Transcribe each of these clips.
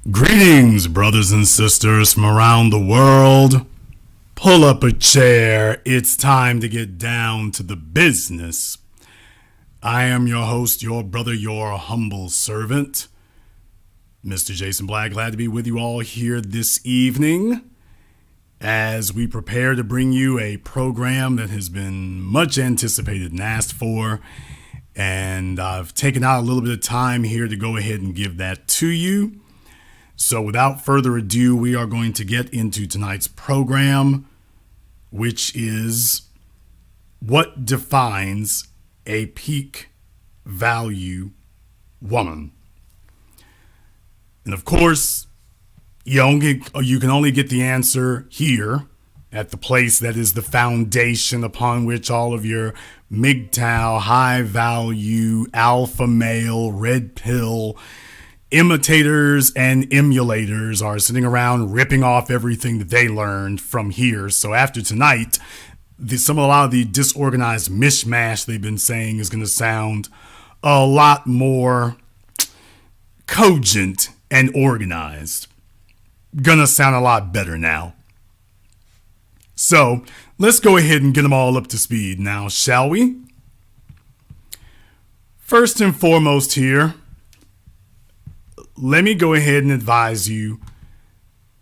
Greetings, brothers and sisters from around the world. Pull up a chair. It's time to get down to the business. I am your host, your brother, your humble servant, Mr. Jason Black. Glad to be with you all here this evening as we prepare to bring you a program that has been much anticipated and asked for. And I've taken out a little bit of time here to go ahead and give that to you. So without further ado, we are going to get into tonight's program, which is what defines a peak value woman. And of course, you can only get the answer here at the place that is the foundation upon which all of your MGTOW, high value, alpha male, red pill imitators and emulators are sitting around ripping off everything that they learned from here. So after tonight, a lot of the disorganized mishmash they've been saying is going to sound a lot more cogent and organized. Gonna sound a lot better now. So let's go ahead and get them all up to speed now, shall we? First and foremost here, let me go ahead and advise you,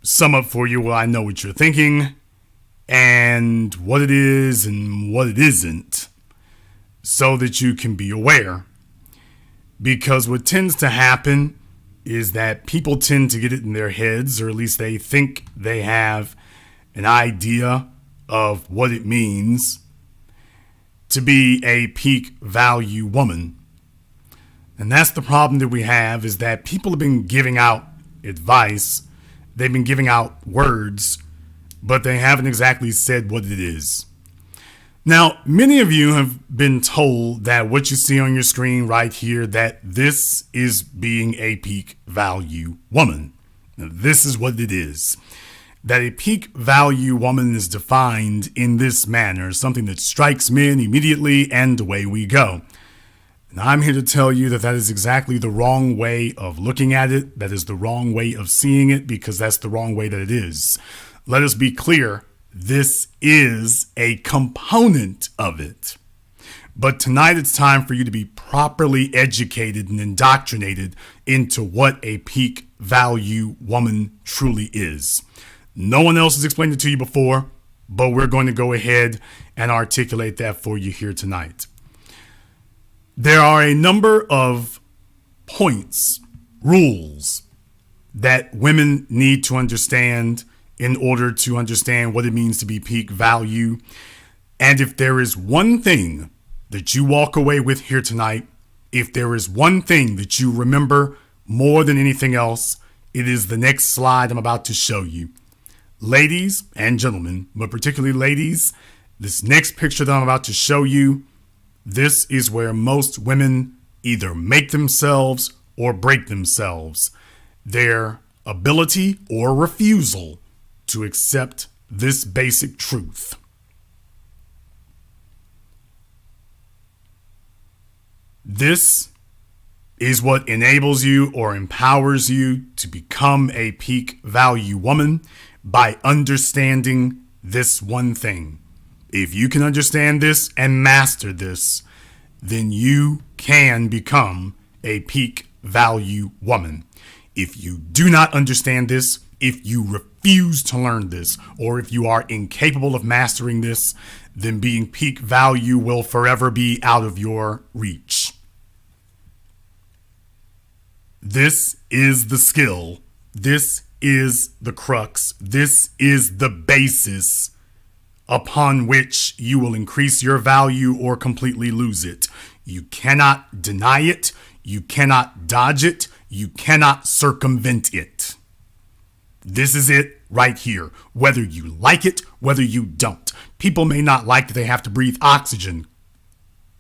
sum up for you what I know what you're thinking and what it is and what it isn't, so that you can be aware. Because what tends to happen is that people tend to get it in their heads, or at least they think they have an idea of what it means to be a peak value woman. And that's the problem that we have, is that people have been giving out advice. They've been giving out words, but they haven't exactly said what it is. Now, many of you have been told that what you see on your screen right here, that this is being a peak value woman. Now, this is what it is. That a peak value woman is defined in this manner, something that strikes men immediately, and away we go. And I'm here to tell you that that is exactly the wrong way of looking at it. That is the wrong way of seeing it, because that's the wrong way that it is. Let us be clear. This is a component of it. But tonight it's time for you to be properly educated and indoctrinated into what a peak value woman truly is. No one else has explained it to you before, but we're going to go ahead and articulate that for you here tonight. There are a number of points, rules that women need to understand in order to understand what it means to be peak value. And if there is one thing that you walk away with here tonight, if there is one thing that you remember more than anything else, it is the next slide I'm about to show you. Ladies and gentlemen, but particularly ladies, this next picture that I'm about to show you, this is where most women either make themselves or break themselves. Their ability or refusal to accept this basic truth. This is what enables you or empowers you to become a peak value woman, by understanding this one thing. If you can understand this and master this, then you can become a peak value woman. If you do not understand this, if you refuse to learn this, or if you are incapable of mastering this, then being peak value will forever be out of your reach. This is the skill. This is the crux. This is the basis upon which you will increase your value or completely lose it. You cannot deny it. You cannot dodge it. You cannot circumvent it. This is it right here. Whether you like it, whether you don't. People may not like that they have to breathe oxygen,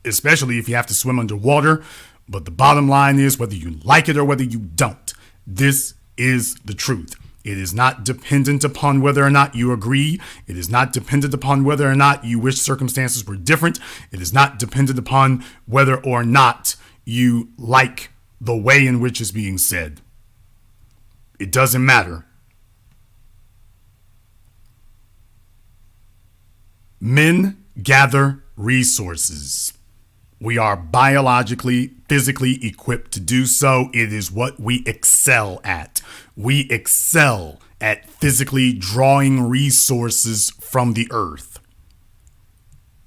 especially if you have to swim underwater. But the bottom line is, whether you like it or whether you don't, this is the truth. It is not dependent upon whether or not you agree. It is not dependent upon whether or not you wish circumstances were different. It is not dependent upon whether or not you like the way in which it's being said. It doesn't matter. Men gather resources. We are biologically, physically equipped to do so. It is what we excel at. We excel at physically drawing resources from the earth.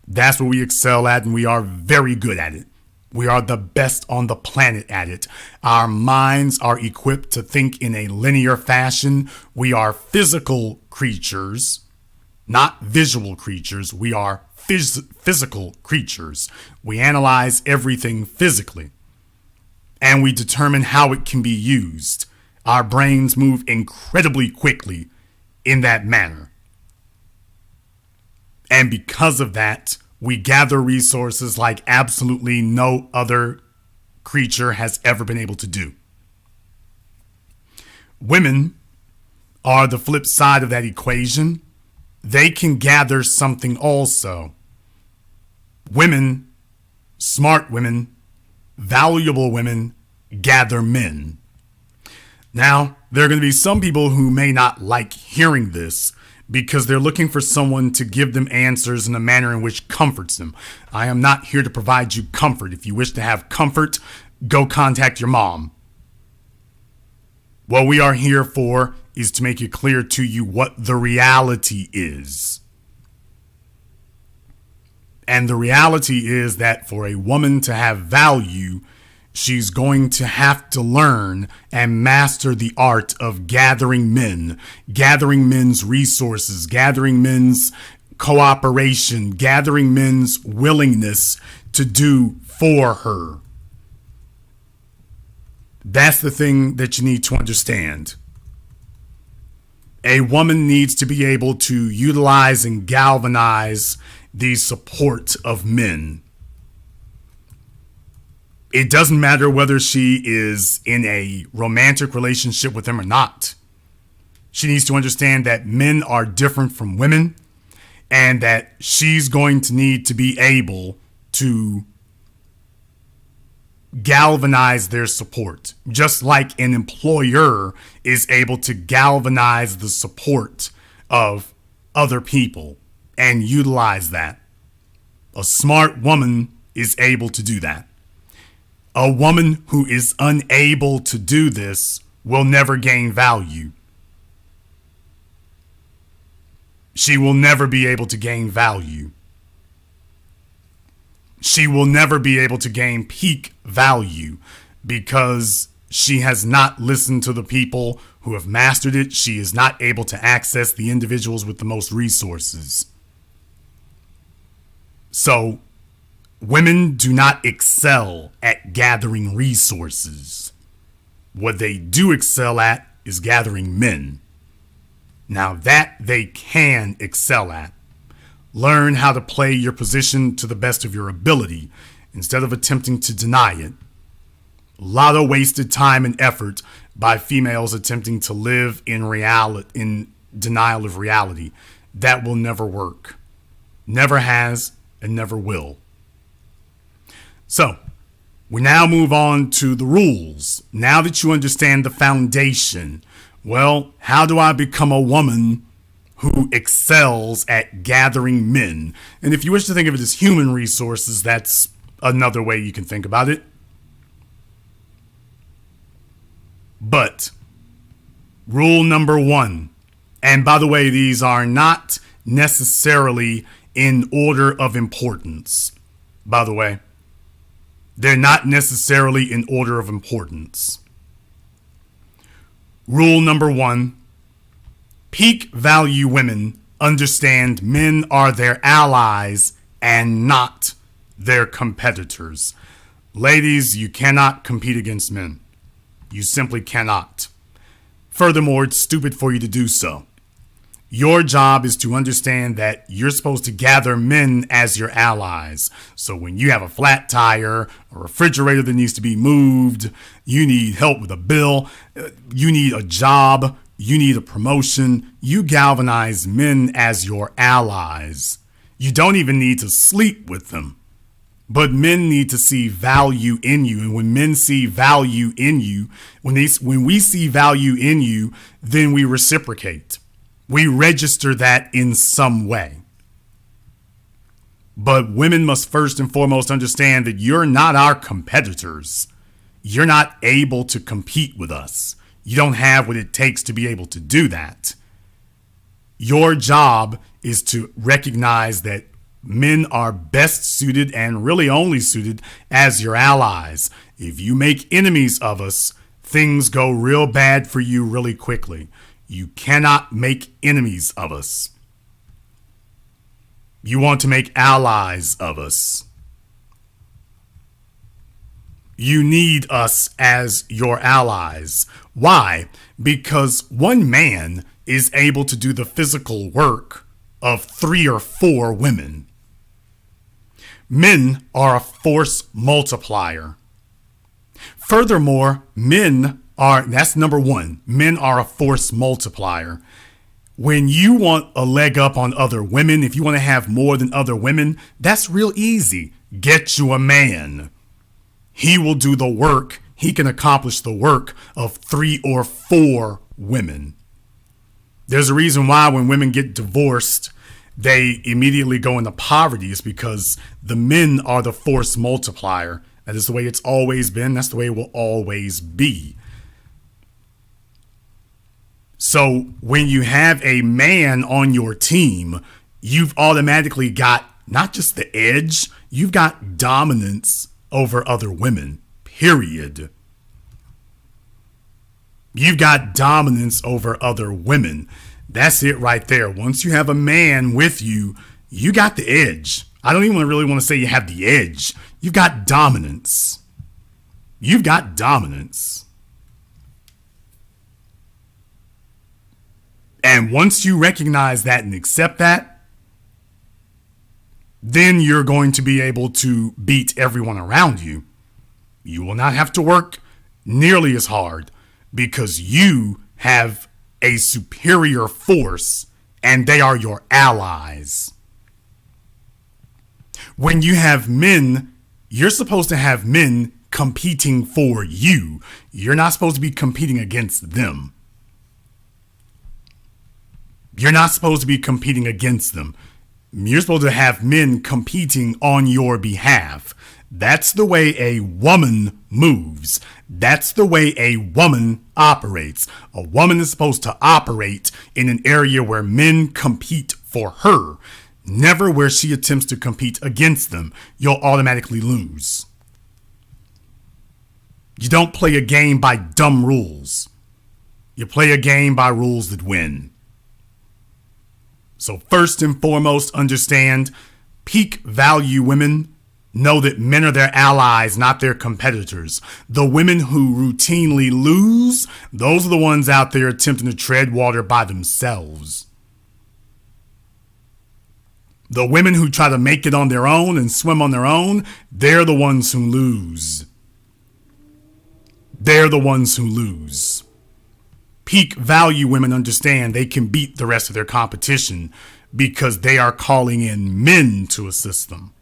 That's what we excel at, and we are very good at it. We are the best on the planet at it. Our minds are equipped to think in a linear fashion. We are physical creatures, not visual creatures. We are physical creatures. We analyze everything physically, and we determine how it can be used. Our brains move incredibly quickly in that manner. And because of that, we gather resources like absolutely no other creature has ever been able to do. Women are the flip side of that equation. They can gather something also. Women, smart women, valuable women, gather men. Now, there are going to be some people who may not like hearing this because they're looking for someone to give them answers in a manner in which comforts them. I am not here to provide you comfort. If you wish to have comfort, go contact your mom. What we are here for is to make it clear to you what the reality is. And the reality is that for a woman to have value, she's going to have to learn and master the art of gathering men, gathering men's resources, gathering men's cooperation, gathering men's willingness to do for her. That's the thing that you need to understand. A woman needs to be able to utilize and galvanize the support of men. It doesn't matter whether she is in a romantic relationship with him or not. She needs to understand that men are different from women and that she's going to need to be able to galvanize their support, just like an employer is able to galvanize the support of other people and utilize that. A smart woman is able to do that. A woman who is unable to do this will never gain value. She will never be able to gain value. She will never be able to gain peak value because she has not listened to the people who have mastered it. She is not able to access the individuals with the most resources. So, women do not excel at gathering resources. What they do excel at is gathering men. Now that they can excel at. Learn how to play your position to the best of your ability instead of attempting to deny it. A lot of wasted time and effort by females attempting to live in denial of reality. That will never work. Never has and never will. So, we now move on to the rules. Now that you understand the foundation, well, how do I become a woman who excels at gathering men? And if you wish to think of it as human resources, that's another way you can think about it. But rule number 1, and by the way, these are not necessarily in order of importance. By the way, they're not necessarily in order of importance. Rule number 1, peak value women understand men are their allies and not their competitors. Ladies, you cannot compete against men. You simply cannot. Furthermore, it's stupid for you to do so. Your job is to understand that you're supposed to gather men as your allies. So when you have a flat tire, a refrigerator that needs to be moved, you need help with a bill, you need a job, you need a promotion, you galvanize men as your allies. You don't even need to sleep with them. But men need to see value in you. And when men see value in you, when we see value in you, then we reciprocate. We register that in some way. But women must first and foremost understand that you're not our competitors. You're not able to compete with us. You don't have what it takes to be able to do that. Your job is to recognize that men are best suited and really only suited as your allies. If you make enemies of us, things go real bad for you really quickly. You cannot make enemies of us. You want to make allies of us. You need us as your allies. Why? Because one man is able to do the physical work of 3 or 4 women. Men are a force multiplier. Furthermore, that's number 1. Men are a force multiplier. When you want a leg up on other women, if you want to have more than other women, that's real easy. Get you a man. He will do the work. He can accomplish the work of 3 or 4 women. There's a reason why when women get divorced, they immediately go into poverty. Is because the men are the force multiplier. That is the way it's always been. That's the way it will always be. So when you have a man on your team, you've automatically got not just the edge, you've got dominance over other women, period. You've got dominance over other women. That's it right there. Once you have a man with you, you got the edge. I don't even really want to say you have the edge. You've got dominance. You've got dominance. And once you recognize that and accept that, then you're going to be able to beat everyone around you. You will not have to work nearly as hard because you have a superior force and they are your allies. When you have men, you're supposed to have men competing for you. You're not supposed to be competing against them. You're not supposed to be competing against them. You're supposed to have men competing on your behalf. That's the way a woman moves. That's the way a woman operates. A woman is supposed to operate in an area where men compete for her, never where she attempts to compete against them. You'll automatically lose. You don't play a game by dumb rules. You play a game by rules that win. So first and foremost, understand peak value women know that men are their allies, not their competitors. The women who routinely lose, those are the ones out there attempting to tread water by themselves. The women who try to make it on their own and swim on their own, they're the ones who lose. They're the ones who lose. Peak value women understand they can beat the rest of their competition because they are calling in men to assist them.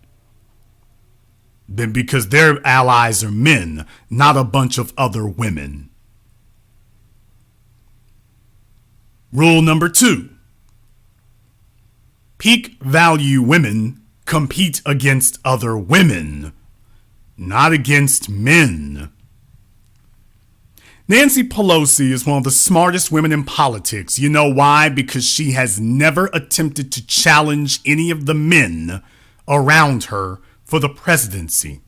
Then because their allies are men, not a bunch of other women. Rule number 2. Peak value women compete against other women, not against men. Nancy Pelosi is one of the smartest women in politics. You know why? Because she has never attempted to challenge any of the men around her for the presidency.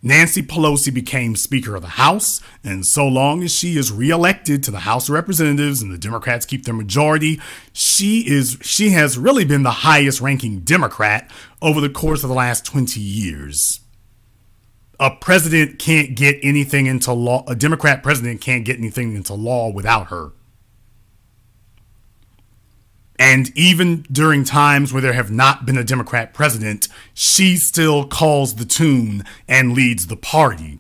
Nancy Pelosi became Speaker of the House, and so long as she is reelected to the House of Representatives and the Democrats keep their majority, she has really been the highest ranking Democrat over the course of the last 20 years. A president can't get anything into law. A Democrat president can't get anything into law without her. And even during times where there have not been a Democrat president, she still calls the tune and leads the party.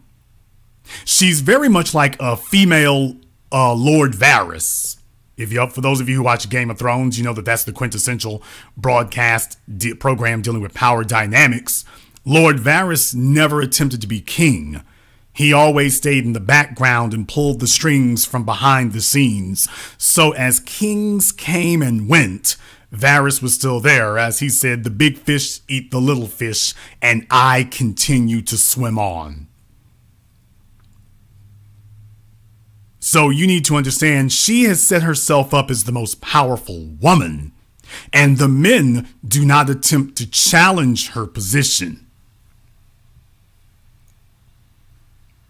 She's very much like a female Lord Varys. For those of you who watch Game of Thrones, you know that that's the quintessential broadcast program dealing with power dynamics. Lord Varys never attempted to be king. He always stayed in the background and pulled the strings from behind the scenes. So as kings came and went, Varys was still there. As he said, the big fish eat the little fish, and I continue to swim on. So you need to understand, she has set herself up as the most powerful woman, and the men do not attempt to challenge her position.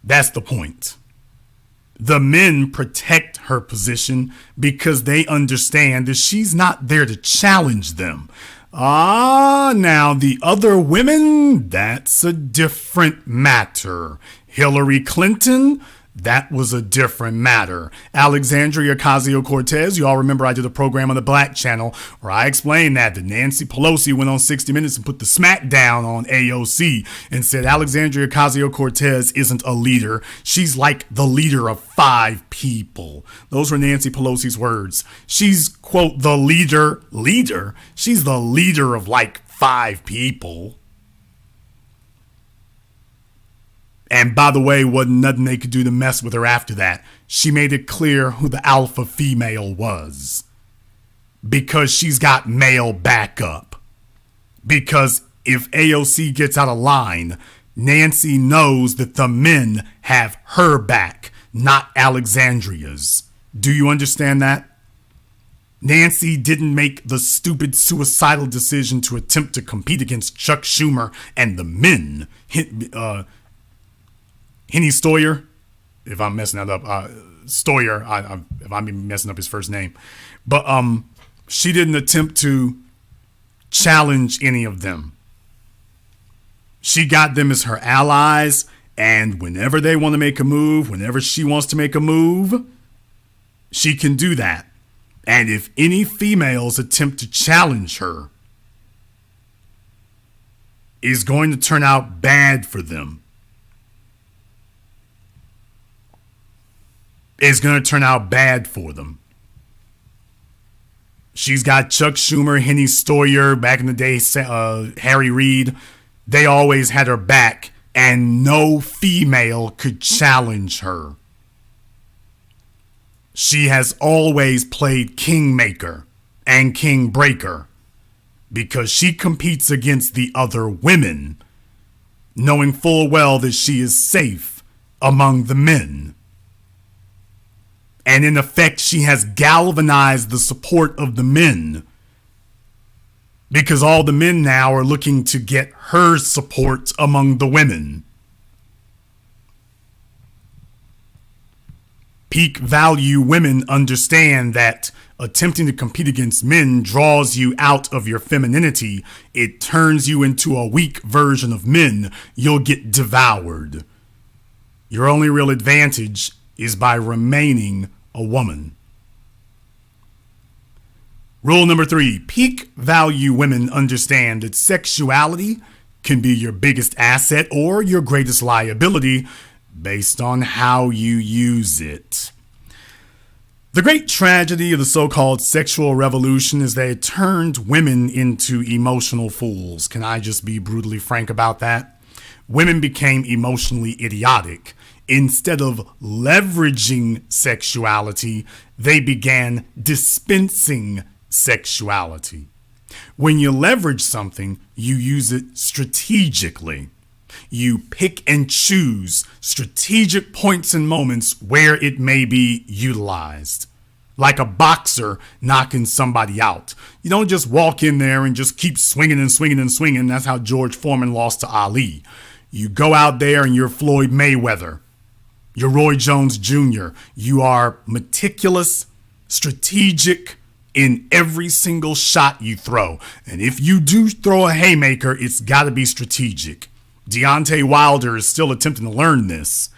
That's the point. The men protect her position because they understand that she's not there to challenge them. Now the other women, that's a different matter. Hillary Clinton, that was a different matter. Alexandria Ocasio-Cortez, you all remember I did a program on the Black Channel where I explained that Nancy Pelosi went on 60 Minutes and put the smack down on AOC and said Alexandria Ocasio-Cortez isn't a leader. She's like the leader of 5 people. Those were Nancy Pelosi's words. She's, quote, the leader. She's the leader of like 5 people. And by the way, wasn't nothing they could do to mess with her after that. She made it clear who the alpha female was. Because she's got male backup. Because if AOC gets out of line, Nancy knows that the men have her back, not Alexandria's. Do you understand that? Nancy didn't make the stupid suicidal decision to attempt to compete against Chuck Schumer and the men. Henny Stoyer, if I'm messing that up, Stoyer, if I'm messing up his first name. But she didn't attempt to challenge any of them. She got them as her allies, and whenever they want to make a move, whenever she wants to make a move, she can do that. And if any females attempt to challenge her, it's going to turn out bad for them. It's going to turn out bad for them. She's got Chuck Schumer, Henny Stoyer, back in the day, Harry Reid. They always had her back, and no female could challenge her. She has always played kingmaker and kingbreaker because she competes against the other women, knowing full well that she is safe among the men. And in effect, she has galvanized the support of the men because all the men now are looking to get her support among the women. Peak value women understand that attempting to compete against men draws you out of your femininity. It turns you into a weak version of men. You'll get devoured. Your only real advantage is by remaining a woman. Rule number 3, peak value women understand that sexuality can be your biggest asset or your greatest liability based on how you use it. The great tragedy of the so-called sexual revolution is that it turned women into emotional fools. Can I just be brutally frank about that? Women became emotionally idiotic. Instead of leveraging sexuality, they began dispensing sexuality. When you leverage something, you use it strategically. You pick and choose strategic points and moments where it may be utilized. Like a boxer knocking somebody out. You don't just walk in there and just keep swinging and swinging and swinging. That's how George Foreman lost to Ali. You go out there and you're Floyd Mayweather. You're Roy Jones Jr. You are meticulous, strategic in every single shot you throw. And if you do throw a haymaker, it's got to be strategic. Deontay Wilder is still attempting to learn this.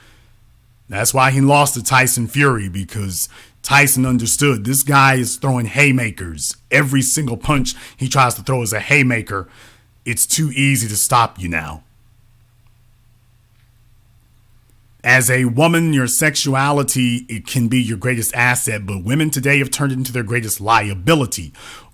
That's why he lost to Tyson Fury, because Tyson understood this guy is throwing haymakers. Every single punch he tries to throw is a haymaker. It's too easy to stop you now. As a woman, your sexuality, it can be your greatest asset, but women today have turned it into their greatest liability.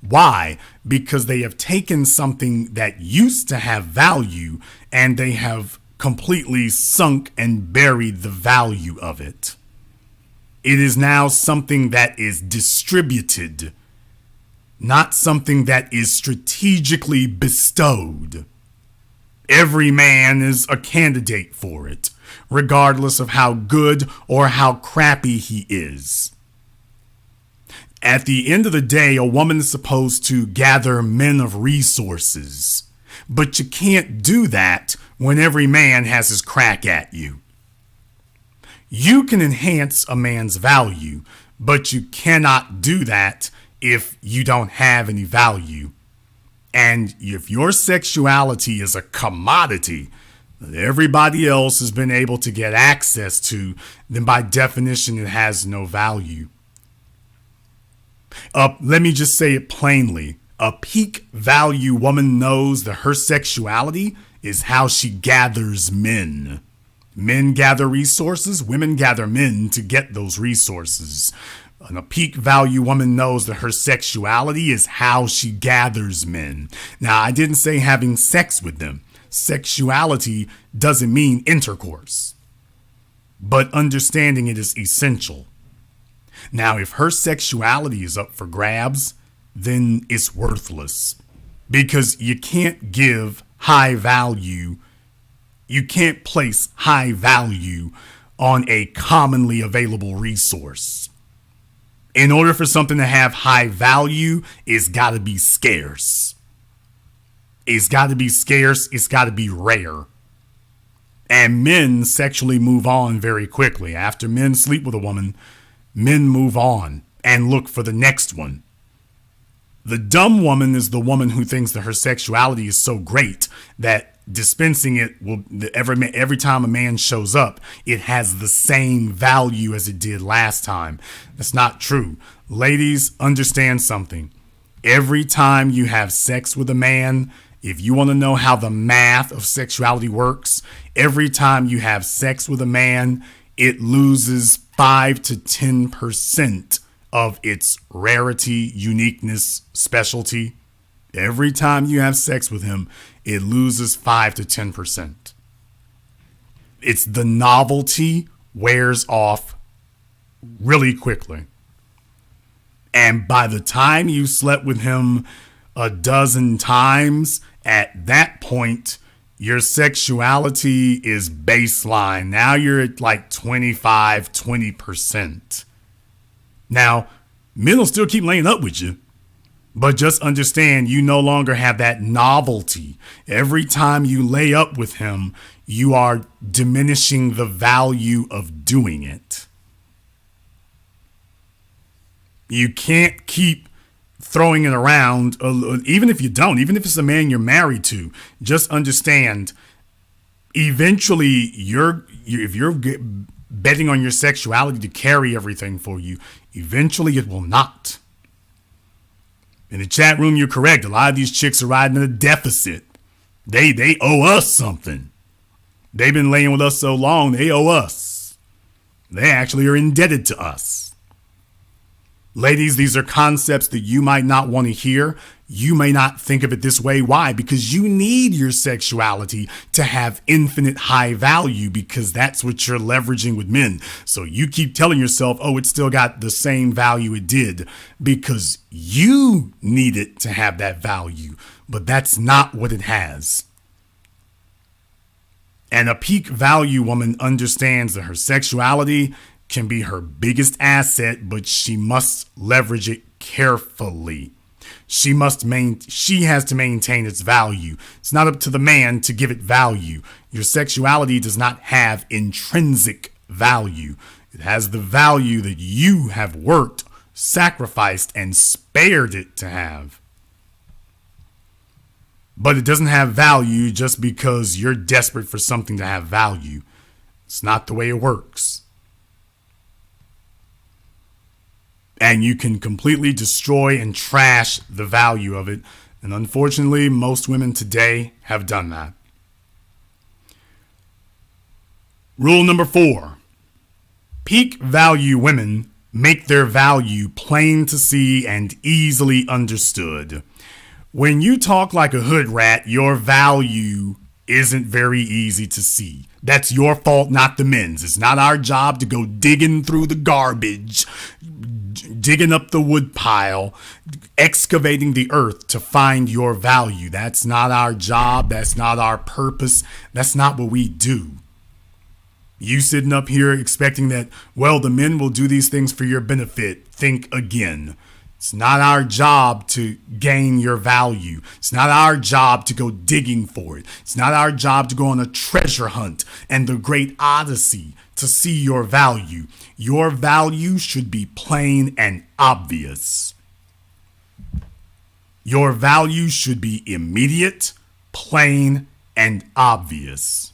Why? Because they have taken something that used to have value and they have completely sunk and buried the value of it. It is now something that is distributed, not something that is strategically bestowed. Every man is a candidate for it, regardless of how good or how crappy he is. At the end of the day, a woman is supposed to gather men of resources, but you can't do that when every man has his crack at you. You can enhance a man's value, but you cannot do that if you don't have any value. And if your sexuality is a commodity that everybody else has been able to get access to, then by definition it has no value. Let me just say it plainly. A peak value woman knows that her sexuality is how she gathers men. Men gather resources, women gather men to get those resources. And a peak value woman knows that her sexuality is how she gathers men. Now, I didn't say having sex with them. Sexuality doesn't mean intercourse, but understanding it is essential. Now, if her sexuality is up for grabs, then it's worthless, because you can't give high value. You can't place high value on a commonly available resource. In order for something to have high value, it's got to be scarce. It's got to be scarce. It's got to be rare. And men sexually move on very quickly. After men sleep with a woman, men move on and look for the next one. The dumb woman is the woman who thinks that her sexuality is so great that dispensing it will every time a man shows up, it has the same value as it did last time. That's not true. Ladies, understand something. Every time you have sex with a man, if you want to know how the math of sexuality works, every time you have sex with a man, it loses 5 to 10% of its rarity, uniqueness, specialty. Every time you have sex with him, it loses 5 to 10%. It's the novelty wears off really quickly. And by the time you slept with him a dozen times, at that point, your sexuality is baseline. Now you're at like 25, 20%. Now, men will still keep laying up with you, but just understand you no longer have that novelty. Every time you lay up with him, you are diminishing the value of doing it. You can't keep throwing it around, even if you don't, even if it's a man you're married to. Just understand, eventually, if you're betting on your sexuality to carry everything for you, eventually it will not. In the chat room, you're correct. A lot of these chicks are riding in a deficit. They owe us something. They've been laying with us so long, they owe us. They actually are indebted to us. Ladies, these are concepts that you might not want to hear. You may not think of it this way. Why? Because you need your sexuality to have infinite high value, because that's what you're leveraging with men. So you keep telling yourself, oh, it's still got the same value it did, because you need it to have that value. But that's not what it has. And a peak value woman understands that her sexuality can be her biggest asset, but she must leverage it carefully. She has to maintain its value. It's not up to the man to give it value. Your sexuality does not have intrinsic value. It has the value that you have worked, sacrificed, and spared it to have. But it doesn't have value just because you're desperate for something to have value. It's not the way it works. And you can completely destroy and trash the value of it. And unfortunately, most women today have done that. Rule number 4. Peak value women make their value plain to see and easily understood. When you talk like a hood rat, your value isn't very easy to see. That's your fault, not the men's. It's not our job to go digging through the garbage, digging up the wood pile, excavating the earth to find your value. That's not our job. That's not our purpose. That's not what we do. You sitting up here expecting that, well, the men will do these things for your benefit. Think again. It's not our job to gain your value. It's not our job to go digging for it. It's not our job to go on a treasure hunt and the great odyssey to see your value. Your value should be plain and obvious. Your value should be immediate, plain, and obvious.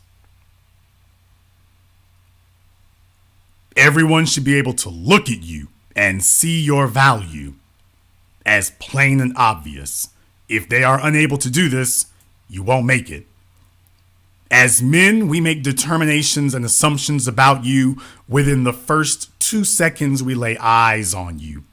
Everyone should be able to look at you and see your value as plain and obvious. If they are unable to do this, you won't make it. As men, we make determinations and assumptions about you within the first 2 seconds we lay eyes on you.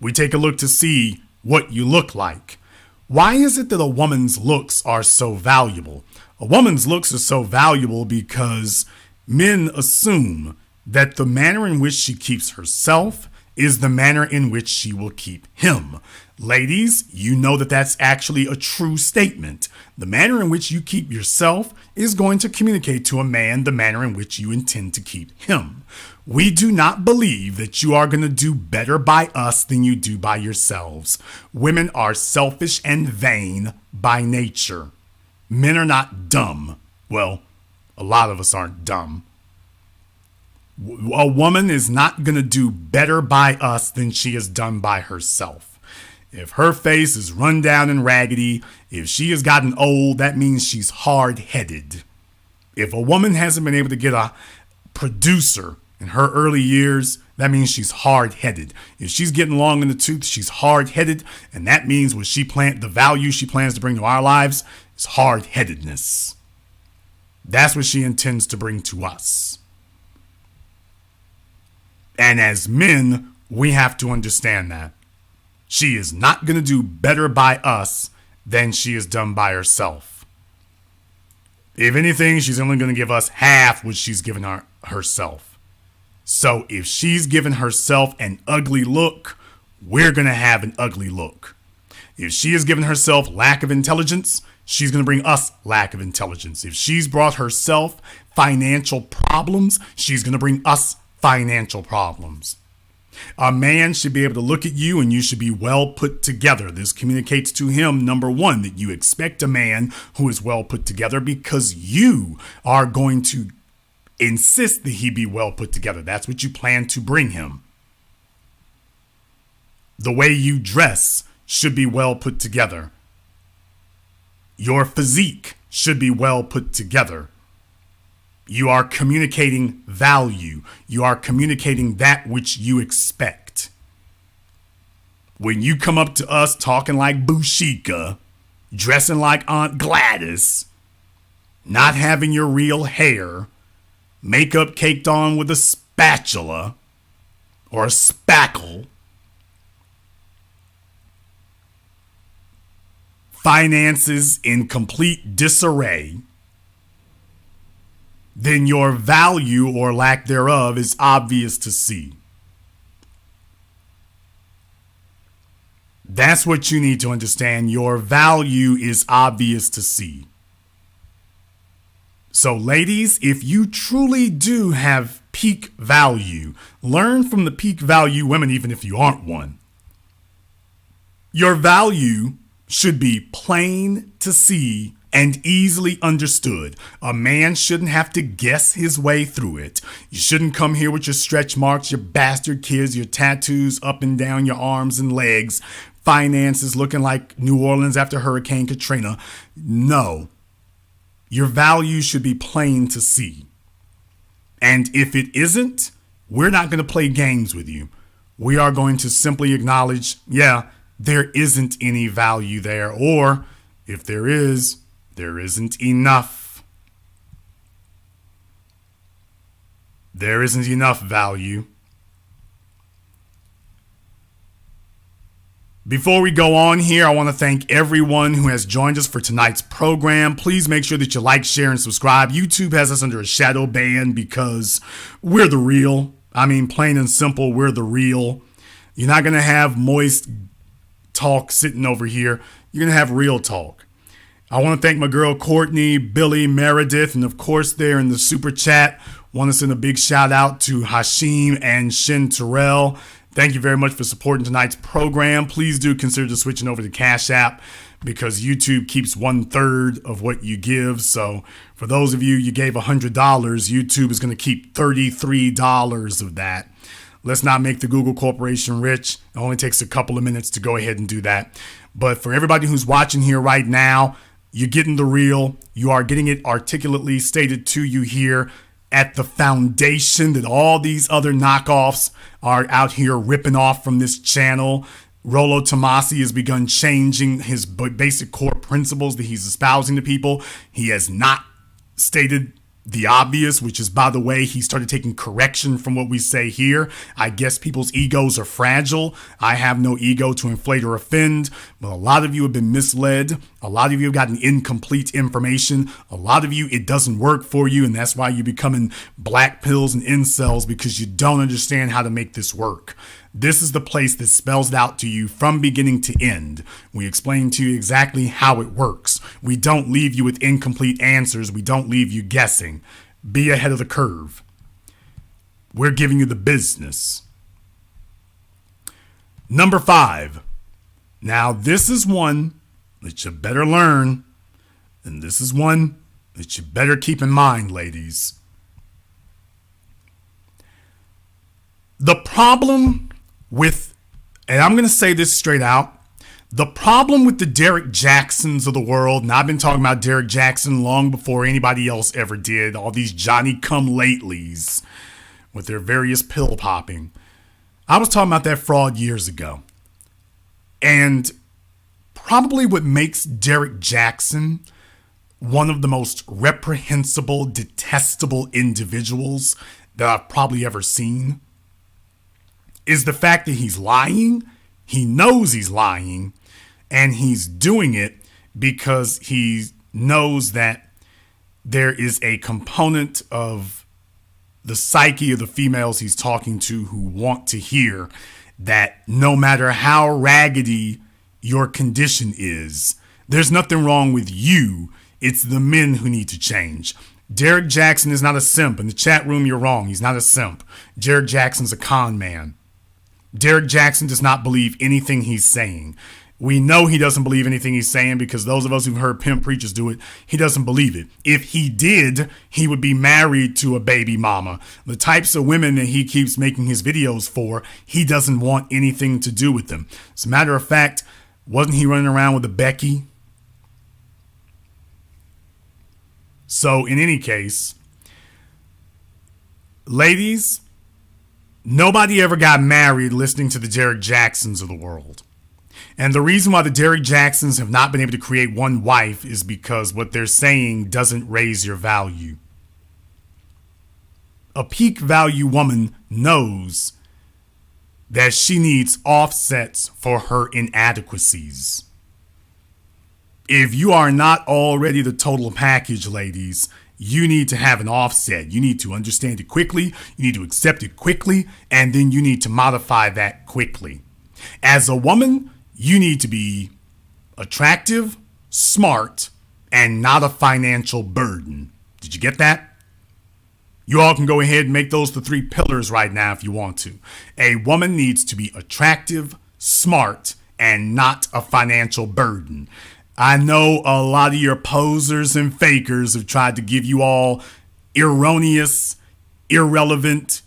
We take a look to see what you look like. Why is it that a woman's looks are so valuable? A woman's looks are so valuable because men assume that the manner in which she keeps herself is the manner in which she will keep him. Ladies, you know that that's actually a true statement. The manner in which you keep yourself is going to communicate to a man the manner in which you intend to keep him. We do not believe that you are going to do better by us than you do by yourselves. Women are selfish and vain by nature. Men are not dumb. Well, a lot of us aren't dumb. A woman is not going to do better by us than she has done by herself. If her face is run down and raggedy, if she has gotten old, that means she's hard-headed. If a woman hasn't been able to get a producer in her early years, that means she's hard-headed. If she's getting long in the tooth, she's hard-headed, and that means the value she plans to bring to our lives is hard-headedness. That's what she intends to bring to us. And as men, we have to understand that. She is not going to do better by us than she has done by herself. If anything, she's only going to give us half what she's given herself. So if she's given herself an ugly look, we're going to have an ugly look. If she has given herself lack of intelligence, she's going to bring us lack of intelligence. If she's brought herself financial problems, she's going to bring us financial problems. A man should be able to look at you and you should be well put together. This communicates to him, number one, that you expect a man who is well put together because you are going to insist that he be well put together. That's what you plan to bring him. The way you dress should be well put together. Your physique should be well put together. You are communicating value. You are communicating that which you expect. When you come up to us talking like Bushika, dressing like Aunt Gladys, not having your real hair, makeup caked on with a spatula or a spackle, finances in complete disarray, then your value or lack thereof is obvious to see. That's what you need to understand. Your value is obvious to see. So ladies, if you truly do have peak value, learn from the peak value women, even if you aren't one. Your value should be plain to see and easily understood. A man shouldn't have to guess his way through it. You shouldn't come here with your stretch marks, your bastard kids, your tattoos up and down your arms and legs, finances looking like New Orleans after Hurricane Katrina. No. Your value should be plain to see. And if it isn't, we're not going to play games with you. We are going to simply acknowledge, there isn't any value there, or if there is, there isn't enough. There isn't enough value. Before we go on here, I want to thank everyone who has joined us for tonight's program. Please make sure that you like, share, and subscribe. YouTube has us under a shadow ban because we're the real. I mean, plain and simple, we're the real. You're not going to have moist talk sitting over here. You're going to have real talk. I want to thank my girl Courtney, Billy, Meredith, and of course there in the super chat. Want to send a big shout out to Hashim and Shin Terrell. Thank you very much for supporting tonight's program. Please do consider switching over to CashApp because YouTube keeps 1/3 of what you give. So for those of you gave $100, YouTube is going to keep $33 of that. Let's not make the Google Corporation rich. It only takes a couple of minutes to go ahead and do that. But for everybody who's watching here right now, you're getting the real. You are getting it articulately stated to you here at the foundation that all these other knockoffs are out here ripping off from this channel. Rollo Tomasi has begun changing his basic core principles that he's espousing to people. He has not stated the obvious, which is, by the way, he started taking correction from what we say here. I guess people's egos are fragile. I have no ego to inflate or offend, but a lot of you have been misled. A lot of you have gotten incomplete information. A lot of you, it doesn't work for you, and that's why you're becoming black pills and incels, because you don't understand how to make this work. This is the place that spells it out to you from beginning to end. We explain to you exactly how it works. We don't leave you with incomplete answers. We don't leave you guessing. Be ahead of the curve. We're giving you the business. Number 5. Now, this is one that you better learn, and this is one that you better keep in mind, ladies. The problem with, and I'm going to say this straight out, the problem with the Derek Jacksons of the world, and I've been talking about Derek Jackson long before anybody else ever did, all these Johnny-come-latelys with their various pill popping. I was talking about that fraud years ago. And probably what makes Derek Jackson one of the most reprehensible, detestable individuals that I've probably ever seen is the fact that he's lying. He knows he's lying, and he's doing it because he knows that there is a component of the psyche of the females he's talking to who want to hear that no matter how raggedy your condition is, there's nothing wrong with you. It's the men who need to change. Derek Jackson is not a simp. In the chat room, you're wrong. He's not a simp. Derek Jackson's a con man. Derek Jackson does not believe anything he's saying. We know he doesn't believe anything he's saying because those of us who've heard pimp preachers do it, he doesn't believe it. If he did, he would be married to a baby mama. The types of women that he keeps making his videos for, he doesn't want anything to do with them. As a matter of fact, wasn't he running around with a Becky? So in any case, ladies, nobody ever got married listening to the Derek Jacksons of the world. And the reason why the Derek Jacksons have not been able to create one wife is because what they're saying doesn't raise your value. A peak value woman knows that she needs offsets for her inadequacies. If you are not already the total package, ladies, you need to have an offset. You need to understand it quickly. You need to accept it quickly. And then you need to modify that quickly. As a woman, you need to be attractive, smart, and not a financial burden. Did you get that? You all can go ahead and make those the 3 pillars right now if you want to. A woman needs to be attractive, smart, and not a financial burden. I know a lot of your posers and fakers have tried to give you all erroneous, irrelevant,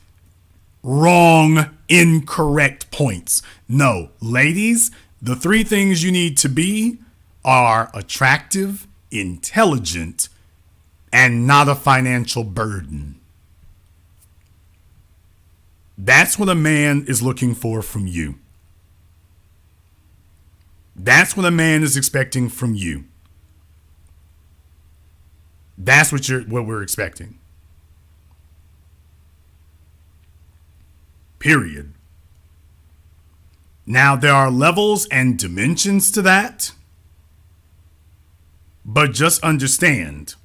wrong, incorrect points. No, ladies, the 3 things you need to be are attractive, intelligent, and not a financial burden. That's what a man is looking for from you. That's what a man is expecting from you. That's what we're expecting. period. Now, there are levels and dimensions to that, but just understand,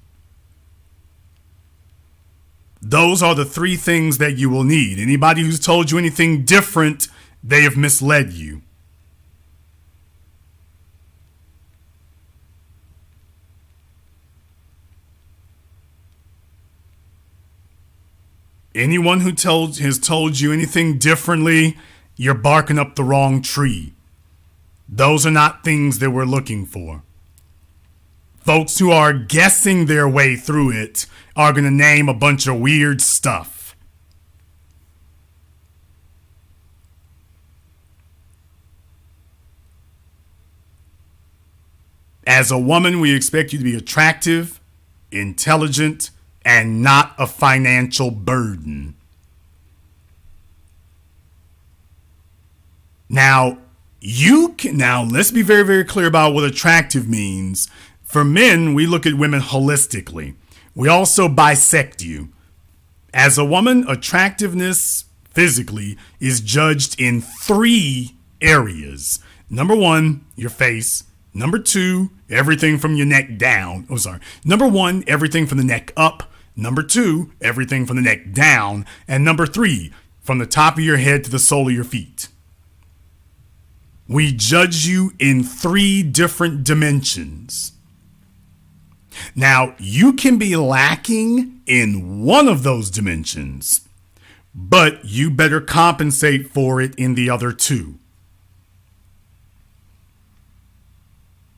those are the three things that you will need. Anybody who's told you anything different, they have misled you. Anyone who has told you anything differently, you're barking up the wrong tree. Those are not things that we're looking for. Folks who are guessing their way through it are going to name a bunch of weird stuff. As a woman, we expect you to be attractive, intelligent, and not a financial burden. Now, let's be very, very clear about what attractive means. For men, we look at women holistically. We also bisect you. As a woman, attractiveness physically is judged in 3 areas. Number 1, your face. Number 2, everything from your neck down. Number 1, everything from the neck up. Number 2, everything from the neck down. And number 3, from the top of your head to the sole of your feet. We judge you in 3 different dimensions. Now, you can be lacking in one of those dimensions, but you better compensate for it in the other 2.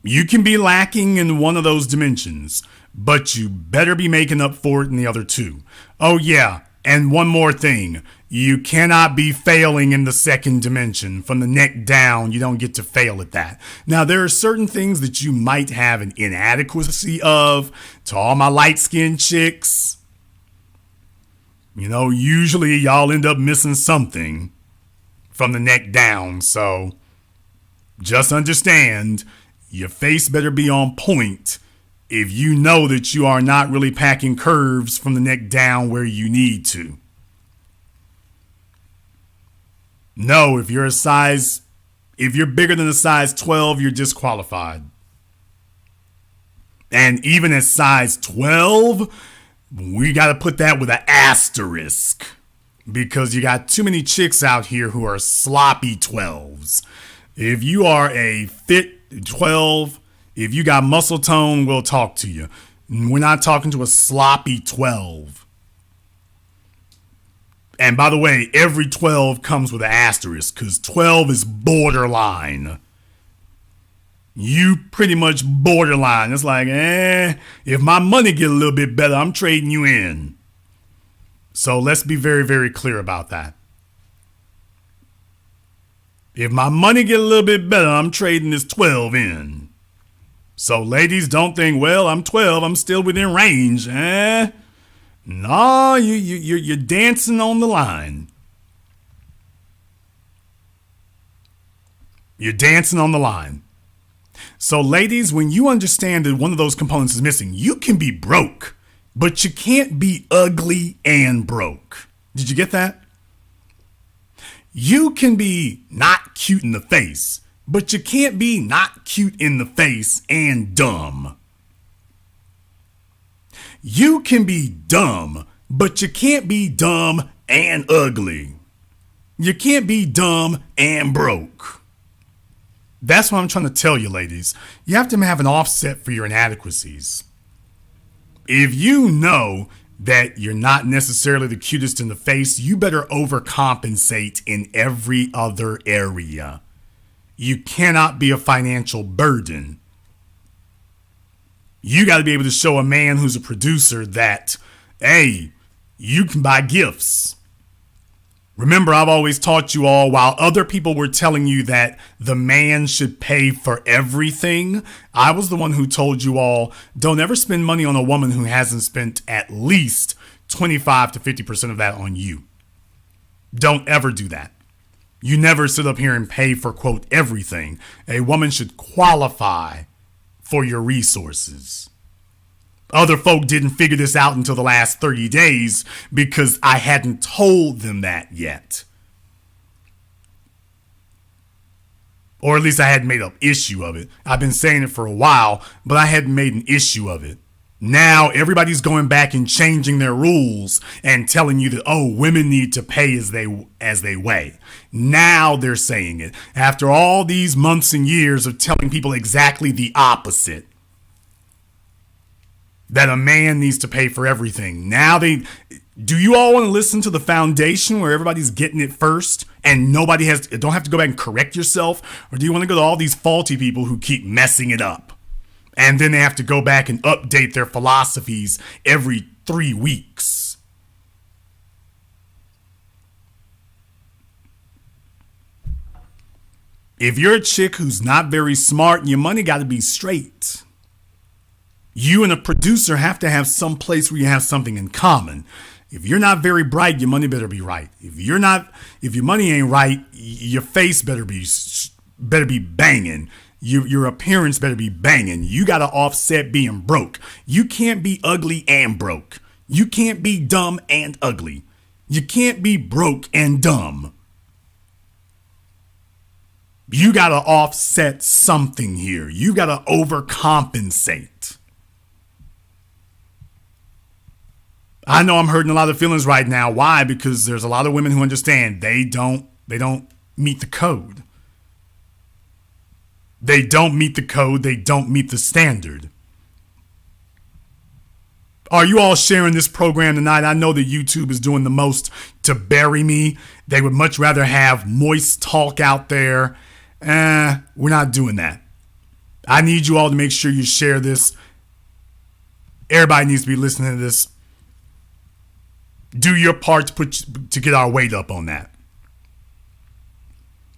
You can be lacking in one of those dimensions, but you better be making up for it in the other 2. Oh yeah, and one more thing. You cannot be failing in the second dimension. From the neck down, you don't get to fail at that. Now, there are certain things that you might have an inadequacy of. To all my light-skinned chicks, usually y'all end up missing something from the neck down. So just understand, your face better be on point if you know that you are not really packing curves from the neck down where you need to. No, if you're bigger than a size 12, you're disqualified. And even at size 12, we got to put that with an asterisk, because you got too many chicks out here who are sloppy 12s. If you are a fit 12, if you got muscle tone, we'll talk to you. We're not talking to a sloppy 12. And by the way, every 12 comes with an asterisk, because 12 is borderline. You pretty much borderline. It's like, if my money get a little bit better, I'm trading you in. So let's be very, very clear about that. If my money get a little bit better, I'm trading this 12 in. So ladies, don't think, well, I'm 12, I'm still within range. No, you're dancing on the line. You're dancing on the line. So ladies, when you understand that one of those components is missing, you can be broke, but you can't be ugly and broke. Did you get that? You can be not cute in the face, but you can't be not cute in the face and dumb. You can be dumb, but you can't be dumb and ugly. You can't be dumb and broke. That's what I'm trying to tell you, ladies. You have to have an offset for your inadequacies. If you know that you're not necessarily the cutest in the face, you better overcompensate in every other area. You cannot be a financial burden. You got to be able to show a man who's a producer that, hey, you can buy gifts. Remember, I've always taught you all, while other people were telling you that the man should pay for everything, I was the one who told you all, don't ever spend money on a woman who hasn't spent at least 25 to 50% of that on you. Don't ever do that. You never sit up here and pay for, quote, everything. A woman should qualify for your resources. Other folk didn't figure this out until the last 30 days because I hadn't told them that yet. Or at least I hadn't made an issue of it. I've been saying it for a while, but I hadn't made an issue of it. Now everybody's going back and changing their rules and telling you that, oh, women need to pay as they weigh. Now they're saying it. After all these months and years of telling people exactly the opposite. That a man needs to pay for everything. Now do you all want to listen to the foundation where everybody's getting it first and nobody don't have to go back and correct yourself? Or do you want to go to all these faulty people who keep messing it up? And then they have to go back and update their philosophies every 3 weeks. If you're a chick who's not very smart, your money got to be straight. You and a producer have to have some place where you have something in common. If you're not very bright, your money better be right. If your money ain't right, your face better be banging. Your appearance better be banging. You got to offset being broke. You can't be ugly and broke. You can't be dumb and ugly. You can't be broke and dumb. You got to offset something here. You got to overcompensate. I know I'm hurting a lot of feelings right now. Why? Because there's a lot of women who understand they don't meet the code. They don't meet the code. They don't meet the standard. Are you all sharing this program tonight? I know that YouTube is doing the most to bury me. They would much rather have moist talk out there. We're not doing that. I need you all to make sure you share this. Everybody needs to be listening to this. Do your part to get our weight up on that.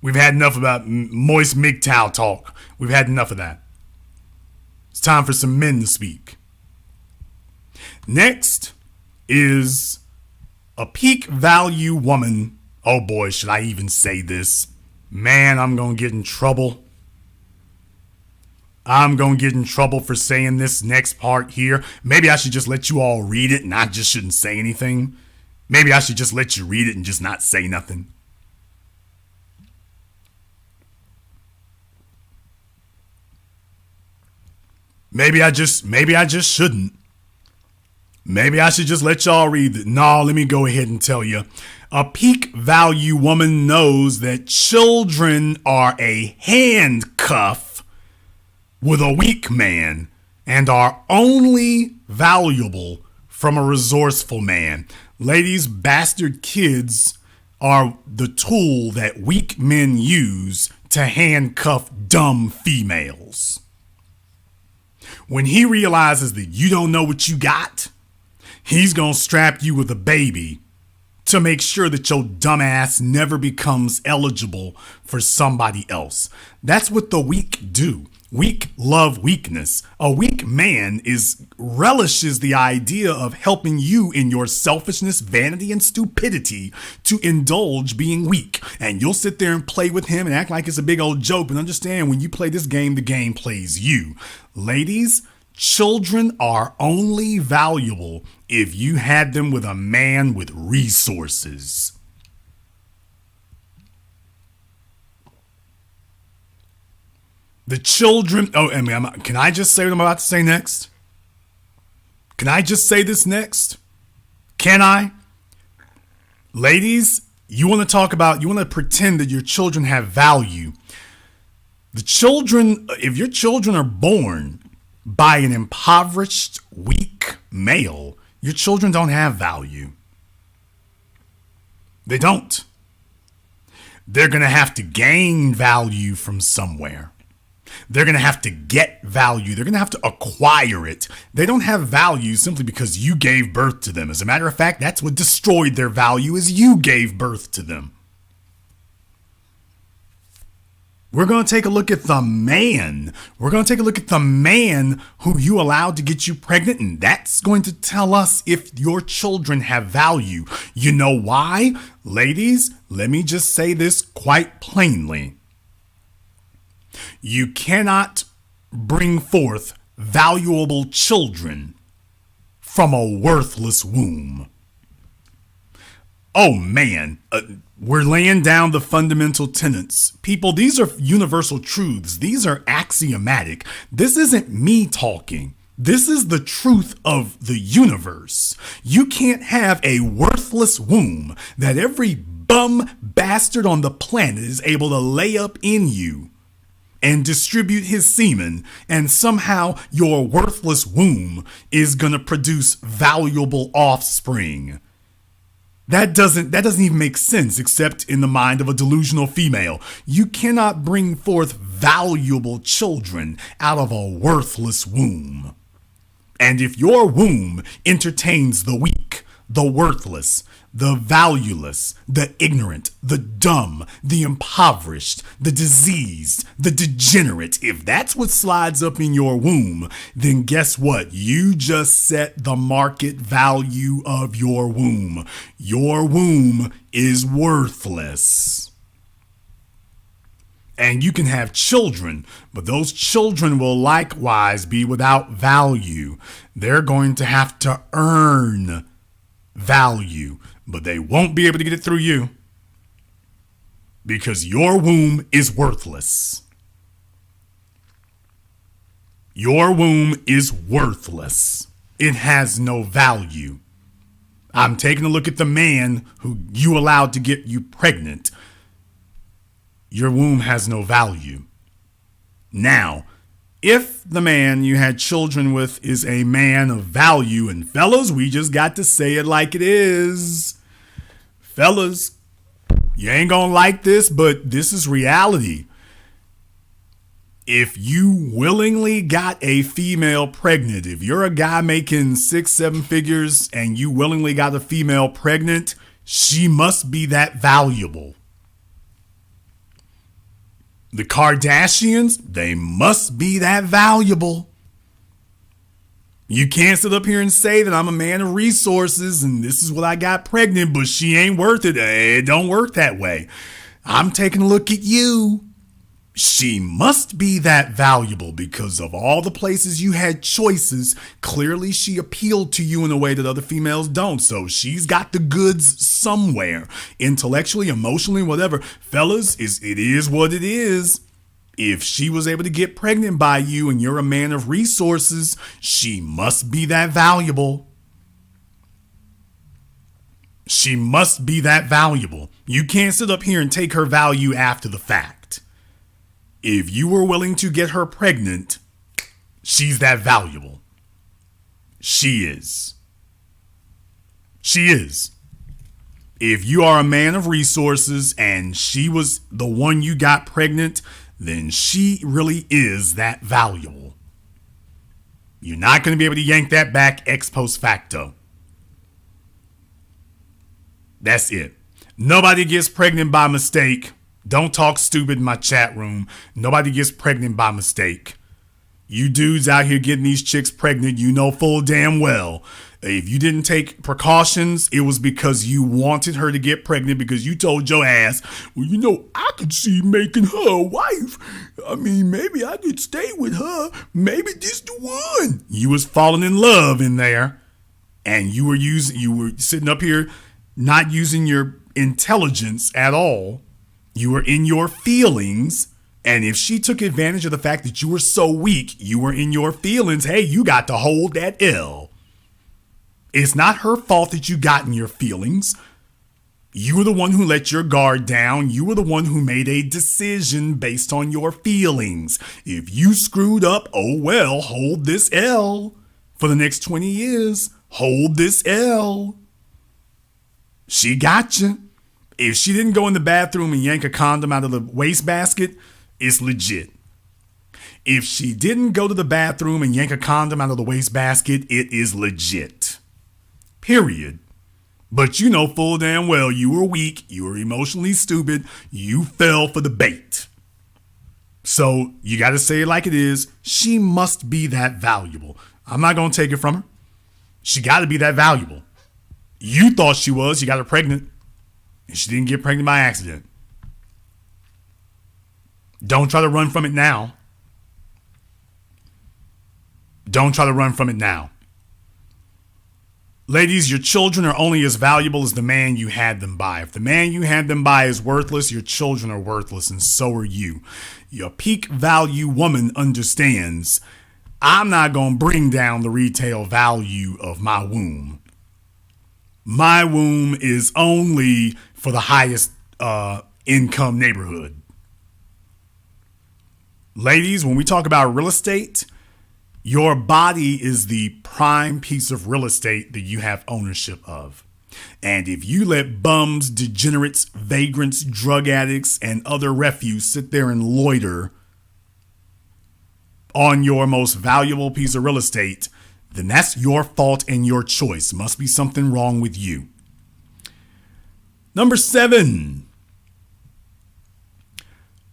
We've had enough about moist MGTOW talk. We've had enough of that. It's time for some men to speak. Next is a peak value woman. Oh boy, should I even say this? Man, I'm going to get in trouble. I'm going to get in trouble for saying this next part here. Maybe I should just let you all read it and I just shouldn't say anything. Maybe I should just let you read it and just not say nothing. Maybe I just shouldn't. Maybe I should just let y'all read it. No, let me go ahead and tell you. A peak value woman knows that children are a handcuff with a weak man and are only valuable from a resourceful man. Ladies, bastard kids are the tool that weak men use to handcuff dumb females. When he realizes that you don't know what you got, he's going to strap you with a baby to make sure that your dumb ass never becomes eligible for somebody else. That's what the weak do. Weak love weakness. A weak man relishes the idea of helping you in your selfishness, vanity, and stupidity to indulge being weak. And you'll sit there and play with him and act like it's a big old joke, but understand when you play this game, the game plays you. Ladies, children are only valuable if you had them with a man with resources. The children, can I just say what I'm about to say next? Can I just say this next? Can I? Ladies, you want to pretend that your children have value. If your children are born by an impoverished, weak male, your children don't have value. They don't. They're going to have to gain value from somewhere. They're going to have to get value. They're going to have to acquire it. They don't have value simply because you gave birth to them. As a matter of fact, that's what destroyed their value, is you gave birth to them. We're going to take a look at the man. We're going to take a look at the man who you allowed to get you pregnant, and that's going to tell us if your children have value. You know why? Ladies, let me just say this quite plainly. You cannot bring forth valuable children from a worthless womb. Oh man, we're laying down the fundamental tenets. People, these are universal truths. These are axiomatic. This isn't me talking. This is the truth of the universe. You can't have a worthless womb that every bum bastard on the planet is able to lay up in you and distribute his semen, and somehow your worthless womb is going to produce valuable offspring. That doesn't even make sense except in the mind of a delusional female. You cannot bring forth valuable children out of a worthless womb. And if your womb entertains the weak, the worthless, the valueless, the ignorant, the dumb, the impoverished, the diseased, the degenerate, if that's what slides up in your womb, then guess what? You just set the market value of your womb. Your womb is worthless. And you can have children, but those children will likewise be without value. They're going to have to earn value, but they won't be able to get it through you because your womb is worthless. Your womb is worthless. It has no value. I'm taking a look at the man who you allowed to get you pregnant. Your womb has no value. Now, if the man you had children with is a man of value, and fellas, we just got to say it like it is. Fellas, you ain't gonna like this, but this is reality. If you willingly got a female pregnant, if you're a guy making 6-7 figures and you willingly got a female pregnant, she must be that valuable. The Kardashians, they must be that valuable. You can't sit up here and say that I'm a man of resources and this is what I got pregnant, but she ain't worth it. It don't work that way. I'm taking a look at you. She must be that valuable because of all the places you had choices. Clearly, she appealed to you in a way that other females don't. So she's got the goods somewhere, intellectually, emotionally, whatever. Fellas, it is what it is. If she was able to get pregnant by you and you're a man of resources, she must be that valuable. She must be that valuable. You can't sit up here and take her value after the fact. If you were willing to get her pregnant, she's that valuable. She is. She is. If you are a man of resources and she was the one you got pregnant, then she really is that valuable. You're not going to be able to yank that back ex post facto. That's it. Nobody gets pregnant by mistake. Don't talk stupid in my chat room. Nobody gets pregnant by mistake. You dudes out here getting these chicks pregnant, you know full damn well. If you didn't take precautions, it was because you wanted her to get pregnant because you told your ass, well, you know, I could see making her a wife. I mean, maybe I could stay with her. Maybe this the one. You was falling in love in there. And you were sitting up here not using your intelligence at all. You were in your feelings, and if she took advantage of the fact that you were so weak, you were in your feelings, hey, you got to hold that L. It's not her fault that you got in your feelings. You were the one who let your guard down. You were the one who made a decision based on your feelings. If you screwed up, oh well, hold this L. For the next 20 years, hold this L. She got you. If she didn't go in the bathroom and yank a condom out of the wastebasket, it's legit. If she didn't go to the bathroom and yank a condom out of the wastebasket, it is legit. Period. But you know full damn well you were weak, you were emotionally stupid, you fell for the bait. So you got to say it like it is. She must be that valuable. I'm not going to take it from her. She got to be that valuable. You thought she was. You got her pregnant. And she didn't get pregnant by accident. Don't try to run from it now. Don't try to run from it now. Ladies, your children are only as valuable as the man you had them by. If the man you had them by is worthless, your children are worthless, and so are you. Your peak value woman understands, I'm not going to bring down the retail value of my womb. My womb is only for the highest income neighborhood. Ladies, when we talk about real estate, your body is the prime piece of real estate that you have ownership of. And if you let bums, degenerates, vagrants, drug addicts, and other refuse sit there and loiter on your most valuable piece of real estate, then that's your fault and your choice. Must be something wrong with you. Number 7.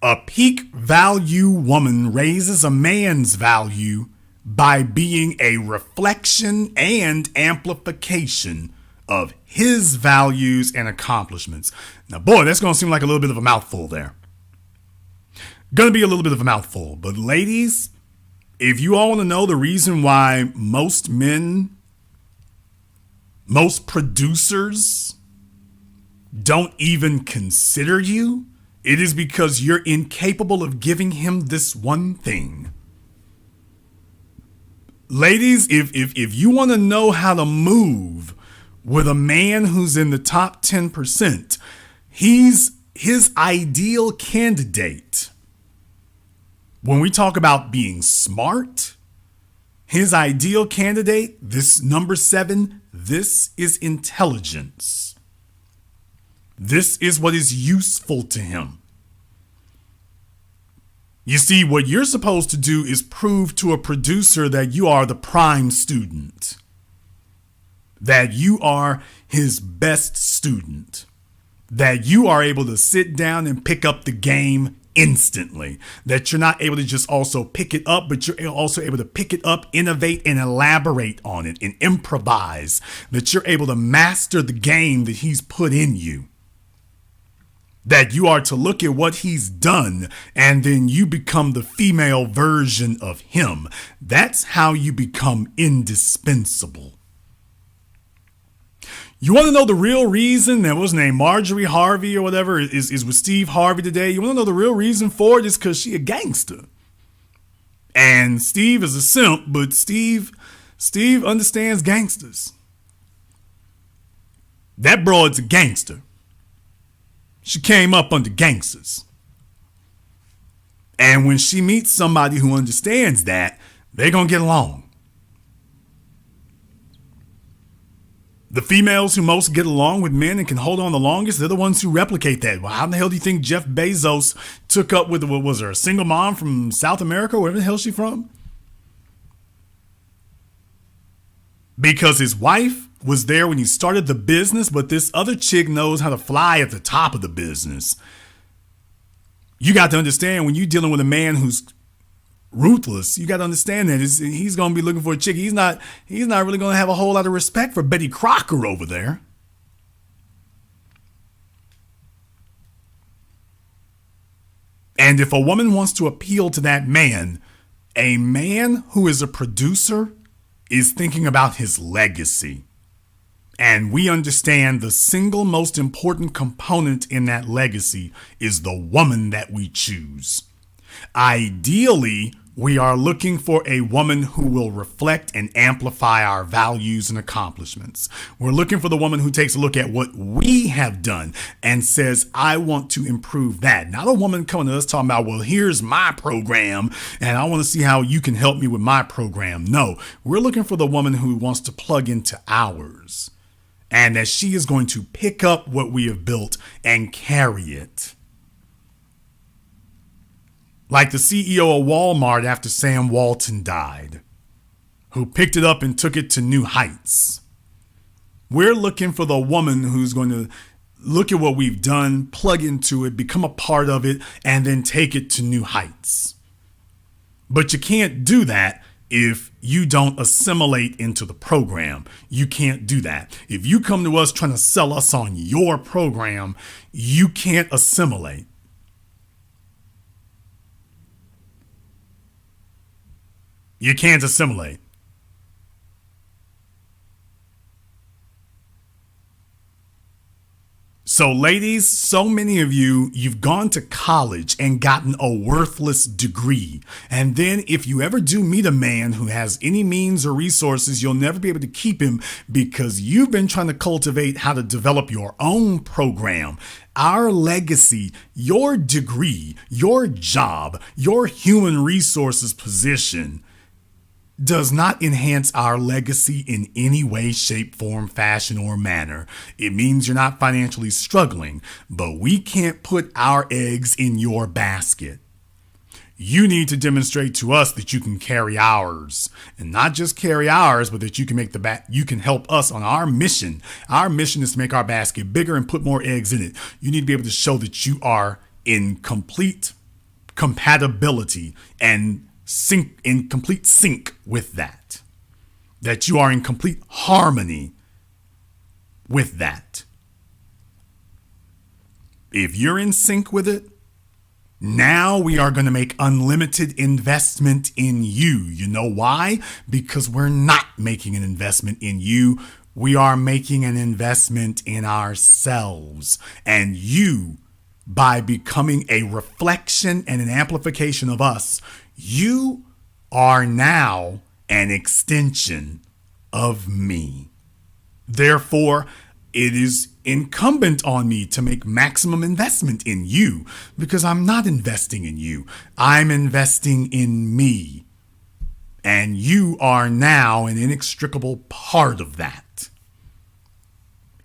A peak value woman raises a man's value by being a reflection and amplification of his values and accomplishments. Now, boy, that's going to seem like a little bit of a mouthful there. Going to be a little bit of a mouthful. But ladies, if you all want to know the reason why most men, most producers don't even consider you, it is because you're incapable of giving him this one thing. Ladies, if you want to know how to move with a man who's in the top 10%, he's his ideal candidate. When we talk about being smart, his ideal candidate, this number 7, this is intelligence. This is what is useful to him. You see, what you're supposed to do is prove to a producer that you are the prime student, that you are his best student, that you are able to sit down and pick up the game instantly, that you're not able to just also pick it up, but you're also able to pick it up, innovate, and elaborate on it and improvise, that you're able to master the game that he's put in you. That you are to look at what he's done and then you become the female version of him. That's how you become indispensable. You want to know the real reason that was named Marjorie Harvey or whatever is with Steve Harvey today? You want to know the real reason for it is because she a gangster. And Steve is a simp, but Steve understands gangsters. That broad's a gangster. She came up under gangsters. And when she meets somebody who understands that, they're going to get along. The females who most get along with men and can hold on the longest, they're the ones who replicate that. Well, how the hell do you think Jeff Bezos took up with, what was her, a single mom from South America, wherever the hell she from? Because his wife was there when he started the business, but this other chick knows how to fly at the top of the business. You got to understand, when you're dealing with a man who's ruthless, you got to understand that he's going to be looking for a chick. He's not really going to have a whole lot of respect for Betty Crocker over there. And if a woman wants to appeal to that man, a man who is a producer is thinking about his legacy. And we understand the single most important component in that legacy is the woman that we choose. Ideally, we are looking for a woman who will reflect and amplify our values and accomplishments. We're looking for the woman who takes a look at what we have done and says, I want to improve that. Not a woman coming to us talking about, well, here's my program and I want to see how you can help me with my program. No, we're looking for the woman who wants to plug into ours and that she is going to pick up what we have built and carry it. Like the CEO of Walmart after Sam Walton died, who picked it up and took it to new heights. We're looking for the woman who's going to look at what we've done, plug into it, become a part of it, and then take it to new heights. But you can't do that if you don't assimilate into the program. You can't do that. If you come to us trying to sell us on your program, you can't assimilate. You can't assimilate. So ladies, so many of you, you've gone to college and gotten a worthless degree. And then if you ever do meet a man who has any means or resources, you'll never be able to keep him because you've been trying to cultivate how to develop your own program. Our legacy, your degree, your job, your human resources position does not enhance our legacy in any way, shape, form, fashion, or manner. It means you're not financially struggling, but we can't put our eggs in your basket. You need to demonstrate to us that you can carry ours, and not just carry ours, but that you can you can help us on our mission. Our mission is to make our basket bigger and put more eggs in it. You need to be able to show that you are in complete compatibility and in complete sync with that you are in complete harmony with that. If you're in sync with it, now we are going to make unlimited investment in you. You know why? Because we're not making an investment in you. We are making an investment in ourselves. And you, by becoming a reflection and an amplification of us, you are now an extension of me. Therefore, it is incumbent on me to make maximum investment in you because I'm not investing in you. I'm investing in me. And you are now an inextricable part of that.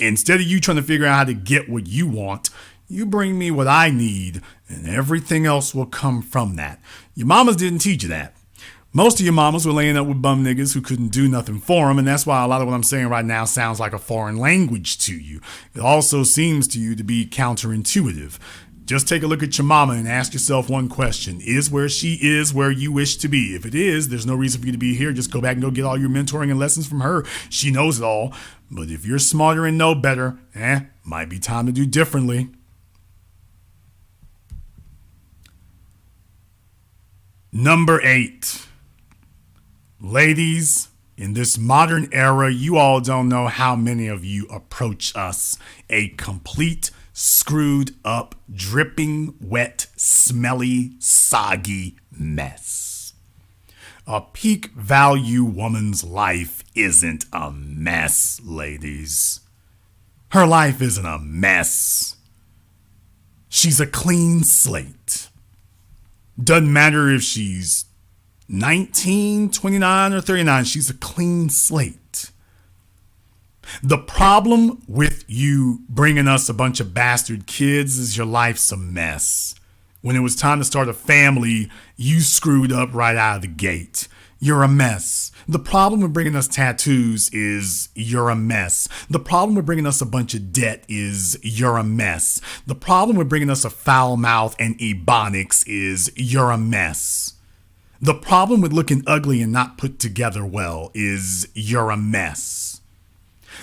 Instead of you trying to figure out how to get what you want, you bring me what I need, and everything else will come from that. Your mamas didn't teach you that. Most of your mamas were laying up with bum niggas who couldn't do nothing for them, and that's why a lot of what I'm saying right now sounds like a foreign language to you. It also seems to you to be counterintuitive. Just take a look at your mama and ask yourself one question. Is where she is where you wish to be? If it is, there's no reason for you to be here. Just go back and go get all your mentoring and lessons from her. She knows it all. But if you're smarter and know better, might be time to do differently. Number 8. Ladies, in this modern era, you all don't know how many of you approach us a complete, screwed up, dripping, wet, smelly, soggy mess. A peak value woman's life isn't a mess, ladies. Her life isn't a mess. She's a clean slate. Doesn't matter if she's 19, 29, or 39. She's a clean slate. The problem with you bringing us a bunch of bastard kids is your life's a mess. When it was time to start a family, you screwed up right out of the gate. You're a mess. The problem with bringing us tattoos is you're a mess. The problem with bringing us a bunch of debt is you're a mess. The problem with bringing us a foul mouth and ebonics is you're a mess. The problem with looking ugly and not put together well is you're a mess.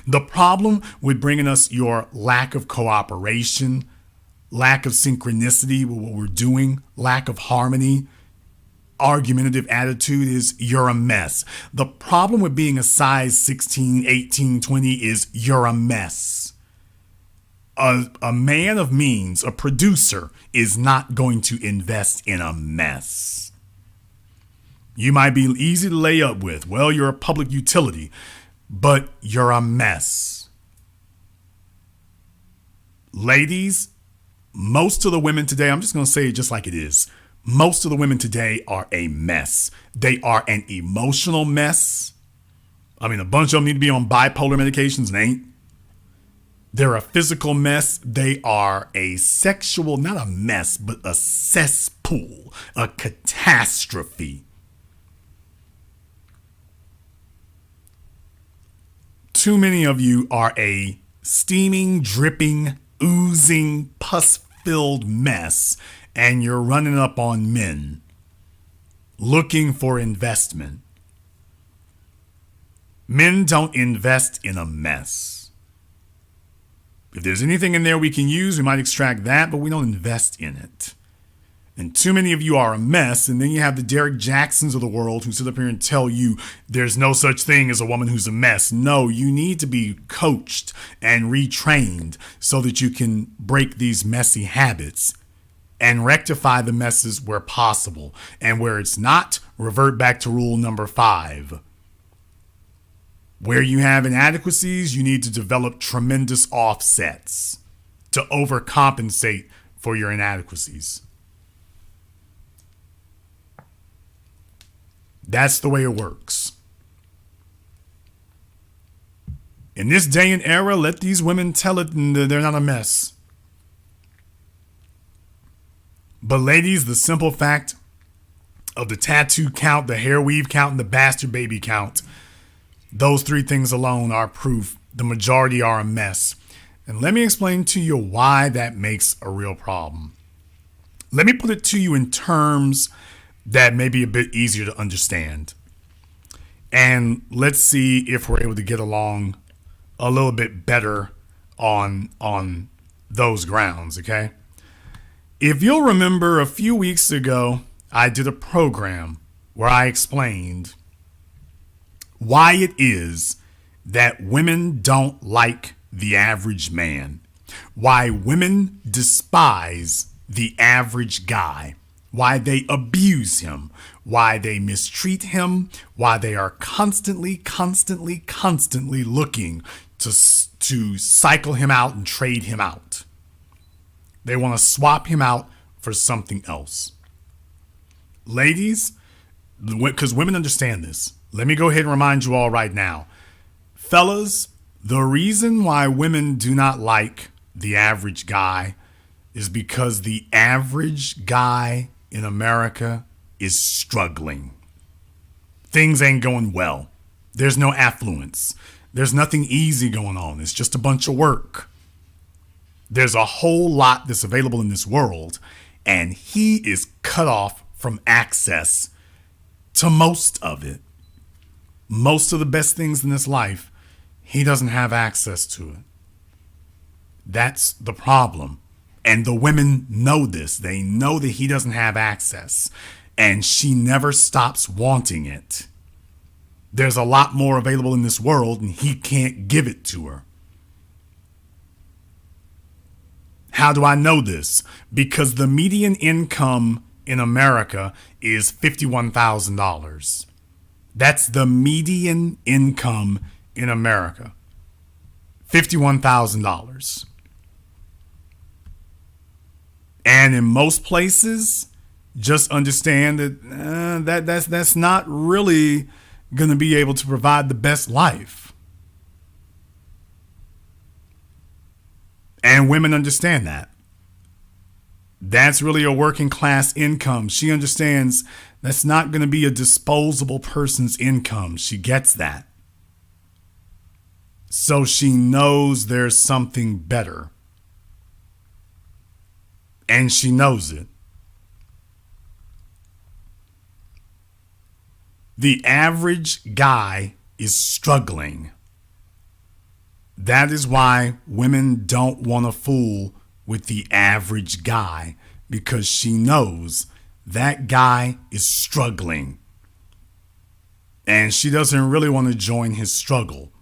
The problem with bringing us your lack of cooperation, lack of synchronicity with what we're doing, lack of harmony, argumentative attitude is you're a mess. The problem with being a size 16, 18, 20 is you're a mess. A man of means, a producer, is not going to invest in a mess. You might be easy to lay up with. Well, you're a public utility, but you're a mess. Ladies, most of the women today, I'm just going to say it just like it is. Most of the women today are a mess. They are an emotional mess. I mean, a bunch of them need to be on bipolar medications and ain't. They're a physical mess. They are a sexual, not a mess, but a cesspool, a catastrophe. Too many of you are a steaming, dripping, oozing, pus-filled mess, and you're running up on men looking for investment. Men don't invest in a mess. If there's anything in there we can use, we might extract that, but we don't invest in it. And too many of you are a mess. And then you have the Derek Jacksons of the world who sit up here and tell you there's no such thing as a woman who's a mess. No, you need to be coached and retrained so that you can break these messy habits and rectify the messes where possible. And where it's not, revert back to rule number 5. Where you have inadequacies, you need to develop tremendous offsets to overcompensate for your inadequacies. That's the way it works. In this day and era, let these women tell it they're not a mess. But ladies, the simple fact of the tattoo count, the hair weave count, and the bastard baby count, those 3 things alone are proof the majority are a mess. And let me explain to you why that makes a real problem. Let me put it to you in terms that may be a bit easier to understand. And let's see if we're able to get along a little bit better on those grounds, okay? If you'll remember, a few weeks ago, I did a program where I explained why it is that women don't like the average man, why women despise the average guy, why they abuse him, why they mistreat him, why they are constantly looking to cycle him out and trade him out. They want to swap him out for something else. Ladies, because women understand this, let me go ahead and remind you all right now. Fellas, the reason why women do not like the average guy is because the average guy in America is struggling. Things ain't going well. There's no affluence. There's nothing easy going on. It's just a bunch of work. There's a whole lot that's available in this world, and he is cut off from access to most of it. Most of the best things in this life, he doesn't have access to it. That's the problem. And the women know this. They know that he doesn't have access. And she never stops wanting it. There's a lot more available in this world, and he can't give it to her. How do I know this? Because the median income in America is $51,000. That's the median income in America. $51,000. And in most places, just understand that that's not really going to be able to provide the best life. And women understand that. That's really a working class income. She understands that's not going to be a disposable person's income. She gets that. So she knows there's something better. And she knows it. The average guy is struggling. That is why women don't want to fool with the average guy, because she knows that guy is struggling. And she doesn't really want to join his struggle.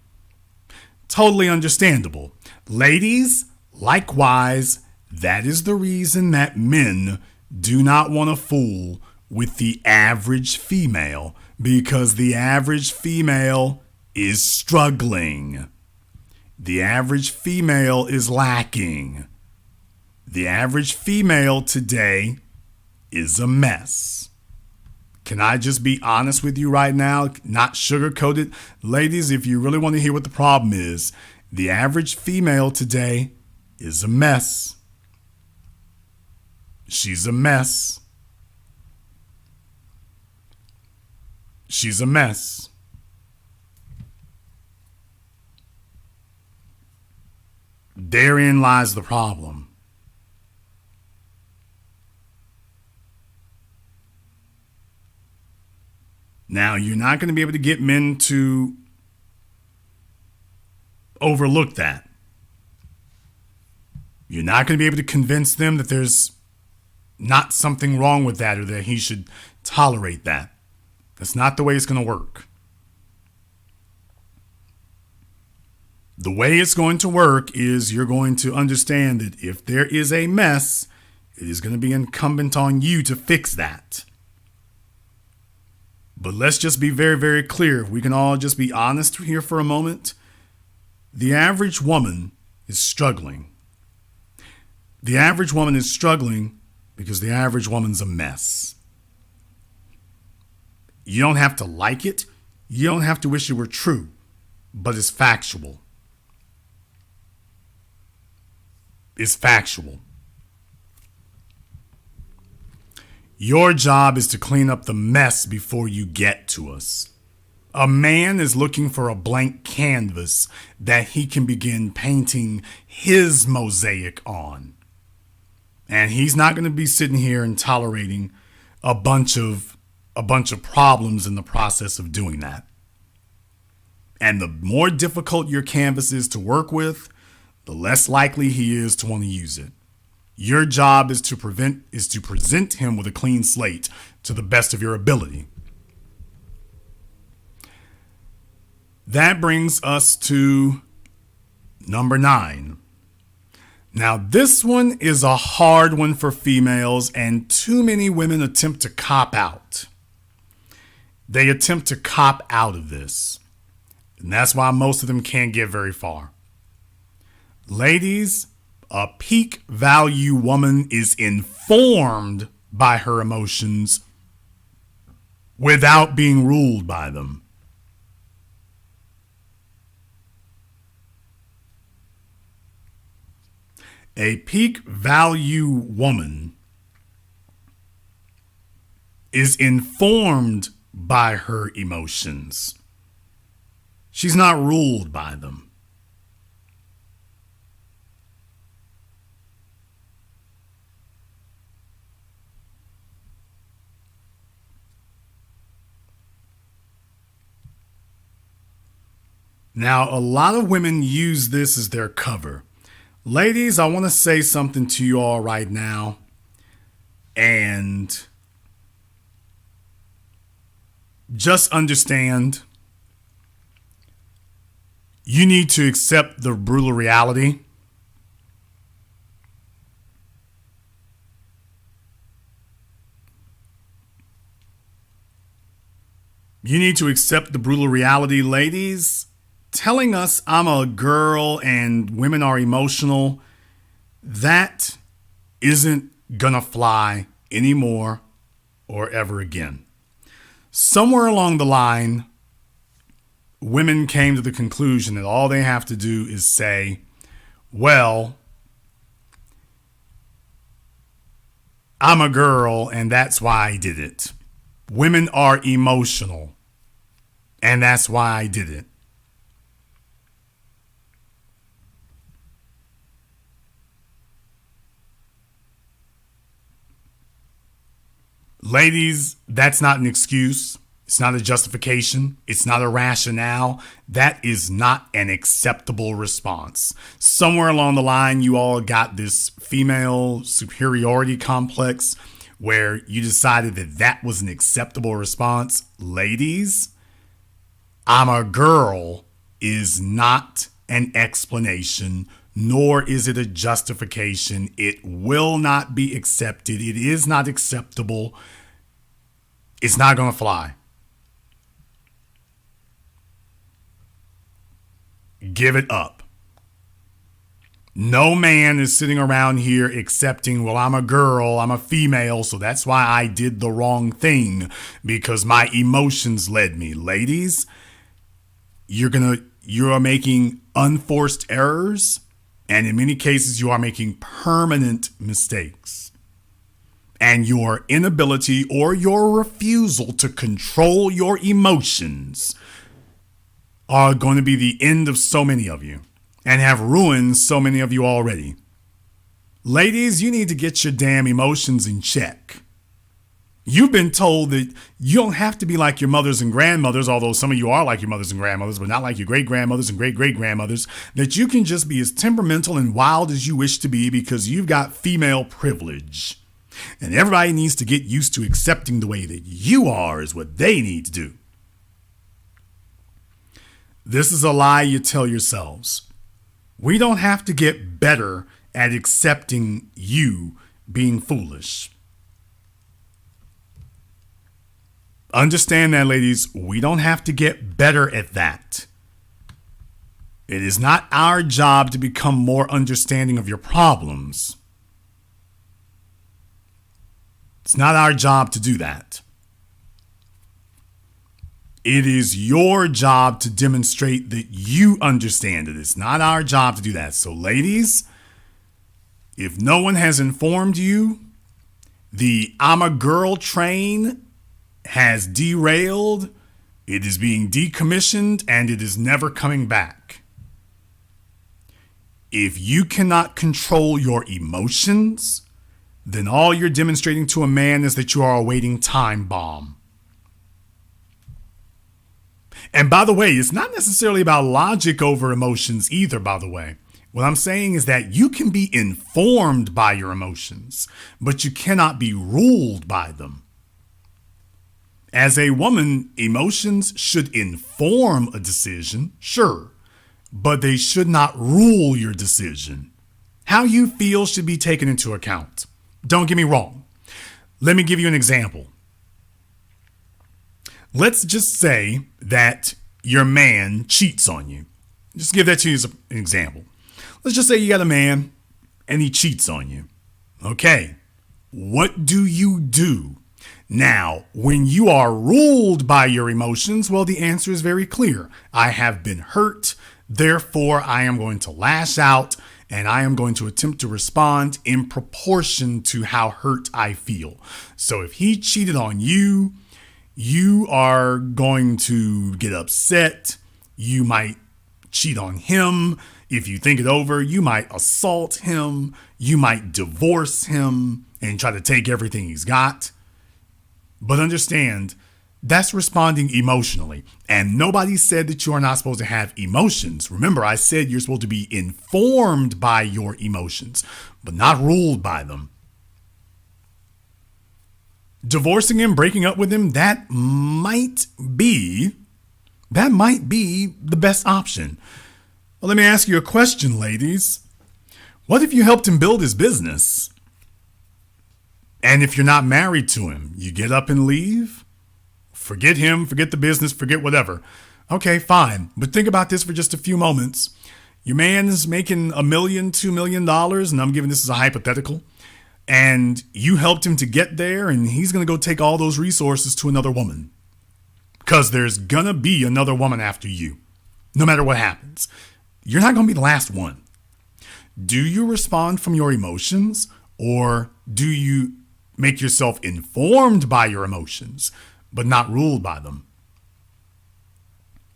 Totally understandable. Ladies, likewise, that is the reason that men do not want to fool with the average female, because the average female is struggling. The average female is lacking. The average female today is a mess. Can I just be honest with you right now? Not sugarcoat it. Ladies, if you really want to hear what the problem is, the average female today is a mess. She's a mess. She's a mess. Therein lies the problem. Now, you're not going to be able to get men to overlook that. You're not going to be able to convince them that there's not something wrong with that or that he should tolerate that. That's not the way it's going to work. The way it's going to work is you're going to understand that if there is a mess, it is going to be incumbent on you to fix that. But let's just be very, very clear. If we can all just be honest here for a moment. The average woman is struggling. The average woman is struggling because the average woman's a mess. You don't have to like it. You don't have to wish it were true, but it's factual. It's factual. Your job is to clean up the mess before you get to us. A man is looking for a blank canvas that he can begin painting his mosaic on. And he's not going to be sitting here and tolerating a bunch of problems in the process of doing that. And the more difficult your canvas is to work with, the less likely he is to want to use it. Your job is to present him with a clean slate to the best of your ability. That brings us to number 9. Now, this one is a hard one for females, and too many women attempt to cop out. They attempt to cop out of this. And that's why most of them can't get very far. Ladies, a peak value woman is informed by her emotions without being ruled by them. A peak value woman is informed by her emotions. She's not ruled by them. Now, a lot of women use this as their cover. Ladies, I want to say something to you all right now. And just understand, you need to accept the brutal reality. You need to accept the brutal reality, ladies. Telling us I'm a girl and women are emotional, that isn't gonna fly anymore or ever again. Somewhere along the line, women came to the conclusion that all they have to do is say, well, I'm a girl and that's why I did it. Women are emotional and that's why I did it. Ladies, that's not an excuse. It's not a justification. It's not a rationale. That is not an acceptable response. Somewhere along the line, you all got this female superiority complex where you decided that that was an acceptable response. Ladies, I'm a girl is not an explanation, nor is it a justification. It will not be accepted. It is not acceptable. It's not going to fly. Give it up. No man is sitting around here accepting, well, I'm a girl, I'm a female, so that's why I did the wrong thing because my emotions led me. Ladies, you are making unforced errors, and in many cases you are making permanent mistakes. And your inability or your refusal to control your emotions are going to be the end of so many of you and have ruined so many of you already. Ladies, you need to get your damn emotions in check. You've been told that you don't have to be like your mothers and grandmothers, although some of you are like your mothers and grandmothers, but not like your great-grandmothers and great-great-grandmothers, that you can just be as temperamental and wild as you wish to be because you've got female privilege. And everybody needs to get used to accepting the way that you are is what they need to do. This is a lie you tell yourselves. We don't have to get better at accepting you being foolish. Understand that, ladies. We don't have to get better at that. It is not our job to become more understanding of your problems. It's not our job to do that. It is your job to demonstrate that you understand it. It's not our job to do that. So, ladies, if no one has informed you, the I'm a girl train has derailed, it is being decommissioned, and it is never coming back. If you cannot control your emotions, then all you're demonstrating to a man is that you are a waiting time bomb. And by the way, it's not necessarily about logic over emotions either, by the way. What I'm saying is that you can be informed by your emotions, but you cannot be ruled by them. As a woman, emotions should inform a decision, sure, but they should not rule your decision. How you feel should be taken into account. Don't get me wrong. Let me give you an example. Let's just say that your man cheats on you. Just give that to you as an example. Let's just say you got a man and he cheats on you. Okay, what do you do? Now, when you are ruled by your emotions, well, the answer is very clear. I have been hurt, therefore I am going to lash out and I am going to attempt to respond in proportion to how hurt I feel. So if he cheated on you, you are going to get upset. You might cheat on him. If you think it over, you might assault him. You might divorce him and try to take everything he's got. But understand, that's responding emotionally. And nobody said that you are not supposed to have emotions. Remember, I said you're supposed to be informed by your emotions, but not ruled by them. Divorcing him, breaking up with him, that might be the best option. Well, let me ask you a question, ladies. What if you helped him build his business? And if you're not married to him, you get up and leave? Forget him, forget the business, forget whatever. Okay, fine. But think about this for just a few moments. Your man is making $1 million, $2 million, and I'm giving this as a hypothetical. And you helped him to get there, and he's going to go take all those resources to another woman. Because there's going to be another woman after you, no matter what happens. You're not going to be the last one. Do you respond from your emotions, or do you make yourself informed by your emotions, but not ruled by them?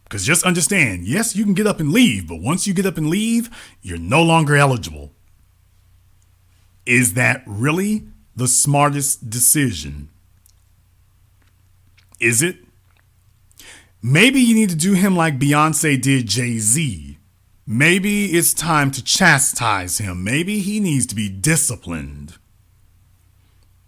Because just understand, yes, you can get up and leave, but once you get up and leave, you're no longer eligible. Is that really the smartest decision? Is it? Maybe you need to do him like Beyonce did Jay-Z. Maybe it's time to chastise him. Maybe he needs to be disciplined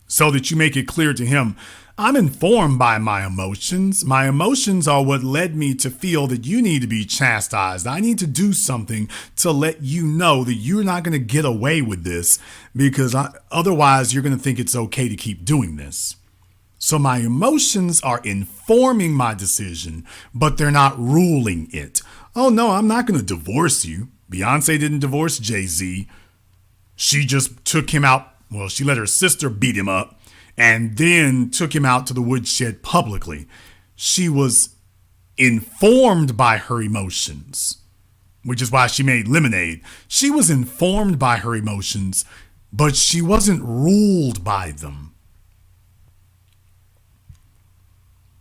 so that you make it clear to him, I'm informed by my emotions. My emotions are what led me to feel that you need to be chastised. I need to do something to let you know that you're not going to get away with this because otherwise you're going to think it's okay to keep doing this. So my emotions are informing my decision, but they're not ruling it. Oh no, I'm not going to divorce you. Beyonce didn't divorce Jay-Z. She just took him out. Well, she let her sister beat him up and then took him out to the woodshed publicly. She was informed by her emotions, which is why she made Lemonade. She was informed by her emotions, but she wasn't ruled by them.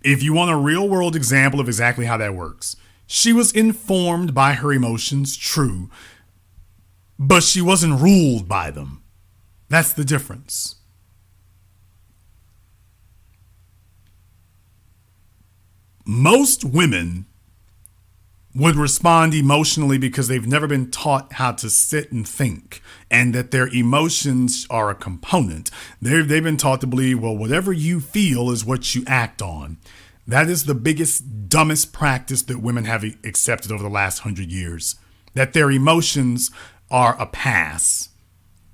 If you want a real world example of exactly how that works, she was informed by her emotions, true, but she wasn't ruled by them. That's the difference. Most women would respond emotionally because they've never been taught how to sit and think, and that their emotions are a component. They've been taught to believe, well, whatever you feel is what you act on. That is the biggest, dumbest practice that women have accepted over the last 100 years. That their emotions are a pass.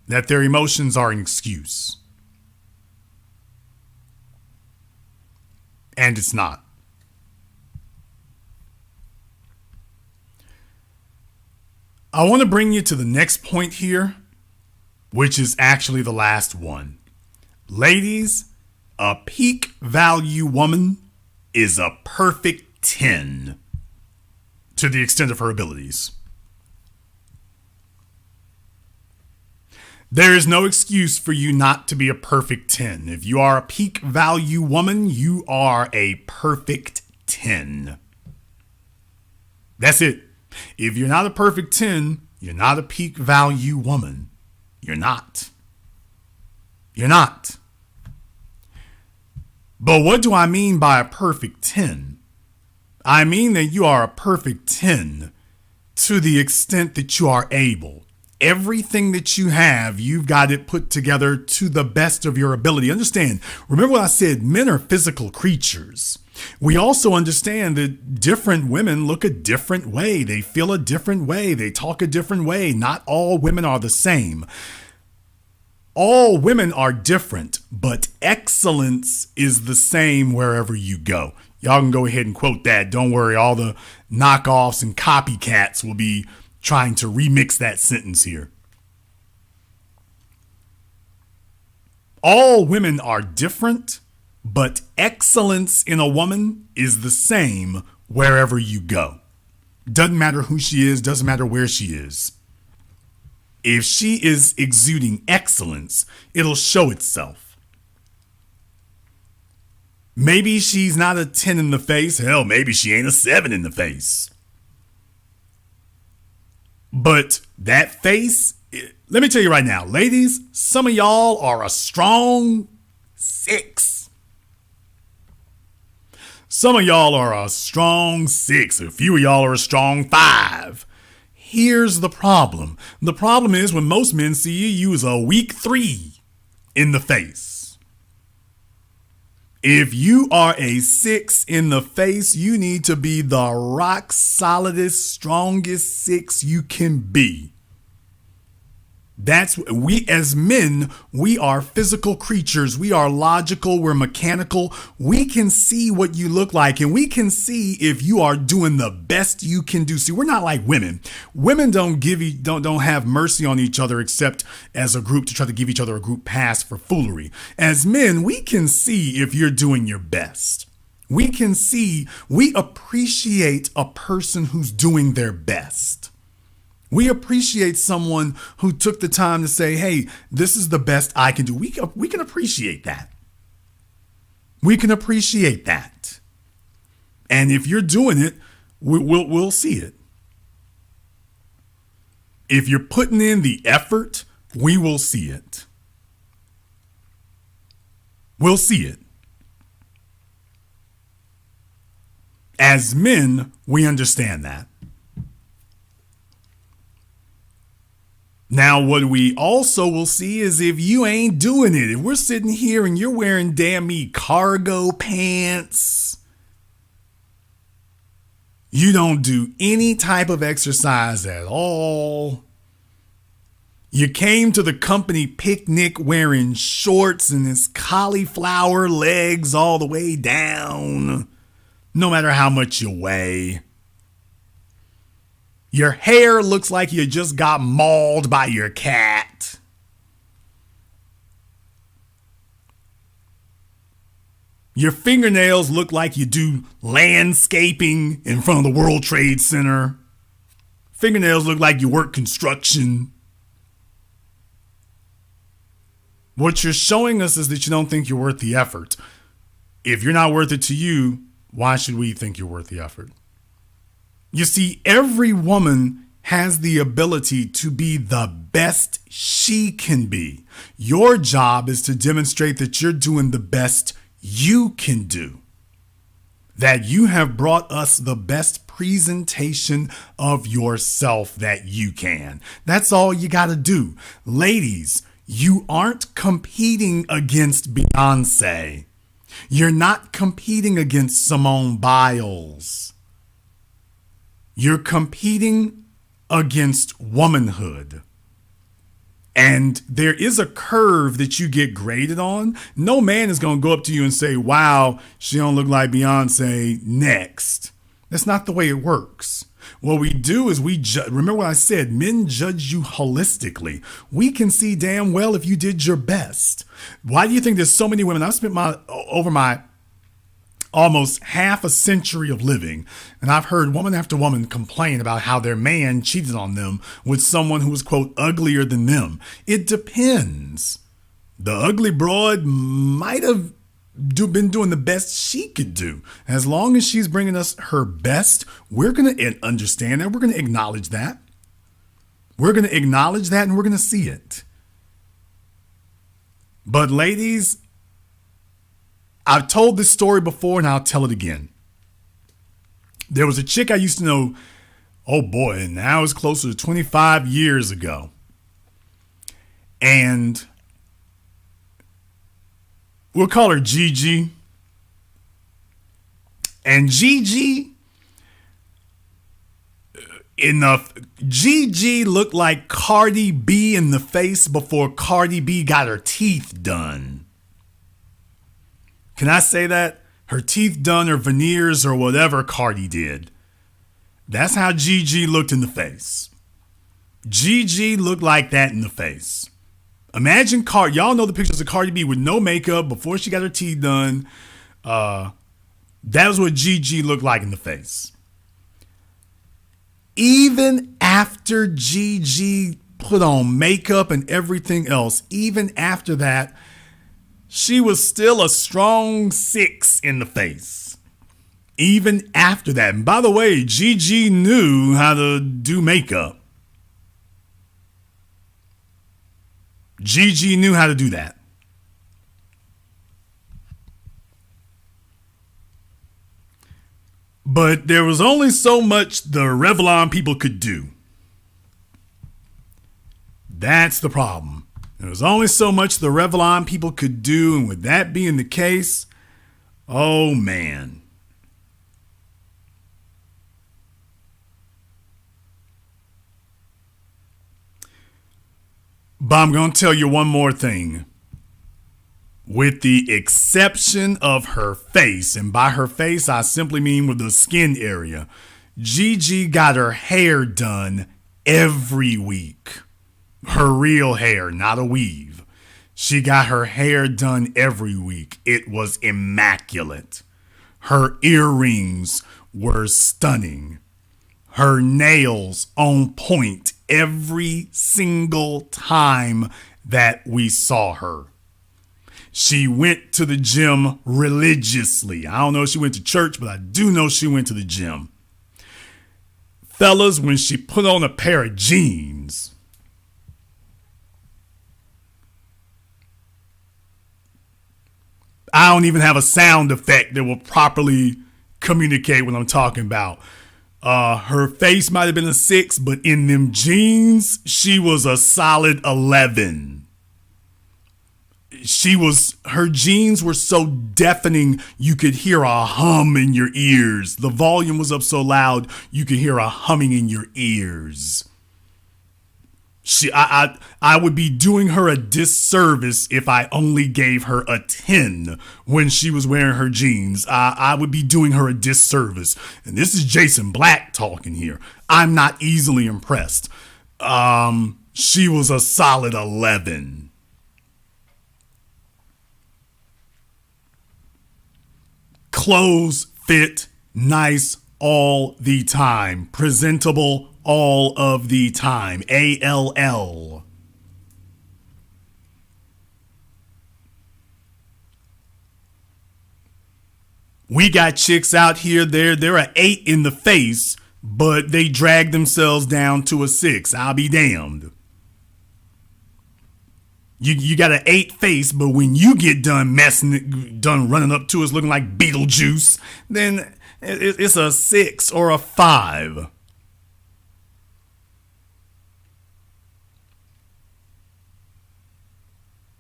That their emotions are an excuse. And it's not. I want to bring you to the next point here, which is actually the last one. Ladies, a peak value woman is a perfect 10 to the extent of her abilities. There is no excuse for you not to be a perfect 10. If you are a peak value woman, you are a perfect 10. That's it. If you're not a perfect 10, you're not a peak value woman. You're not. You're not. But what do I mean by a perfect 10? I mean that you are a perfect 10 to the extent that you are able. Everything that you have, you've got it put together to the best of your ability. Understand, remember what I said, men are physical creatures. We also understand that different women look a different way. They feel a different way. They talk a different way. Not all women are the same. All women are different, but excellence is the same wherever you go. Y'all can go ahead and quote that. Don't worry, all the knockoffs and copycats will be trying to remix that sentence here. All women are different, but excellence in a woman is the same wherever you go. Doesn't matter who she is, doesn't matter where she is. If she is exuding excellence, it'll show itself. Maybe she's not a 10 in the face. Hell, maybe she ain't a 7 in the face. But that face, let me tell you right now, ladies, some of y'all are a strong 6. Some of y'all are a strong 6. A few of y'all are a strong 5. Here's the problem. The problem is when most men see you, you as a weak 3 in the face. If you are a 6 in the face, you need to be the rock solidest, strongest 6 you can be. We as men, we are physical creatures. We are logical. We're mechanical. We can see what you look like, and we can see if you are doing the best you can do. See, we're not like women. Women don't have mercy on each other except as a group to try to give each other a group pass for foolery. As men, we can see if you're doing your best. We appreciate a person who's doing their best. We appreciate someone who took the time to say, hey, this is the best I can do. We can appreciate that. We can appreciate that. And if you're doing it, we'll see it. If you're putting in the effort, we will see it. We'll see it. As men, we understand that. Now, what we also will see is if you ain't doing it, if we're sitting here and you're wearing damn me cargo pants, you don't do any type of exercise at all. You came to the company picnic wearing shorts and this cauliflower legs all the way down, no matter how much you weigh. Your hair looks like you just got mauled by your cat. Your fingernails look like you do landscaping in front of the World Trade Center. Fingernails look like you work construction. What you're showing us is that you don't think you're worth the effort. If you're not worth it to you, why should we think you're worth the effort? You see, every woman has the ability to be the best she can be. Your job is to demonstrate that you're doing the best you can do. That you have brought us the best presentation of yourself that you can. That's all you got to do. Ladies, you aren't competing against Beyonce. You're not competing against Simone Biles. You're competing against womanhood. And there is a curve that you get graded on. No man is going to go up to you and say, wow, she don't look like Beyonce, next. That's not the way it works. What we do is remember what I said, men judge you holistically. We can see damn well if you did your best. Why do you think there's so many women? I've spent over my almost half a century of living, and I've heard woman after woman complain about how their man cheated on them with someone who was, quote, uglier than them. It depends. The ugly broad might have been doing the best she could do. As long as she's bringing us her best, we're going to understand that. We're going to acknowledge that. We're going to acknowledge that, and we're going to see it. But ladies, I've told this story before and I'll tell it again. There was a chick I used to know, oh boy, now it's closer to 25 years ago. And we'll call her Gigi. And Gigi looked like Cardi B in the face before Cardi B got her teeth done. Can I say that? Her teeth done or veneers or whatever Cardi did. That's how Gigi looked in the face. Gigi looked like that in the face. Imagine y'all know the pictures of Cardi B with no makeup before she got her teeth done. That was what Gigi looked like in the face. Even after Gigi put on makeup and everything else, even after that, she was still a strong 6 in the face. Even after that. And by the way, Gigi knew how to do makeup. Gigi knew how to do that. But there was only so much the Revlon people could do. That's the problem. There was only so much the Revlon people could do, and with that being the case, oh man. But I'm going to tell you one more thing. With the exception of her face, and by her face I simply mean with the skin area, Gigi got her hair done every week. Her real hair, not a weave. She got her hair done every week. It was immaculate. Her earrings were stunning. Her nails on point every single time that we saw her. She went to the gym religiously. I don't know if she went to church, but I do know she went to the gym. Fellas, when she put on a pair of jeans, I don't even have a sound effect that will properly communicate what I'm talking about. Her face might have been a 6, but in them jeans, she was a solid 11. Her jeans were so deafening, you could hear a hum in your ears. The volume was up so loud, you could hear a humming in your ears. I would be doing her a disservice if I only gave her a 10 when she was wearing her jeans. I would be doing her a disservice. And this is Jason Black talking here. I'm not easily impressed. She was a solid 11. Clothes fit nice all the time. Presentable all of the time. ALL. We got chicks out here, they're an 8 in the face, but they drag themselves down to a 6. I'll be damned. You got an 8 face, but when you get done running up to us looking like Beetlejuice, then It's a 6 or a 5.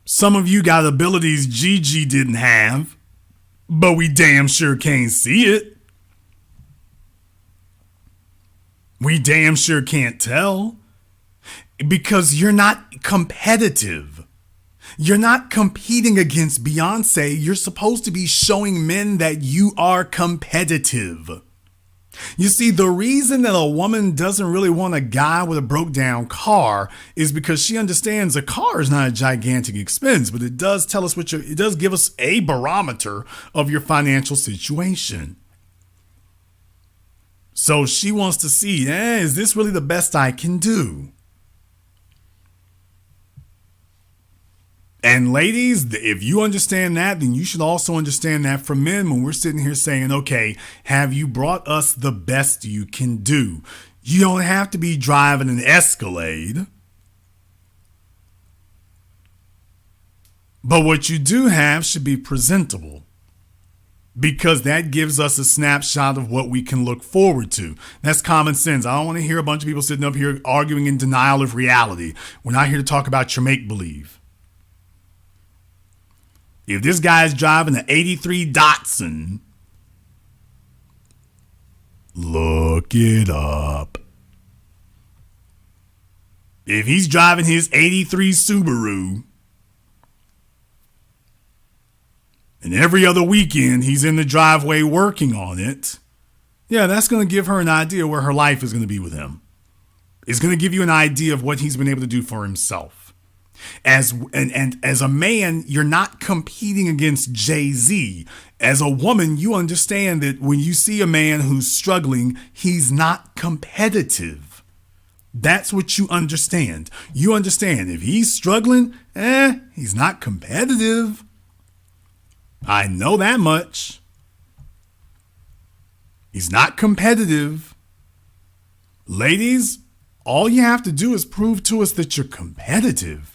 Some of you got abilities Gigi didn't have, but we damn sure can't see it. We damn sure can't tell. Because you're not competitive. You're not competing against Beyonce. You're supposed to be showing men that you are competitive. You see, the reason that a woman doesn't really want a guy with a broke down car is because she understands a car is not a gigantic expense, but it does tell us it does give us a barometer of your financial situation. So she wants to see, is this really the best I can do? And ladies, if you understand that, then you should also understand that for men when we're sitting here saying, okay, have you brought us the best you can do? You don't have to be driving an Escalade. But what you do have should be presentable. Because that gives us a snapshot of what we can look forward to. That's common sense. I don't want to hear a bunch of people sitting up here arguing in denial of reality. We're not here to talk about your make-believe. If this guy's driving an 83 Datsun, look it up. If he's driving his 83 Subaru, and every other weekend he's in the driveway working on it, yeah, that's going to give her an idea where her life is going to be with him. It's going to give you an idea of what he's been able to do for himself. As a man, you're not competing against Jay-Z. As a woman, you understand that when you see a man who's struggling, he's not competitive. That's what you understand. You understand if he's struggling, he's not competitive. I know that much. He's not competitive. Ladies, all you have to do is prove to us that you're competitive.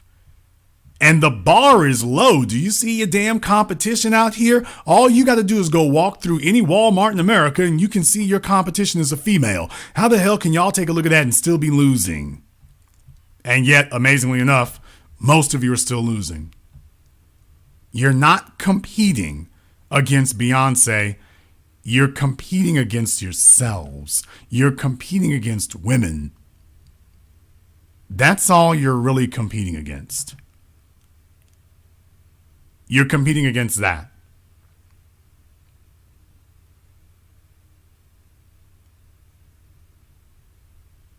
And the bar is low. Do you see a damn competition out here? All you got to do is go walk through any Walmart in America and you can see your competition is a female. How the hell can y'all take a look at that and still be losing? And yet, amazingly enough, most of you are still losing. You're not competing against Beyonce. You're competing against yourselves. You're competing against women. That's all you're really competing against. You're competing against that.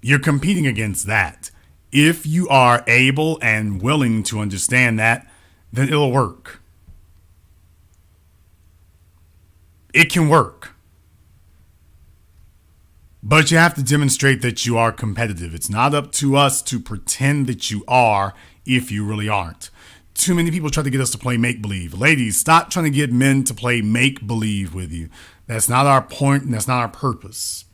You're competing against that. If you are able and willing to understand that, then it'll work. It can work. But you have to demonstrate that you are competitive. It's not up to us to pretend that you are if you really aren't. Too many people try to get us to play make-believe. Ladies, stop trying to get men to play make-believe with you. That's not our point and that's not our purpose.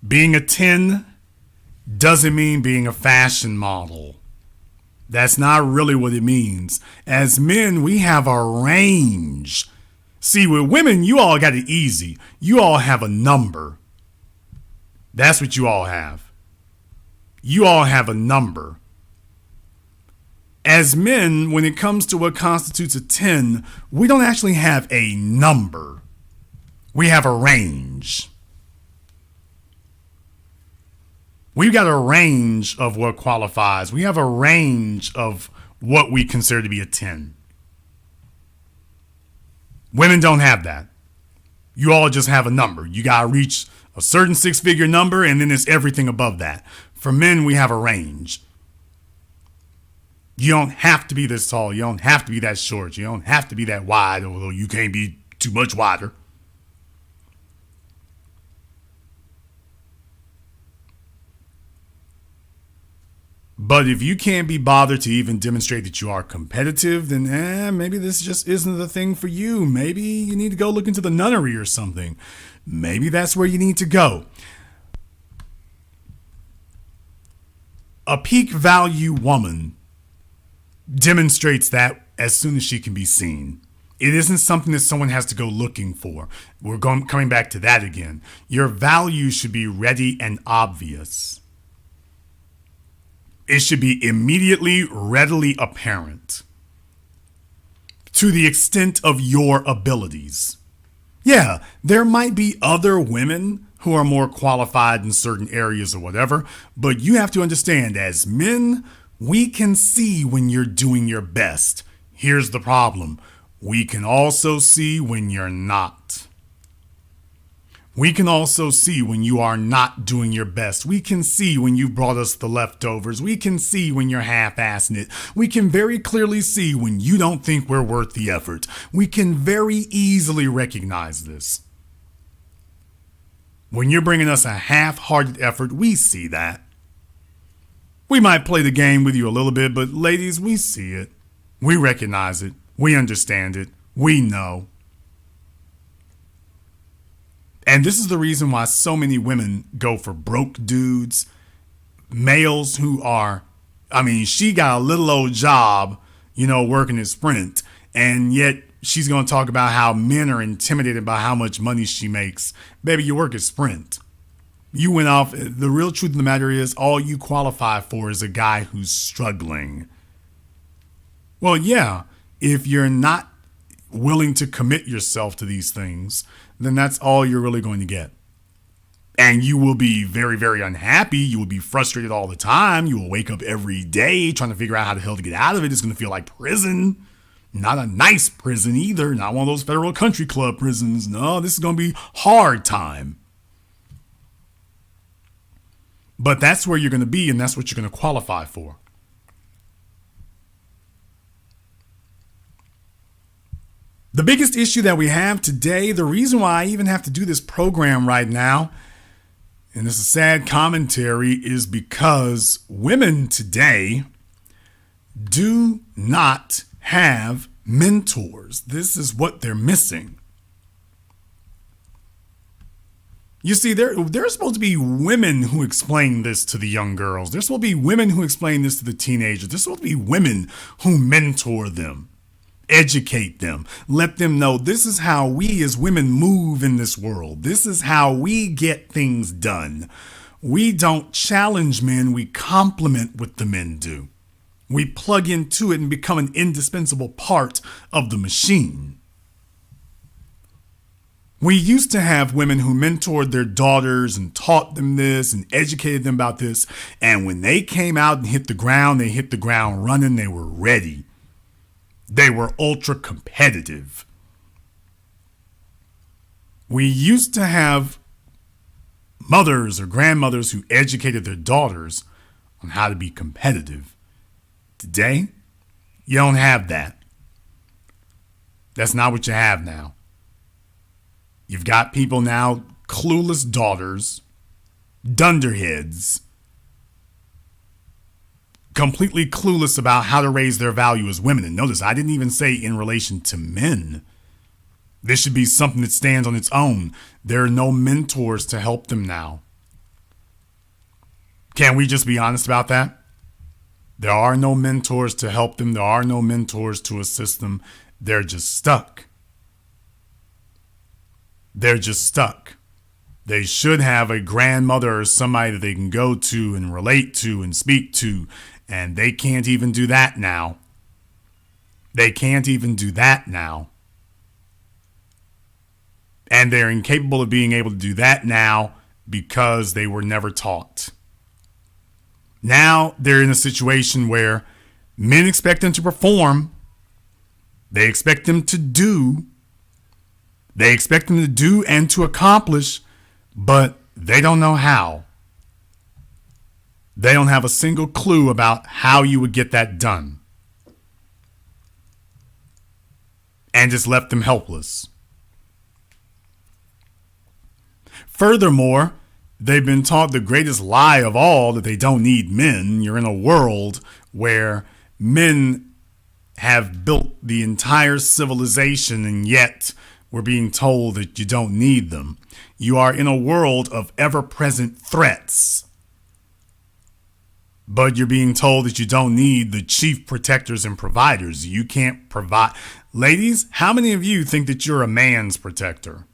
Being a 10 doesn't mean being a fashion model. That's not really what it means. As men, we have a range. See, with women, you all got it easy. You all have a number. That's what you all have. You all have a number. As men, when it comes to what constitutes a 10, we don't actually have a number. We have a range. We've got a range of what qualifies. We have a range of what we consider to be a 10. Women don't have that. You all just have a number. You got to reach a certain six-figure number, and then it's everything above that. For men, we have a range. You don't have to be this tall. You don't have to be that short. You don't have to be that wide, although you can't be too much wider. But if you can't be bothered to even demonstrate that you are competitive, then maybe this just isn't the thing for you. Maybe you need to go look into the nunnery or something. Maybe that's where you need to go. A peak value woman demonstrates that as soon as she can be seen. It isn't something that someone has to go looking for. Coming back to that again. Your value should be ready and obvious. It should be immediately, readily apparent to the extent of your abilities. Yeah, there might be other women who are more qualified in certain areas or whatever, but you have to understand, as men, we can see when you're doing your best. Here's the problem. We can also see when you're not. We can also see when you are not doing your best. We can see when you brought us the leftovers. We can see when you're half-assing it. We can very clearly see when you don't think we're worth the effort. We can very easily recognize this. When you're bringing us a half-hearted effort, we see that. We might play the game with you a little bit, but ladies, we see it. We recognize it. We understand it. We know. And this is the reason why so many women go for broke dudes, males who are, she got a little old job, working at Sprint, and yet she's going to talk about how men are intimidated by how much money she makes. Baby, you work at Sprint. You went off. The real truth of the matter is all you qualify for is a guy who's struggling. Well, yeah, if you're not willing to commit yourself to these things, then that's all you're really going to get. And you will be very, very unhappy. You will be frustrated all the time. You will wake up every day trying to figure out how the hell to get out of it. It's going to feel like prison. Not a nice prison either. Not one of those federal country club prisons. No, this is going to be hard time. But that's where you're going to be, and that's what you're going to qualify for. The biggest issue that we have today, the reason why I even have to do this program right now, and this is a sad commentary, is because women today do not have mentors. This is what they're missing. You see, there's supposed to be women who explain this to the young girls. There's supposed to be women who explain this to the teenagers. There's supposed to be women who mentor them, educate them, let them know this is how we as women move in this world. This is how we get things done. We don't challenge men. We complement what the men do. We plug into it and become an indispensable part of the machine. We used to have women who mentored their daughters and taught them this and educated them about this. And when they came out and hit the ground, they hit the ground running. They were ready. They were ultra competitive. We used to have mothers or grandmothers who educated their daughters on how to be competitive. Today, you don't have that. That's not what you have now. You've got people now, clueless daughters, dunderheads, completely clueless about how to raise their value as women. And notice, I didn't even say in relation to men. This should be something that stands on its own. There are no mentors to help them now. Can we just be honest about that? There are no mentors to help them. There are no mentors to assist them. They're just stuck. They're just stuck. They should have a grandmother or somebody that they can go to and relate to and speak to, and they can't even do that now. They can't even do that now. And they're incapable of being able to do that now because they were never taught. Now they're in a situation where men expect them to perform. They expect them to do. They expect them to do and to accomplish, but they don't know how. They don't have a single clue about how you would get that done. And just left them helpless. Furthermore, they've been taught the greatest lie of all, that they don't need men. You're in a world where men have built the entire civilization, and yet we're being told that you don't need them. You are in a world of ever-present threats. but you're being told that you don't need the chief protectors and providers. You can't provide. Ladies, how many of you think that you're a man's protector?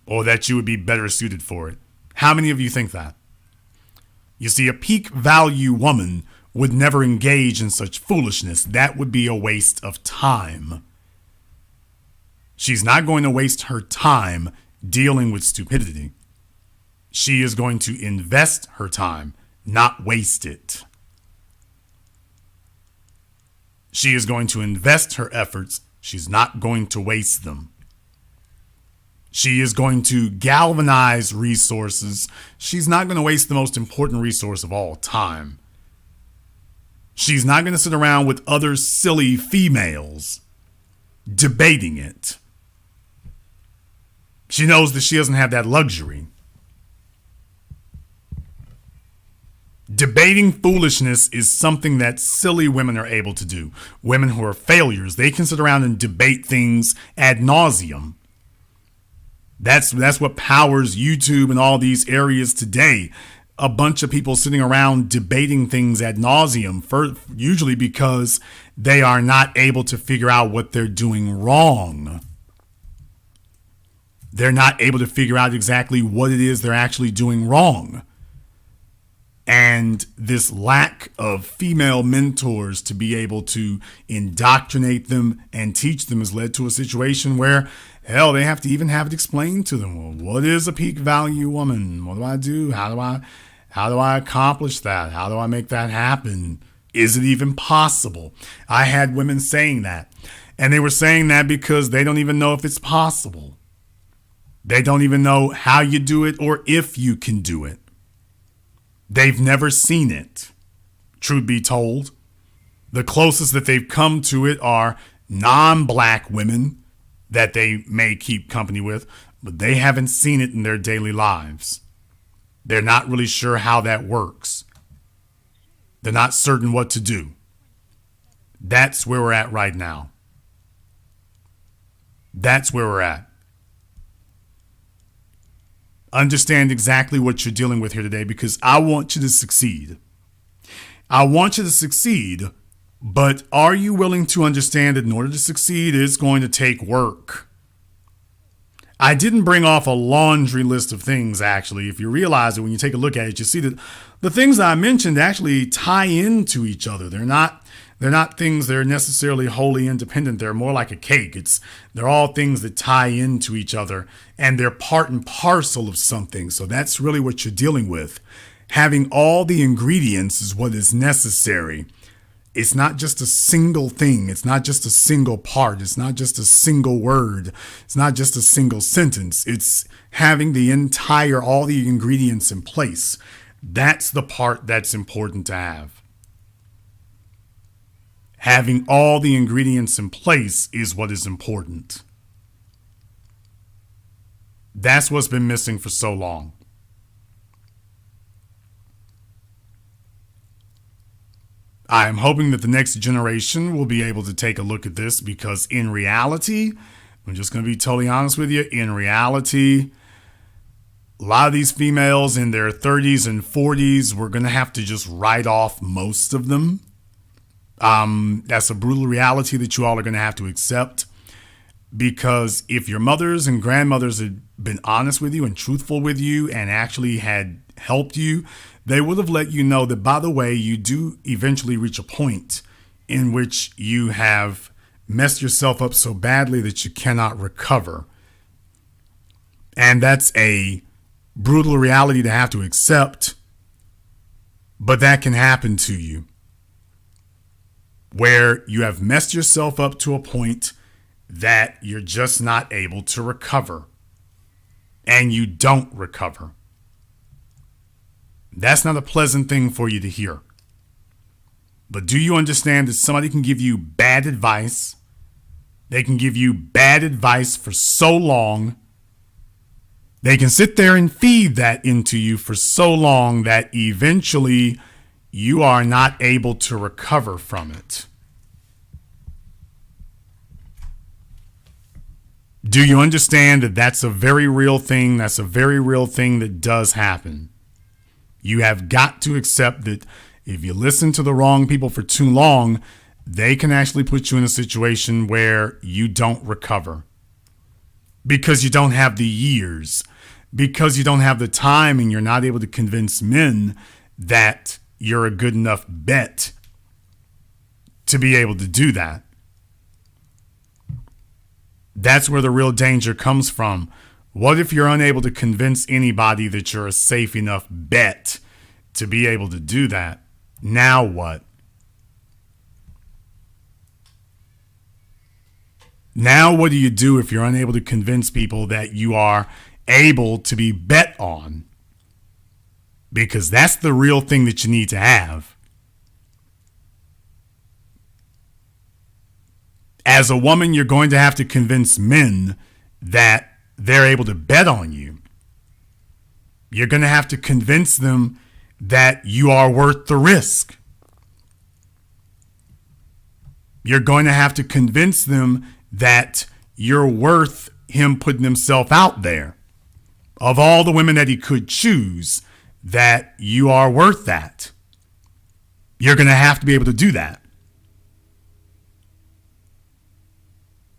Or that you would be better suited for it? How many of you think that? You see, a peak value woman would never engage in such foolishness. That would be a waste of time. She's not going to waste her time dealing with stupidity. She is going to invest her time, not waste it. She is going to invest her efforts. She's not going to waste them. She is going to galvanize resources. She's not going to waste the most important resource of all, time. She's not going to sit around with other silly females debating it. She knows that she doesn't have that luxury. Debating foolishness is something that silly women are able to do. Women who are failures, they can sit around and debate things ad nauseum. That's what powers YouTube and all these areas today. A bunch of people sitting around debating things ad nauseum, usually because they are not able to figure out what they're doing wrong. They're not able to figure out exactly what it is they're actually doing wrong. And this lack of female mentors to be able to indoctrinate them and teach them has led to a situation where, hell, they have to even have it explained to them. Well, what is a peak value woman? What do I do? How do I accomplish that? How do I make that happen? Is it even possible? I had women saying that. And they were saying that because they don't even know if it's possible. They don't even know how you do it or if you can do it. They've never seen it. Truth be told, the closest that they've come to it are non-black women that they may keep company with, but they haven't seen it in their daily lives. They're not really sure how that works. They're not certain what to do. That's where we're at right now. That's where we're at. Understand exactly what you're dealing with here today, because I want you to succeed. I want you to succeed, but are you willing to understand that in order to succeed, it's going to take work? I didn't bring off a laundry list of things, actually. If you realize it, when you take a look at it, you see that the things that I mentioned actually tie into each other. They're not things that are necessarily wholly independent. They're more like a cake. They're all things that tie into each other, and they're part and parcel of something. So that's really what you're dealing with. Having all the ingredients is what is necessary. It's not just a single thing. It's not just a single part. It's not just a single word. It's not just a single sentence. It's having all the ingredients in place. That's the part that's important to have. Having all the ingredients in place is what is important. That's what's been missing for so long. I am hoping that the next generation will be able to take a look at this, because in reality, I'm just going to be totally honest with you, in reality, a lot of these females in their 30s and 40s, we're going to have to just write off most of them. That's a brutal reality that you all are going to have to accept, because if your mothers and grandmothers had been honest with you and truthful with you and actually had helped you, they would have let you know that, by the way, you do eventually reach a point in which you have messed yourself up so badly that you cannot recover. And that's a brutal reality to have to accept, but that can happen to you, where you have messed yourself up to a point that you're just not able to recover, and you don't recover. That's not a pleasant thing for you to hear. But do you understand that somebody can give you bad advice? They can give you bad advice for so long. They can sit there and feed that into you for so long that eventually you are not able to recover from it. Do you understand that that's a very real thing? That's a very real thing that does happen. You have got to accept that if you listen to the wrong people for too long, they can actually put you in a situation where you don't recover because you don't have the years, because you don't have the time, and you're not able to convince men that you're a good enough bet to be able to do that. That's where the real danger comes from. What if you're unable to convince anybody that you're a safe enough bet to be able to do that? Now what? Now what do you do if you're unable to convince people that you are able to be bet on? Because that's the real thing that you need to have. As a woman, you're going to have to convince men that they're able to bet on you. You're going to have to convince them that you are worth the risk. You're going to have to convince them that you're worth him putting himself out there. Of all the women that he could choose, that you are worth that. You're going to have to be able to do that.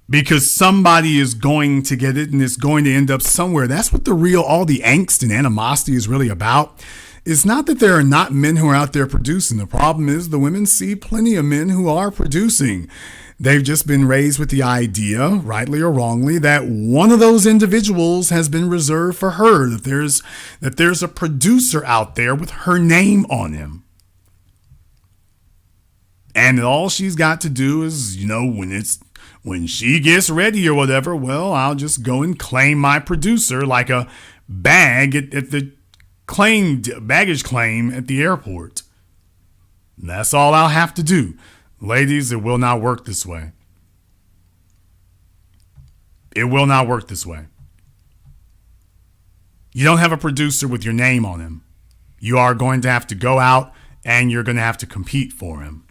Because somebody is going to get it and it's going to end up somewhere. That's what all the angst and animosity is really about. It's not that there are not men who are out there producing. The problem is the women see plenty of men who are producing. They've just been raised with the idea, rightly or wrongly, that one of those individuals has been reserved for her, that there's a producer out there with her name on him. And all she's got to do is, when she gets ready or whatever, well, I'll just go and claim my producer like a bag at the baggage claim at the airport. And that's all I'll have to do. Ladies, it will not work this way. It will not work this way. You don't have a producer with your name on him. You are going to have to go out and you're going to have to compete for him.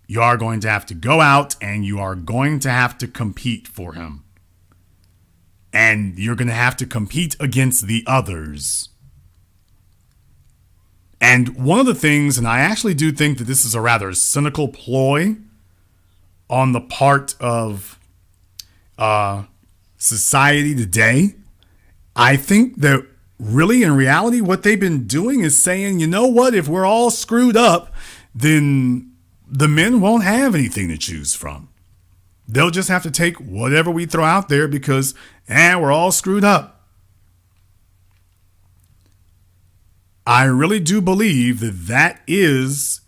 You are going to have to go out and you are going to have to compete for him. And you're going to have to compete against the others. And one of the things, and I actually do think that this is a rather cynical ploy on the part of society today, I think that really in reality what they've been doing is saying, you know what, if we're all screwed up, then the men won't have anything to choose from. They'll just have to take whatever we throw out there because we're all screwed up. I really do believe that is,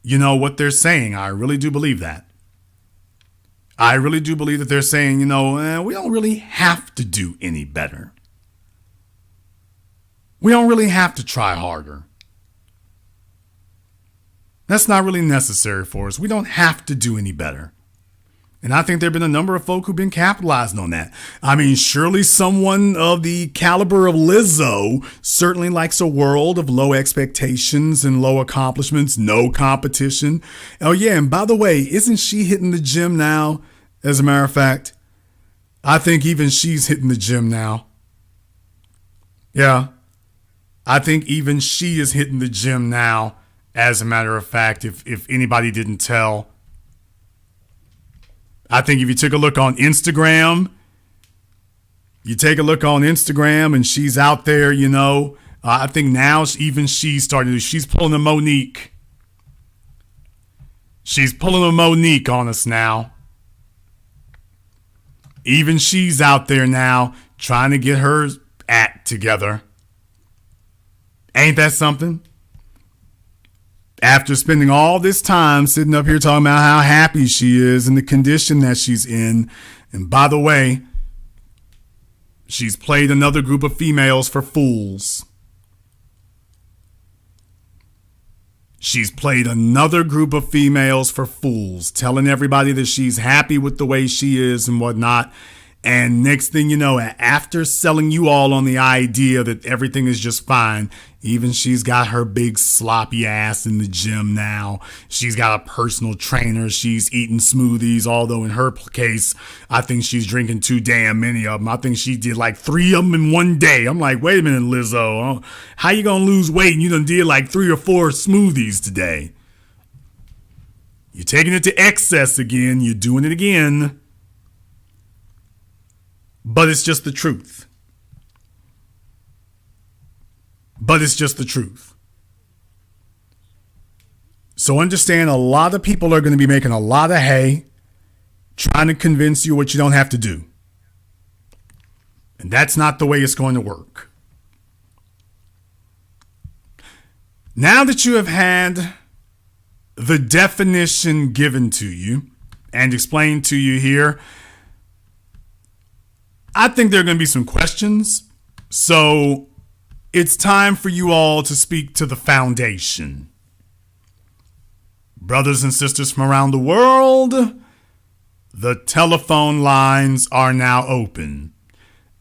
what they're saying. I really do believe that. I really do believe that they're saying, we don't really have to do any better. We don't really have to try harder. That's not really necessary for us. We don't have to do any better. And I think there have been a number of folk who've been capitalizing on that. I mean, surely someone of the caliber of Lizzo certainly likes a world of low expectations and low accomplishments, no competition. Oh, yeah. And by the way, isn't she hitting the gym now? As a matter of fact, I think even she's hitting the gym now. Yeah. I think even she is hitting the gym now. As a matter of fact, if anybody didn't tell, I think if you took a look on Instagram, and she's out there, I think now even she's pulling a Monique. She's pulling a Monique on us now. Even she's out there now trying to get her act together. Ain't that something? After spending all this time sitting up here talking about how happy she is and the condition that she's in. And by the way, she's played another group of females for fools. She's played another group of females for fools, telling everybody that she's happy with the way she is and whatnot. And next thing you know, after selling you all on the idea that everything is just fine, even she's got her big sloppy ass in the gym now. She's got a personal trainer. She's eating smoothies, although in her case, I think she's drinking too damn many of them. I think she did like 3 of them in one day. I'm like, wait a minute, Lizzo. How you going to lose weight and you done did like 3 or 4 smoothies today? You're taking it to excess again. You're doing it again. But it's just the truth. But it's just the truth. So understand, a lot of people are going to be making a lot of hay trying to convince you what you don't have to do. And that's not the way it's going to work. Now that you have had the definition given to you and explained to you here, I think there are going to be some questions. So it's time for you all to speak to the foundation. Brothers and sisters from around the world, the telephone lines are now open.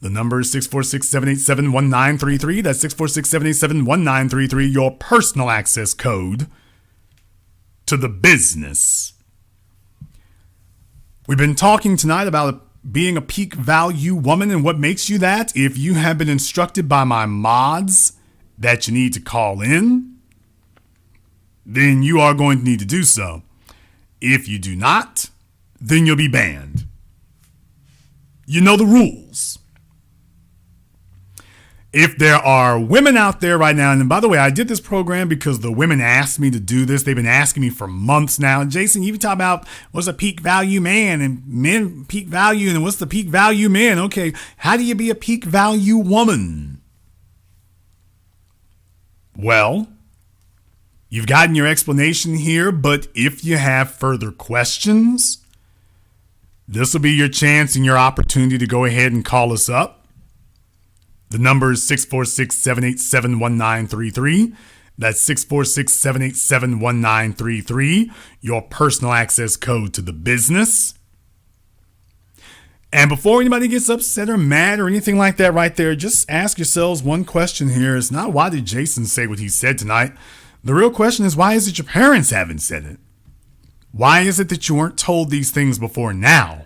The number is 646-787-1933. That's 646-787-1933, your personal access code to the business. We've been talking tonight about being a peak value woman and what makes you that. If you have been instructed by my mods that you need to call in, then you are going to need to do so. If you do not, then you'll be banned. You know the rules. If there are women out there right now, and by the way, I did this program because the women asked me to do this. They've been asking me for months now. Jason, you talk about what's a peak value man and men peak value and what's the peak value man? Okay, how do you be a peak value woman? Well, you've gotten your explanation here, but if you have further questions, this will be your chance and your opportunity to go ahead and call us up. The number is 646-787-1933. That's 646-787-1933, your personal access code to the business. And before anybody gets upset or mad or anything like that right there, just ask yourselves one question here. It's not why did Jason say what he said tonight. The real question is, why is it your parents haven't said it? Why is it that you weren't told these things before now?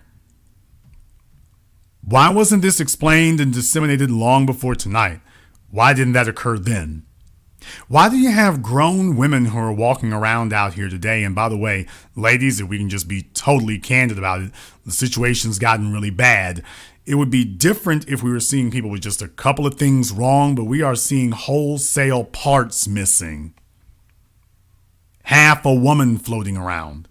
Why wasn't this explained and disseminated long before tonight? Why didn't that occur then? Why do you have grown women who are walking around out here today? And by the way, ladies, if we can just be totally candid about it, the situation's gotten really bad. It would be different if we were seeing people with just a couple of things wrong, but we are seeing wholesale parts missing. Half a woman floating around.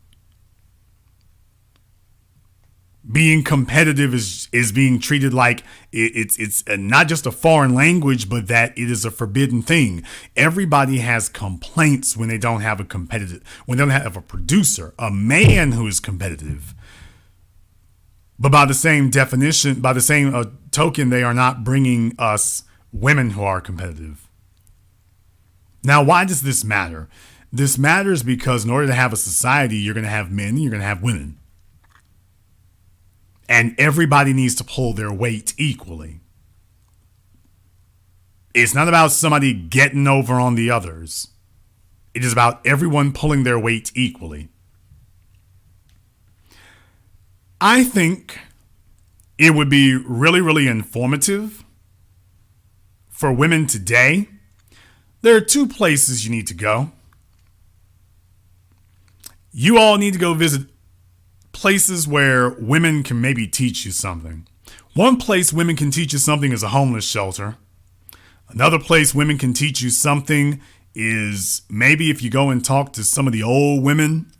Being competitive is being treated like it's not just a foreign language, but that it is a forbidden thing. Everybody has complaints when they don't have a producer, a man who is competitive. But by the same definition, by the same token, they are not bringing us women who are competitive. Now, why does this matter? This matters because in order to have a society, you're going to have men, you're going to have women. And everybody needs to pull their weight equally. It's not about somebody getting over on the others. It is about everyone pulling their weight equally. I think it would be really, really informative for women today. There are 2 places you need to go. You all need to go visit places where women can maybe teach you something. One place women can teach you something is a homeless shelter. Another place women can teach you something is maybe if you go and talk to some of the old women.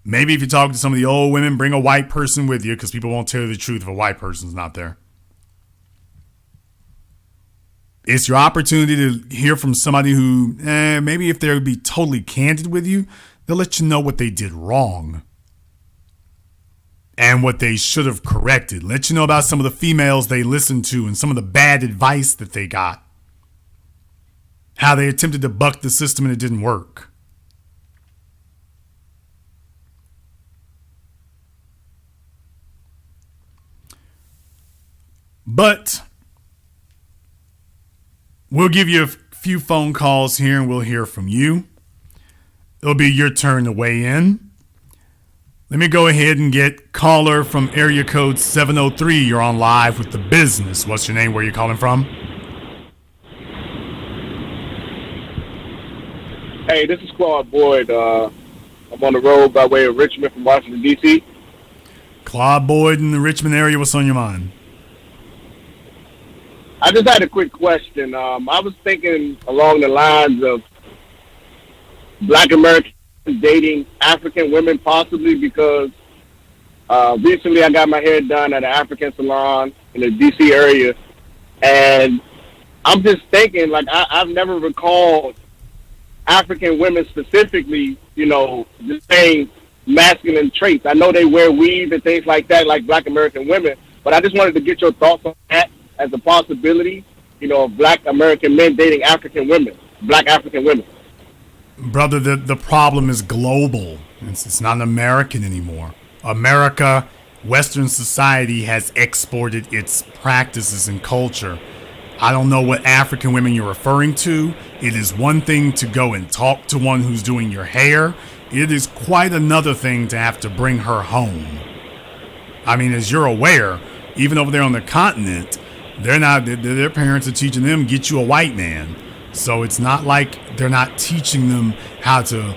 Maybe if you talk to some of the old women, bring a white person with you because people won't tell you the truth if a white person's not there. It's your opportunity to hear from somebody who, maybe if they'll be totally candid with you, they'll let you know what they did wrong and what they should have corrected. Let you know about some of the females they listened to and some of the bad advice that they got. How they attempted to buck the system and it didn't work. But we'll give you a few phone calls here and we'll hear from you. It'll be your turn to weigh in. Let me go ahead and get caller from area code 703. You're on live with The Business. What's your name? Where are you calling from? Hey, this is Claude Boyd. I'm on the road by way of Richmond from Washington, D.C. Claude Boyd in the Richmond area. What's on your mind? I just had a quick question. I was thinking along the lines of Black Americans dating African women, possibly because recently I got my hair done at an African salon in the D.C. area, and I'm just thinking, like, I've never recalled African women specifically, the same masculine traits. I know they wear weave and things like that, like Black American women, but I just wanted to get your thoughts on that as a possibility, of Black American men dating African women, Black African women. Brother, the problem is global. It's not American anymore. America, Western society has exported its practices and culture. I don't know what African women you're referring to. It is one thing to go and talk to one who's doing your hair. It is quite another thing to have to bring her home. I mean, as you're aware, even over there on the continent, their parents are teaching them, get you a white man. So it's not like they're not teaching them how to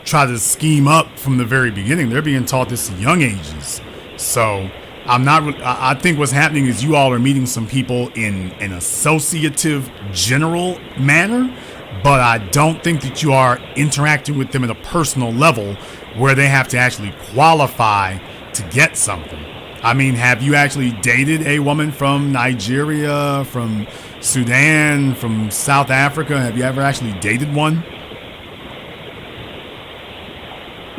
try to scheme up from the very beginning. They're being taught this at young ages. So I think what's happening is you all are meeting some people in an associative general manner, but I don't think that you are interacting with them at a personal level where they have to actually qualify to get something. I mean, have you actually dated a woman from Nigeria, from Sudan, from South Africa? Have you ever actually dated one?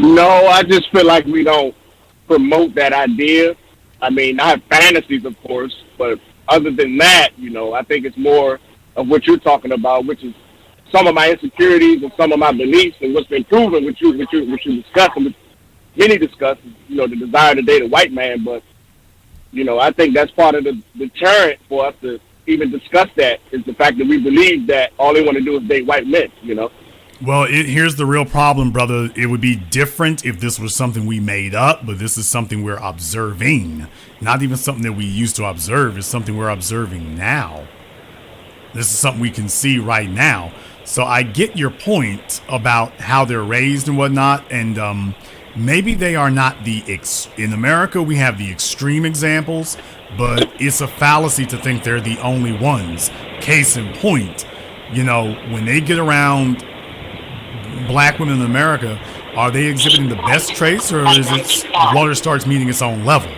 No, I just feel like we don't promote that idea. I mean, I have fantasies, of course, but other than that, I think it's more of what you're talking about, which is some of my insecurities and some of my beliefs and what's been proven, which you discuss and which many discuss, the desire to date a white man. But, I think that's part of the deterrent for us to even discuss that is the fact that we believe that all they want to do is date white men, Well, here's the real problem, brother. It would be different if this was something we made up, but this is something we're observing. Not even something that we used to observe. It's something we're observing now. This is something we can see right now. So I get your point about how they're raised and whatnot, and maybe they are not in America, we have the extreme examples, but it's a fallacy to think they're the only ones. Case in point, when they get around Black women in America, are they exhibiting the best traits, or is it water starts meeting its own level?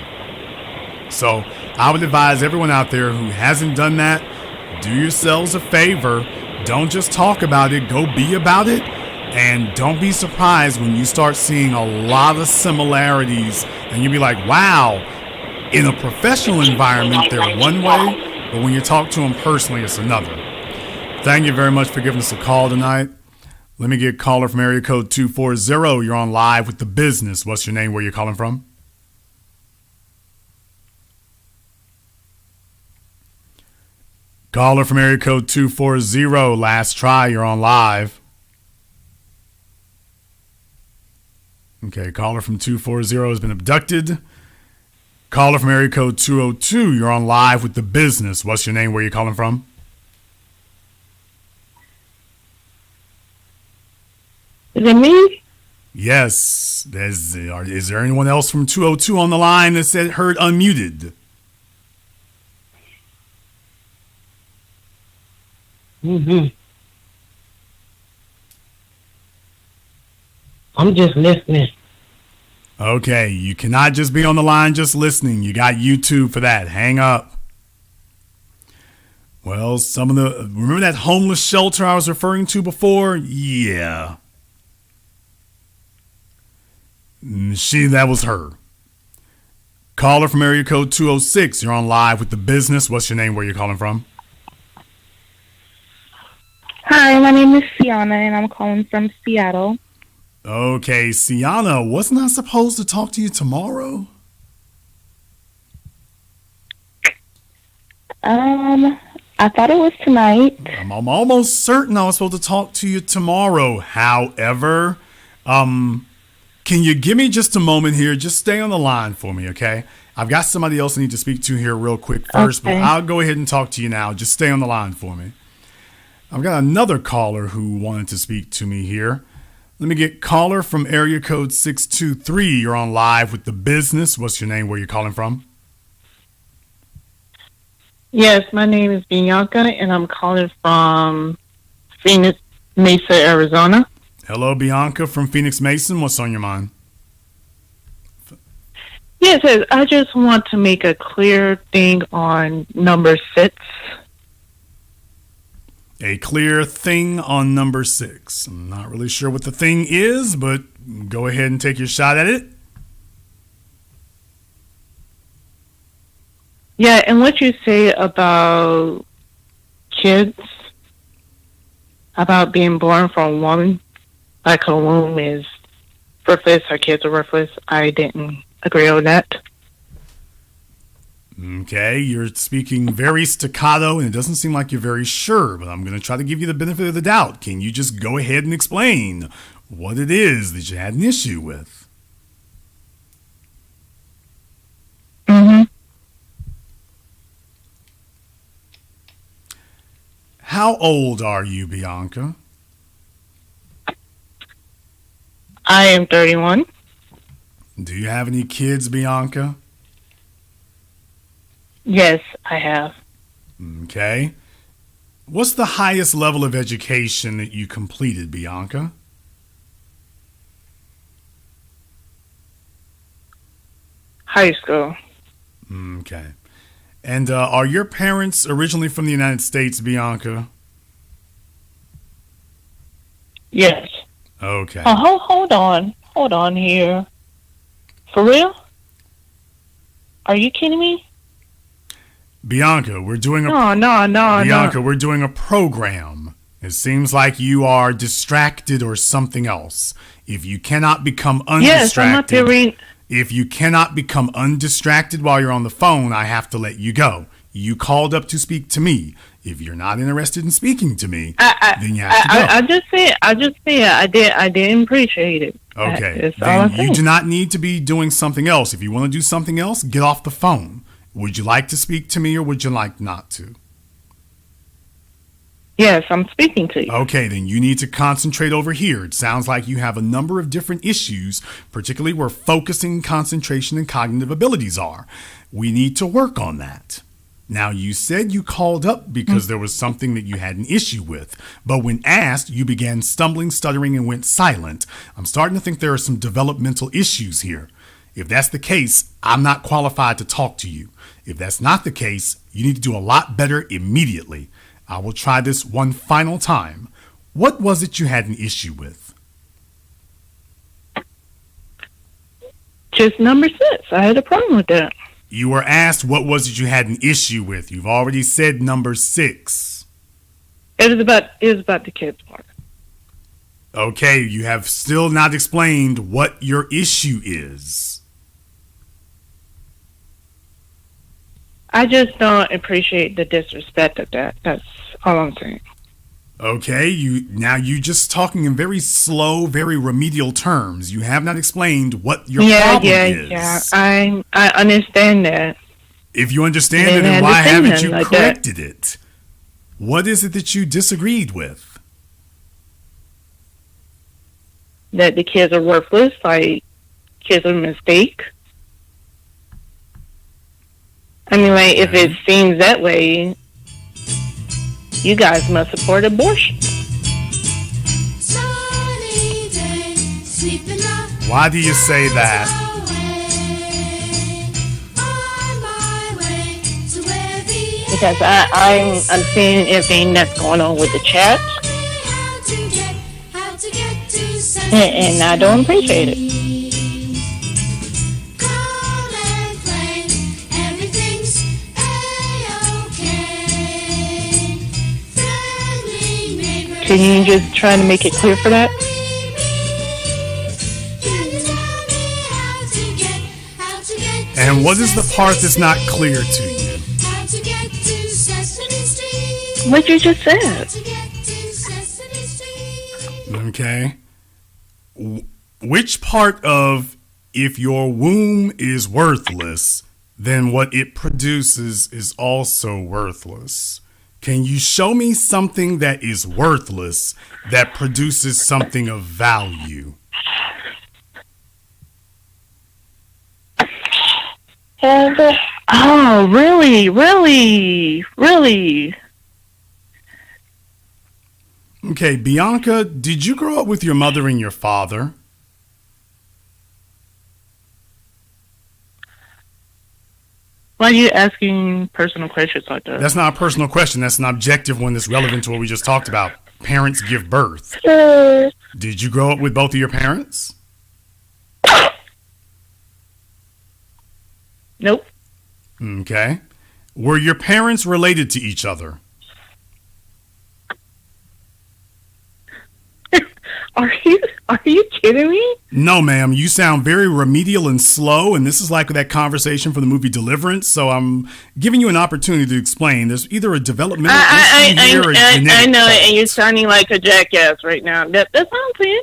So I would advise everyone out there who hasn't done that, do yourselves a favor. Don't just talk about it, go be about it. And don't be surprised when you start seeing a lot of similarities and you'll be like, wow, in a professional environment, they're one way, but when you talk to them personally, it's another. Thank you very much for giving us a call tonight. Let me get a caller from area code 240. You're on live with The Business. What's your name? Where you're calling from? Caller from area code 240. Last try. You're on live. Okay, caller from 240 has been abducted. Caller from area code 202. You're on live with The Business. What's your name? Where you're calling from? Is it me? Yes. Is there anyone else from 202 on the line that said heard unmuted? Mm-hmm. I'm just listening. Okay, you cannot just be on the line just listening. You got YouTube for that. Hang up. Well, remember that homeless shelter I was referring to before? Yeah. That was her. Caller from area code 206. You're on live with The Business. What's your name? Where you're calling from? Hi, my name is Sienna, and I'm calling from Seattle. Okay, Sienna, wasn't I supposed to talk to you tomorrow? I thought it was tonight. I'm almost certain I was supposed to talk to you tomorrow. However, can you give me just a moment here? Just stay on the line for me, okay? I've got somebody else I need to speak to here real quick first, Okay. but I'll go ahead and talk to you now. Just stay on the line for me. I've got another caller who wanted to speak to me here. Let me get caller from area code 623. You're on live with The Business. What's your name? Where you calling from? Yes, my name is Bianca, and I'm calling from Phoenix Mesa, Arizona. Hello, Bianca from Phoenix Mason. What's on your mind? Yes, I just want to make a clear thing on number 6. A clear thing on number 6. I'm not really sure what the thing is, but go ahead and take your shot at it. Yeah, and what you say about kids, about being born from a woman, like her womb is worthless, her kids are worthless, I didn't agree on that. Okay, you're speaking very staccato, and it doesn't seem like you're very sure, but I'm going to try to give you the benefit of the doubt. Can you just go ahead and explain what it is that you had an issue with? Mm-hmm. How old are you, Bianca? I am 31. Do you have any kids, Bianca? Yes, I have. Okay. What's the highest level of education that you completed, Bianca? High school. Okay. And are your parents originally from the United States, Bianca? Yes. Okay. Hold on here. For real? Are you kidding me? Bianca, we're doing a No. we're doing a program. It seems like you are distracted or something else. If you cannot become Yes, I'm up here undistracted, reading. if you cannot become undistracted while you're on the phone, I have to let you go. You called up to speak to me. If you're not interested in speaking to me, then you have to go. I just said I didn't appreciate it. Okay, That's all I'm then you saying. do not need to be doing something else. If you want to do something else, get off the phone. Would you like to speak to me or would you like not to? Yes, I'm speaking to you. Okay, then you need to concentrate over here. It sounds like you have a number of different issues, particularly where focusing, concentration, and cognitive abilities are. We need to work on that. Now, you said you called up because there was something that you had an issue with, but when asked, you began stumbling, stuttering, and went silent. I'm starting to think there are some developmental issues here. If that's the case, I'm not qualified to talk to you. If that's not the case, you need to do a lot better immediately. I will try this one final time. What was it you had an issue with? Just number 6. I had a problem with that. You were asked what was it you had an issue with. You've already said number 6. It was about the kids part. Okay, you have still not explained what your issue is. I just don't appreciate the disrespect of that. That's all I'm saying. Okay, you just talking in very slow, very remedial terms. You have not explained what your problem is. Yeah. I understand that. If you understand it, Then then I why understand haven't you like corrected it? What is it that you disagreed with? That the kids are worthless, like kids are a mistake. I mean, like, if it seems that way, you guys must support abortion. Why do you say that? Because I'm seeing everything that's going on with the chat, and I don't appreciate it. Can you just try to make it clear for that? And what is the part that's not clear to you? What you just said. Okay. Which part of if your womb is worthless, then what it produces is also worthless? Can you show me something that is worthless that produces something of value? Oh, really, really, really? Okay, Bianca, did you grow up with your mother and your father? Why are you asking personal questions like that? That's not a personal question. That's an objective one that's relevant to what we just talked about. Parents give birth. Did you grow up with both of your parents? Nope. Okay. Were your parents related to each other? Are you kidding me? No, ma'am. You sound very remedial and slow, and this is like that conversation from the movie Deliverance. So I'm giving you an opportunity to explain. There's either a developmental issue here or a genetic I know it, fault. and you're sounding like a jackass right now. That's what I'm saying.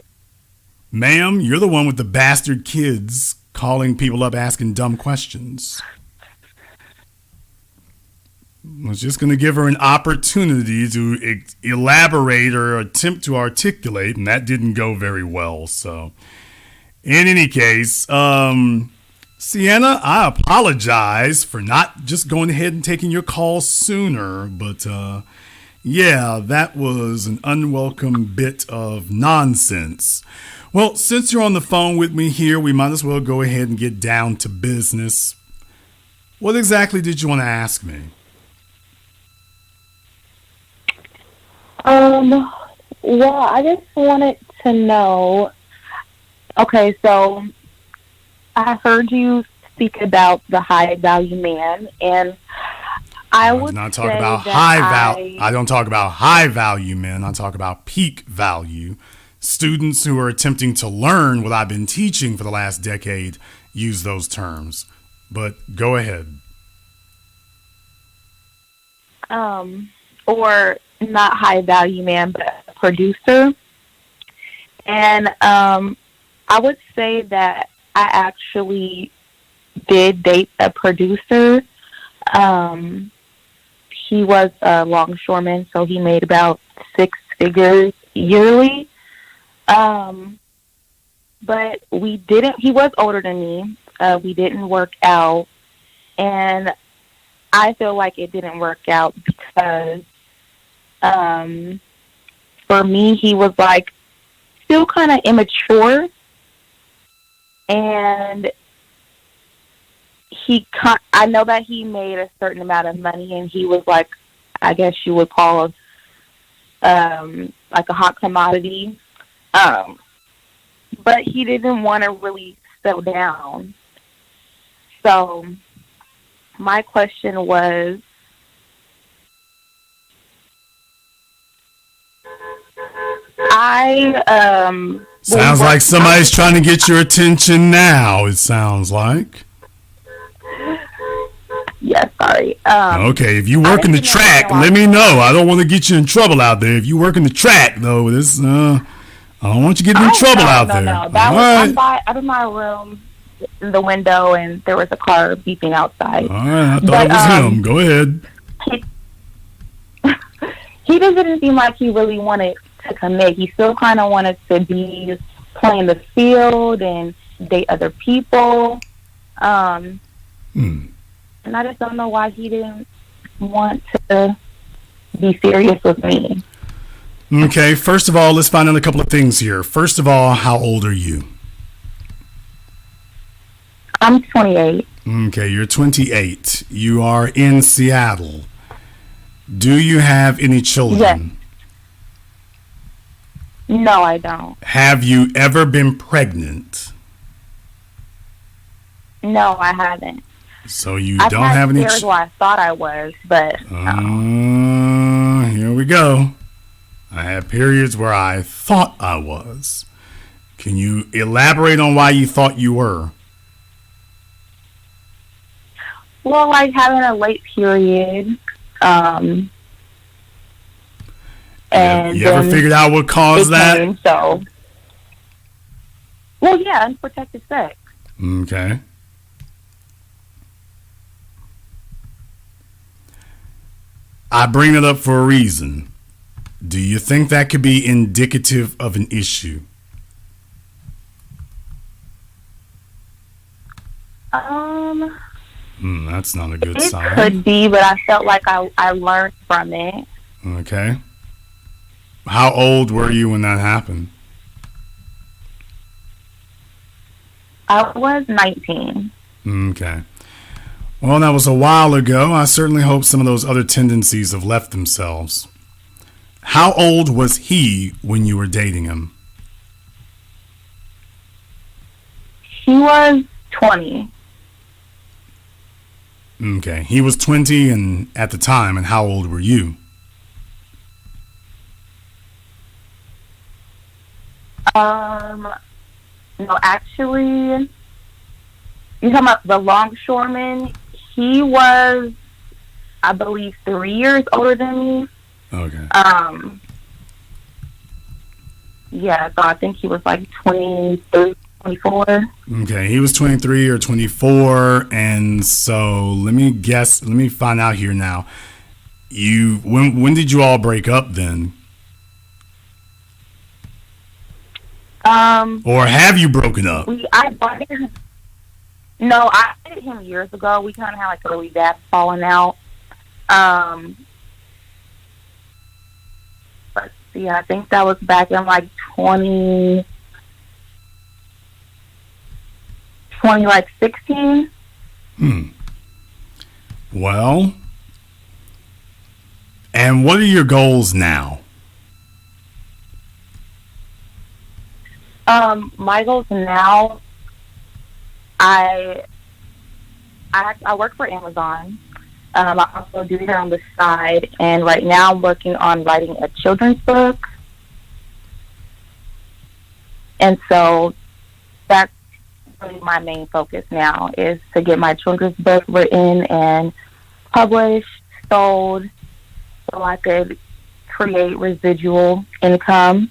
Ma'am, you're the one with the bastard kids calling people up asking dumb questions. I was just going to give her an opportunity to elaborate or attempt to articulate, and that didn't go very well. So, in any case, Sienna, I apologize for not just going ahead and taking your call sooner, but yeah, that was an unwelcome bit of nonsense. Well, since you're on the phone with me here, we might as well go ahead and get down to business. What exactly did you want to ask me? Well, I just wanted to know, okay, so I heard you speak about the high value man, and I would not say talk about that high value. I don't talk about high value men. I talk about peak value. Students who are attempting to learn what I've been teaching for the last decade use those terms. But go ahead. Or not high value man, but a producer. And I would say that I actually did date a producer. He was a longshoreman, so he made about 6 figures yearly. But he was older than me. We didn't work out. And I feel like it didn't work out because for me, he was like still kind of immature, and I know that he made a certain amount of money, and he was like, I guess you would call like a hot commodity, but he didn't want to really settle down. So my question was, Sounds like somebody's trying to get your attention now, it sounds like. Yeah, sorry. Okay, if you work in the track, let me know. I don't want to get you in trouble out there. If you work in the track, though, I don't want you getting in trouble out there. No. That was out of my room, in the window, and there was a car beeping outside. All right, I thought it was him. Go ahead. He didn't seem like he really wanted to commit. He still kind of wanted to be playing the field and date other people. And I just don't know why he didn't want to be serious with me. Okay, first of all, let's find out a couple of things here. First of all, how old are you? I'm 28. Okay, you're 28. You are in Seattle. Do you have any children? Yes. No, I don't. Have you ever been pregnant? No, I haven't. So you don't have any periods where I thought I was, but no. Here we go. I had periods where I thought I was. Can you elaborate on why you thought you were? Well, like having a late period, And you ever figured out what caused that? So, well, yeah, unprotected sex. Okay. I bring it up for a reason. Do you think that could be indicative of an issue? That's not a good sign. It could be, but I felt like I learned from it. Okay. How old were you when that happened? I was 19. Okay. Well, that was a while ago. I certainly hope some of those other tendencies have left themselves. How old was he when you were dating him? He was 20. Okay. He was 20 and at the time, and how old were you? No, actually, you talking about the longshoreman? He was, I believe, 3 years older than me. Okay. Yeah, so I think he was like 23, 24. Okay, he was 23 or 24, and so let me find out here now. When did you all break up then? Or have you broken up? I dated him years ago. We kind of had like a really bad falling out. Let's see, I think that was back in like 2016. Well, and what are your goals now? My goals now, I work for Amazon. I also do here on the side, and right now I'm working on writing a children's book. And so that's really my main focus now, is to get my children's book written and published, sold, so I could create residual income.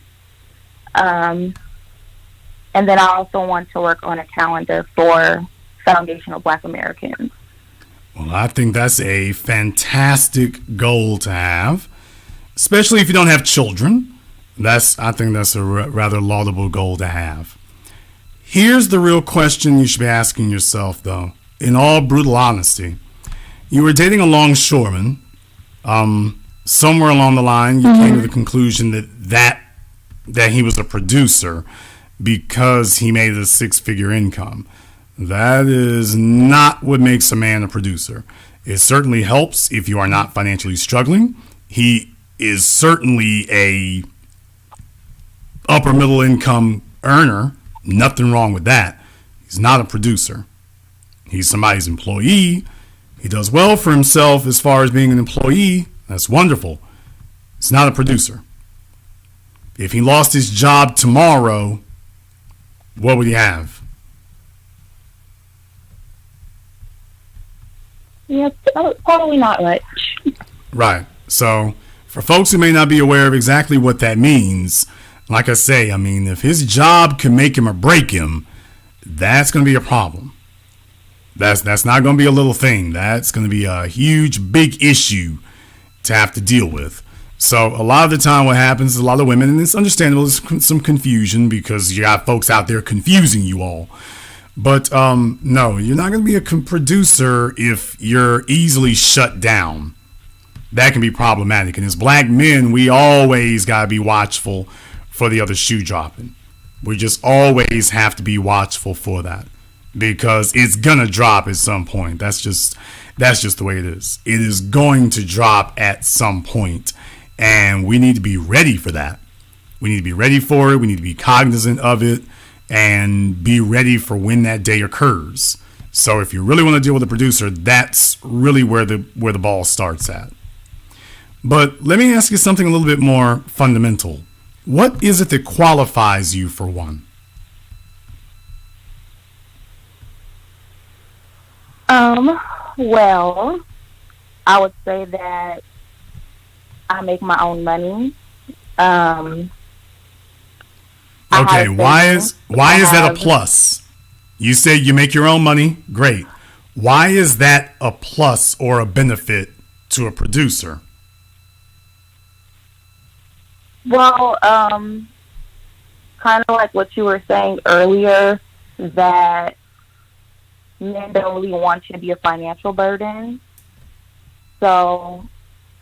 And then I also want to work on a calendar for foundational Black Americans. Well, I think that's a fantastic goal to have, especially if you don't have children. I think that's a rather laudable goal to have. Here's the real question you should be asking yourself, though. In all brutal honesty, you were dating a longshoreman. Somewhere along the line, you came to the conclusion that he was a producer because he made a six-figure income. That is not what makes a man a producer. It certainly helps if you are not financially struggling. He is certainly a upper middle income earner. Nothing wrong with that. He's not a producer. He's somebody's employee. He does well for himself as far as being an employee. That's wonderful. He's not a producer. If he lost his job tomorrow, what would he have? Yeah, probably not much. Right. So for folks who may not be aware of exactly what that means, like I say, I mean, if his job can make him or break him, that's going to be a problem. That's not going to be a little thing. That's going to be a huge, big issue to have to deal with. So a lot of the time what happens is a lot of women, and it's understandable, there's some confusion because you got folks out there confusing you all. But no, you're not going to be a producer if you're easily shut down. That can be problematic. And as Black men, we always got to be watchful for the other shoe dropping. We just always have to be watchful for that because it's going to drop at some point. That's just the way it is. It is going to drop at some point. And we need to be ready for that. We need to be ready for it. We need to be cognizant of it and be ready for when that day occurs. So if you really want to deal with a producer, that's really where the ball starts at. But let me ask you something a little bit more fundamental. What is it that qualifies you for one? Well, I would say that I make my own money I Okay, have why savings. is that a plus? You say you make your own money, great. Why is that a plus or a benefit to a producer? Well, kind of like what you were saying earlier, that men don't really want you to be a financial burden. So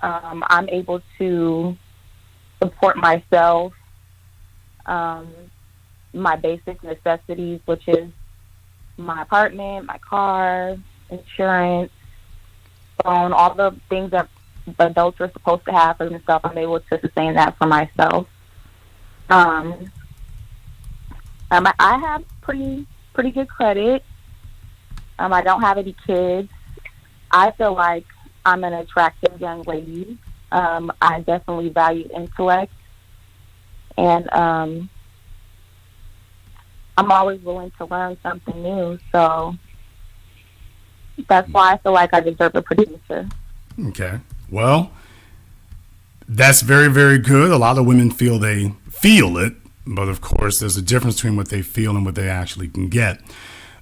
I'm able to support myself, my basic necessities, which is my apartment, my car, insurance, phone, all the things that adults are supposed to have for themselves. I'm able to sustain that for myself. I have pretty good credit. I don't have any kids. I feel like I'm an attractive young lady. I definitely value intellect, and I'm always willing to learn something new. So that's why I feel like I deserve a producer. Okay. Well, that's very, very good. A lot of women feel they feel it, but of course, there's a difference between what they feel and what they actually can get.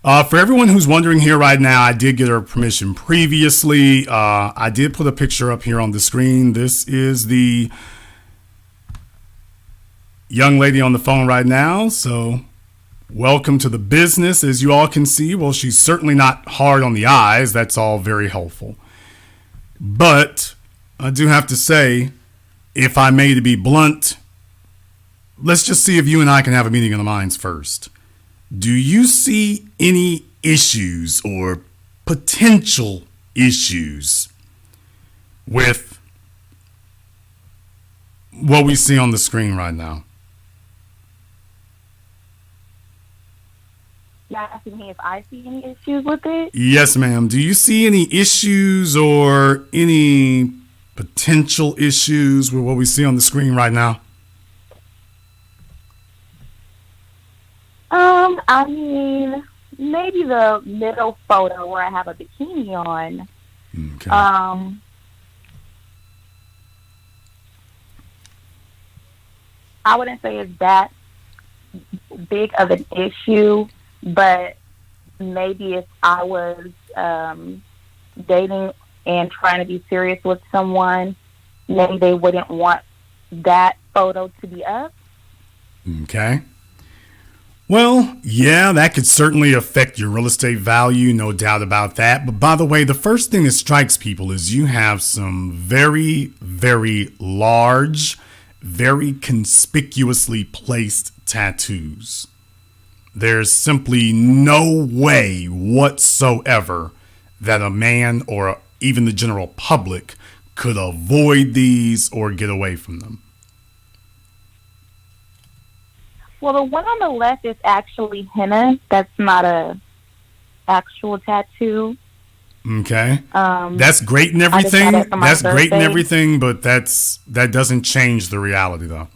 For everyone who's wondering here right now, I did get her permission previously. I did put a picture up here on the screen. This is the young lady on the phone right now. So welcome to the business. As you all can see, well, she's certainly not hard on the eyes. That's all very helpful. But I do have to say, if I may to be blunt, let's just see if you and I can have a meeting of the minds first. Do you see any issues or potential issues with what we see on the screen right now? You're asking me if I see any issues with it? Yes, ma'am. Do you see any issues or any potential issues with what we see on the screen right now? I mean, maybe the middle photo where I have a bikini on. Okay. I wouldn't say it's that big of an issue, but maybe if I was dating and trying to be serious with someone, maybe they wouldn't want that photo to be up. Okay. Well, yeah, that could certainly affect your real estate value, no doubt about that. But by the way, the first thing that strikes people is you have some very, very large, very conspicuously placed tattoos. There's simply no way whatsoever that a man or even the general public could avoid these or get away from them. Well, the one on the left is actually henna. That's not a actual tattoo. Okay. That's great and everything. That's great and everything, but that doesn't change the reality, though.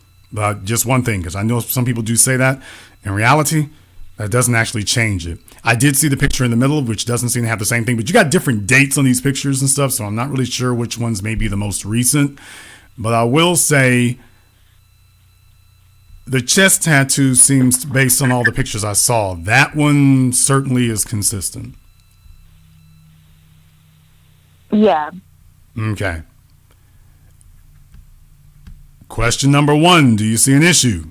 Just one thing, because I know some people do say that. In reality, that doesn't actually change it. I did see the picture in the middle, which doesn't seem to have the same thing, but you got different dates on these pictures and stuff, so I'm not really sure which ones may be the most recent. But I will say the chest tattoo seems, based on all the pictures I saw, that one certainly is consistent. Yeah. Okay. Question number 1, do you see an issue?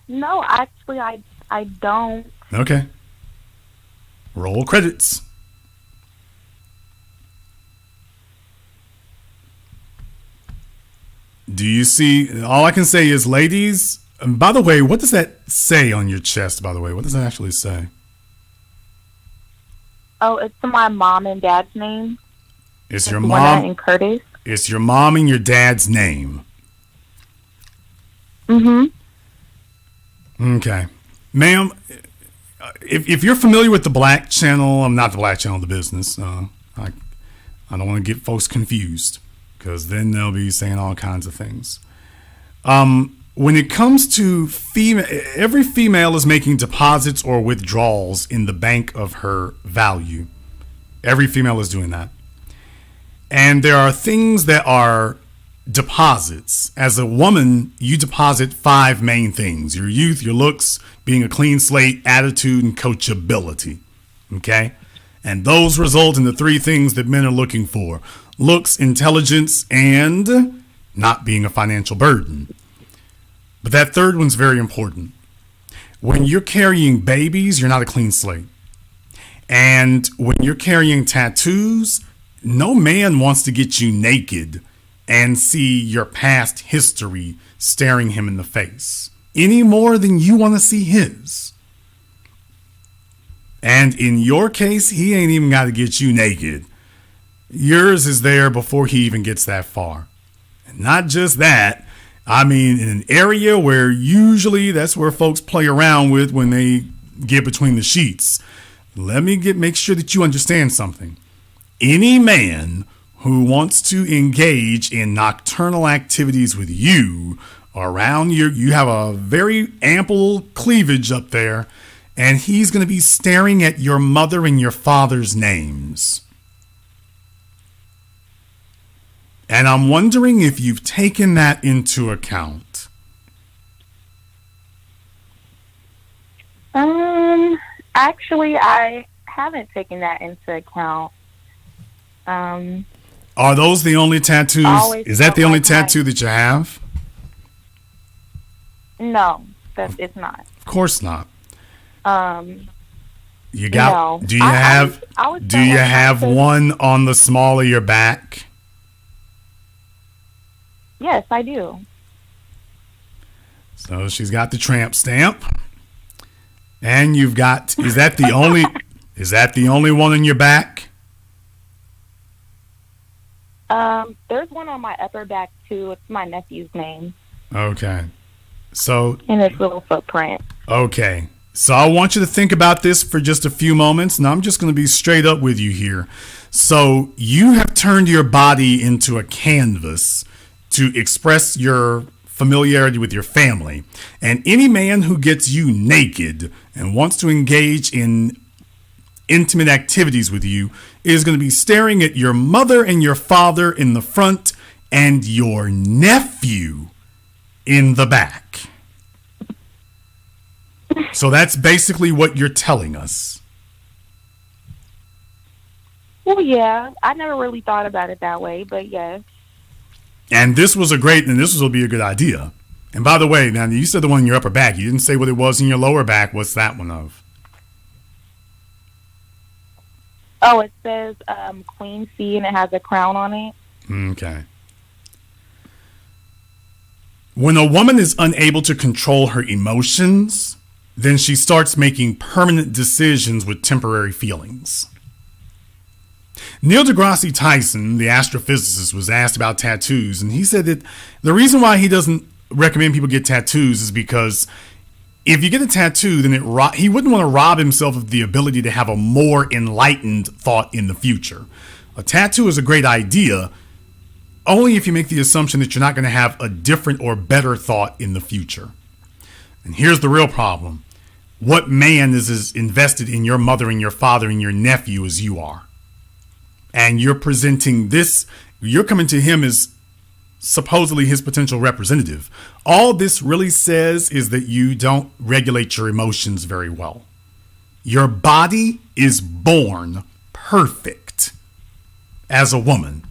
No, actually, I don't. Okay. Roll credits. Do you see, all I can say is, ladies, and by the way, what does that say on your chest, by the way? What does that actually say? Oh, it's my mom and dad's name. It's your mom and Curtis. It's your mom and your dad's name. Mm-hmm. Okay. Ma'am, if you're familiar with the Black Channel, I'm not the Black Channel, the business. I don't want to get folks confused, because then they'll be saying all kinds of things. When it comes to female, every female is making deposits or withdrawals in the bank of her value. Every female is doing that. And there are things that are deposits. As a woman, you deposit 5 main things: your youth, your looks, being a clean slate, attitude, and coachability. Okay? And those result in the 3 things that men are looking for: looks, intelligence, and not being a financial burden. But that third one's very important. When you're carrying babies, you're not a clean slate. And when you're carrying tattoos, no man wants to get you naked and see your past history staring him in the face any more than you want to see his. And in your case, he ain't even got to get you naked. Yours is there before he even gets that far. And not just that, I mean, in an area where usually that's where folks play around with when they get between the sheets. Let me make sure that you understand something. Any man who wants to engage in nocturnal activities with you around you have a very ample cleavage up there, and he's going to be staring at your mother and your father's names. And I'm wondering if you've taken that into account. Actually, I haven't taken that into account. Are those the only tattoos? Is that the only tattoo that you have? No, it's not. Of course not. You No. got? Do you have one on the small of your back? Yes, I do. So she's got the tramp stamp, and you've got. Is that the only? Is that the only one on your back? There's one on my upper back too. It's my nephew's name. Okay. So. And his little footprint. Okay. So I want you to think about this for just a few moments. Now I'm just going to be straight up with you here. So you have turned your body into a canvas to express your familiarity with your family. And any man who gets you naked and wants to engage in intimate activities with you is going to be staring at your mother and your father in the front and your nephew in the back. So that's basically what you're telling us. Well, yeah, I never really thought about it that way, but yes. And this will be a good idea. And by the way, now you said the one in your upper back. You didn't say what it was in your lower back. What's that one of? Oh, it says Queen C and it has a crown on it. Okay. When a woman is unable to control her emotions, then she starts making permanent decisions with temporary feelings. Neil deGrasse Tyson, the astrophysicist, was asked about tattoos, and he said that the reason why he doesn't recommend people get tattoos is because if you get a tattoo, then he wouldn't want to rob himself of the ability to have a more enlightened thought in the future. A tattoo is a great idea, only if you make the assumption that you're not going to have a different or better thought in the future. And here's the real problem. What man is as invested in your mother and your father and your nephew as you are? And you're presenting this, you're coming to him as supposedly his potential representative. All this really says is that you don't regulate your emotions very well. Your body is born perfect as a woman.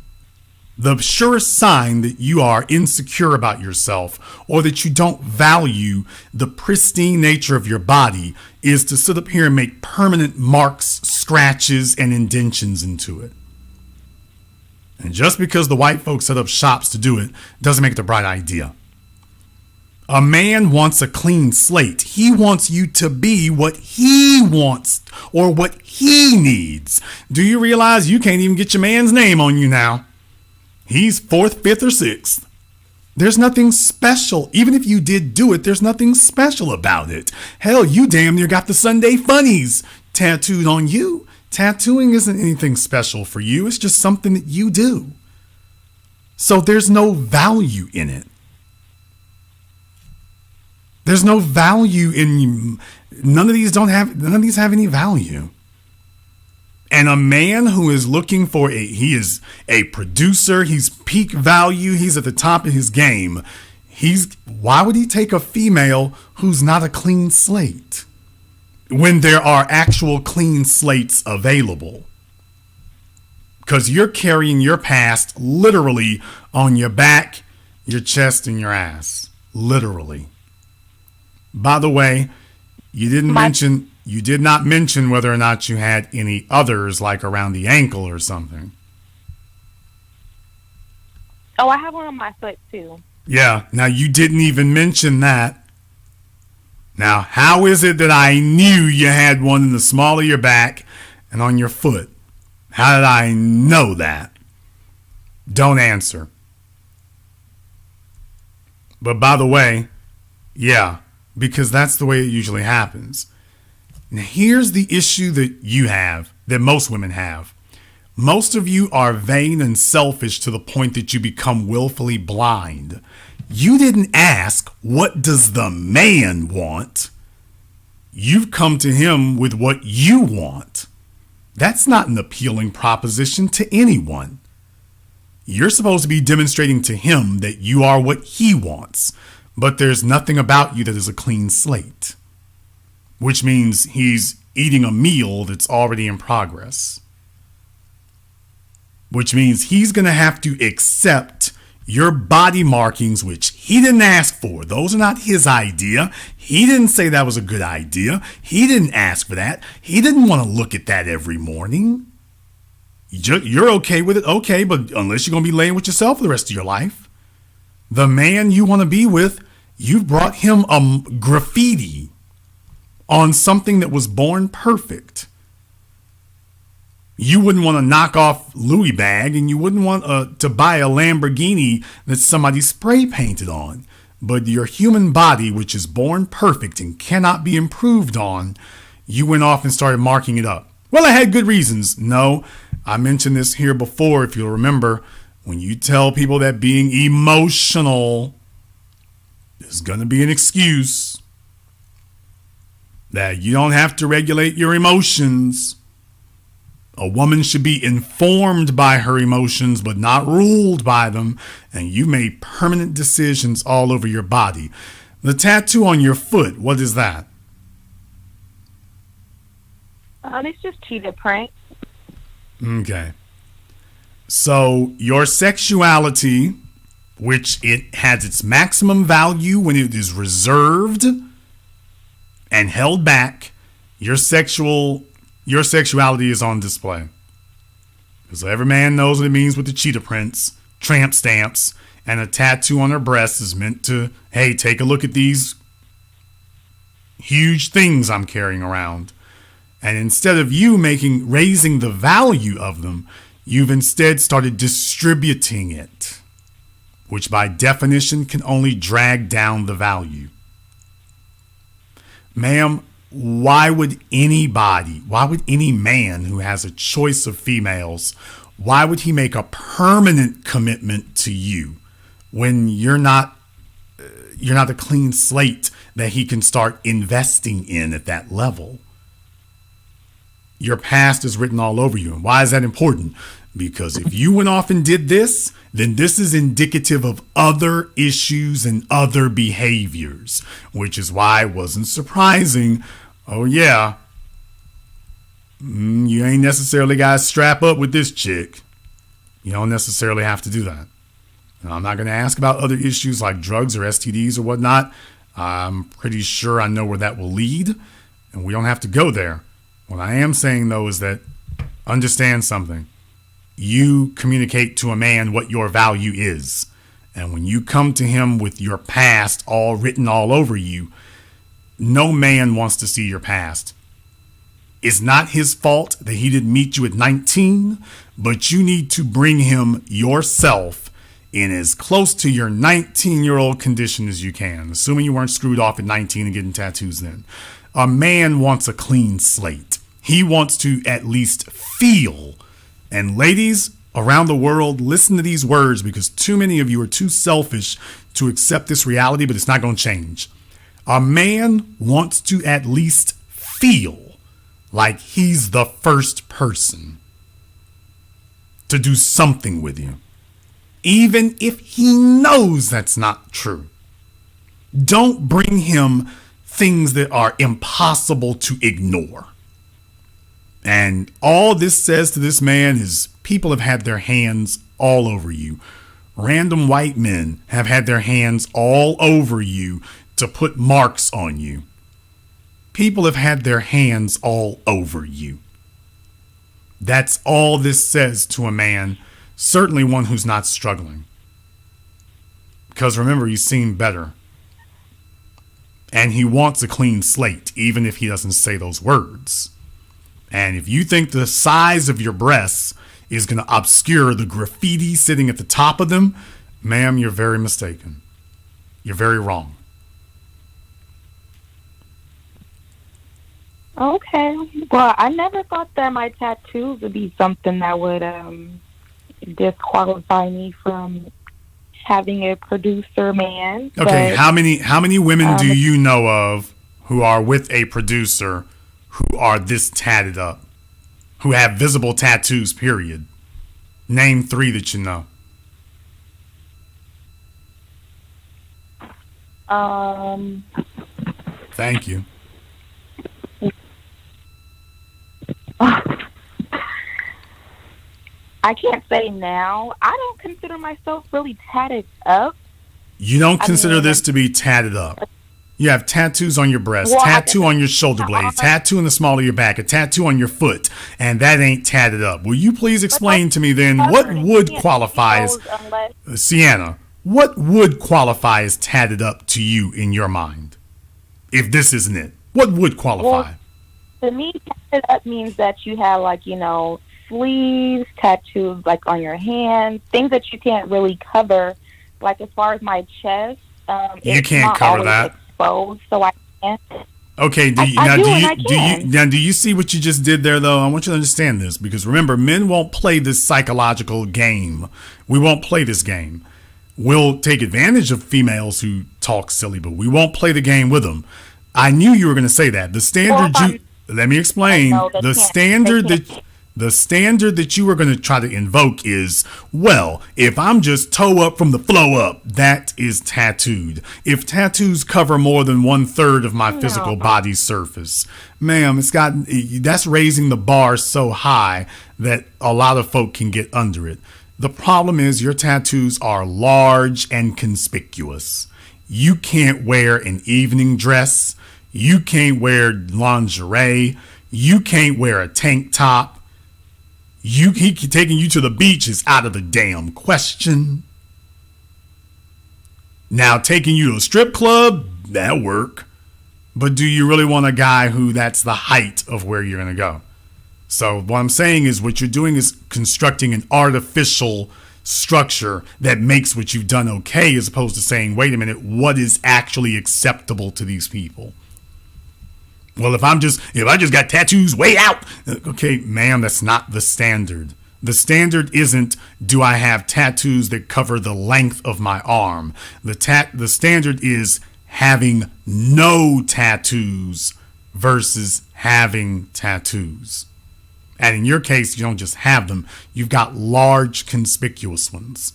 The surest sign that you are insecure about yourself or that you don't value the pristine nature of your body is to sit up here and make permanent marks, scratches, and indentions into it. And just because the white folks set up shops to do it doesn't make it a bright idea. A man wants a clean slate. He wants you to be what he wants or what he needs. Do you realize you can't even get your man's name on you now? He's 4th, 5th, or 6th. There's nothing special. Even if you did do it, there's nothing special about it. Hell, you damn near got the Sunday Funnies tattooed on you. Tattooing isn't anything special for you. It's just something that you do. So there's no value in it. There's no value in none of these have any value. And a man who is looking for he is a producer, he's peak value, he's at the top of his game. Why would he take a female who's not a clean slate when there are actual clean slates available? Because you're carrying your past literally on your back, your chest, and your ass. Literally. By the way, you did not mention whether or not you had any others, like around the ankle or something. Oh, I have one on my foot too. Yeah, now you didn't even mention that. Now, how is it that I knew you had one in the small of your back and on your foot? How did I know that? Don't answer. But by the way, yeah, because that's the way it usually happens. Now, here's the issue that you have, that most women have. Most of you are vain and selfish to the point that you become willfully blind. You didn't ask, what does the man want? You've come to him with what you want. That's not an appealing proposition to anyone. You're supposed to be demonstrating to him that you are what he wants, but there's nothing about you that is a clean slate, which means he's eating a meal that's already in progress, which means he's going to have to accept your body markings, which he didn't ask for. Those are not his idea. He didn't say that was a good idea. He didn't ask for that. He didn't want to look at that every morning. You're okay with it, okay, but unless you're going to be laying with yourself for the rest of your life. The man you want to be with, you've brought him a graffiti on something that was born perfect. You wouldn't want to knock off Louis bag, and you wouldn't want to buy a Lamborghini that somebody spray painted on. But your human body, which is born perfect and cannot be improved on, you went off and started marking it up. Well, I had good reasons. No, I mentioned this here before, if you'll remember. When you tell people that being emotional is going to be an excuse, that you don't have to regulate your emotions. A woman should be informed by her emotions, but not ruled by them. And you made permanent decisions all over your body. The tattoo on your foot, what is that? It's just cheetah print. Okay. So your sexuality, which it has its maximum value when it is reserved and held back, your sexuality is on display. So every man knows what it means with the cheetah prints, tramp stamps, and a tattoo on her breast is meant to, hey, take a look at these huge things I'm carrying around. And instead of you raising the value of them, you've instead started distributing it, which by definition can only drag down the value. Ma'am, why would any man who has a choice of females, why would he make a permanent commitment to you when you're not a clean slate that he can start investing in at that level? Your past is written all over you. And why is that important? Because if you went off and did this, then this is indicative of other issues and other behaviors, which is why it wasn't surprising. Oh, yeah, you ain't necessarily got to strap up with this chick. You don't necessarily have to do that. And I'm not going to ask about other issues like drugs or STDs or whatnot. I'm pretty sure I know where that will lead, and we don't have to go there. What I am saying, though, is that understand something. You communicate to a man what your value is. And when you come to him with your past all written all over you, no man wants to see your past. It's not his fault that he didn't meet you at 19, but you need to bring him yourself in as close to your 19-year-old condition as you can, assuming you weren't screwed off at 19 and getting tattoos then. A man wants a clean slate. He wants to at least feel. And ladies around the world, listen to these words, because too many of you are too selfish to accept this reality, but it's not going to change. A man wants to at least feel like he's the first person to do something with you, even if he knows that's not true. Don't bring him things that are impossible to ignore. And all this says to this man is people have had their hands all over you. Random white men have had their hands all over you to put marks on you. People have had their hands all over you. That's all this says to a man, certainly one who's not struggling. Because remember, he's seen better. And he wants a clean slate, even if he doesn't say those words. And if you think the size of your breasts is going to obscure the graffiti sitting at the top of them, ma'am, you're very mistaken. You're very wrong. Okay. Well, I never thought that my tattoos would be something that would disqualify me from having a producer man. Okay, but, how many women do you know of who are with a producer who are this tatted up, who have visible tattoos, period? Name 3 that you know. Thank you. I can't say now. I don't consider myself really tatted up. You don't consider this to be tatted up. You have tattoos on your breast, Well, tattoo on your shoulder blade, tattoo in the small of your back, a tattoo on your foot, and that ain't tatted up. Will you please explain to me then what would qualify as, Sienna, what would qualify as tatted up to you in your mind? If this isn't it, what would qualify? Well, to me, tatted up means that you have, like, you know, sleeves, tattoos, like, on your hands, things that you can't really cover. Like, as far as my chest, you can't cover that. Exposed, so I can't. Okay, do you see what you just did there, though? I want you to understand this, because remember, men won't play this psychological game. We won't play this game. We'll take advantage of females who talk silly, but we won't play the game with them. I knew you were going to say that. The standard let me explain. The standard that you were going to try to invoke is, well, if I'm just toe up from the flow up, that is tattooed. If tattoos cover more than 1/3 of my physical body surface, ma'am, that's raising the bar so high that a lot of folk can get under it. The problem is your tattoos are large and conspicuous. You can't wear an evening dress. You can't wear lingerie. You can't wear a tank top. He taking you to the beach is out of the damn question. Now, taking you to a strip club, that'll work. But do you really want a guy who that's the height of where you're going to go? So what I'm saying is what you're doing is constructing an artificial structure that makes what you've done okay, as opposed to saying, wait a minute, what is actually acceptable to these people? Well, if I just got tattoos way out. Okay, ma'am, that's not the standard. The standard isn't, do I have tattoos that cover the length of my arm? The standard is having no tattoos versus having tattoos. And in your case, you don't just have them. You've got large, conspicuous ones.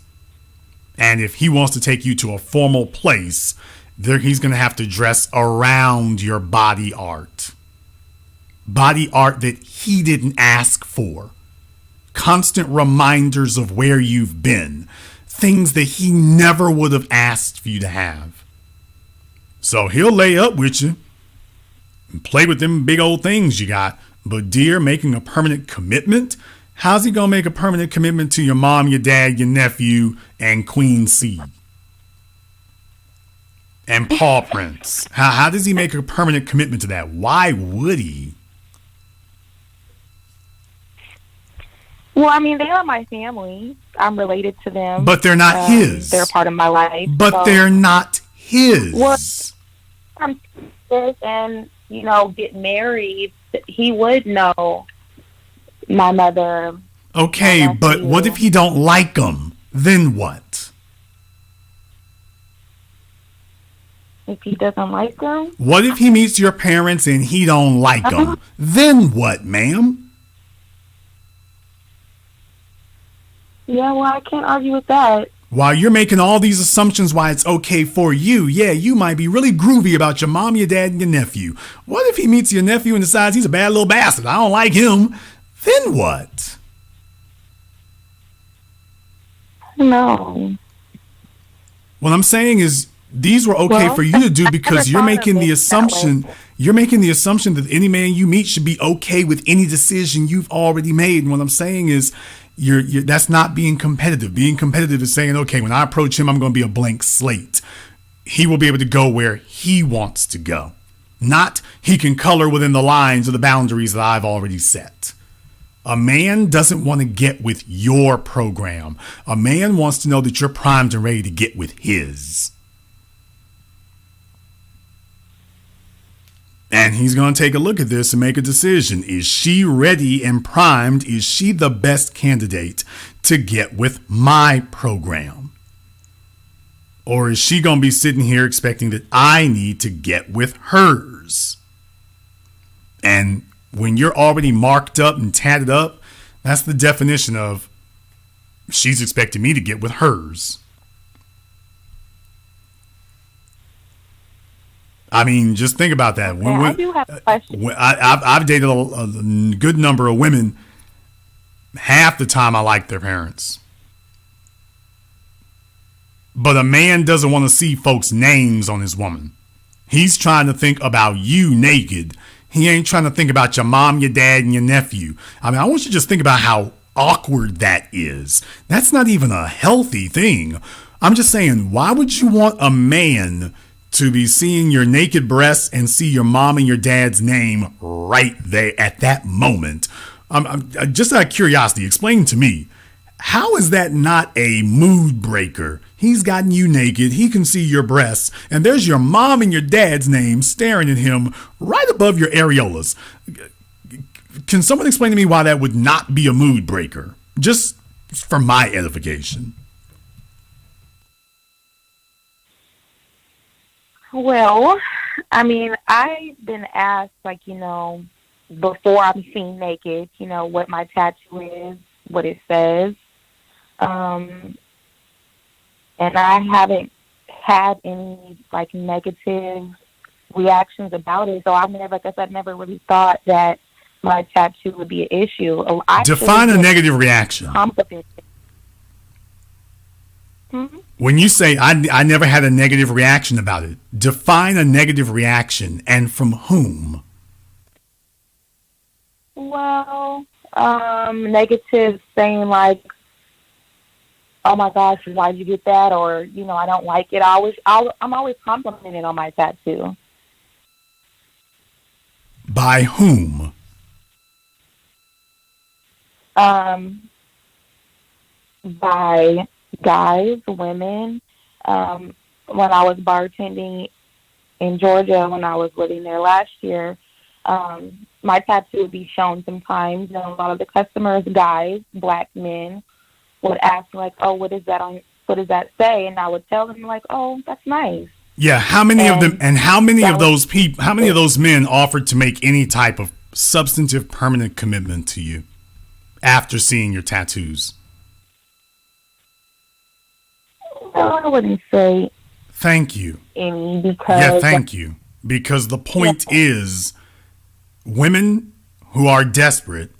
And if he wants to take you to a formal place, he's going to have to dress around your body art. Body art that he didn't ask for. Constant reminders of where you've been. Things that he never would have asked for you to have. So he'll lay up with you and play with them big old things you got. But dear, making a permanent commitment? How's he going to make a permanent commitment to your mom, your dad, your nephew, and Queen C? And paw prints. How does he make a permanent commitment to that? Why would he? Well, I mean, they are my family. I'm related to them. But they're not his. They're part of my life. But they're not his. Well, I'm and, you know, get married. He would know my mother. Okay, but what if he don't like them? Then what? If he doesn't like them? What if he meets your parents and he don't like them? Then what, ma'am? Yeah, well, I can't argue with that. While you're making all these assumptions why it's okay for you, yeah, you might be really groovy about your mom, your dad, and your nephew. What if he meets your nephew and decides he's a bad little bastard? I don't like him. Then what? No. What I'm saying is these were okay for you to do because you're making the assumption that any man you meet should be okay with any decision you've already made. And what I'm saying is you're that's not being competitive. Being competitive is saying, okay, when I approach him, I'm going to be a blank slate. He will be able to go where he wants to go. Not he can color within the lines or the boundaries that I've already set. A man doesn't want to get with your program. A man wants to know that you're primed and ready to get with his. And he's going to take a look at this and make a decision. Is she ready and primed? Is she the best candidate to get with my program? Or is she going to be sitting here expecting that I need to get with hers? And when you're already marked up and tatted up, that's the definition of she's expecting me to get with hers. I mean, just think about that. I do have a question. I've dated a good number of women. Half the time I like their parents. But a man doesn't want to see folks' names on his woman. He's trying to think about you naked. He ain't trying to think about your mom, your dad, and your nephew. I mean, I want you to just think about how awkward that is. That's not even a healthy thing. I'm just saying, why would you want a man to be seeing your naked breasts and see your mom and your dad's name right there at that moment? I'm just out of curiosity, explain to me, how is that not a mood breaker? He's gotten you naked, he can see your breasts, and there's your mom and your dad's name staring at him right above your areolas. Can someone explain to me why that would not be a mood breaker? Just for my edification. Well, I mean, I've been asked, like, before I'm seen naked, what my tattoo is, what it says. And I haven't had any, like, negative reactions about it. So I've never, like I said, never really thought that my tattoo would be an issue. Define a negative reaction. When you say I never had a negative reaction about it, define a negative reaction, and from whom? Well, negative saying like, oh my gosh, why'd you get that? Or, I don't like it. I'm always complimented on my tattoo. By whom? By guys, women. When I was bartending in Georgia, when I was living there last year, my tattoo would be shown sometimes, and a lot of the customers, guys, black men, would ask like, "Oh, what does that say?" And I would tell them like, "Oh, that's nice." Yeah, how many of them, and how many of those people, how many of those men offered to make any type of substantive permanent commitment to you after seeing your tattoos? No, I wouldn't say. Thank you. Any, because yeah, thank you. Because the point is, women who are desperate,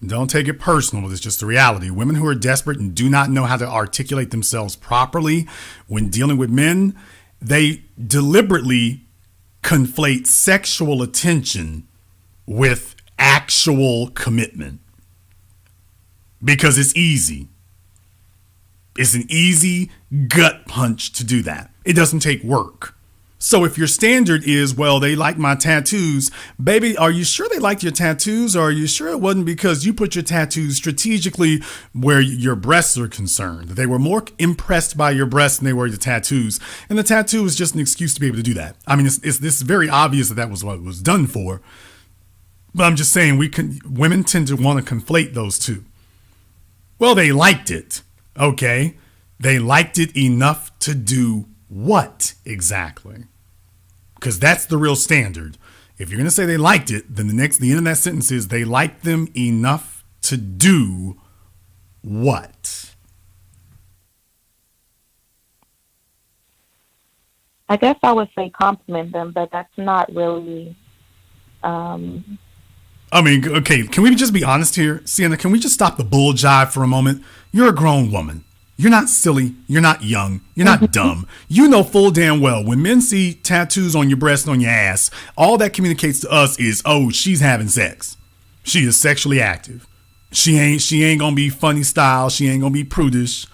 don't take it personal, but it's just the reality. Women who are desperate and do not know how to articulate themselves properly when dealing with men, they deliberately conflate sexual attention with actual commitment. Because it's easy. It's an easy gut punch to do that. It doesn't take work. So if your standard is, well, they like my tattoos, baby, are you sure they liked your tattoos? Or are you sure it wasn't because you put your tattoos strategically where your breasts are concerned? They were more impressed by your breasts than they were the tattoos. And the tattoo is just an excuse to be able to do that. I mean, it's very obvious that was what it was done for. But I'm just saying women tend to want to conflate those two. Well, they liked it. Okay. They liked it enough to do what exactly? because that's the real standard. If you're going to say they liked it, then the end of that sentence is they liked them enough to do what? I guess I would say compliment them, but that's not really. I mean, okay, can we just be honest here? Sienna, can we just stop the bull jive for a moment? You're a grown woman. You're not silly. You're not young. You're not dumb. You know full damn well when men see tattoos on your breast and on your ass, all that communicates to us is, oh, she's having sex. She is sexually active. She ain't gonna be funny style. She ain't gonna be prudish.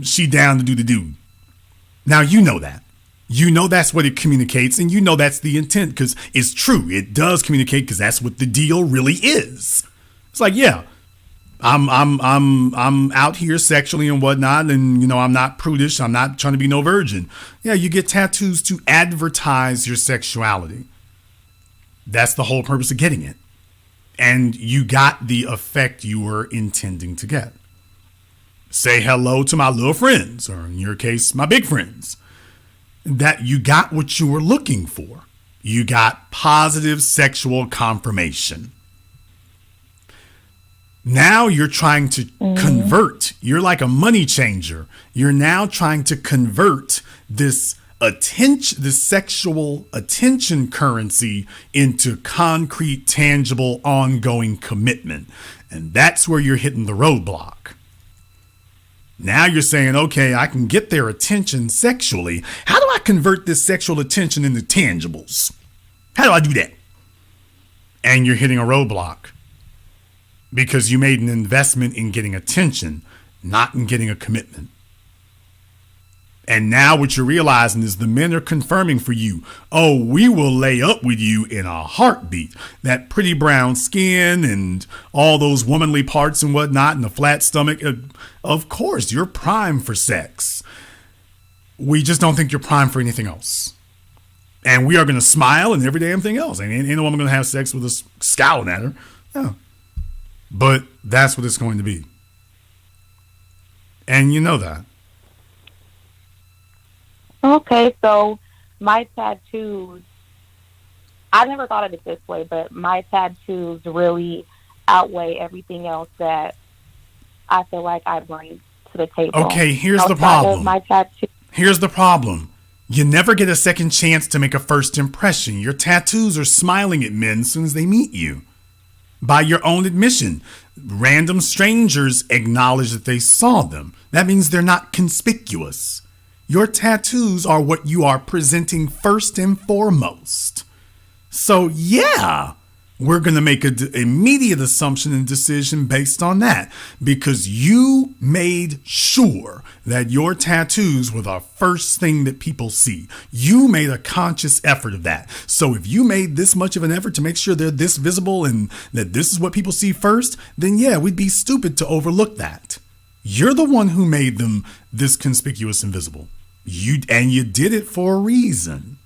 She down to do the dude. Now you know that. You know that's what it communicates, and you know that's the intent because it's true. It does communicate because that's what the deal really is. It's like, yeah, I'm out here sexually and whatnot, and you know I'm not prudish. I'm not trying to be no virgin. Yeah, you get tattoos to advertise your sexuality. That's the whole purpose of getting it, and you got the effect you were intending to get. Say hello to my little friends, or in your case, my big friends. That you got what you were looking for. You got positive sexual confirmation. Now you're trying to convert. You're like a money changer. You're now trying to convert this sexual attention currency into concrete, tangible, ongoing commitment. And that's where you're hitting the roadblock. Now you're saying, okay, I can get their attention sexually. How do I convert this sexual attention into tangibles? How do I do that? And you're hitting a roadblock because you made an investment in getting attention, not in getting a commitment. And now what you're realizing is the men are confirming for you, oh, we will lay up with you in a heartbeat. That pretty brown skin and all those womanly parts and whatnot and the flat stomach. Of course, you're prime for sex. We just don't think you're prime for anything else. And we are going to smile and every damn thing else. Ain't no woman going to have sex with us scowling at her. No. But that's what it's going to be. And you know that. Okay, so my tattoos, I never thought of it this way, but my tattoos really outweigh everything else that I feel like I bring to the table. Okay, here's the problem. Here's the problem. You never get a second chance to make a first impression. Your tattoos are smiling at men as soon as they meet you. By your own admission, random strangers acknowledge that they saw them. That means they're not conspicuous. Your tattoos are what you are presenting first and foremost. So yeah, we're going to make an immediate assumption and decision based on that because you made sure that your tattoos were the first thing that people see. You made a conscious effort of that. So if you made this much of an effort to make sure they're this visible and that this is what people see first, then yeah, we'd be stupid to overlook that. You're the one who made them this conspicuous and visible. You did it for a reason.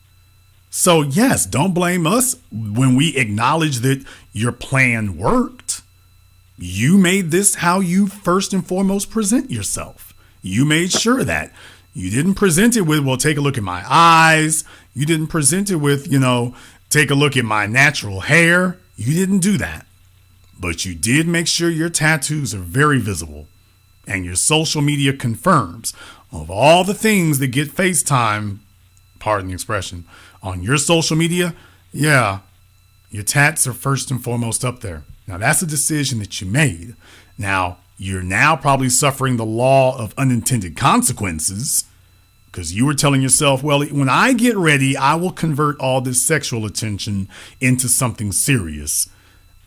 So yes, don't blame us when we acknowledge that your plan worked. You made this how you first and foremost present yourself. You made sure that you didn't present it with, well, take a look at my eyes. You didn't present it with, take a look at my natural hair. You didn't do that. But you did make sure your tattoos are very visible. And your social media confirms of all the things that get FaceTime, pardon the expression, on your social media, yeah, your tats are first and foremost up there. Now, that's a decision that you made. Now, you're now probably suffering the law of unintended consequences because you were telling yourself, well, when I get ready, I will convert all this sexual attention into something serious.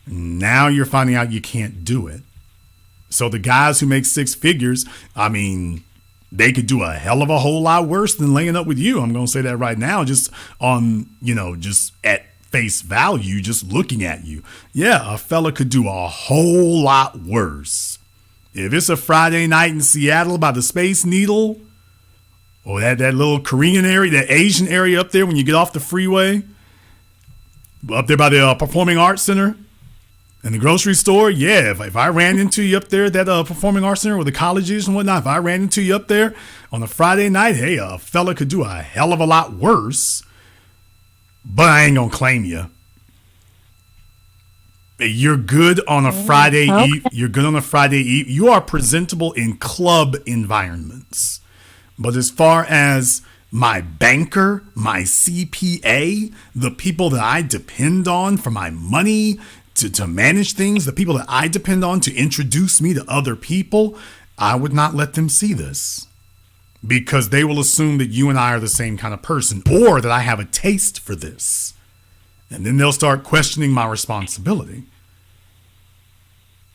Now you're finding out you can't do it. So the guys who make six figures, they could do a hell of a whole lot worse than laying up with you. I'm going to say that right now, just on, just at face value, just looking at you. Yeah, a fella could do a whole lot worse. If it's a Friday night in Seattle by the Space Needle, or that little Korean area, that Asian area up there when you get off the freeway, up there by the Performing Arts Center, in the grocery store, yeah, if I ran into you up there at that Performing Arts Center where the college is and whatnot, if I ran into you up there on a Friday night, hey, a fella could do a hell of a lot worse. but I ain't gonna claim you. You're good on a Friday eve. You're good on a Friday eve. You are presentable in club environments. But as far as my banker, my CPA, the people that I depend on for my money to manage things, the people that I depend on to introduce me to other people, I would not let them see this. Because they will assume that you and I are the same kind of person, or that I have a taste for this. And then they'll start questioning my responsibility.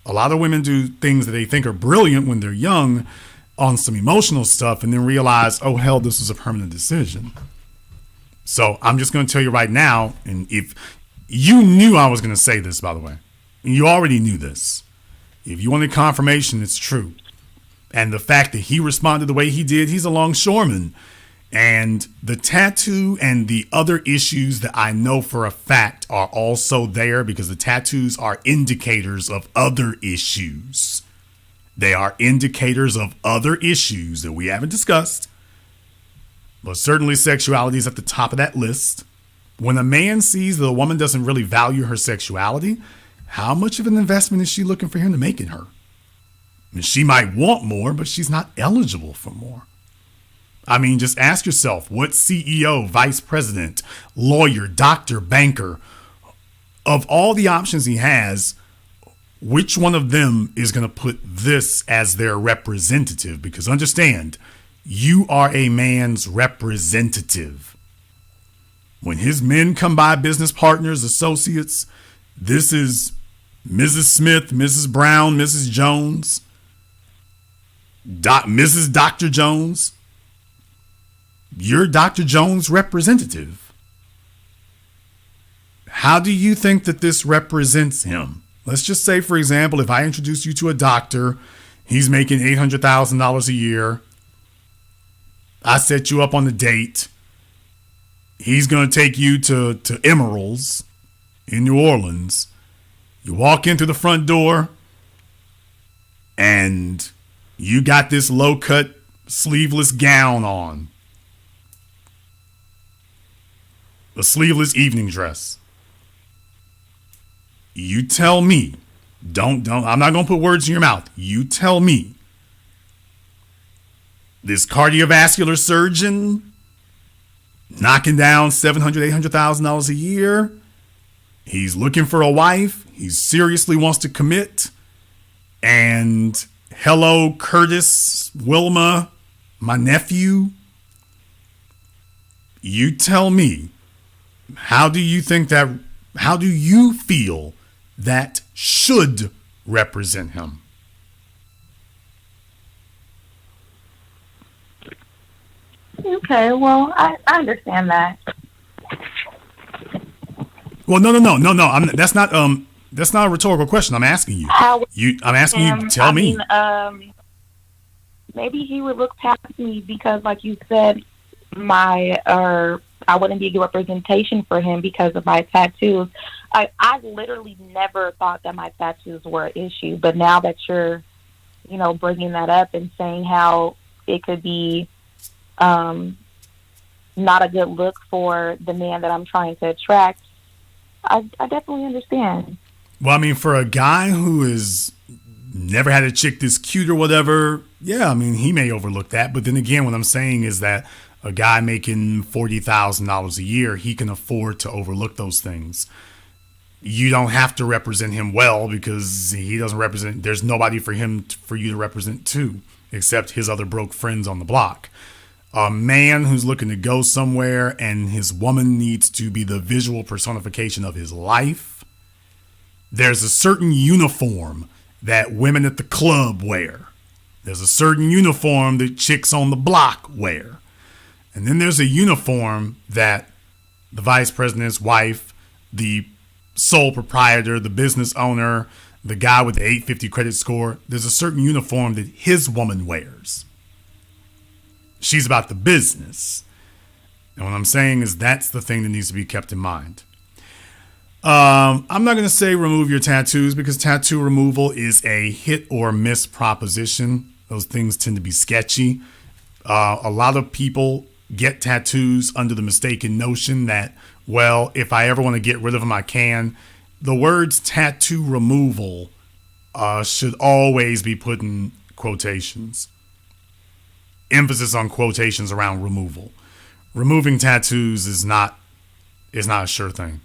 A lot of women do things that they think are brilliant when they're young on some emotional stuff and then realize, oh, hell, this was a permanent decision. So I'm just going to tell you right now, and if you knew I was going to say this, by the way, and you already knew this, if you wanted confirmation, it's true. And the fact that he responded the way he did, he's a longshoreman. And the tattoo and the other issues that I know for a fact are also there because the tattoos are indicators of other issues. They are indicators of other issues that we haven't discussed. But certainly sexuality is at the top of that list. When a man sees that a woman doesn't really value her sexuality, how much of an investment is she looking for him to make in her? I mean, she might want more, but she's not eligible for more. I mean, just ask yourself, what CEO, vice president, lawyer, doctor, banker, of all the options he has, which one of them is going to put this as their representative? Because understand, you are a man's representative. When his men come by, business partners, associates, this is Mrs. Smith, Mrs. Brown, Mrs. Jones, Mrs. Dr. Jones. You're Dr. Jones' representative. How do you think that this represents him? Let's just say, for example, if I introduce you to a doctor, he's making $800,000 a year. I set you up on the date. He's going to take you to Emerald's in New Orleans. You walk in through the front door and you got this low-cut sleeveless gown on. A sleeveless evening dress. You tell me. I'm not going to put words in your mouth. You tell me. This cardiovascular surgeon knocking down $700,000, $800,000 a year. He's looking for a wife. He seriously wants to commit. And hello, Curtis, Wilma, my nephew. You tell me. How do you feel that should represent him? Okay, well, I understand that. Well, no. That's not a rhetorical question. I'm asking you. I'm asking you. Tell me. Maybe he would look past me because, like you said, I wouldn't be a good representation for him because of my tattoos. I literally never thought that my tattoos were an issue, but now that you're, bringing that up and saying how it could be not a good look for the man that I'm trying to attract, I definitely understand. Well, I mean, for a guy who has never had a chick this cute or whatever, yeah, I mean, he may overlook that. But then again, what I'm saying is that a guy making $40,000 a year, he can afford to overlook those things. You don't have to represent him well because he doesn't represent. There's nobody for you to represent too, except his other broke friends on the block. A man who's looking to go somewhere and his woman needs to be the visual personification of his life. There's a certain uniform that women at the club wear. There's a certain uniform that chicks on the block wear. And then there's a uniform that the vice president's wife, the sole proprietor, the business owner, the guy with the 850 credit score, there's a certain uniform that his woman wears. She's about the business. And what I'm saying is that's the thing that needs to be kept in mind. I'm not going to say remove your tattoos because tattoo removal is a hit or miss proposition. Those things tend to be sketchy. A lot of people get tattoos under the mistaken notion that well, if I ever want to get rid of them, I can. The words tattoo removal should always be put in quotations. Emphasis on quotations around removal. Removing tattoos is not a sure thing.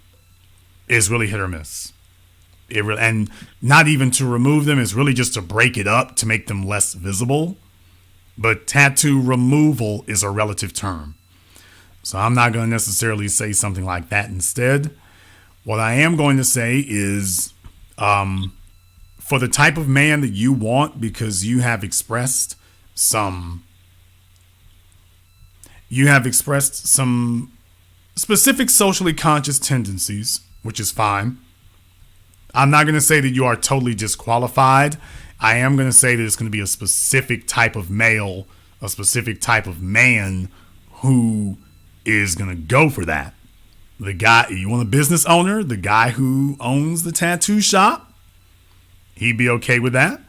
It's really hit or miss. And not even to remove them, is really just to break it up to make them less visible. But tattoo removal is a relative term. So I'm not going to necessarily say something like that instead. What I am going to say is, for the type of man that you want, because you have expressed some specific socially conscious tendencies, which is fine. I'm not going to say that you are totally disqualified. I am going to say that it's going to be a specific type of male, a specific type of man who is going to go for that. The guy, you want a business owner, the guy who owns the tattoo shop, he'd be okay with that.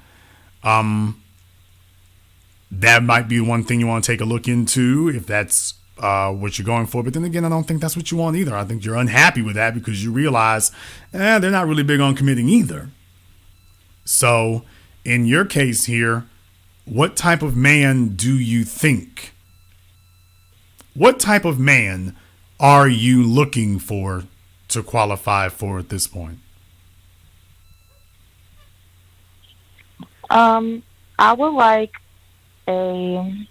That might be one thing you want to take a look into if that's what you're going for. But then again, I don't think that's what you want either. I think you're unhappy with that because you realize they're not really big on committing either. So in your case here, what type of man do you think? What type of man are you looking for to qualify for at this point? I would like a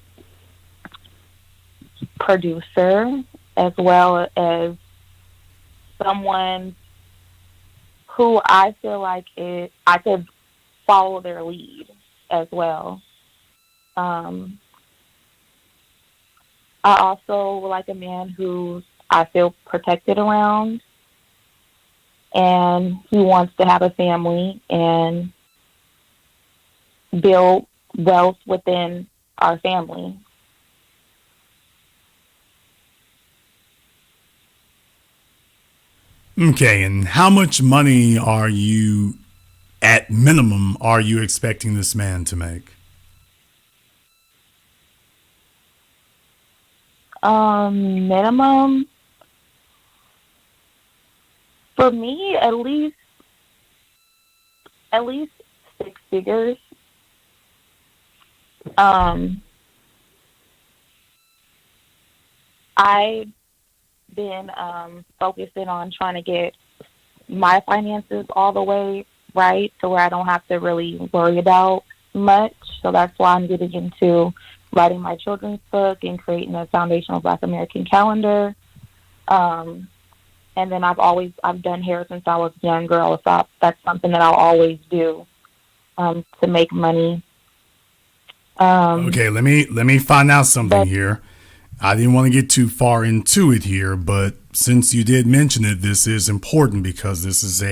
producer as well as someone who I feel like I could follow their lead as well. I also would like a man who I feel protected around, and he wants to have a family and build wealth within our family. Okay, and how much money are you, at minimum, are you expecting this man to make? Minimum for me, at least 6 figures. I've been focusing on trying to get my finances all the way right to where I don't have to really worry about much. So that's why I'm getting into writing my children's book and creating a foundational Black American calendar. And then I've done hair since I was a young girl, so that's something that I'll always do to make money. Okay, let me find out something here. I didn't want to get too far into it here, but since you did mention it, this is important because this is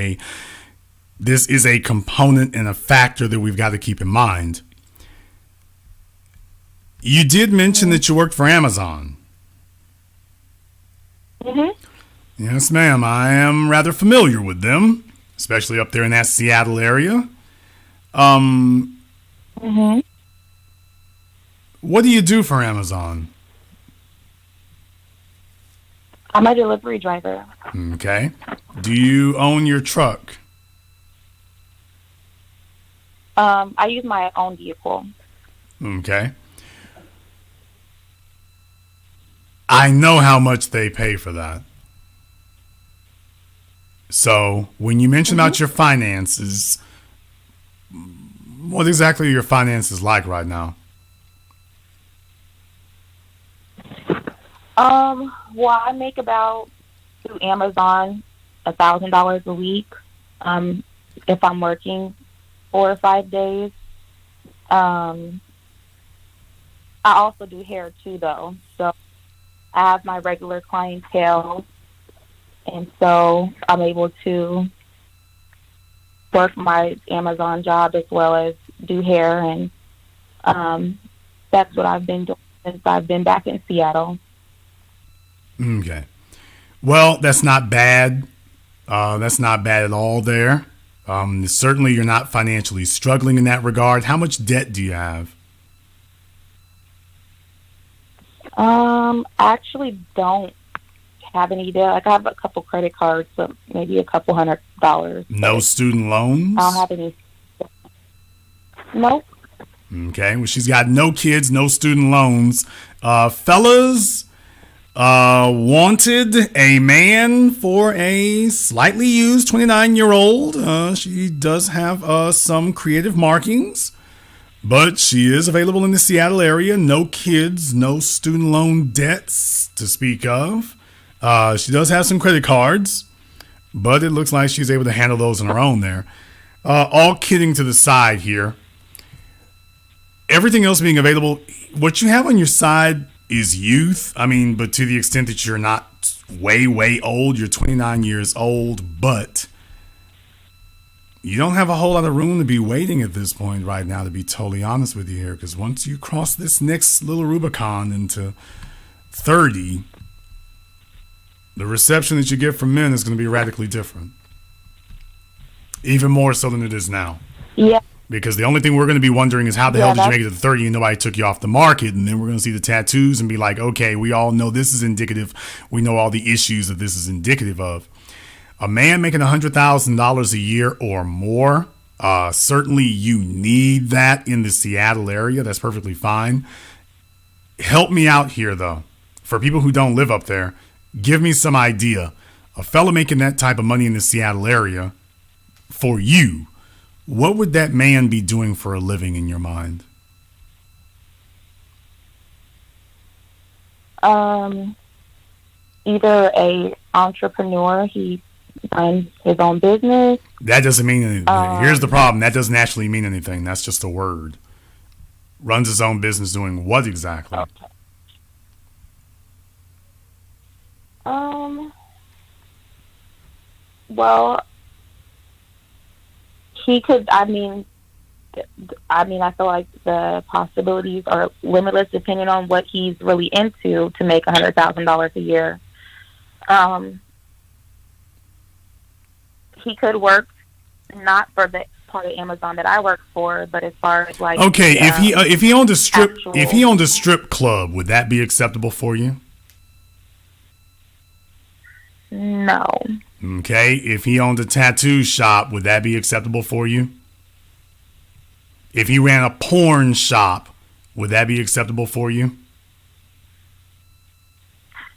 a component and a factor that we've got to keep in mind. You did mention that you worked for Amazon. Mm-hmm. Yes, ma'am. I am rather familiar with them, especially up there in that Seattle area. Mm-hmm. What do you do for Amazon? I'm a delivery driver. Okay. Do you own your truck? I use my own vehicle. Okay. I know how much they pay for that. So when you mention about your finances, what exactly are your finances like right now? Well, I make about through Amazon $1,000 a week. If I'm working 4 or 5 days. I also do hair too, though. So I have my regular clientele, and so I'm able to work my Amazon job as well as do hair, and that's what I've been doing since I've been back in Seattle. Okay. Well, that's not bad. That's not bad at all there. Certainly you're not financially struggling in that regard. How much debt do you have? I actually don't have any debt. Like I have a couple credit cards, but maybe a couple $100. No student loans? I don't have any. Nope. Okay, well, she's got no kids, no student loans. Fellas, wanted a man for a slightly used 29-year-old. She does have some creative markings, but she is available in the Seattle area. No kids, no student loan debts to speak of. She does have some credit cards, but it looks like she's able to handle those on her own there. All kidding to the side here. Everything else being available, what you have on your side is youth. I mean, but to the extent that you're not way, way old, you're 29 years old, but you don't have a whole lot of room to be waiting at this point right now, to be totally honest with you here, because once you cross this next little Rubicon into 30, the reception that you get from men is going to be radically different. Even more so than it is now. Yeah. Because the only thing we're going to be wondering is how the hell did you make it to 30 and nobody took you off the market? And then we're going to see the tattoos and be like, okay, we all know this is indicative. We know all the issues that this is indicative of. A man making $100,000 a year or more, certainly you need that in the Seattle area. That's perfectly fine. Help me out here, though. For people who don't live up there, give me some idea. A fella making that type of money in the Seattle area, for you, what would that man be doing for a living in your mind? Either a entrepreneur, he runs his own business. That doesn't mean anything. Here's the problem. That doesn't actually mean anything. That's just a word. Runs his own business doing what exactly? Okay. Well, he could, I feel like the possibilities are limitless depending on what he's really into to make $100,000 a year. He could work not for the part of Amazon that I work for, but as far as like if he owned a strip actual, if he owned a strip club, would that be acceptable for you? No. Okay, if he owned a tattoo shop, would that be acceptable for you? If he ran a porn shop, would that be acceptable for you?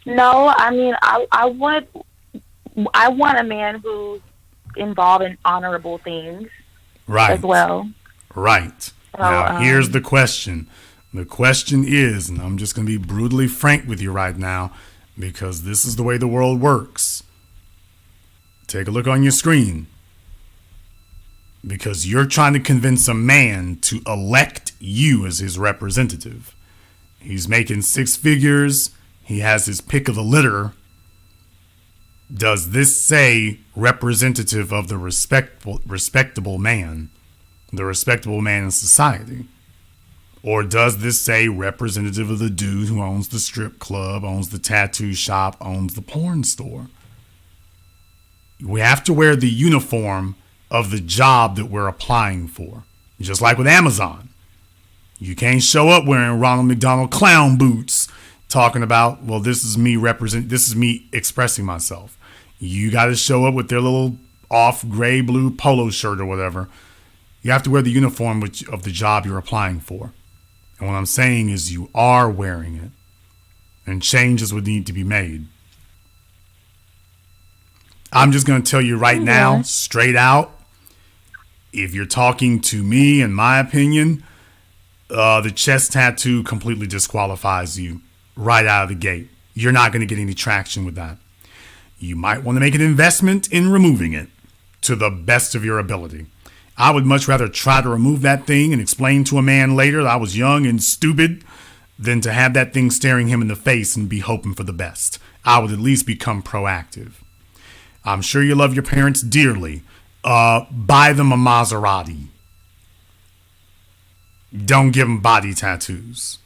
No, I mean, I want a man who's involved in honorable things, right, as well. Right. So, now, here's the question. The question is, and I'm just going to be brutally frank with you right now, because this is the way the world works. Take a look on your screen. Because you're trying to convince a man to elect you as his representative. He's making six figures. He has his pick of the litter. Does this say representative of the respectable man? The respectable man in society? Or does this say representative of the dude who owns the strip club, owns the tattoo shop, owns the porn store? We have to wear the uniform of the job that we're applying for. Just like with Amazon. You can't show up wearing Ronald McDonald clown boots talking about, well, this is me expressing myself. You got to show up with their little off gray blue polo shirt or whatever. You have to wear the uniform of the job you're applying for. And what I'm saying is you are wearing it. And changes would need to be made. I'm just going to tell you right now, straight out, if you're talking to me, in my opinion, the chest tattoo completely disqualifies you right out of the gate. You're not going to get any traction with that. You might want to make an investment in removing it to the best of your ability. I would much rather try to remove that thing and explain to a man later that I was young and stupid than to have that thing staring him in the face and be hoping for the best. I would at least become proactive. I'm sure you love your parents dearly. Buy them a Maserati. Don't give them body tattoos.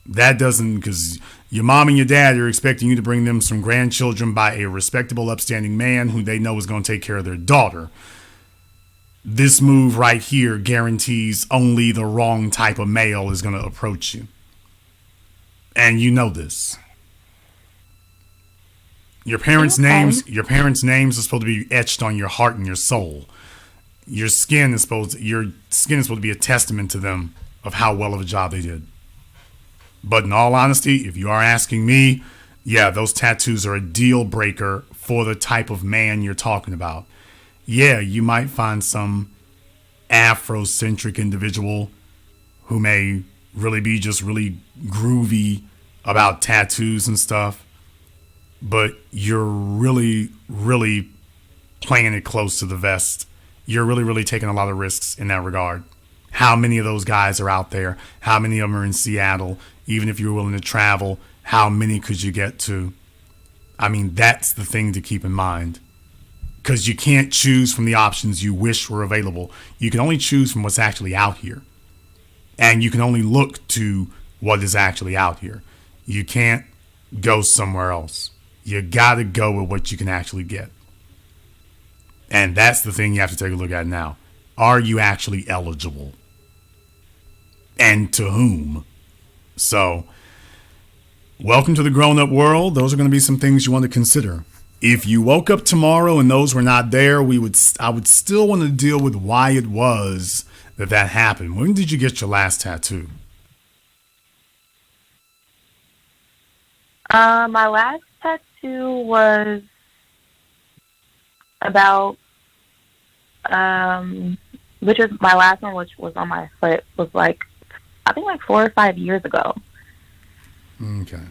That doesn't, because your mom and your dad are expecting you to bring them some grandchildren by a respectable, upstanding man who they know is going to take care of their daughter. This move right here guarantees only the wrong type of male is going to approach you. And you know this. Your parents' Okay. names are supposed to be etched on your heart and your soul. Your skin is supposed to be a testament to them of how well of a job they did. But in all honesty, if you are asking me, yeah, those tattoos are a deal breaker for the type of man you're talking about. Yeah, you might find some Afrocentric individual who may really be just really groovy about tattoos and stuff, but you're really, really playing it close to the vest. You're really, really taking a lot of risks in that regard. How many of those guys are out there? How many of them are in Seattle? Even if you're willing to travel, how many could you get to? I mean, that's the thing to keep in mind. Because you can't choose from the options you wish were available. You can only choose from what's actually out here. And you can only look to what is actually out here. You can't go somewhere else. You got to go with what you can actually get. And that's the thing you have to take a look at now. Are you actually eligible? And to whom? So, welcome to the grown-up world. Those are going to be some things you want to consider. If you woke up tomorrow and those were not there, I would still want to deal with why it was that happened. When did you get your last tattoo? My last tattoo was about, which is my last one, which was on my foot, was like, I think like 4 or 5 years ago. Okay.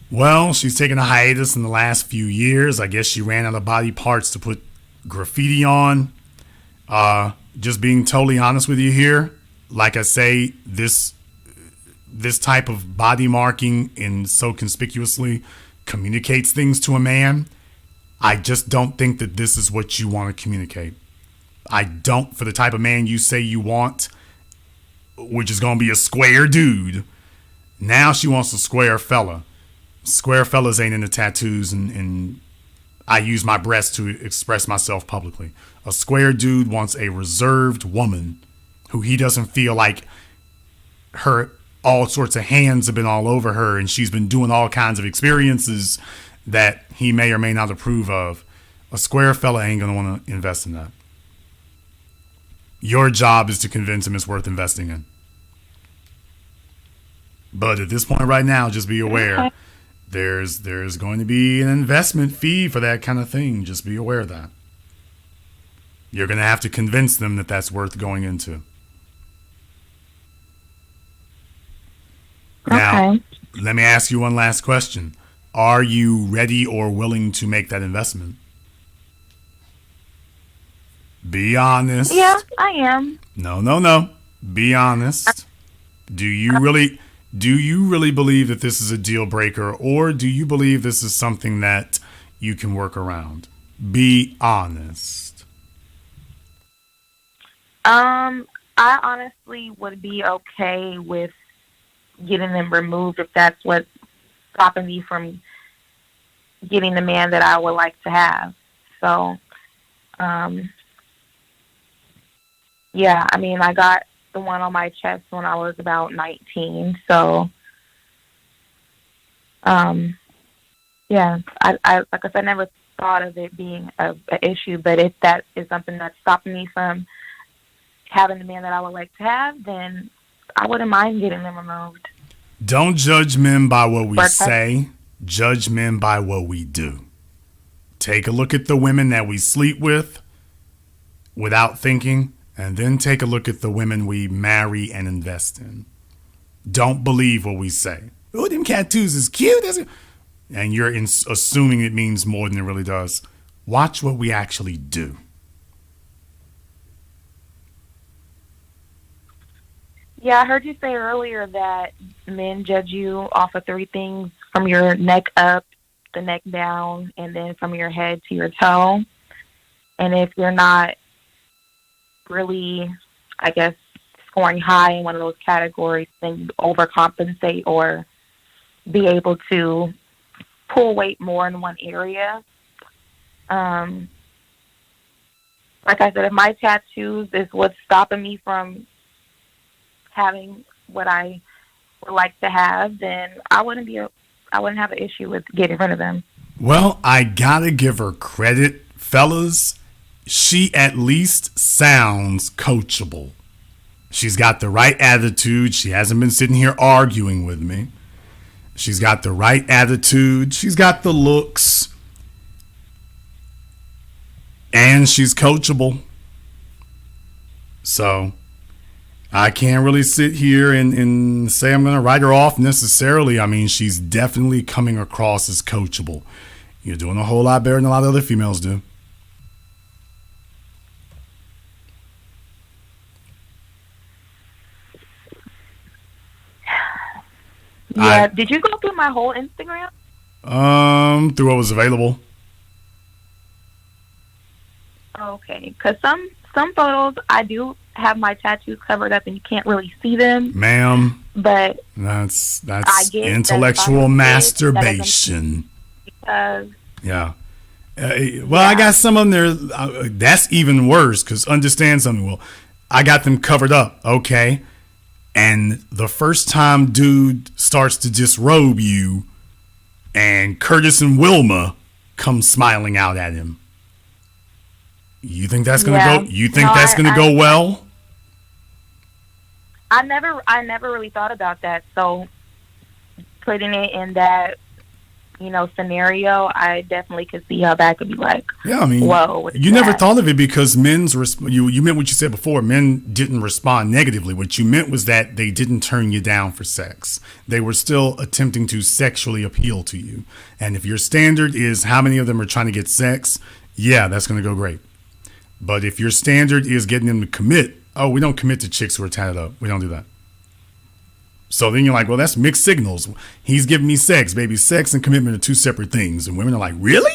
Well, she's taken a hiatus in the last few years. I guess she ran out of body parts to put graffiti on. Just being totally honest with you here, like I say, this type of body marking and so conspicuously communicates things to a man. I just don't think that this is what you want to communicate. I don't, for the type of man you say you want, which is going to be a square dude. Now she wants a square fella. Square fellas ain't into tattoos, and I use my breast to express myself publicly. A square dude wants a reserved woman who he doesn't feel like her all sorts of hands have been all over her and she's been doing all kinds of experiences that he may or may not approve of. A square fella ain't going to want to invest in that. Your job is to convince him it's worth investing in. But at this point right now, just be aware there's going to be an investment fee for that kind of thing. Just be aware of that. You're going to have to convince them that that's worth going into. Now, let me ask you one last question. Are you ready or willing to make that investment? Be honest. Yeah, I am. No. Be honest. Do you really believe that this is a deal breaker, or do you believe this is something that you can work around? Be honest. I honestly would be okay with getting them removed if that's what's stopping me from getting the man that I would like to have. So, yeah, I mean, I got the one on my chest when I was about 19. So, yeah, I like I said, I never thought of it being an issue, but if that is something that's stopping me from having the man that I would like to have, then I wouldn't mind getting them removed. Don't judge men by what we say. Judge men by what we do. Take a look at the women that we sleep with without thinking, and then take a look at the women we marry and invest in. Don't believe what we say. Oh, them tattoos is cute. And you're assuming it means more than it really does. Watch what we actually do. Yeah, I heard you say earlier that men judge you off of 3 things: from your neck up, the neck down, and then from your head to your toe. And if you're not really, I guess, scoring high in one of those categories, then you overcompensate or be able to pull weight more in one area. Like I said, if my tattoos is what's stopping me from having what I would like to have, then I wouldn't have an issue with getting rid of them. Well, I gotta give her credit, fellas. She at least sounds coachable. She's got the right attitude. She hasn't been sitting here arguing with me. She's got the right attitude. She's got the looks. And she's coachable. So I can't really sit here and say I'm going to write her off necessarily. I mean, she's definitely coming across as coachable. You're doing a whole lot better than a lot of other females do. Yeah. Did you go through my whole Instagram? Through what was available. Okay, because some photos I do have my tattoos covered up and you can't really see them, ma'am. But that's intellectual masturbation. Because yeah. I got some of them there. That's even worse because understand something. Well, I got them covered up. Okay. And the first time dude starts to disrobe you and Curtis and Wilma come smiling out at him. You think that's going to go? You think that's going to go well? I never really thought about that. So putting it in that, scenario, I definitely could see how that could be like. Yeah, I mean, whoa. You never thought of it because you meant what you said before. Men didn't respond negatively. What you meant was that they didn't turn you down for sex. They were still attempting to sexually appeal to you. And if your standard is how many of them are trying to get sex, yeah, that's going to go great. But if your standard is getting them to commit, we don't commit to chicks who are tatted up. We don't do that. So then you're like, well, that's mixed signals. He's giving me sex, baby. Sex and commitment are two separate things. And women are like, really?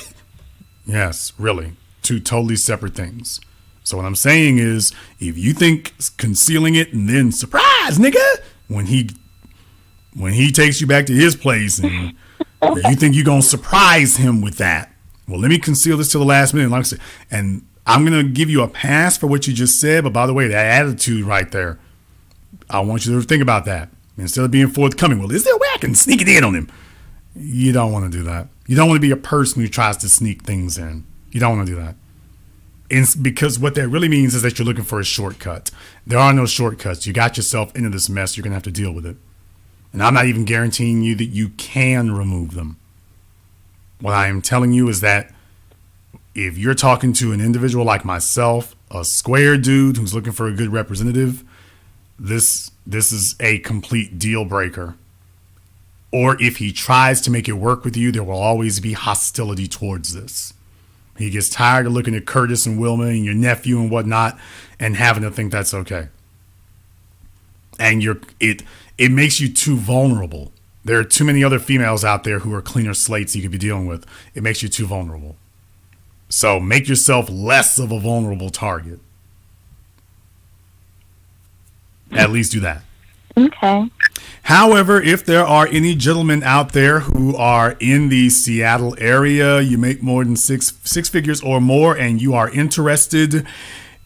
Yes, really. Two totally separate things. So what I'm saying is, if you think concealing it and then surprise, nigga, when he takes you back to his place and you think you're going to surprise him with that, well, let me conceal this till the last minute. Like I said, and I'm going to give you a pass for what you just said. But by the way, that attitude right there, I want you to think about that. Instead of being forthcoming, well, is there a way I can sneak it in on him? You don't want to do that. You don't want to be a person who tries to sneak things in. You don't want to do that. It's because what that really means is that you're looking for a shortcut. There are no shortcuts. You got yourself into this mess. You're going to have to deal with it. And I'm not even guaranteeing you that you can remove them. What I am telling you is that if you're talking to an individual like myself, a square dude who's looking for a good representative, this is a complete deal breaker. Or if he tries to make it work with you, there will always be hostility towards this. He gets tired of looking at Curtis and Wilma and your nephew and whatnot and having to think that's okay. And it makes you too vulnerable. There are too many other females out there who are cleaner slates you could be dealing with. It makes you too vulnerable. So make yourself less of a vulnerable target. At least do that. Okay. However, if there are any gentlemen out there who are in the Seattle area, you make more than six figures or more, and you are interested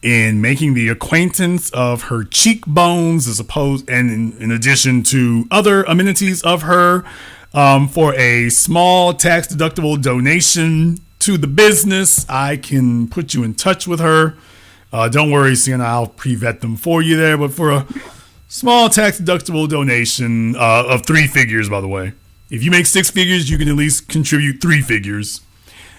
in making the acquaintance of her cheekbones and in addition to other amenities of her, for a small tax-deductible donation to the business, I can put you in touch with her. Don't worry, Sienna, I'll pre-vet them for you there, but for a small tax-deductible donation of 3 figures, by the way. If you make 6 figures, you can at least contribute 3 figures.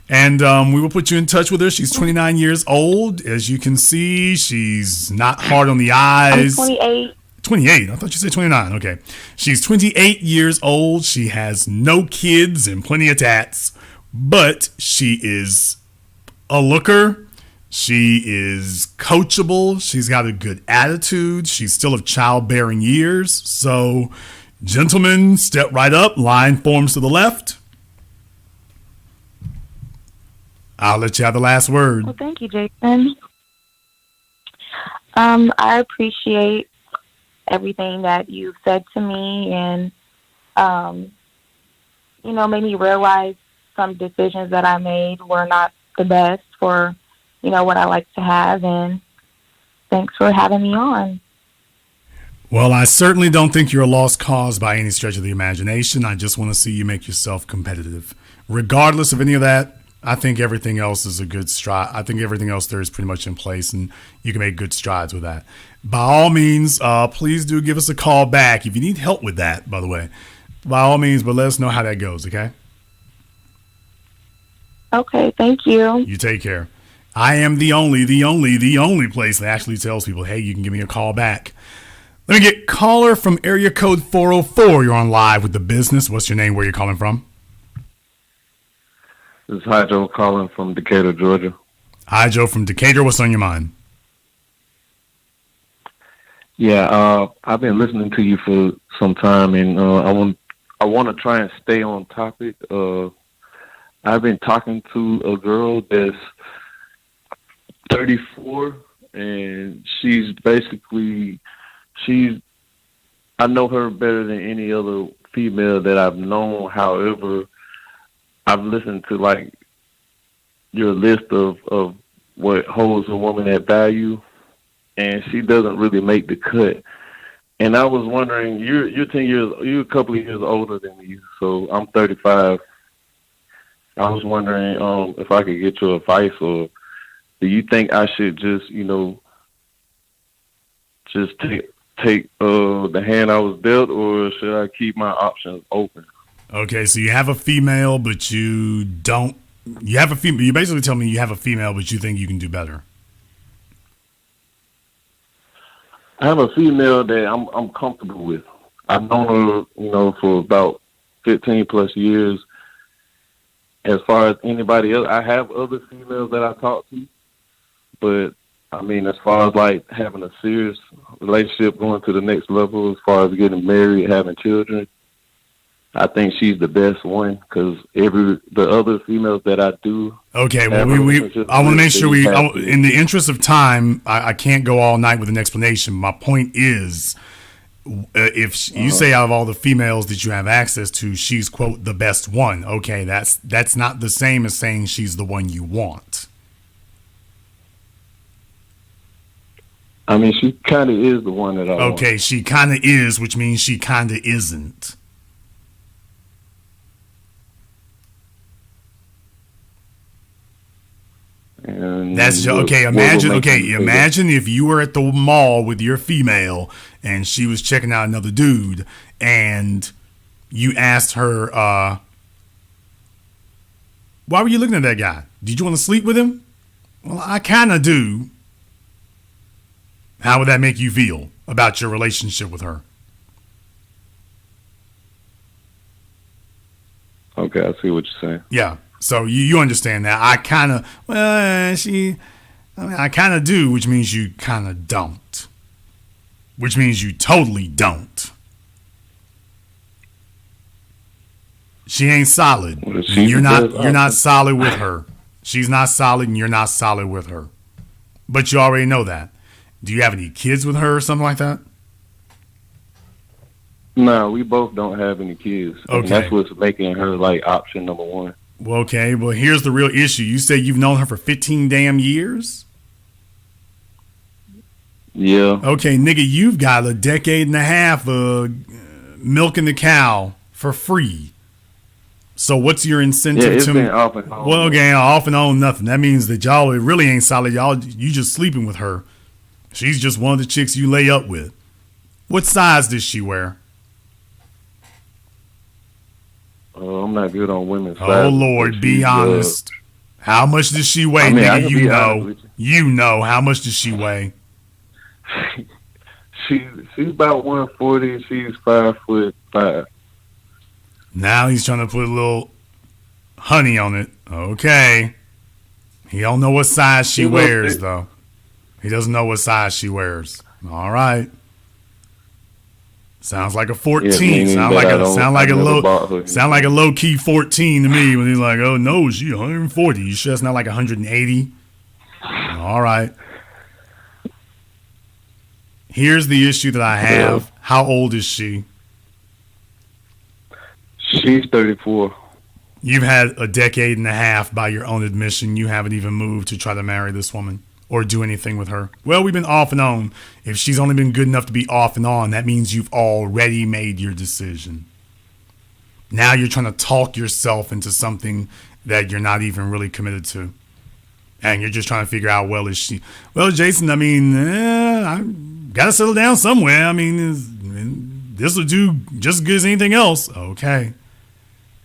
And we will put you in touch with her. She's 29 years old. As you can see, she's not hard on the eyes. I'm 28. 28? I thought you said 29. Okay. She's 28 years old. She has no kids and plenty of tats. But she is a looker. She is coachable. She's got a good attitude. She's still of childbearing years. So, gentlemen, step right up. Line forms to the left. I'll let you have the last word. Well, thank you, Jason. I appreciate everything that you've said to me and, made me realize some decisions that I made were not the best for, what I like to have. And thanks for having me on. Well, I certainly don't think you're a lost cause by any stretch of the imagination. I just want to see you make yourself competitive. regardless of any of that, I think everything else is a good stride. I think everything else there is pretty much in place, and you can make good strides with that. By all means, please do give us a call back if you need help with that, by the way. By all means, but let us know how that goes, okay? Okay, thank you. You take care. I am the only place that actually tells people, hey, you can give me a call back. Let me get caller from area code 404. You're on live with The Business. What's your name? Where you calling from? This is Joe calling from Decatur, Georgia. Hi, Joe from Decatur. What's on your mind? Yeah, I've been listening to you for some time, and I want to try and stay on topic. I've been talking to a girl that's 34, and I know her better than any other female that I've known. However, I've listened to like your list of what holds a woman at value, and she doesn't really make the cut. And I was wondering, you're a couple of years older than me, so I'm 35. I was wondering if I could get your advice, or do you think I should just take the hand I was dealt, or should I keep my options open? Okay, so you have a female, but you don't. You have a female. You basically tell me you have a female, but you think you can do better. I have a female that I'm comfortable with. I've known her, for about 15 plus years. As far as anybody else, I have other females that I talk to, but I mean, as far as like having a serious relationship, going to the next level, as far as getting married, having children, I think she's the best one, because the other females that I do. Okay, well, I want to make sure in the interest of time, I can't go all night with an explanation. My point is, if you say out of all the females that you have access to, she's, quote, the best one. Okay, that's not the same as saying she's the one you want. I mean, she kind of is the one that I want. Okay, she kind of is, which means she kind of isn't. And that's okay. Imagine if you were at the mall with your female and she was checking out another dude, and you asked her, "Why were you looking at that guy? Did you want to sleep with him?" Well, I kind of do. How would that make you feel about your relationship with her? Okay, I see what you're saying. Yeah. So you understand that. I kind of do, which means you kind of don't. Which means you totally don't. She ain't solid. You're not solid with her. She's not solid, and you're not solid with her. But you already know that. Do you have any kids with her or something like that? No, we both don't have any kids. Okay. And that's what's making her like option number one. Well, okay, well, here's the real issue. You say you've known her for 15 damn years? Yeah. Okay, nigga, you've got a decade and a half of milking the cow for free. So what's your incentive it's to been off and on. Well, okay, off and on, nothing. That means that y'all really ain't solid. You just sleeping with her. She's just one of the chicks you lay up with. What size does she wear? I'm not good on women's Oh, sizes, Lord, be honest. How much does she weigh, nigga? You know. How much does she weigh? She's about 140. She's 5'5". Now he's trying to put a little honey on it. Okay. He don't know what size she wears, though. He doesn't know what size she wears. All right. Sounds like a 14. Sound like a low key 14 to me when he's like, oh no, she 140. You sure it's not like 180? All right. Here's the issue that I have. How old is she? She's 34. You've had a decade and a half by your own admission. You haven't even moved to try to marry this woman or do anything with her. Well, we've been off and on. If she's only been good enough to be off and on, that means you've already made your decision. Now you're trying to talk yourself into something that you're not even really committed to. And you're just trying to figure out, well, is she... Well, Jason, I mean, I got to settle down somewhere. I mean, this will do just as good as anything else. Okay.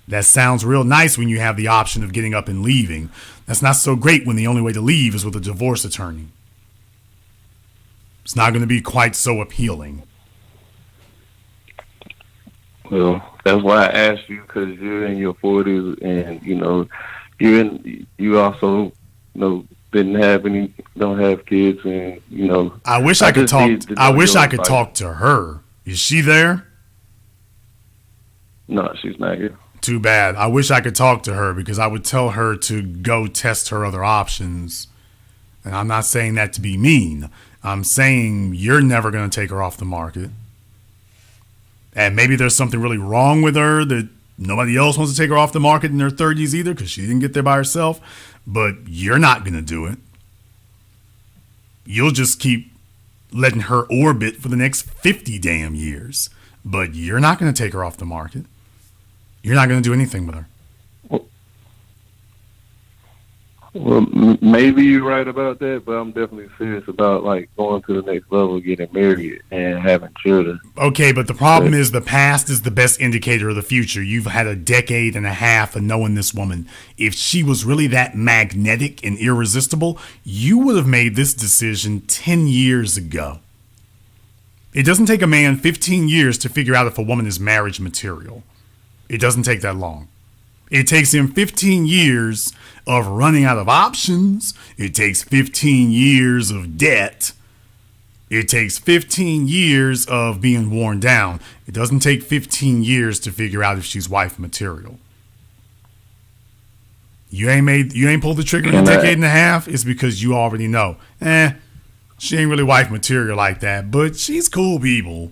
That sounds real nice when you have the option of getting up and leaving. That's not so great when the only way to leave is with a divorce attorney. It's not going to be quite so appealing. Well, that's why I asked you, because you're in your 40s, and you also don't have kids, and I wish I could talk to her. Is she there? No, she's not here. Too bad. I wish I could talk to her, because I would tell her to go test her other options. And I'm not saying that to be mean. I'm saying you're never going to take her off the market. And maybe there's something really wrong with her that nobody else wants to take her off the market in their 30s either, because she didn't get there by herself. But you're not going to do it. You'll just keep letting her orbit for the next 50 damn years. But you're not going to take her off the market. You're not going to do anything with her. Well, maybe you're right about that, but I'm definitely serious about going to the next level, getting married and having children. Okay, but the problem is the past is the best indicator of the future. You've had a decade and a half of knowing this woman. If she was really that magnetic and irresistible, you would have made this decision 10 years ago. It doesn't take a man 15 years to figure out if a woman is marriage material. It doesn't take that long. It takes him 15 years of running out of options. It takes 15 years of debt. It takes 15 years of being worn down. It doesn't take 15 years to figure out if she's wife material. You ain't pulled the trigger in a decade and a half. It's because you already know. She ain't really wife material like that, but she's cool people.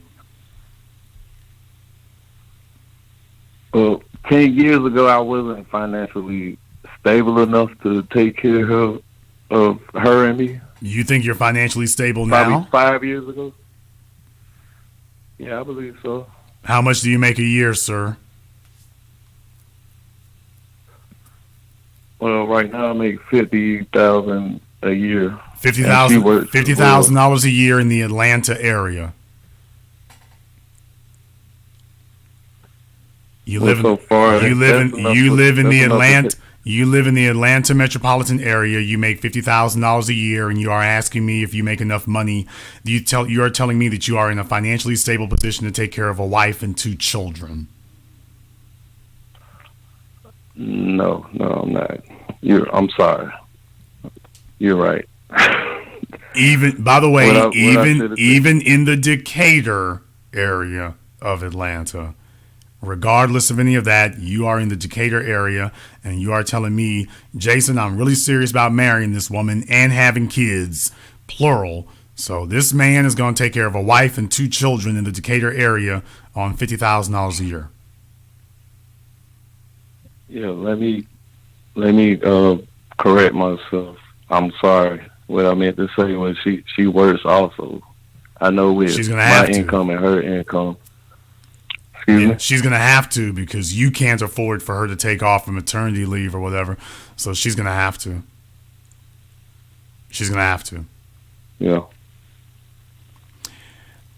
Well, 10 years ago, I wasn't financially stable enough to take care of her and me. You think you're financially stable Probably now? 5 years ago. Yeah, I believe so. How much do you make a year, sir? Well, right now I make $50,000 a year. $50,000 a year in the Atlanta area. You live in the Atlanta metropolitan area. You make $50,000 a year, and you are asking me if you make enough money. You are telling me that you are in a financially stable position to take care of a wife and 2 children. No, I'm not. I'm sorry. You're right. Even by the way, even in the Decatur area of Atlanta. Regardless of any of that, you are in the Decatur area, and you are telling me, Jason, I'm really serious about marrying this woman and having kids, plural. So this man is going to take care of a wife and 2 children in the Decatur area on $50,000 a year. Yeah, let me correct myself. I'm sorry. What I meant to say was she works also. I know with my income and her income. She's going to have to, because you can't afford for her to take off a maternity leave or whatever. So she's going to have to. Yeah.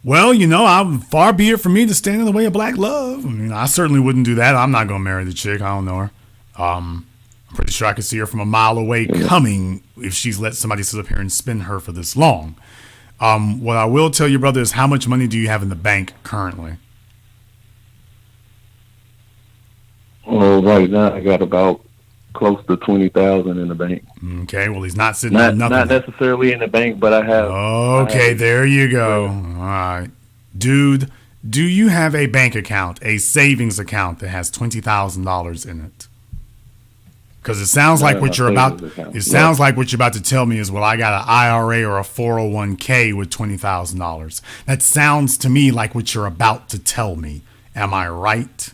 Well, far be it from me to stand in the way of black love. I mean, I certainly wouldn't do that. I'm not going to marry the chick. I don't know her. I'm pretty sure I could see her from a mile away coming if she's let somebody sit up here and spin her for this long. What I will tell you, brother, is how much money do you have in the bank currently? Well, right now I got about close to $20,000 in the bank. Okay, well, he's not sitting on nothing. Not necessarily in the bank, but I have. Okay, there you go. All right. Dude, do you have a bank account, a savings account that has $20,000 in it? Because it sounds like what you're about. Sounds like what you're about to tell me is, well, I got an IRA or a 401k with $20,000. That sounds to me like what you're about to tell me. Am I right?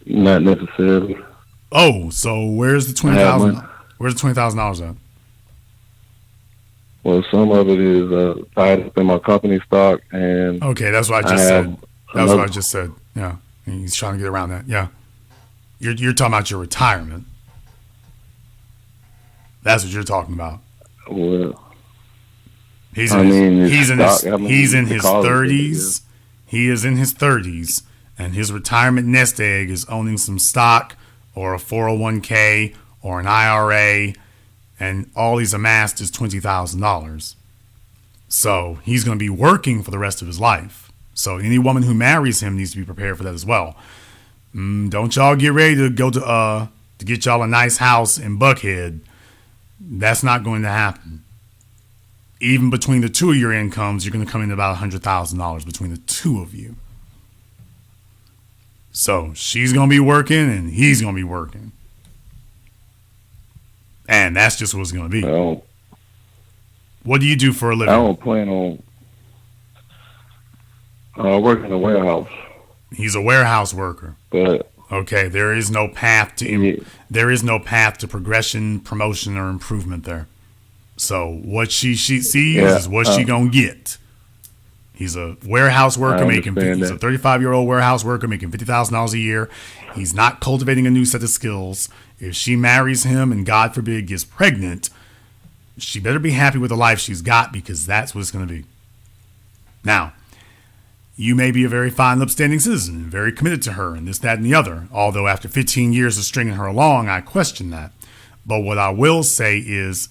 Not necessarily. Oh, so where's the $20,000? Where's the $20,000 at? Well, some of it is tied up in my company stock, and okay, that's what I just said. That's what I just said. Yeah. And he's trying to get around that. Yeah. You're talking about your retirement. That's what you're talking about. Well, He's in his 30s. He is in his 30s, and his retirement nest egg is owning some stock or a 401k or an IRA, and all he's amassed is $20,000. So he's going to be working for the rest of his life. So any woman who marries him needs to be prepared for that as well. Don't y'all get ready to go to get y'all a nice house in Buckhead. That's not going to happen. Even between the two of your incomes, you're going to come in about $100,000 between the two of you. So she's going to be working and he's going to be working. And that's just what it's going to be. What do you do for a living? I don't plan on working in a warehouse. He's a warehouse worker. But okay, there is no path to progression, promotion, or improvement there. So what she sees is what she gonna get. He's a warehouse worker he's a 35-year-old warehouse worker making $50,000 a year. He's not cultivating a new set of skills. If she marries him and God forbid gets pregnant, she better be happy with the life she's got, because that's what it's gonna be. Now, you may be a very fine, upstanding citizen and very committed to her and this, that, and the other. Although after 15 years of stringing her along, I question that. But what I will say is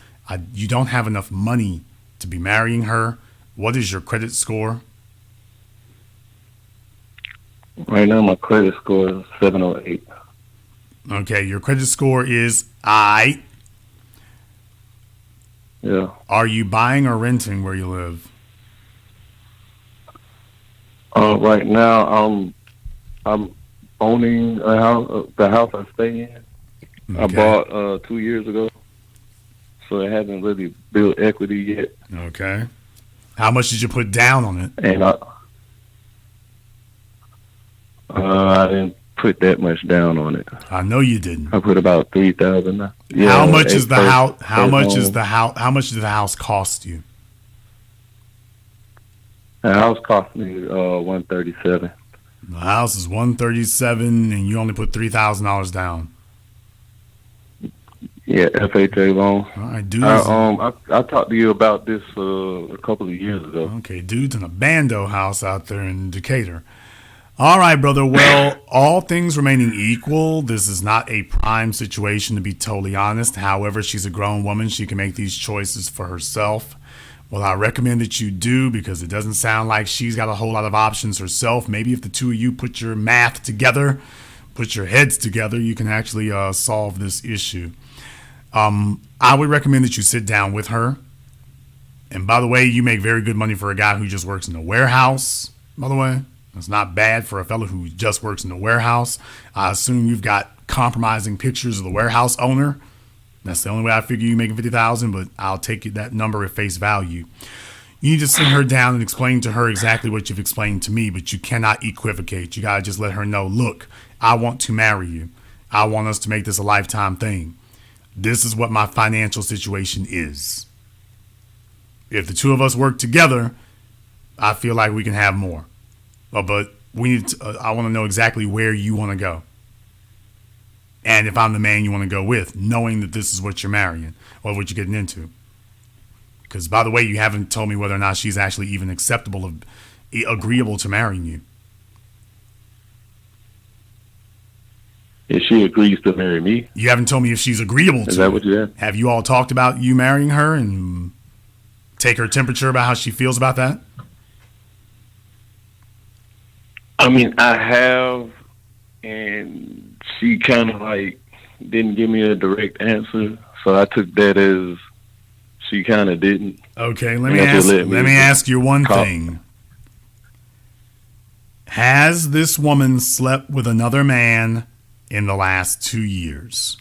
you don't have enough money to be marrying her. What is your credit score? Right now, my credit score is 708. Okay, your credit score is I. Yeah. Are you buying or renting where you live? Right now, I'm owning a house, the house I stay in. Okay. I bought 2 years ago, so it hasn't really built equity yet. Okay. How much did you put down on it? And I didn't put that much down on it. I know you didn't. I put about $3,000. Yeah, how much is the house? How much is the house? How much did the house cost you? The house cost me $137. The house is $137, and you only put $3,000 down. Yeah, FHA loan. All right, dude. I talked to you about this a couple of years ago. Okay, dude's in a bando house out there in Decatur. All right, brother. Well, all things remaining equal, this is not a prime situation, to be totally honest. However, she's a grown woman. She can make these choices for herself. Well, I recommend that you do, because it doesn't sound like she's got a whole lot of options herself. Maybe if the two of you put your math together, put your heads together, you can actually solve this issue. I would recommend that you sit down with her. And by the way, you make very good money for a guy who just works in a warehouse, by the way. It's not bad for a fellow who just works in a warehouse. I assume you've got compromising pictures of the warehouse owner. That's the only way I figure you making $50,000, but I'll take that number at face value. You need to sit her down and explain to her exactly what you've explained to me, but you cannot equivocate. You got to just let her know, look, I want to marry you. I want us to make this a lifetime thing. This is what my financial situation is. If the two of us work together, I feel like we can have more. But we need to, I want to know exactly where you want to go. And if I'm the man you want to go with, knowing that this is what you're marrying or what you're getting into. Because, by the way, you haven't told me whether or not she's actually even agreeable to marrying you. If she agrees to marry me. You haven't told me if she's agreeable to. Is that what you said? Have you all talked about you marrying her and take her temperature about how she feels about that? I mean, I have, and she kind of like didn't give me a direct answer, so I took that as she kind of didn't. Okay, let me ask you one thing. Has this woman slept with another man in the last 2 years?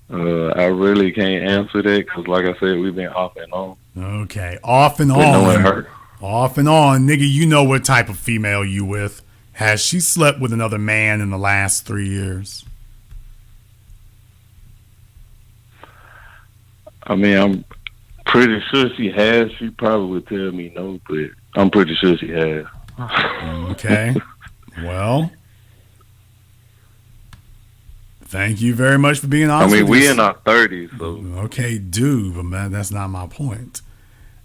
I really can't answer that because, like I said, we've been off and on. Okay, off and on. Knowing her. Off and on. Nigga, you know what type of female you with. Has she slept with another man in the last 3 years? I mean, I'm pretty sure she has. She probably would tell me no, but I'm pretty sure she has. Okay. Well, thank you very much for being honest. I mean, with we us. in our 30s, so. Okay, but man, that's not my point.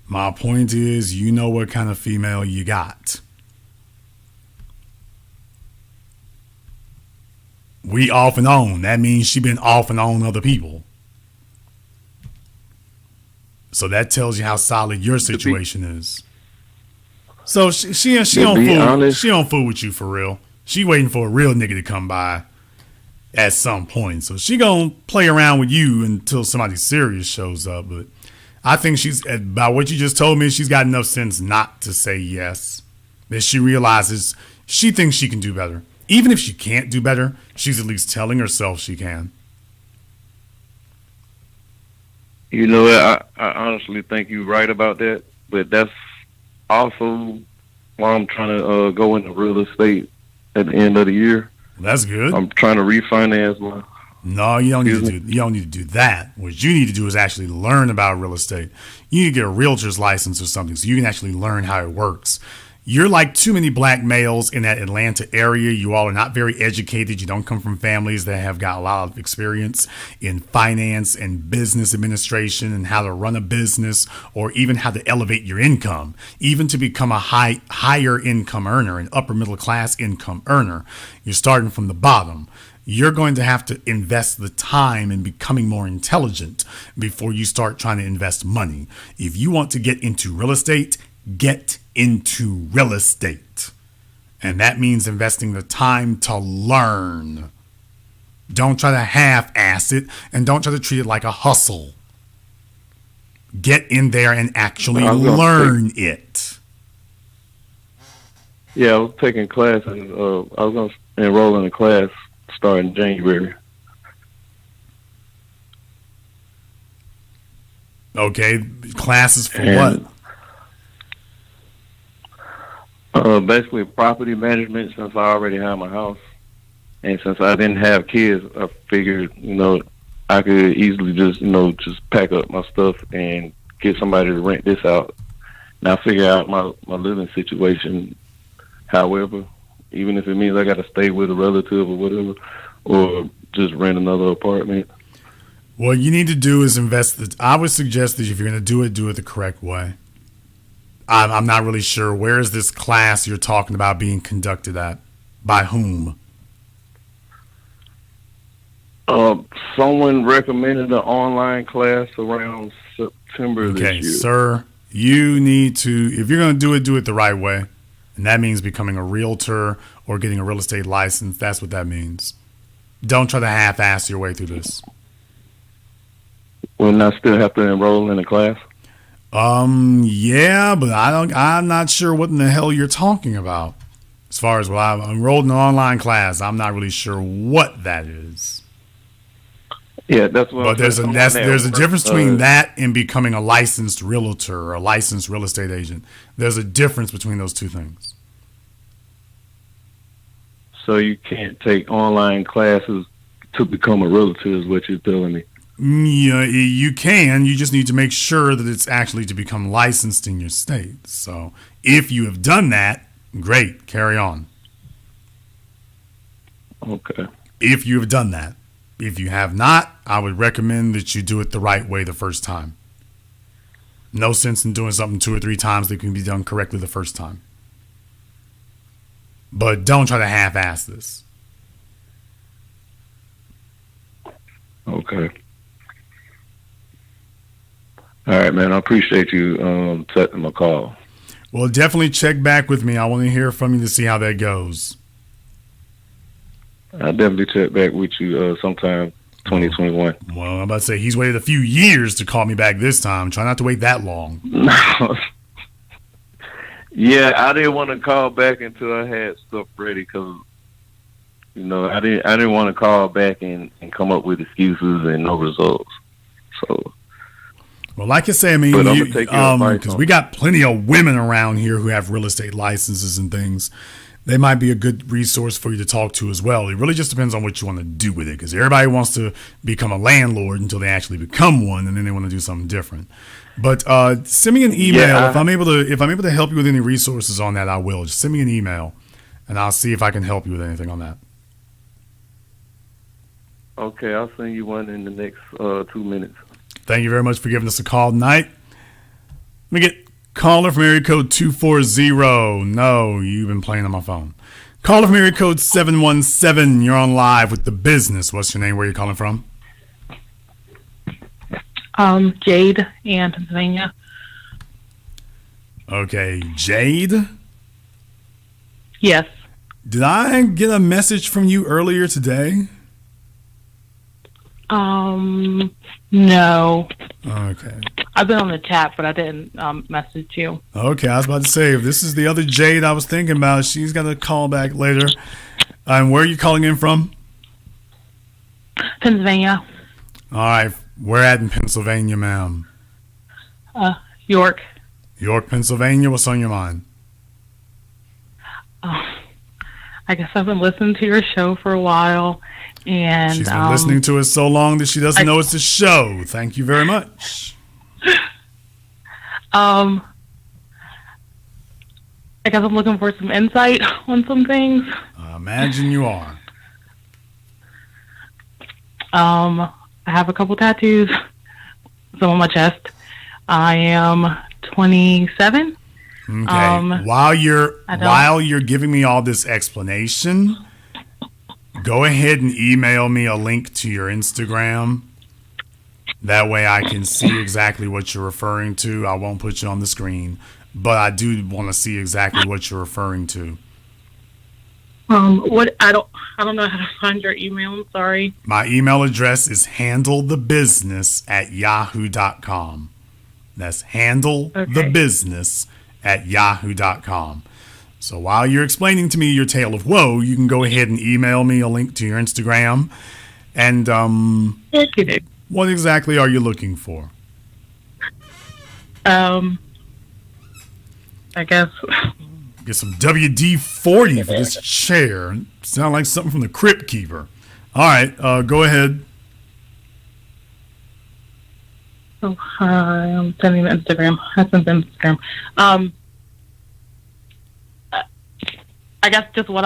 My point is, you know what kind of female you got. We off and on. That means she been off and on other people. So that tells you how solid your situation is. So she don't fool with you for real. She waiting for a real nigga to come by at some point. So she gonna play around with you until somebody serious shows up. But I think by what you just told me, she's got enough sense not to say yes. That she realizes she thinks she can do better. Even if she can't do better, she's at least telling herself she can. You know what? I honestly think you're right about that, but that's also why I'm trying to go into real estate at the end of the year. That's good. I'm trying to refinance my. No, you don't need to do that. What you need to do is actually learn about real estate. You need to get a realtor's license or something so you can actually learn how it works. You're like too many black males in that Atlanta area. You all are not very educated. You don't come from families that have got a lot of experience in finance and business administration and how to run a business or even how to elevate your income, even to become a higher income earner, an upper middle class income earner. You're starting from the bottom. You're going to have to invest the time in becoming more intelligent before you start trying to invest money. If you want to get into real estate, get into real estate. And that means investing the time to learn. Don't try to half-ass it, and don't try to treat it like a hustle. Get in there and actually learn it. Yeah, I was taking class, and I was going to enroll in a class starting January. Okay, classes for what? Basically property management, since I already have my house. And since I didn't have kids, I figured, I could easily just pack up my stuff and get somebody to rent this out. Now figure out my living situation, however, even if it means I got to stay with a relative or whatever, or just rent another apartment. What you need to do is invest. I would suggest that if you're going to do it the correct way. I'm not really sure. Where is this class you're talking about being conducted at? By whom? Someone recommended an online class around September this year. Okay, sir, you need to, if you're going to do it the right way. And that means becoming a realtor or getting a real estate license. That's what that means. Don't try to half-ass your way through this. Wouldn't I still have to enroll in a class? Yeah, but I'm not sure what in the hell you're talking about. As far as I'm enrolled in an online class, I'm not really sure what that is. Yeah, that's what. But there's a difference between that and becoming a licensed realtor or a licensed real estate agent. There's a difference between those two things. So you can't take online classes to become a realtor, is what you're telling me? Yeah, you can. You just need to make sure that it's actually to become licensed in your state. So if you have done that, great, carry on. Okay. If you have done that. If you have not, I would recommend that you do it the right way the first time. No sense in doing something 2 or 3 times that can be done correctly the first time. But don't try to half-ass this. Okay. All right, man. I appreciate you taking my call. Well, definitely check back with me. I want to hear from you to see how that goes. I'll definitely check back with you sometime 2021. Well, I'm about to say he's waited a few years to call me back this time. Try not to wait that long. Yeah, I didn't want to call back until I had stuff ready because, I didn't want to call back and come up with excuses and no results. So. Well, like I say, I mean, because we got plenty of women around here who have real estate licenses and things. they might be a good resource for you to talk to as well. It really just depends on what you want to do with it, because everybody wants to become a landlord until they actually become one, and then they want to do something different. But send me an email. Yeah. If I'm able to help you with any resources on that, I will. Just send me an email, and I'll see if I can help you with anything on that. Okay, I'll send you one in the next 2 minutes. Thank you very much for giving us a call tonight. Let me get caller from area code 240. No, you've been playing on my phone. Caller from area code 717. You're on live with The Business. What's your name? Where are you calling from? Jade and Pennsylvania. Okay, Jade? Yes. Did I get a message from you earlier today? No. Okay. I've been on the chat, but I didn't message you. Okay, I was about to say, if this is the other Jade I was thinking about, she's got a call back later. And where are you calling in from? Pennsylvania. All right, where at in Pennsylvania, ma'am? York. York, Pennsylvania. What's on your mind? I guess I've been listening to your show for a while, and She's been listening to it so long that she doesn't know it's a show. Thank you very much. I guess I'm looking for some insight on some things. I imagine you are. I have a couple tattoos, some on my chest. I am 27. Okay. While you're giving me all this explanation, go ahead and email me a link to your Instagram. That way I can see exactly what you're referring to. I won't put you on the screen, but I do want to see exactly what you're referring to. What I don't know how to find your email. I'm sorry. My email address is handlethebusiness@yahoo.com. That's handlethebusiness@yahoo.com. So while you're explaining to me your tale of woe, you can go ahead and email me a link to your Instagram. And what exactly are you looking for? I guess. Get some WD-40 for this chair. Sound like something from the Crypt Keeper. All right, go ahead. Oh, I'm sending the Instagram. I sent the Instagram. I guess just what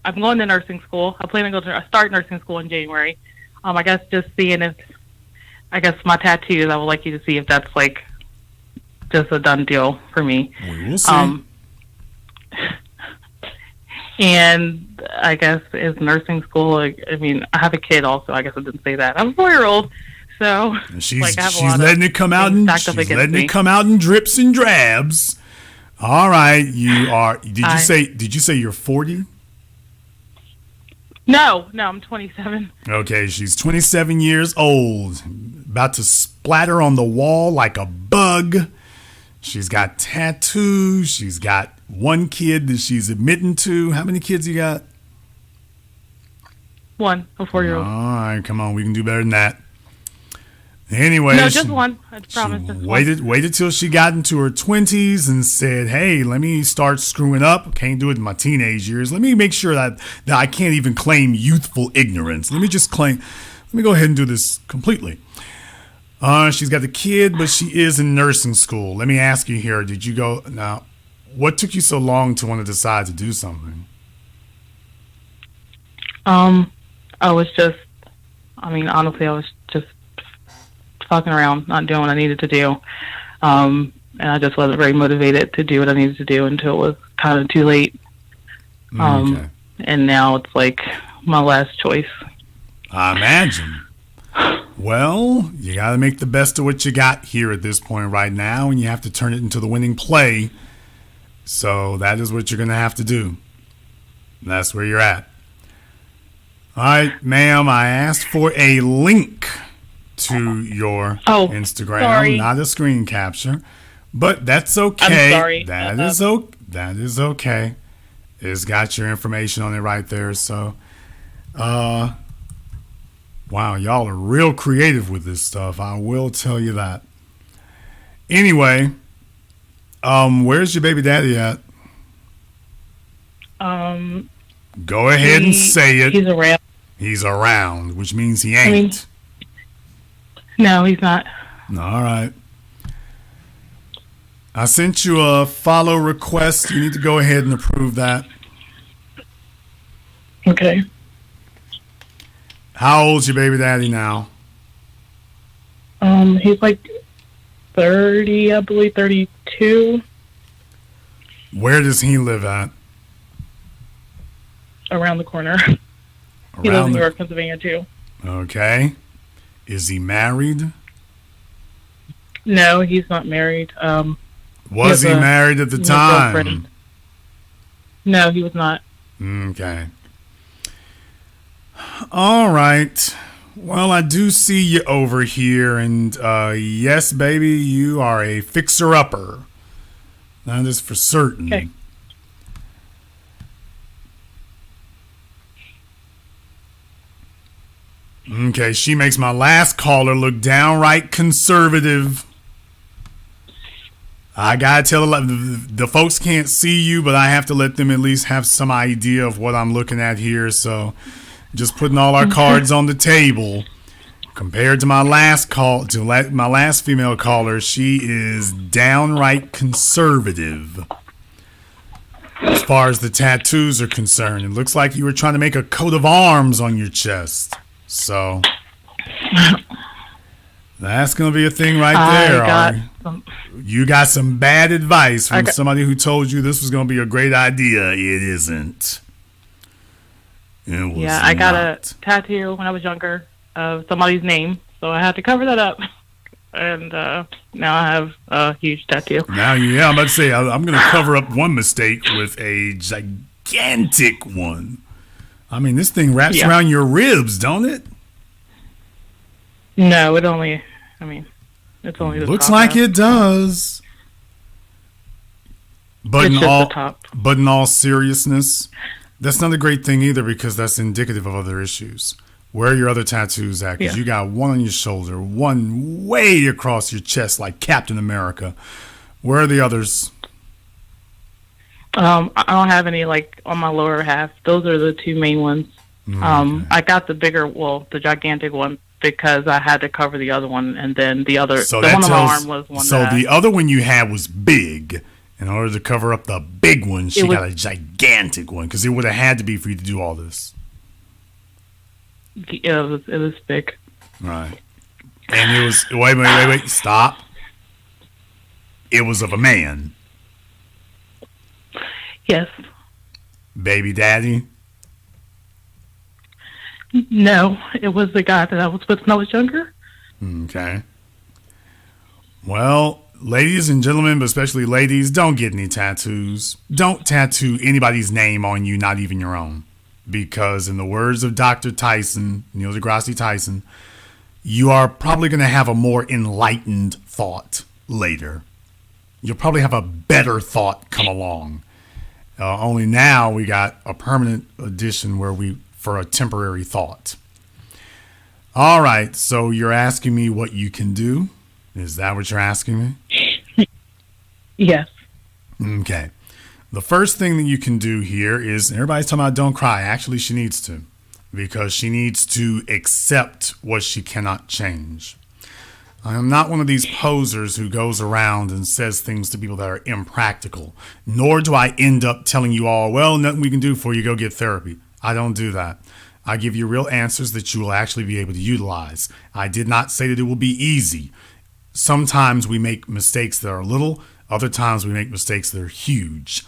I'm going to nursing school. I plan to start nursing school in January. I guess just seeing if, my tattoos, I would like you to see if that's like just a done deal for me. We will see. And I guess is nursing school, I have a kid also. I guess I didn't say that. I'm a 4-year-old. So she's letting it come out and it come out in drips and drabs. All right, you are. Did you say you're 40? No, I'm 27. Okay, she's 27 years old, about to splatter on the wall like a bug. She's got tattoos. She's got one kid that she's admitting to. How many kids you got? One, a 4-year-old. All right, come on, we can do better than that. Anyway, no, just one. I promise. Waited till she got into her 20s and said, "Hey, let me start screwing up. Can't do it in my teenage years. Let me make sure that I can't even claim youthful ignorance. Let me go ahead and do this completely." She's got the kid, but she is in nursing school. Let me ask you here: what took you so long to want to decide to do something? I was just, honestly, I was just fucking around, not doing what I needed to do. And I just wasn't very motivated to do what I needed to do until it was kind of too late. Okay. And now it's like my last choice. I imagine. Well, you got to make the best of what you got here at this point right now, and you have to turn it into the winning play. So that is what you're going to have to do. That's where you're at. All right, ma'am, I asked for a link to your Instagram, sorry. Not a screen capture, but that's okay. I'm sorry. That is okay. It's got your information on it right there. So, wow, y'all are real creative with this stuff. I will tell you that. Anyway, where's your baby daddy at? Go ahead and say it. He's around. He's around, which means he ain't. No, he's not. All right. I sent you a follow request. You need to go ahead and approve that. Okay. How old's your baby daddy now? He's like 30, I believe, 32. Where does he live at? Around the corner. He lives in New York, Pennsylvania, too. Okay. Is he married? No, he's not married. Was he married at the time? Girlfriend. No, he was not. Okay. All right. Well, I do see you over here, and yes, baby, you are a fixer-upper. That is for certain. Okay. Okay, she makes my last caller look downright conservative. I gotta tell the folks can't see you, but I have to let them at least have some idea of what I'm looking at here. So, just putting all our cards on the table. Compared to my last my last female caller, she is downright conservative. As far as the tattoos are concerned, it looks like you were trying to make a coat of arms on your chest. So that's going to be a thing right there. You got some bad advice from somebody who told you this was going to be a great idea. It isn't. I got a tattoo when I was younger of somebody's name, so I had to cover that up. And now I have a huge tattoo. Now, I'm about to say, I'm going to cover up one mistake with a gigantic one. I mean, this thing wraps around your ribs, don't it? No, it's only the looks top like half. it does. But it's just the top. But in all seriousness, that's not a great thing either, because that's indicative of other issues. Where are your other tattoos at? Because you got one on your shoulder, one way across your chest like Captain America. Where are the others? I don't have any on my lower half. Those are the two main ones. Okay. I got the gigantic one because I had to cover the other one, and then the other, the one on my arm was one. So the other one you had was big. In order to cover up the big one, she got a gigantic one, because it would have had to be for you to do all this. It was big. Right. And it was wait, stop. It was of a man. Yes. Baby daddy? No, it was the guy that I was with when I was younger. Okay. Well, ladies and gentlemen, but especially ladies, don't get any tattoos. Don't tattoo anybody's name on you, not even your own. Because in the words of Dr. Tyson, Neil deGrasse Tyson, you are probably going to have a more enlightened thought later. You'll probably have a better thought come along. Only now we got a permanent addition for a temporary thought. All right, so you're asking me what you can do? Is that what you're asking me? Yes. Okay. The first thing that you can do here is, everybody's talking about don't cry. Actually, she needs to, because she needs to accept what she cannot change. I am not one of these posers who goes around and says things to people that are impractical, nor do I end up telling you all, well, nothing we can do for you, go get therapy. I don't do that. I give you real answers that you will actually be able to utilize. I did not say that it will be easy. Sometimes we make mistakes that are little, other times we make mistakes that are huge,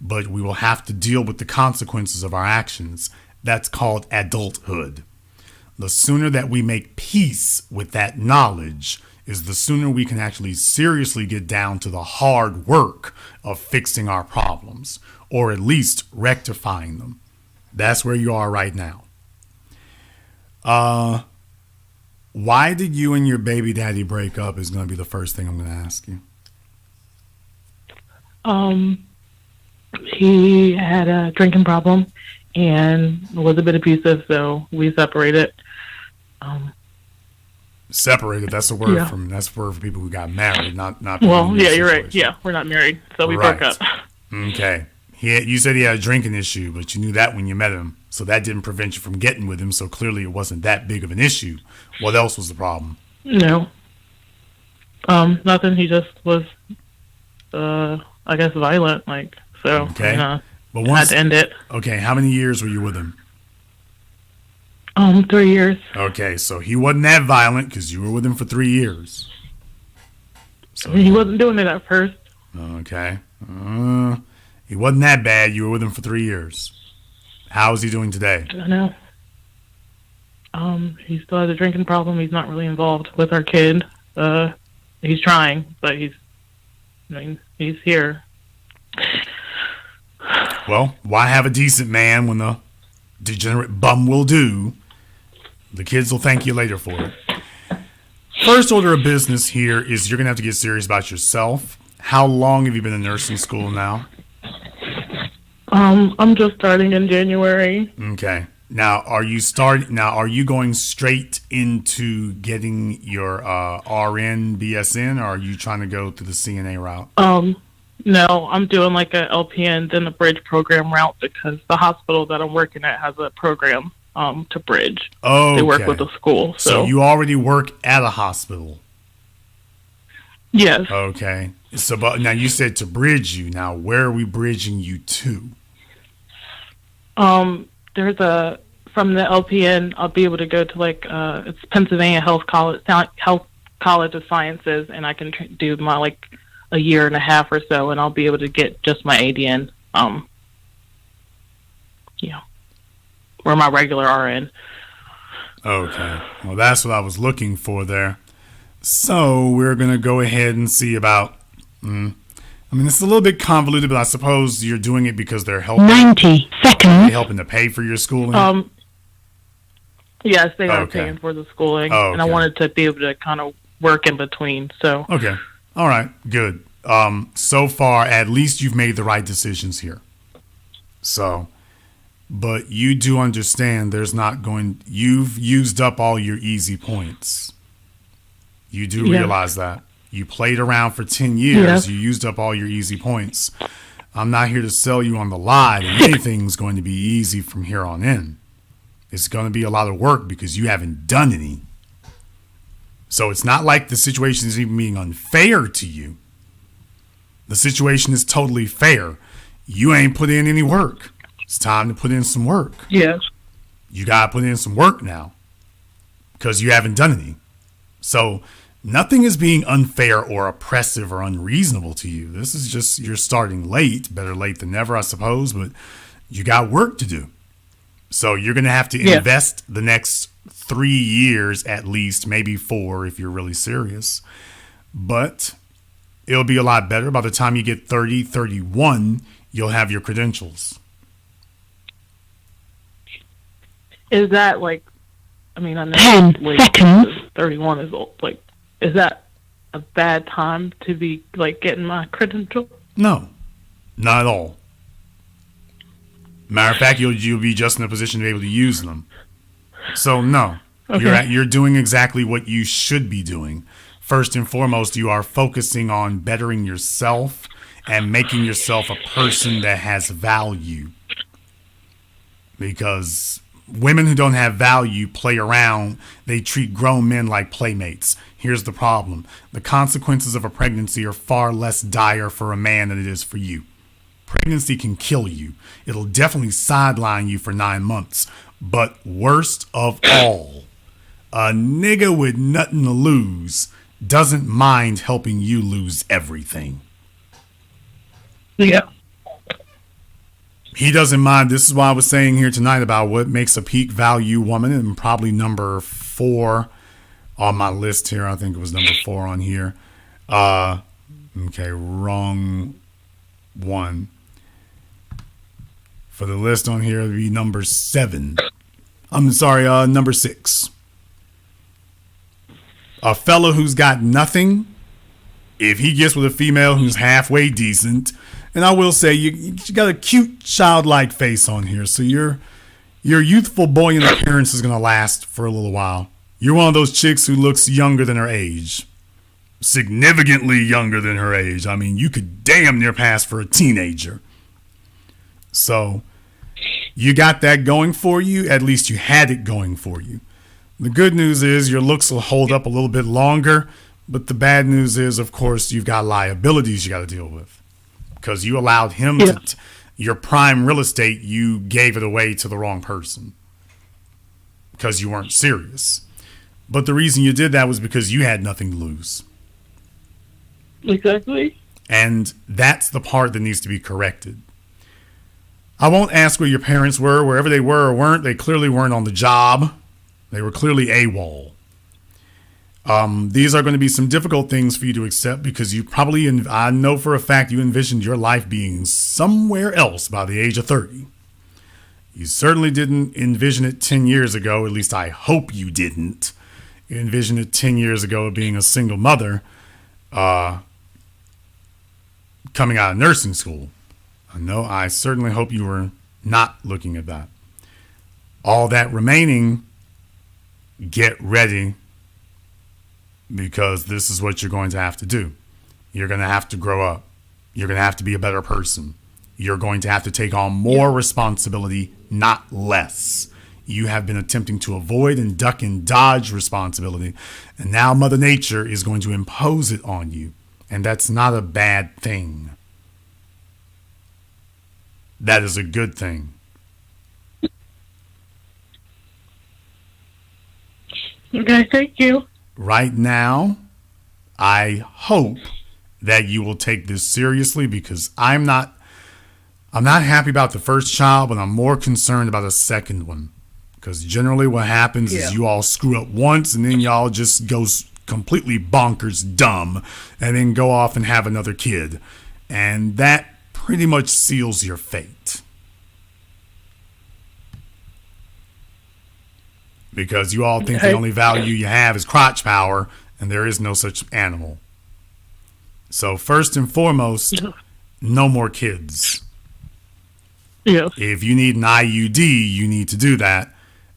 but we will have to deal with the consequences of our actions. That's called adulthood. The sooner that we make peace with that knowledge is the sooner we can actually seriously get down to the hard work of fixing our problems, or at least rectifying them. That's where you are right now. Why did you and your baby daddy break up is going to be the first thing I'm going to ask you. He had a drinking problem and was a bit abusive, so we separated. Separated, that's a word that's a word for people who got married, not well, yeah, you're right. Yeah, we're not married, so we broke up. Okay. You said he had a drinking issue, but you knew that when you met him. So that didn't prevent you from getting with him. So clearly it wasn't that big of an issue. What else was the problem? No. Nothing. He just was, I guess, violent. So, okay. But had to end it. Okay. How many years were you with him? 3 years. Okay. So he wasn't that violent because you were with him for 3 years. So he wasn't doing it at first. Okay. He wasn't that bad. You were with him for 3 years. How is he doing today? I know. He still has a drinking problem. He's not really involved with our kid. He's trying, but he's here. Well, why have a decent man when the degenerate bum will do? The kids will thank you later for it. First order of business here is you're going to have to get serious about yourself. How long have you been in nursing school now? I'm just starting in January. Okay. Now, are you going straight into getting your RN, BSN, or are you trying to go through the CNA route? No, I'm doing like a LPN, then a bridge program route because the hospital that I'm working at has a program to bridge. Oh, they work with the school. So you already work at a hospital? Yes. Okay. So, but now you said to bridge you. Now, where are we bridging you to? There's from the LPN, I'll be able to go to it's Pennsylvania Health College of Sciences, and I can do my a year and a half or so, and I'll be able to get just my ADN, or my regular RN. Okay. Well, that's what I was looking for there. So we're going to go ahead and see about, it's a little bit convoluted, but I suppose you're doing it because they're helping. 90 seconds. They're helping to pay for your schooling? Yes, they are paying for the schooling, and I wanted to be able to kind of work in between. So okay. All right, good. So far, at least you've made the right decisions here. So, but you do understand you've used up all your easy points. You do realize that. You played around for 10 years. Yes. You used up all your easy points. I'm not here to sell you on the lie that anything's going to be easy from here on in. It's going to be a lot of work because you haven't done any. So it's not like the situation is even being unfair to you. The situation is totally fair. You ain't put in any work. It's time to put in some work. yes. You got to put in some work now because you haven't done any. So nothing is being unfair or oppressive or unreasonable to you. This is just you're starting late. Better late than never, I suppose, but you got work to do. So you're going to have to invest the next 3 years at least, maybe 4 if you're really serious. But it'll be a lot better. By the time you get 30, 31, you'll have your credentials. Is that I know 10 seconds. 31 is old. Is that a bad time to be getting my credential? No, not at all. Matter of fact, you'll be just in a position to be able to use them. So no, you're doing exactly what you should be doing. First and foremost, you are focusing on bettering yourself and making yourself a person that has value. Because women who don't have value play around. They treat grown men like playmates. Here's the problem. The consequences of a pregnancy are far less dire for a man than it is for you. Pregnancy can kill you. It'll definitely sideline you for 9 months. But worst of all, a nigga with nothing to lose doesn't mind helping you lose everything. Yeah. He doesn't mind. This is why I was saying here tonight about what makes a peak value woman, and probably number 4 on my list here. I think it was number 4 on here. Okay, wrong one. For the list on here, it would be number 7. I'm sorry, number 6. A fella who's got nothing, if he gets with a female who's halfway decent, and I will say you got a cute childlike face on here, so your youthful buoyant appearance is going to last for a little while. You're one of those chicks who looks younger than her age. Significantly younger than her age. I mean, you could damn near pass for a teenager. So you got that going for you. At least you had it going for you. The good news is your looks will hold up a little bit longer. But the bad news is, of course, you've got liabilities you got to deal with. Because you allowed him to, your prime real estate, you gave it away to the wrong person. Because you weren't serious. But the reason you did that was because you had nothing to lose. Exactly. And that's the part that needs to be corrected. I won't ask where your parents were. Wherever they were or weren't, they clearly weren't on the job. They were clearly AWOL. These are going to be some difficult things for you to accept because you probably, I know for a fact, you envisioned your life being somewhere else by the age of 30. You certainly didn't envision it 10 years ago. At least I hope you didn't. You envisioned it 10 years ago being a single mother coming out of nursing school. I certainly hope you were not looking at that. All that remaining, get ready, because this is what you're going to have to do. You're going to have to grow up. You're going to have to be a better person. You're going to have to take on more responsibility, not less. You have been attempting to avoid and duck and dodge responsibility, and now Mother Nature is going to impose it on you, and that's not a bad thing. That is a good thing. Okay, thank you. Right now, I hope that you will take this seriously, because I'm not happy about the first child, but I'm more concerned about a second one. Because generally what happens is you all screw up once and then y'all just go completely bonkers dumb and then go off and have another kid. And that pretty much seals your fate. Because you all think the only value you have is crotch power, and there is no such animal. So first and foremost, no more kids. Yes. If you need an IUD, you need to do that,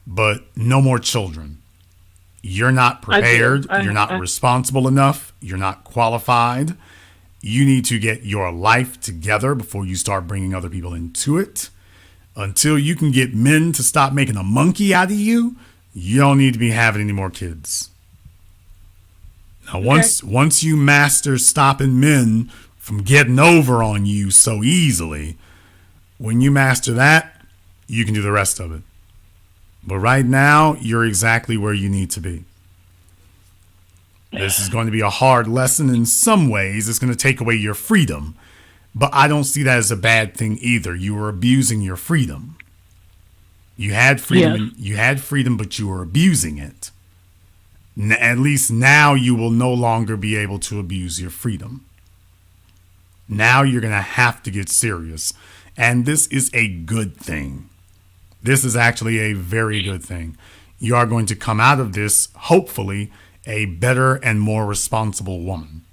but no more children. You're not prepared. You're not responsible enough. You're not qualified. You need to get your life together before you start bringing other people into it. Until you can get men to stop making a monkey out of you, you don't need to be having any more kids. Now, once you master stopping men from getting over on you so easily, when you master that, you can do the rest of it. But right now, you're exactly where you need to be. This is going to be a hard lesson in some ways. It's going to take away your freedom. But I don't see that as a bad thing either. You were abusing your freedom. You had freedom, but you were abusing it. At least now you will no longer be able to abuse your freedom. Now you're going to have to get serious. And this is a good thing. This is actually a very good thing. You are going to come out of this, hopefully, a better and more responsible woman.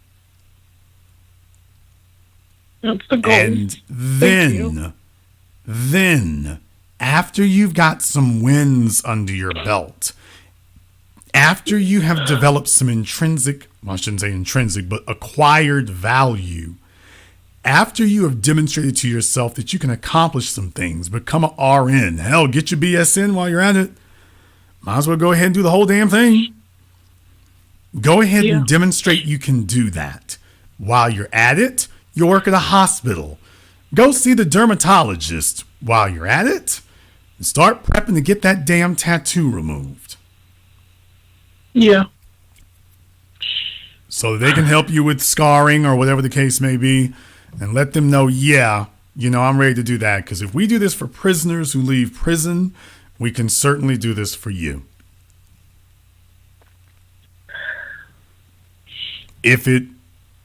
That's the goal. And then, after you've got some wins under your belt, after you have developed some intrinsic, well, I shouldn't say intrinsic, but acquired value, after you have demonstrated to yourself that you can accomplish some things, become an RN, hell, get your BS in while you're at it, might as well go ahead and do the whole damn thing. Go ahead and demonstrate you can do that. While you're at it, you work at a hospital. Go see the dermatologist while you're at it. And start prepping to get that damn tattoo removed. Yeah. So they can help you with scarring or whatever the case may be. And let them know, I'm ready to do that. Because if we do this for prisoners who leave prison, we can certainly do this for you. If it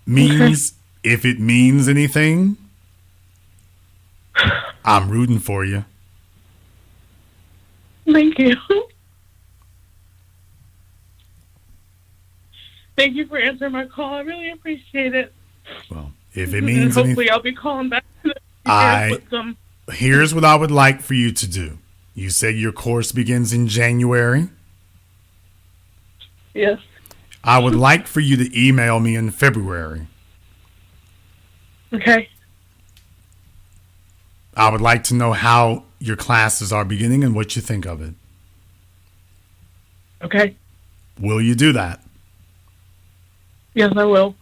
means anything, I'm rooting for you. Thank you. Thank you for answering my call. I really appreciate it. Well, if it means hopefully I'll be calling back. Here's what I would like for you to do. You said your course begins in January. Yes. I would like for you to email me in February. Okay. I would like to know how your classes are beginning and what you think of it. Okay. Will you do that? Yes, I will.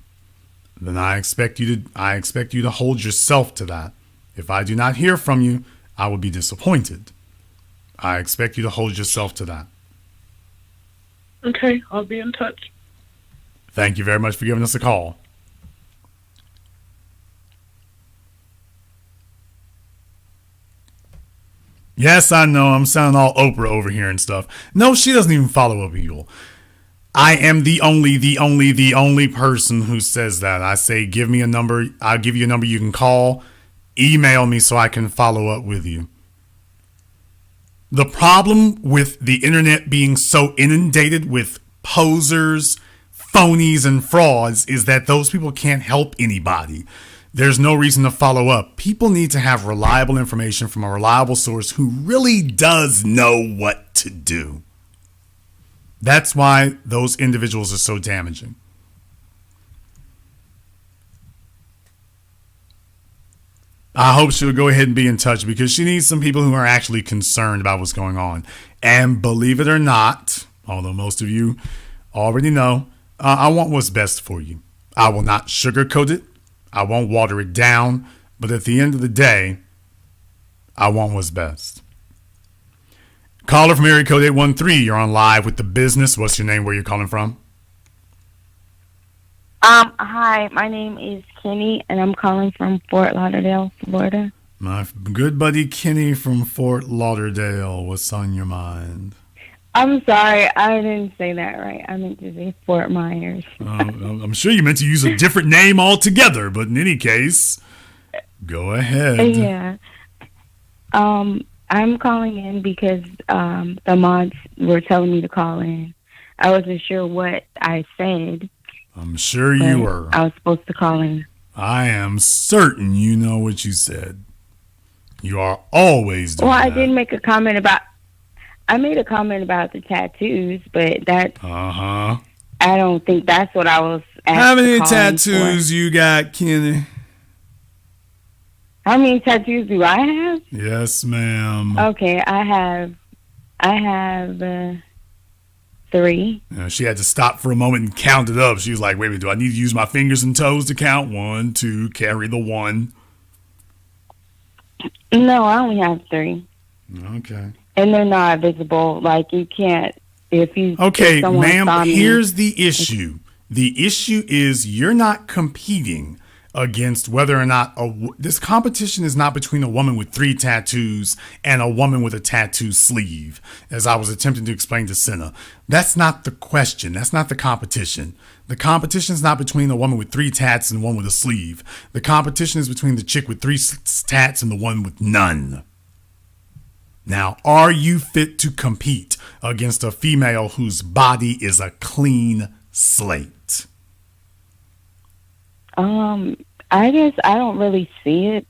Then I expect you to hold yourself to that. If I do not hear from you, I will be disappointed. I expect you to hold yourself to that. Okay, I'll be in touch. Thank you very much for giving us a call. Yes, I know I'm sounding all Oprah over here and stuff. No, she doesn't even follow up people. I am the only person who says that. I say, give me a number. I'll give you a number you can call. Email me so I can follow up with you. The problem with the internet being so inundated with posers, phonies, and frauds is that those people can't help anybody. There's no reason to follow up. People need to have reliable information from a reliable source who really does know what to do. That's why those individuals are so damaging. I hope she'll go ahead and be in touch because she needs some people who are actually concerned about what's going on. And believe it or not, although most of you already know, I want what's best for you. I will not sugarcoat it. I won't water it down. But at the end of the day, I want what's best. Caller from area code 813, you're on live with The Business. What's your name? Where you're calling from? Hi, my name is Kenny, and I'm calling from Fort Lauderdale, Florida. My good buddy Kenny from Fort Lauderdale. What's on your mind? I'm sorry, I didn't say that right. I meant to say Fort Myers. I'm sure you meant to use a different name altogether, but in any case, go ahead. Yeah. I'm calling in because the mods were telling me to call in. I wasn't sure what I said. I'm sure you were. I was supposed to call in. I am certain you know what you said. You are always doing that. I did make a comment about... I made a comment about the tattoos, but that... Uh-huh. I don't think that's what I was asking. How many tattoos you got, Kenny? How many tattoos do I have? Yes, ma'am. Okay, I have 3. She had to stop for a moment and count it up. She was like, wait a minute, do I need to use my fingers and toes to count? 1, 2, carry the 1. No, I only have 3. Okay. And they're not visible. Like, you can't, Okay, ma'am, me, here's the issue. The issue is you're not competing against whether or not this competition is not between a woman with 3 tattoos and a woman with a tattoo sleeve, as I was attempting to explain to Senna. That's not the question. That's not the competition. The competition is not between a woman with 3 tats and one with a sleeve. The competition is between the chick with 3 tats and the one with none. Now, are you fit to compete against a female whose body is a clean slate? I guess I don't really see it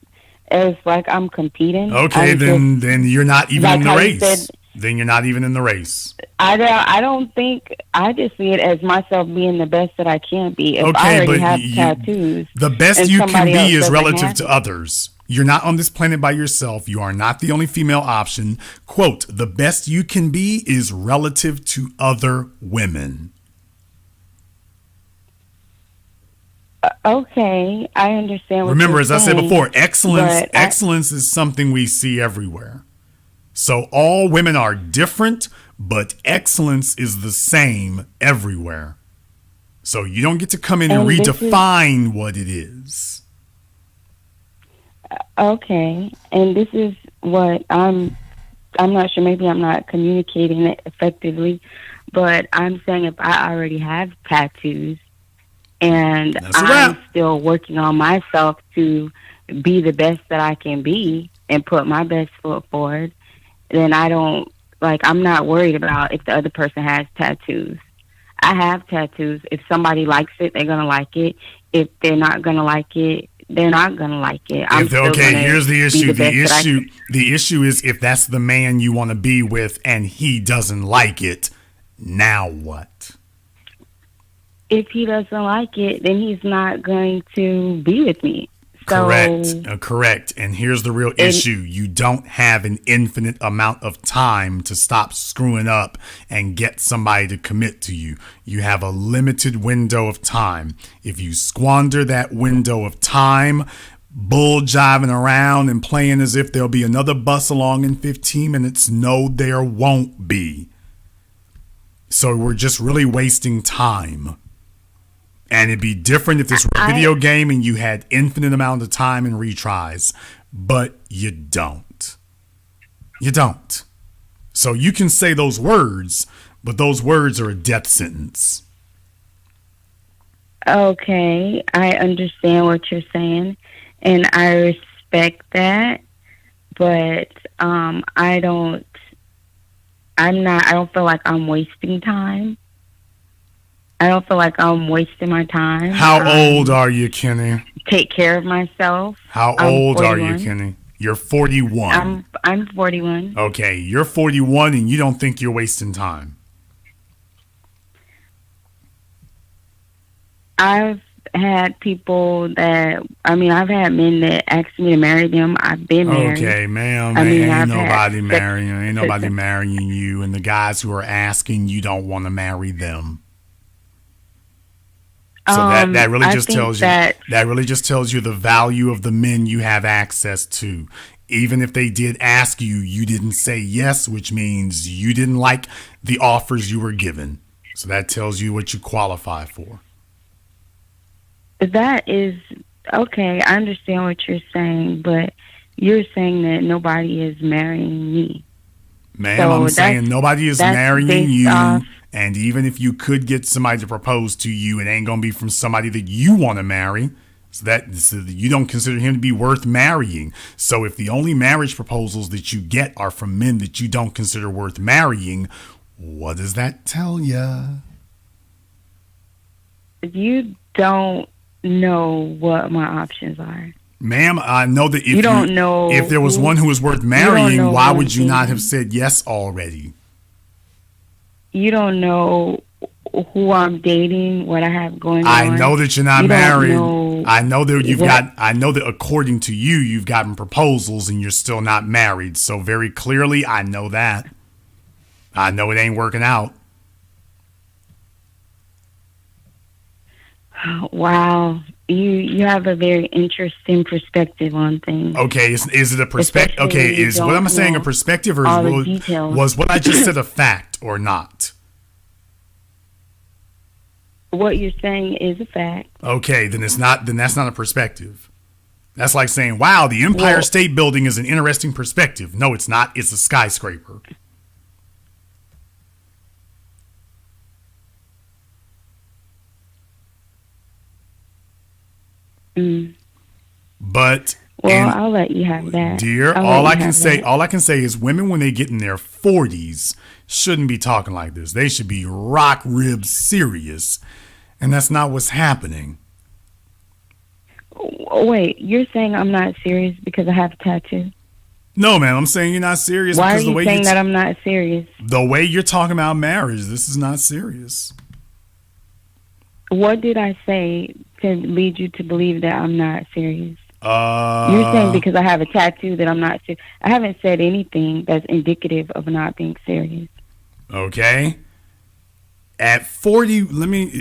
as like I'm competing. Okay, then you're not even in the race. Then you're not even in the race. I don't think, I just see it as myself being the best that I can be. If I already have tattoos. The best you can be is relative to others. You're not on this planet by yourself. You are not the only female option. Quote, the best you can be is relative to other women. Okay, I understand what Remember, you're as I saying, said before, excellence is something we see everywhere. So all women are different, but excellence is the same everywhere. So you don't get to come in and redefine what it is. Okay, and this is what I'm not sure, maybe I'm not communicating it effectively, but I'm saying if I already have tattoos and I'm still working on myself to be the best that I can be and put my best foot forward, then I'm not worried about if the other person has tattoos. I have tattoos. If somebody likes it, they're going to like it. If they're not going to like it, they're not going to like it. Here's the issue. The issue is if that's the man you want to be with and he doesn't like it, now what? If he doesn't like it, then he's not going to be with me. Correct. And here's the real issue. You don't have an infinite amount of time to stop screwing up and get somebody to commit to you. You have a limited window of time. If you squander that window of time, bull jiving around and playing as if there'll be another bus along in 15 minutes, no, there won't be. So we're just really wasting time. And it'd be different if this were a video game and you had infinite amount of time and retries, but you don't. You don't. So you can say those words, but those words are a death sentence. Okay, I understand what you're saying, and I respect that, but I don't feel like I'm wasting time. I don't feel like I'm wasting my time. How old are you, Kenny? Take care of myself. How old are you, Kenny? You're 41. I'm 41. Okay, you're 41 and you don't think you're wasting time. I've had people I've had men that asked me to marry them. I've been married. Okay, ma'am. Ain't nobody marrying you, and the guys who are asking you don't want to marry them. So that really just tells you the value of the men you have access to. Even if they did ask you, you didn't say yes, which means you didn't like the offers you were given. So that tells you what you qualify for. That is okay. I understand what you're saying, but you're saying that nobody is marrying me. Ma'am, so I'm saying nobody is marrying you. And even if you could get somebody to propose to you, it ain't going to be from somebody that you want to marry. So you don't consider him to be worth marrying. So if the only marriage proposals that you get are from men that you don't consider worth marrying, what does that tell you? You don't know what my options are. Ma'am, I know that if there was one who was worth marrying, why would you not have said yes already? You don't know who I'm dating, what I have going on. I know that you're not married. I know that according to you, you've gotten proposals and you're still not married. So very clearly, I know that. I know it ain't working out. Wow. You have a very interesting perspective on things. Okay, is it a perspective? Okay, is what I'm saying a perspective, or was what I just said a fact or not? What you're saying is a fact. Okay, then it's not. Then that's not a perspective. That's like saying, "Wow, the Empire State Building is an interesting perspective." No, it's not. It's a skyscraper. But I'll let you have that, dear. All I can say is women, when they get in their 40s, shouldn't be talking like this. They should be rock rib serious, and that's not what's happening. Wait, you're saying I'm not serious because I have a tattoo? No, man, I'm saying you're not serious. Why are you saying that I'm not serious? The way you're talking about marriage, this is not serious. What did I say to lead you to believe that I'm not serious? You're saying because I have a tattoo that I'm not serious. I haven't said anything that's indicative of not being serious. Okay. At 40,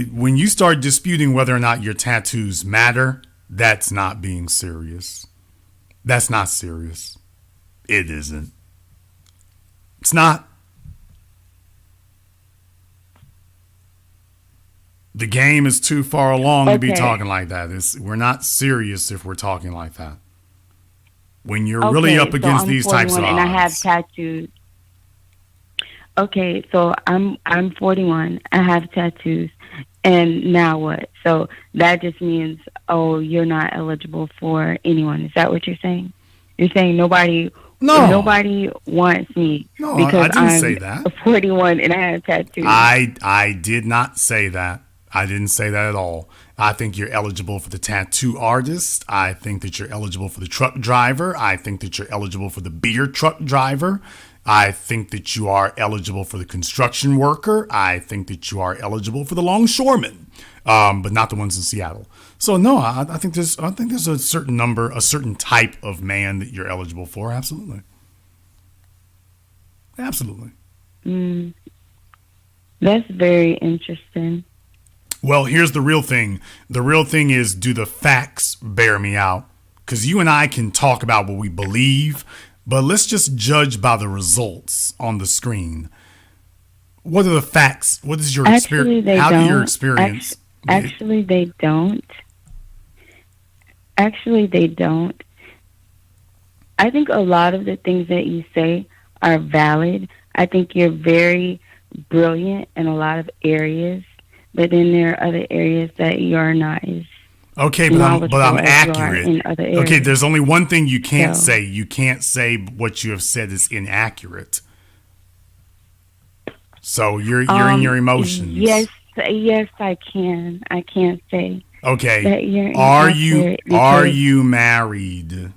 when you start disputing whether or not your tattoos matter, that's not being serious. That's not serious. It isn't. It's not. The game is too far along to be talking like that. We're not serious if we're talking like that. When you're really up against these types of odds. And I have tattoos. Okay, so I'm 41. I have tattoos. And now what? So that just means, you're not eligible for anyone. Is that what you're saying? You're saying nobody wants me because I didn't say that. 41 and I have tattoos. I did not say that. I didn't say that at all. I think you're eligible for the tattoo artist. I think that you're eligible for the truck driver. I think that you're eligible for the beer truck driver. I think that you are eligible for the construction worker. I think that you are eligible for the longshoreman, but not the ones in Seattle. So no, I think there's a certain number, a certain type of man that you're eligible for. Absolutely. Absolutely. That's very interesting. Well, here's the real thing. The real thing is, do the facts bear me out? Because you and I can talk about what we believe, but let's just judge by the results on the screen. What are the facts? What is your experience? How do your experience? Actually, they don't. Actually, they don't. I think a lot of the things that you say are valid. I think you're very brilliant in a lot of areas, but then there are other areas that you are not as okay, but I'm accurate. Okay, there's only one thing you can't say. You can't say what you have said is inaccurate. So you're in your emotions. Yes, I can. I can't say. Okay. That you're are you married?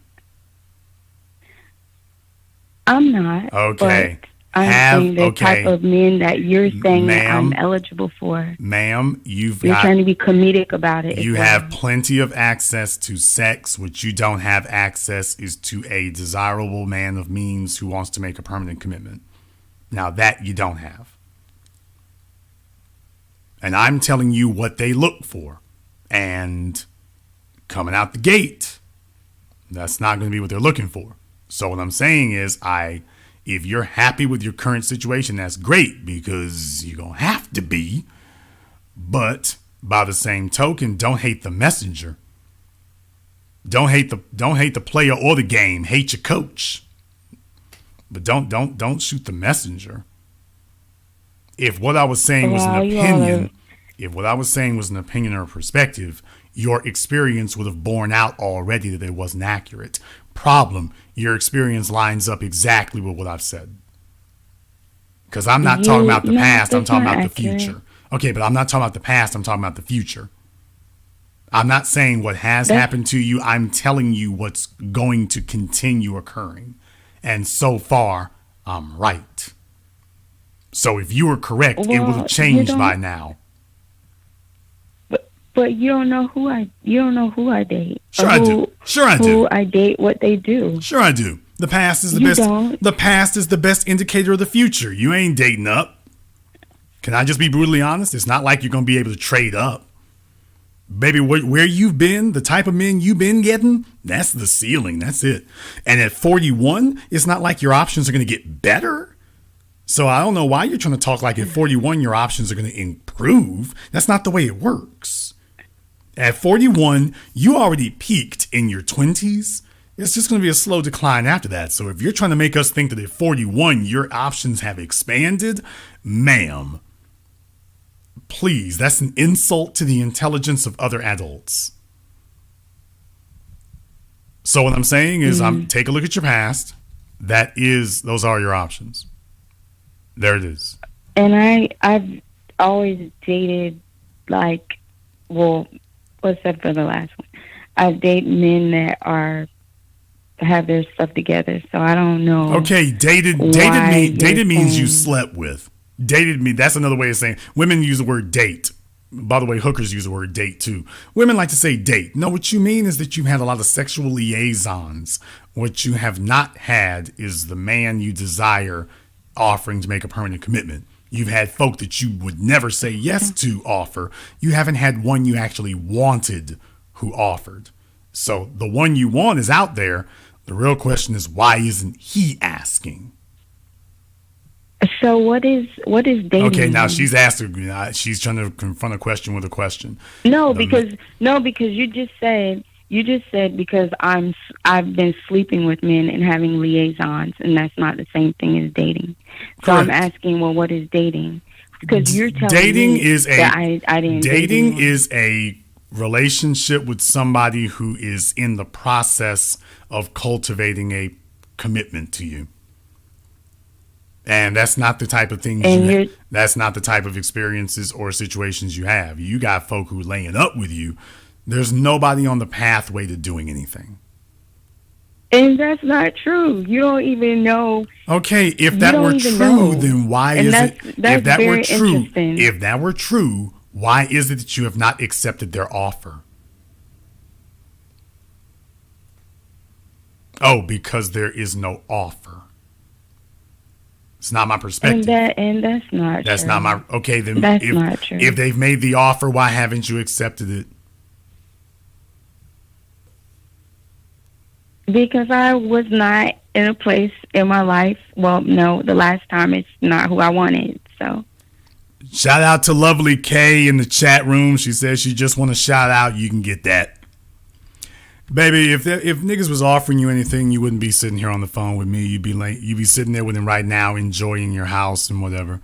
I'm not. Okay. I'm saying the type of men that you're saying that I'm eligible for. Ma'am, you're trying to be comedic about it. You have plenty of access to sex. What you don't have access is to a desirable man of means who wants to make a permanent commitment. Now that you don't have. And I'm telling you what they look for. And coming out the gate, that's not going to be what they're looking for. So what I'm saying is, if you're happy with your current situation, that's great, because you're going to have to be. But by the same token, don't hate the messenger. Don't hate the player or the game. Hate your coach. But don't shoot the messenger. If what I was saying was an opinion, or a perspective, your experience would have borne out already that it wasn't accurate. Problem, your experience lines up exactly with what I've said. Because I'm not talking about the past, I'm talking about the future. Okay, but I'm not talking about the past, I'm talking about the future. I'm not saying what has happened to you, I'm telling you what's going to continue occurring. And so far, I'm right. So if you were correct, it would have changed by now. But you don't know who I date. Sure I do. Who I date, what they do. Sure I do. The past is the past is the best indicator of the future. You ain't dating up. Can I just be brutally honest? It's not like you're going to be able to trade up. Baby, where you've been, the type of men you've been getting, that's the ceiling. That's it. And at 41, it's not like your options are going to get better. So I don't know why you're trying to talk like at 41 your options are going to improve. That's not the way it works. At 41, you already peaked in your 20s. It's just going to be a slow decline after that. So if you're trying to make us think that at 41 your options have expanded, ma'am, please, that's an insult to the intelligence of other adults. So what I'm saying is, take a look at your past. Those are your options. There it is. And I've always dated except for the last one. I've dated men that have their stuff together, so I don't know. Okay, dated means you slept with. Dated me, that's another way of saying women use the word date. By the way, hookers use the word date too. Women like to say date. No, what you mean is that you've had a lot of sexual liaisons. What you have not had is the man you desire offering to make a permanent commitment. You've had folk that you would never say yes to offer. You haven't had one you actually wanted who offered. So the one you want is out there. The real question is, why isn't he asking? So what is dating? Okay, now she's asking. She's trying to confront a question with a question. Because you just said because I've been sleeping with men and having liaisons, and that's not the same thing as dating. So Correct. I'm asking, well, what is dating? Because you're telling dating me that I didn't. Dating is a relationship with somebody who is in the process of cultivating a commitment to you. And that's not the type of things that's not the type of experiences or situations you have. You got folk who laying up with you. There's nobody on the pathway to doing anything. And that's not true. You don't even know. Okay, if that were true, then why is it? If that were true, why is it that you have not accepted their offer? Oh, because there is no offer. It's not my perspective. And that's not That's true. not my... Okay, then That's not true. If they've made the offer, why haven't you accepted it? Because I was not in a place in my life. Well, no, the last time it's not who I wanted, so... Shout out to lovely Kay in the chat room. She says she just want to shout out. You can get that. Baby, if niggas was offering you anything, you wouldn't be sitting here on the phone with me. You'd be sitting there with him right now, enjoying your house and whatever.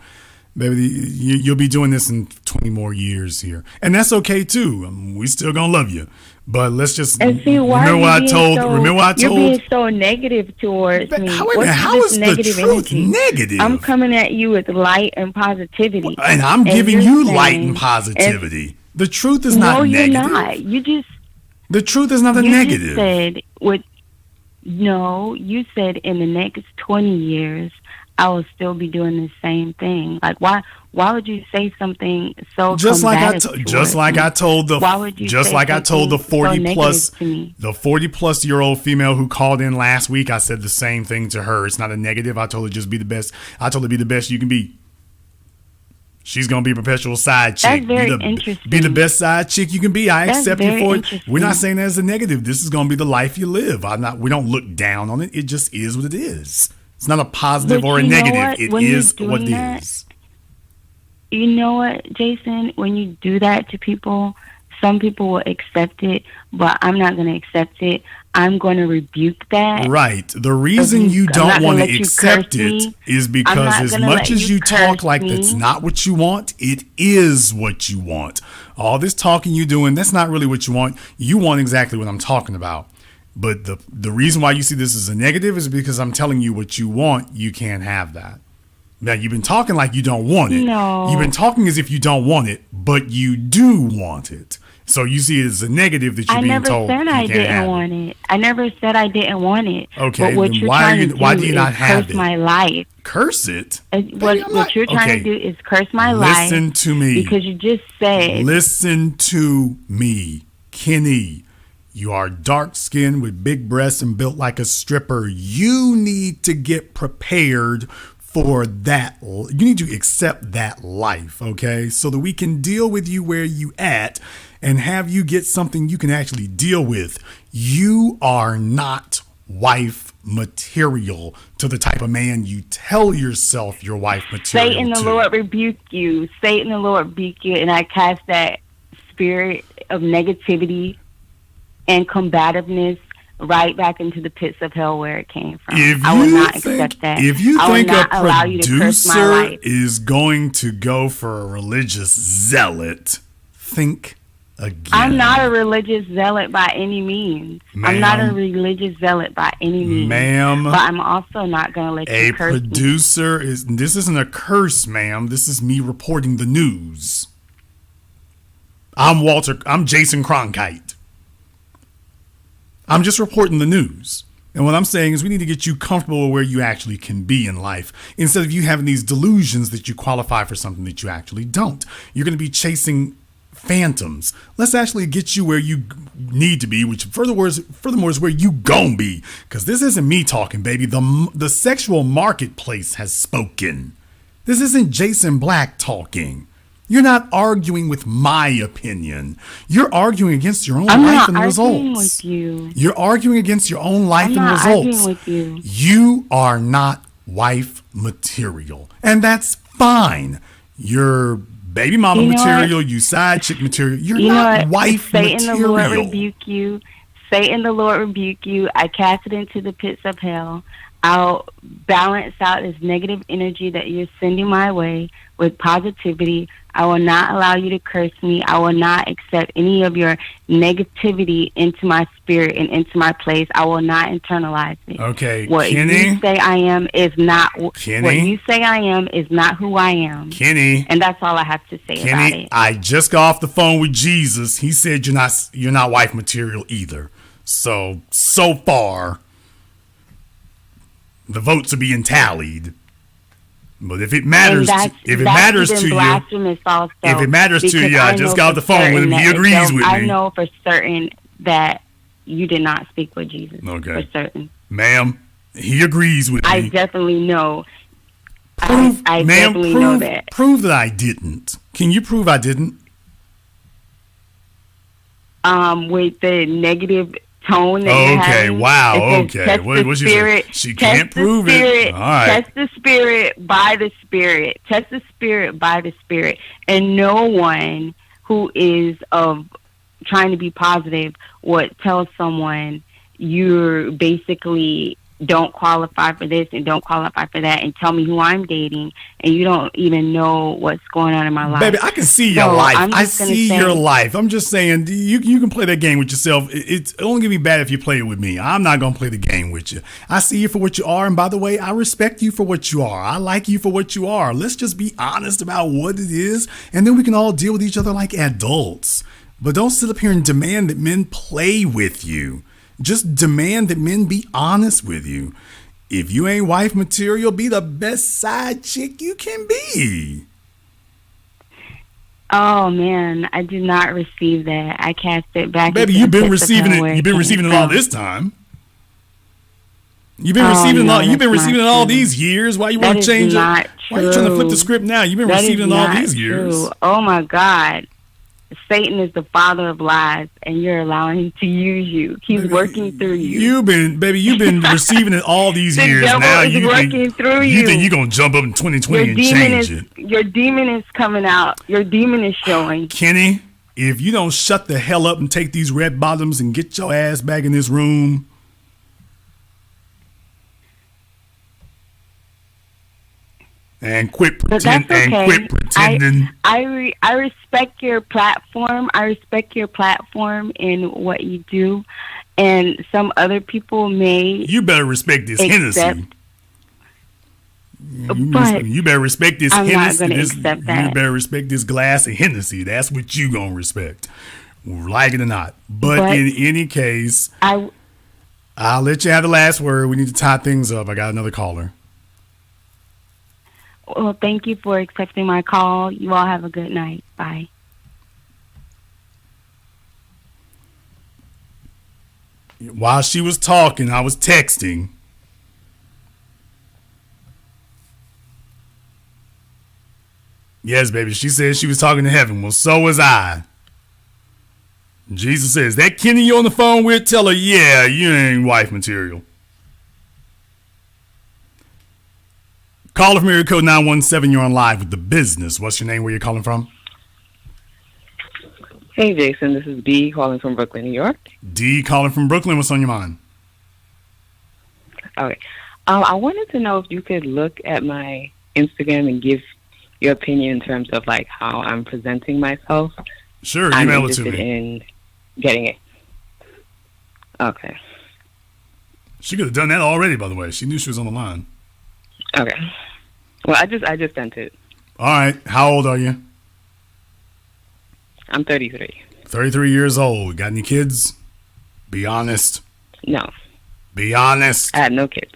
Baby, you'll be doing this in 20 more years here, and that's okay too. We still gonna love you, but let's just remember what I told. You're being so negative towards me. How is the truth negative? I'm coming at you with light and positivity, and I'm giving you light and positivity. The truth is not negative. No, you're not. You just. The truth is not a negative. You said in the next 20 years, I will still be doing the same thing. Like, why would you say something so just like I told the 40 plus year old female who called in last week? I said the same thing to her. It's not a negative. I told her just be the best. I told her be the best you can be. She's going to be a perpetual side chick. That's very interesting. Be the best side chick you can be. I accept you for it. We're not saying that as a negative. This is going to be the life you live. We don't look down on it. It just is what it is. It's not a positive or a negative. It is what it is. You know what, Jason? When you do that to people, some people will accept it, but I'm not going to accept it. I'm going to rebuke that. Right. The reason you don't want to accept it is because as much as you talk like that's not what you want, it is what you want. All this talking you doing, that's not really what you want. You want exactly what I'm talking about. But the reason why you see this as a negative is because I'm telling you what you want. You can't have that. Now, you've been talking like you don't want it. No. You've been talking as if you don't want it, but you do want it. So you see it as a negative that you're being told you can't have it. I never said I didn't want it. I never said I didn't want it. Okay, but what you're trying to why do you not have curse my life. Curse it? What you're trying to do is curse my life. Listen to me. Because you just said. Listen to me, Kenny. You are dark-skinned with big breasts and built like a stripper. You need to get prepared for that. You need to accept that life, okay? So that we can deal with you where you at and have you get something you can actually deal with. You are not wife material to the type of man you tell yourself you're wife material Satan, the Lord rebuke you. Satan, the Lord rebuke you. And I cast that spirit of negativity and combativeness right back into the pits of hell where it came from. I will not accept that. If you think a producer is is going to go for a religious zealot, think again. I'm not a religious zealot by any means. I'm not a religious zealot by any means. Ma'am. But I'm also not going to let you curse me. A producer is... This isn't a curse, ma'am. This is me reporting the news. I'm Jason Cronkite. I'm just reporting the news. And what I'm saying is we need to get you comfortable with where you actually can be in life instead of you having these delusions that you qualify for something that you actually don't. You're going to be chasing phantoms. Let's actually get you where you need to be, which furthermore is where you gon' be. Because this isn't me talking, baby. The sexual marketplace has spoken. This isn't Jason Black talking. You're not arguing with my opinion. You're arguing against your own life and results. I'm not arguing with you. You're arguing against your own life and results. I'm not arguing with you. You are not wife material. And that's fine. You're baby mama material. You side chick material. You're not wife material. Satan, the Lord rebuke you. Satan, the Lord rebuke you. I cast it into the pits of hell. I'll balance out this negative energy that you're sending my way with positivity. I will not allow you to curse me. I will not accept any of your negativity into my spirit and into my place. I will not internalize it. Okay, what Kenny. you say I am is not Kenny? what you say I am is not who I am. Kenny. And that's all I have to say about Kenny, it. I just got off the phone with Jesus. He said you're not wife material either. So far, the votes are being tallied. But if it matters, to you, if it matters to you, I just got off the phone with him. He agrees with me. I know for certain that you did not speak with Jesus. Okay, for certain, ma'am. He agrees with me. I definitely know. Prove, I ma'am, definitely know that. Prove that I didn't. Can you prove I didn't? With the negative tone that you're having. Wow. It says, Okay. Test What the she spirit. say? She can't prove spirit, it. All right. Test the spirit by the spirit. Test the spirit by the spirit. And no one who is trying to be positive would tell someone you're basically don't qualify for this and don't qualify for that and tell me who I'm dating and you don't even know what's going on in my life. Baby, I can see your life. I see your life. I'm just saying, you can play that game with yourself. It's only going to be bad if you play it with me. I'm not going to play the game with you. I see you for what you are. And by the way, I respect you for what you are. I like you for what you are. Let's just be honest about what it is. And then we can all deal with each other like adults. But don't sit up here and demand that men play with you. Just demand that men be honest with you. If you ain't wife material, be the best side chick you can be. Oh man, I did not receive that. I cast it back. Baby, you've been receiving it. You've been receiving it all this time. You've been receiving it all. You've been receiving it all these years. Why you want to change it? Why are you trying to flip the script now? You've been receiving it all these years. Oh my God. Satan is the father of lies, and you're allowing him to use you. He's working through you. You've been receiving it all these years. Now you think you're gonna jump up in 2020 and change it. Your demon is coming out. Your demon is showing. Kenny, if you don't shut the hell up and take these red bottoms and get your ass back in this room. And quit pretending. I respect your platform. I respect your platform in what you do, and some other people may. You better respect this Hennessy. You better respect this Hennessy. You better respect this glass of Hennessy. That's what you gonna respect, like it or not. But in any case, I'll let you have the last word. We need to tie things up. I got another caller. Well, thank you for accepting my call. You all have a good night. Bye. While she was talking, I was texting. Yes, baby. She said she was talking to heaven. Well, so was I. Jesus says, that Kenny you on the phone with? Tell her, yeah, you ain't wife material. Caller from area code 917, you're on live with The Business. What's your name? Where you calling from? Hey, Jason. This is Dee calling from Brooklyn, New York. Dee calling from Brooklyn. What's on your mind? Okay. I wanted to know if you could look at my Instagram and give your opinion in terms of like how I'm presenting myself. Sure, email it to me. I'm interested in getting it. Okay. She could have done that already, by the way. She knew she was on the line. Okay. Well, I just sent it. All right. How old are you? I'm 33. 33 years old. Got any kids? Be honest. No. Be honest. I have no kids.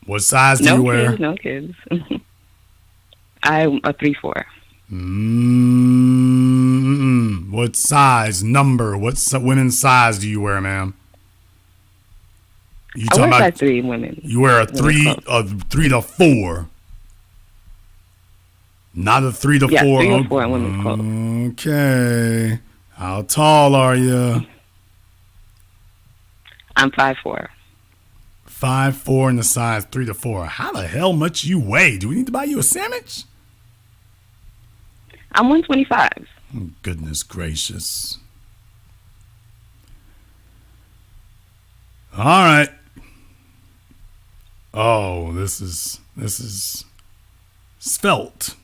What size do you wear? No kids. I'm a 3'4". What size? Number? What women's size do you wear, ma'am? I wear size 3 women. You wear a 3 to 4. Not a 3 to 4. 3 or 4 in women's clothes. Okay. How tall are you? I'm 5'4". 5'4" in the size 3 to 4. How the hell much you weigh? Do we need to buy you a sandwich? I'm 125. Oh, goodness gracious. All right. Oh, this is svelte.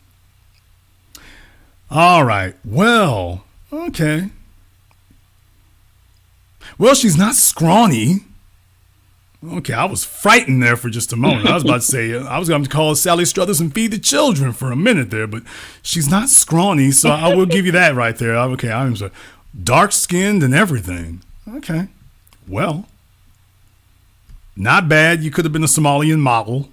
All right. Well, okay. Well, she's not scrawny. Okay, I was frightened there for just a moment. I was about to say, I was going to call Sally Struthers and feed the children for a minute there, but she's not scrawny, so I will give you that right there. Okay, I'm sorry. Dark-skinned and everything. Okay, well, not bad. You could have been a Somalian model.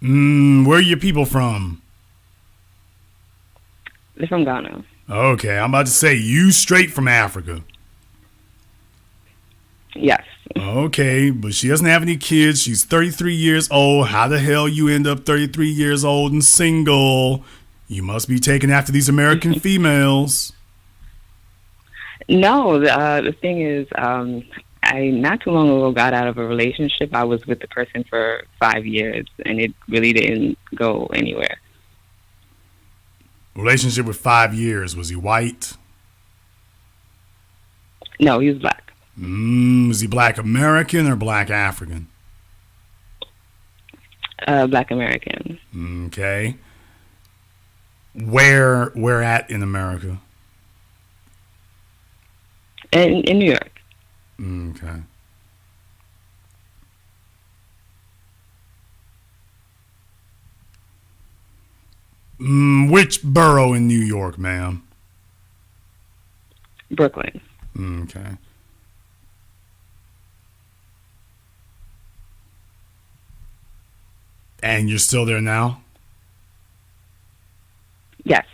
Where are your people from? They're from Ghana. Okay, I'm about to say, you straight from Africa. Yes. Okay, but she doesn't have any kids. She's 33 years old. How the hell you end up 33 years old and single? You must be taken after these American females. No, the thing is, I not too long ago got out of a relationship. I was with the person for 5 years, and it really didn't go anywhere. Relationship with 5 years. Was he white? No, he was black. Was he black American or black African? Black American. Okay. Where at in America? In New York. Okay. Which borough in New York, ma'am? Brooklyn. Okay. And you're still there now? Yes.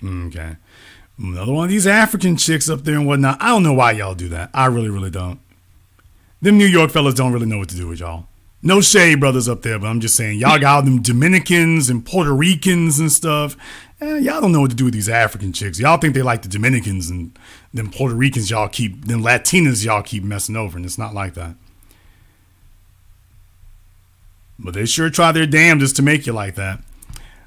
Okay. Another one of these African chicks up there and whatnot. I don't know why y'all do that. I really, really don't. Them New York fellas don't really know what to do with y'all. No shade, brothers up there, but I'm just saying, y'all got all them Dominicans and Puerto Ricans and stuff. Y'all don't know what to do with these African chicks. Y'all think they like the Dominicans and them Puerto Ricans them Latinas y'all keep messing over, and it's not like that. But they sure try their damnedest to make you like that.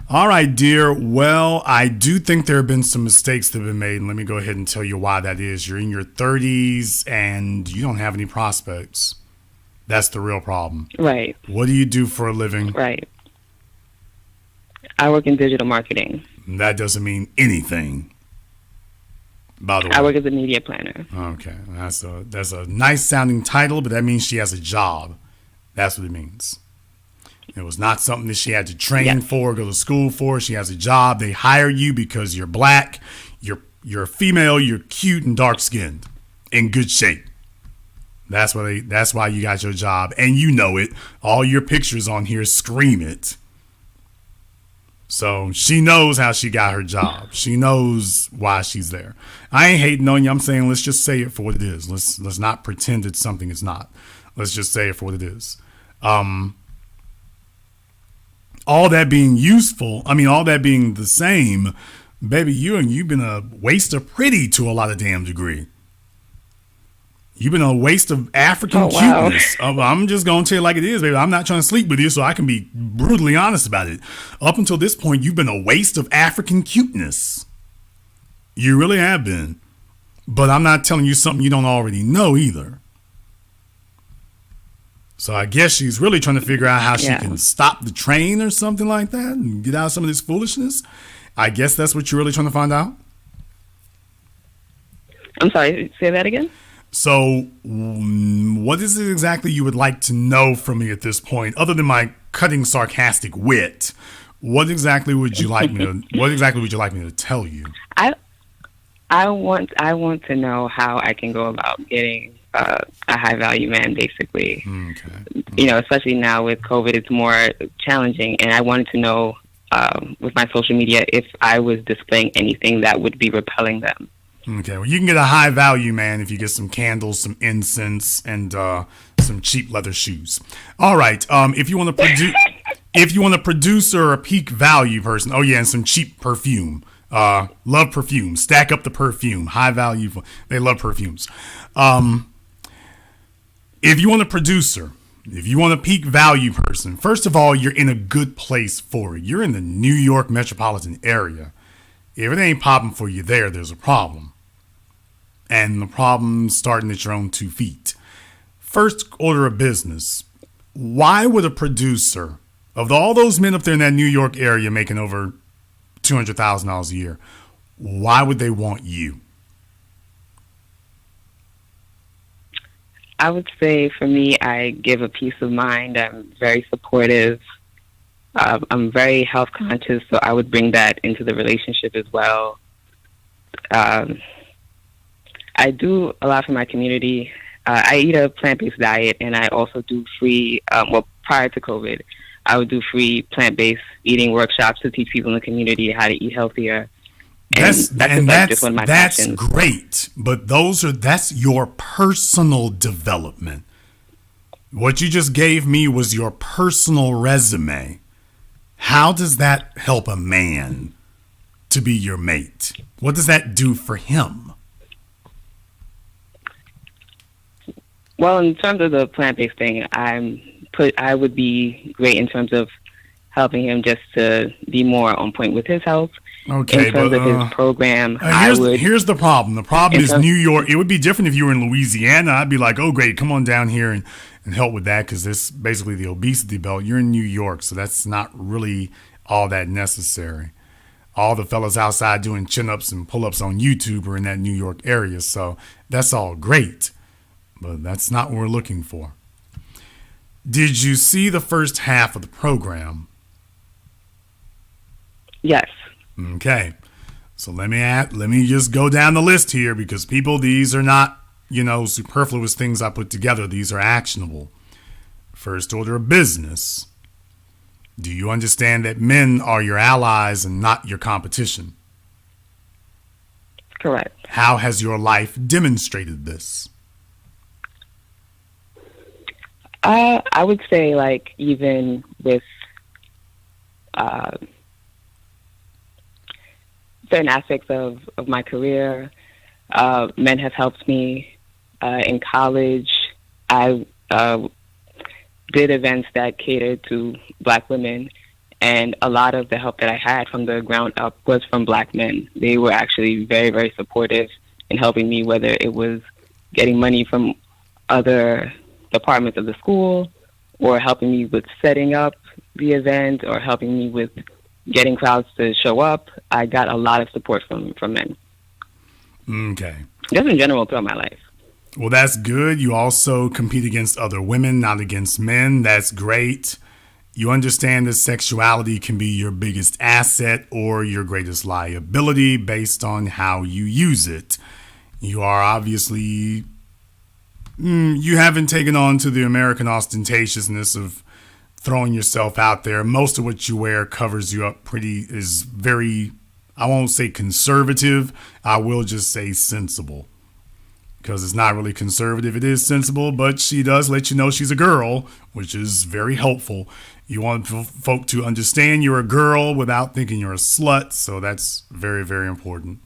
All right, dear. Well, I do think there have been some mistakes that have been made, and let me go ahead and tell you why that is. You're in your 30s, and you don't have any prospects. That's the real problem. Right. What do you do for a living? Right. I work in digital marketing. That doesn't mean anything, by the way. I work as a media planner. Okay. That's a nice sounding title, but that means she has a job. That's what it means. It was not something that she had to train for, go to school for. She has a job. They hire you because you're black, you're a female, you're cute and dark skinned, in good shape. That's why you got your job, and you know it. All your pictures on here scream it. So she knows how she got her job. She knows why she's there. I ain't hating on you. I'm saying let's just say it for what it is. Let's not pretend it's something it's not. Let's just say it for what it is. All that being useful, all that being the same, baby, you've been a waste of pretty to a lot of damn degree. You've been a waste of African cuteness. I'm just going to tell you like it is, baby. I'm not trying to sleep with you, so I can be brutally honest about it. Up until this point, you've been a waste of African cuteness. You really have been. But I'm not telling you something you don't already know either. So I guess she's really trying to figure out how she can stop the train or something like that and get out of some of this foolishness. I guess that's what you're really trying to find out. I'm sorry, say that again? So what is it exactly you would like to know from me at this point, other than my cutting sarcastic wit? What exactly would you like me to tell you? I want to know how I can go about getting a high value man, basically. Okay. Especially now with COVID, it's more challenging, and I wanted to know with my social media if I was displaying anything that would be repelling them. Okay, well, you can get a high value man if you get some candles, some incense, and some cheap leather shoes. All right, if you want to produce or a peak value person, and some cheap perfume. Love perfume. Stack up the perfume. High value. They love perfumes. If you want a producer, if you want a peak value person, first of all, you're in a good place for it. You're in the New York metropolitan area. If it ain't popping for you there's a problem. and the problem starting at your own 2 feet. First order of business. Why would a producer of all those men up there in that New York area making over $200,000 a year, why would they want you? I would say for me, I give a peace of mind. I'm very supportive. I'm very health conscious, so I would bring that into the relationship as well. I do a lot for my community. I eat a plant-based diet, and I also do free, prior to COVID, I would do free plant-based eating workshops to teach people in the community how to eat healthier. That's one of my passions. Great, but that's your personal development. What you just gave me was your personal resume. How does that help a man to be your mate? What does that do for him? Well, in terms of the plant-based thing, I would be great in terms of helping him just to be more on point with his health. Okay, in terms of his program, here's the problem. The problem is New York. It would be different if you were in Louisiana. I'd be like, oh, great, come on down here and help with that, because this basically the obesity belt. You're in New York, so that's not really all that necessary. All the fellas outside doing chin-ups and pull-ups on YouTube are in that New York area, so that's all great, but that's not what we're looking for. Did you see the first half of the program? Yes. Okay, so let me just go down the list here, because people, these are not, superfluous things I put together. These are actionable. First order of business. Do you understand that men are your allies and not your competition? Correct. How has your life demonstrated this? I would say, even with certain aspects of my career, men have helped me. In college, I did events that catered to Black women, and a lot of the help that I had from the ground up was from Black men. They were actually very, very supportive in helping me, whether it was getting money from other departments of the school, or helping me with setting up the event, or helping me with getting crowds to show up. I got a lot of support from men. Okay. Just in general throughout my life. Well, that's good. You also compete against other women, not against men. That's great. You understand that sexuality can be your biggest asset or your greatest liability based on how you use it. You are obviously, you haven't taken on to the American ostentatiousness of throwing yourself out there. Most of what you wear covers you up is very, I won't say conservative, I will just say sensible. Because it's not really conservative, it is sensible, but she does let you know she's a girl, which is very helpful. You want folk to understand you're a girl without thinking you're a slut, so that's very, very important.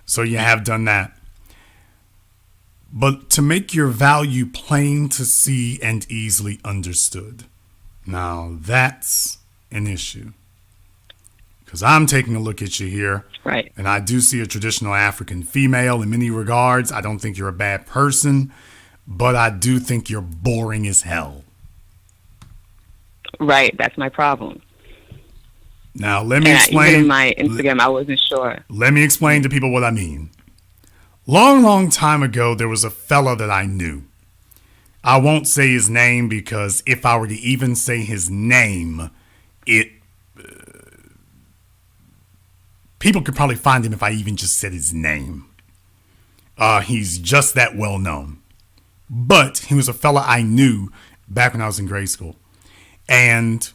So you have done that. But to make your value plain to see and easily understood. Now, that's an issue. Because I'm taking a look at you here. Right. And I do see a traditional African female in many regards. I don't think you're a bad person, but I do think you're boring as hell. Right. That's my problem. Now, let me explain. Even in my Instagram, I wasn't sure. Let me explain to people what I mean. Long time ago, there was a fella that I knew. I won't say his name, because if I were to even say his name, people could probably find him if I even just said his name. He's just that well known. But he was a fella I knew back when I was in grade school. And,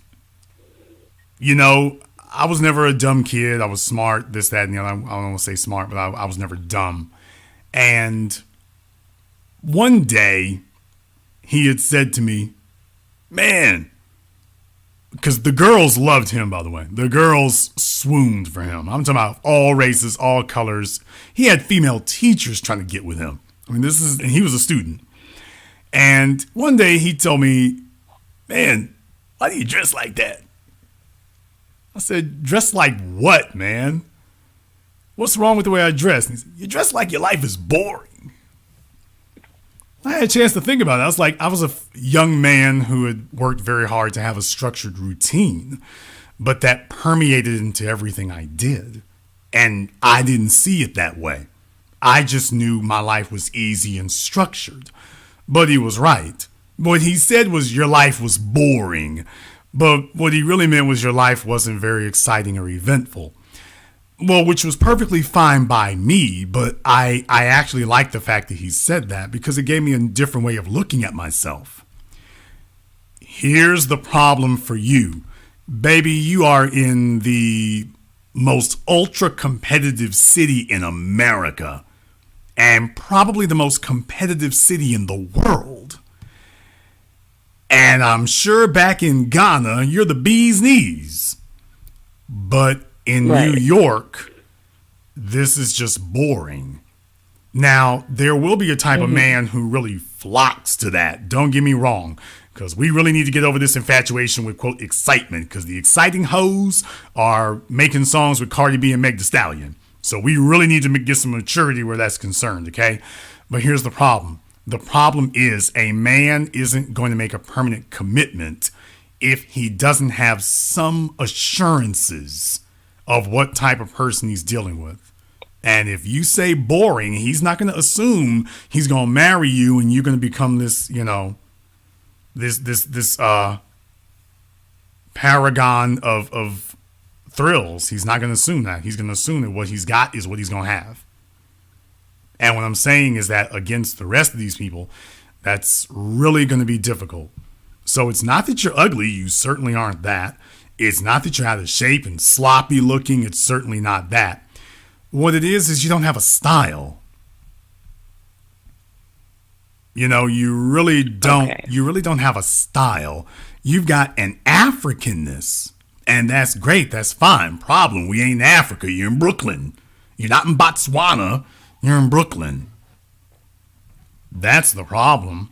I was never a dumb kid. I was smart, this, that, and the other. I don't want to say smart, but I was never dumb. And one day, he had said to me, man, because the girls loved him, by the way. The girls swooned for him. I'm talking about all races, all colors. He had female teachers trying to get with him. And he was a student. And one day he told me, man, why do you dress like that? I said, dress like what, man? What's wrong with the way I dress? And he said, you dress like your life is boring. I had a chance to think about it. I was a young man who had worked very hard to have a structured routine, but that permeated into everything I did. And I didn't see it that way. I just knew my life was easy and structured. But he was right. What he said was your life was boring. But what he really meant was your life wasn't very exciting or eventful. Well, which was perfectly fine by me, but I actually liked the fact that he said that because it gave me a different way of looking at myself. Here's the problem for you. Baby, you are in the most ultra competitive city in America and probably the most competitive city in the world. And I'm sure back in Ghana, you're the bee's knees. But in New York, this is just boring. Now, there will be a type of man who really flocks to that. Don't get me wrong, because we really need to get over this infatuation with, quote, excitement, because the exciting hoes are making songs with Cardi B and Meg Thee Stallion. So we really need to get some maturity where that's concerned, okay? But here's the problem. The problem is a man isn't going to make a permanent commitment if he doesn't have some assurances of what type of person he's dealing with. And if you say boring, he's not going to assume he's going to marry you and you're going to become this, you know, this paragon of thrills. He's not going to assume that. He's going to assume that what he's got is what he's going to have. And what I'm saying is that against the rest of these people, that's really going to be difficult. So it's not that you're ugly. You certainly aren't that. It's not that you're out of shape and sloppy looking. It's certainly not that. What it is you don't have a style. You know, you really don't. Okay. You really don't have a style. You've got an Africanness, and that's great. That's fine. Problem. We ain't in Africa. You're in Brooklyn. You're not in Botswana. You're in Brooklyn. That's the problem.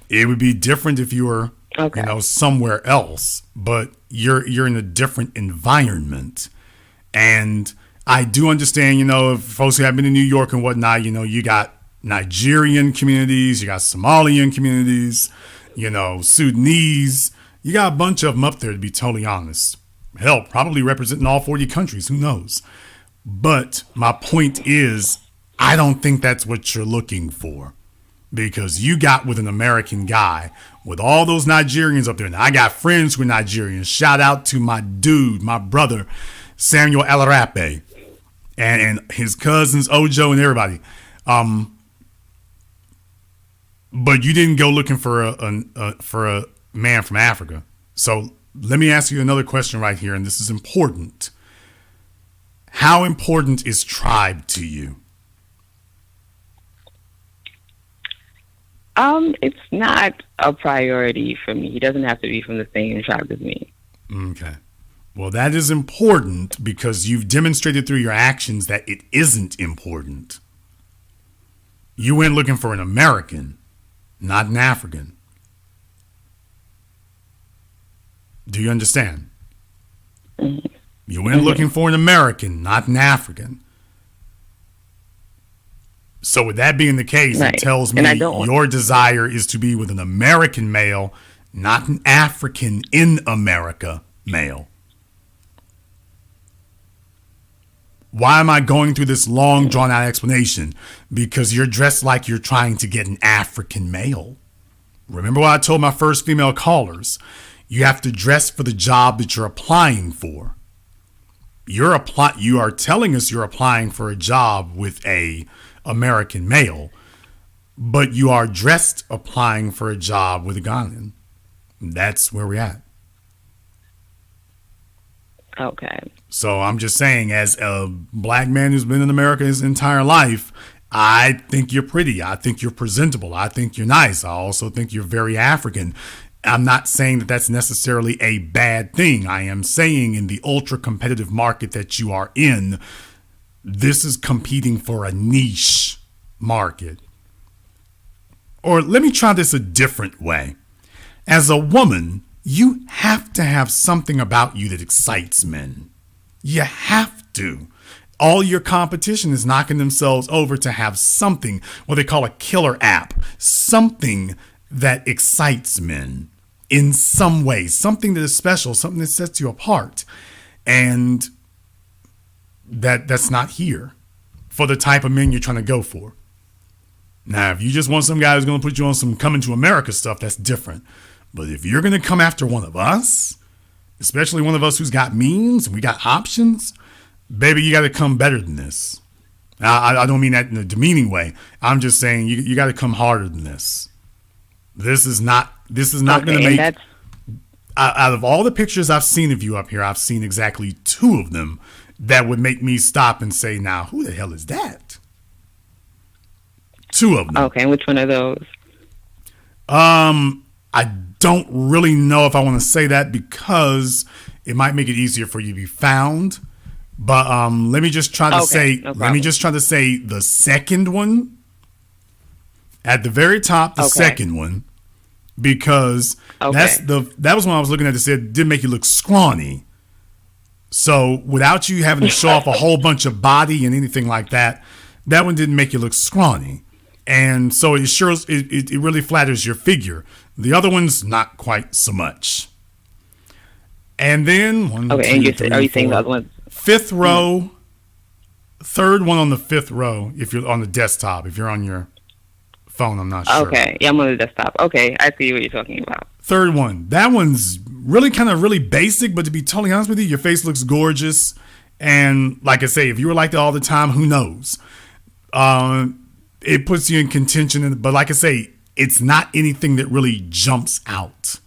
It would be different if you were, you know, somewhere else, but you're in a different environment. And I do understand, you know, if folks who have been in New York and whatnot, you know, you got Nigerian communities, you got Somalian communities, you know, Sudanese. You got a bunch of them up there, to be totally honest. Hell, probably representing all 40 countries. Who knows? But my point is, I don't think that's what you're looking for. Because you got with an American guy with all those Nigerians up there. Now, I got friends who are Nigerians. Shout out to my dude, my brother, Samuel Alarape, and his cousins, Ojo, and everybody. But you didn't go looking for a man from Africa. So let me ask you another question right here, and this is important. How important is tribe to you? It's not a priority for me. He doesn't have to be from the same tribe as me. Okay. Well, that is important because you've demonstrated through your actions that it isn't important. You went looking for an American, not an African. Do you understand? Mm-hmm. You went looking for an American, not an African. So with that being the case, it tells me your desire is to be with an American male, not an African in America male. Why am I going through this long, drawn-out explanation? Because you're dressed like you're trying to get an African male. Remember what I told my first female callers? You have to dress for the job that you're applying for. You are telling us you're applying for a job with a American male, but you are dressed applying for a job with a Ghanaian. That's where we're at. Okay. So I'm just saying, as a black man who's been in America his entire life, I think you're pretty. I think you're presentable. I think you're nice. I also think you're very African. I'm not saying that that's necessarily a bad thing. I am saying in the ultra competitive market that you are in, this is competing for a niche market. Or let me try this a different way. As a woman, you have to have something about you that excites men. You have to. All your competition is knocking themselves over to have something, what they call a killer app, something that excites men in some way, something that is special, something that sets you apart. And that's not here for the type of men you're trying to go for. Now, if you just want some guy who's going to put you on some coming to America stuff, that's different. But if you're going to come after one of us, especially one of us who's got means and we got options, baby, you got to come better than this. I don't mean that in a demeaning way. I'm just saying you got to come harder than this. This is not going to make... Out of all the pictures I've seen of you up here, I've seen exactly 2 of them that would make me stop and say, now, who the hell is that? 2 of them. Okay, and which one are those? I don't really know if I want to say that because it might make it easier for you to be found. But let me just try to say the second one at the very top, the second one, because that was when I was looking at it, said did make you look scrawny. So without you having to show off a whole bunch of body and anything like that, that one didn't make you look scrawny. And so it really flatters your figure. The other one's not quite so much. And then are you saying the other one? 5th row, 3rd one on the 5th row. If you're on the desktop, if you're on your phone, I'm not sure. Okay, yeah, I'm on the desktop. Okay, I see what you're talking about. 3rd one, that one's really basic. But to be totally honest with you, your face looks gorgeous. And like I say, if you were like that all the time, who knows? It puts you in contention. But like I say, it's not anything that really jumps out.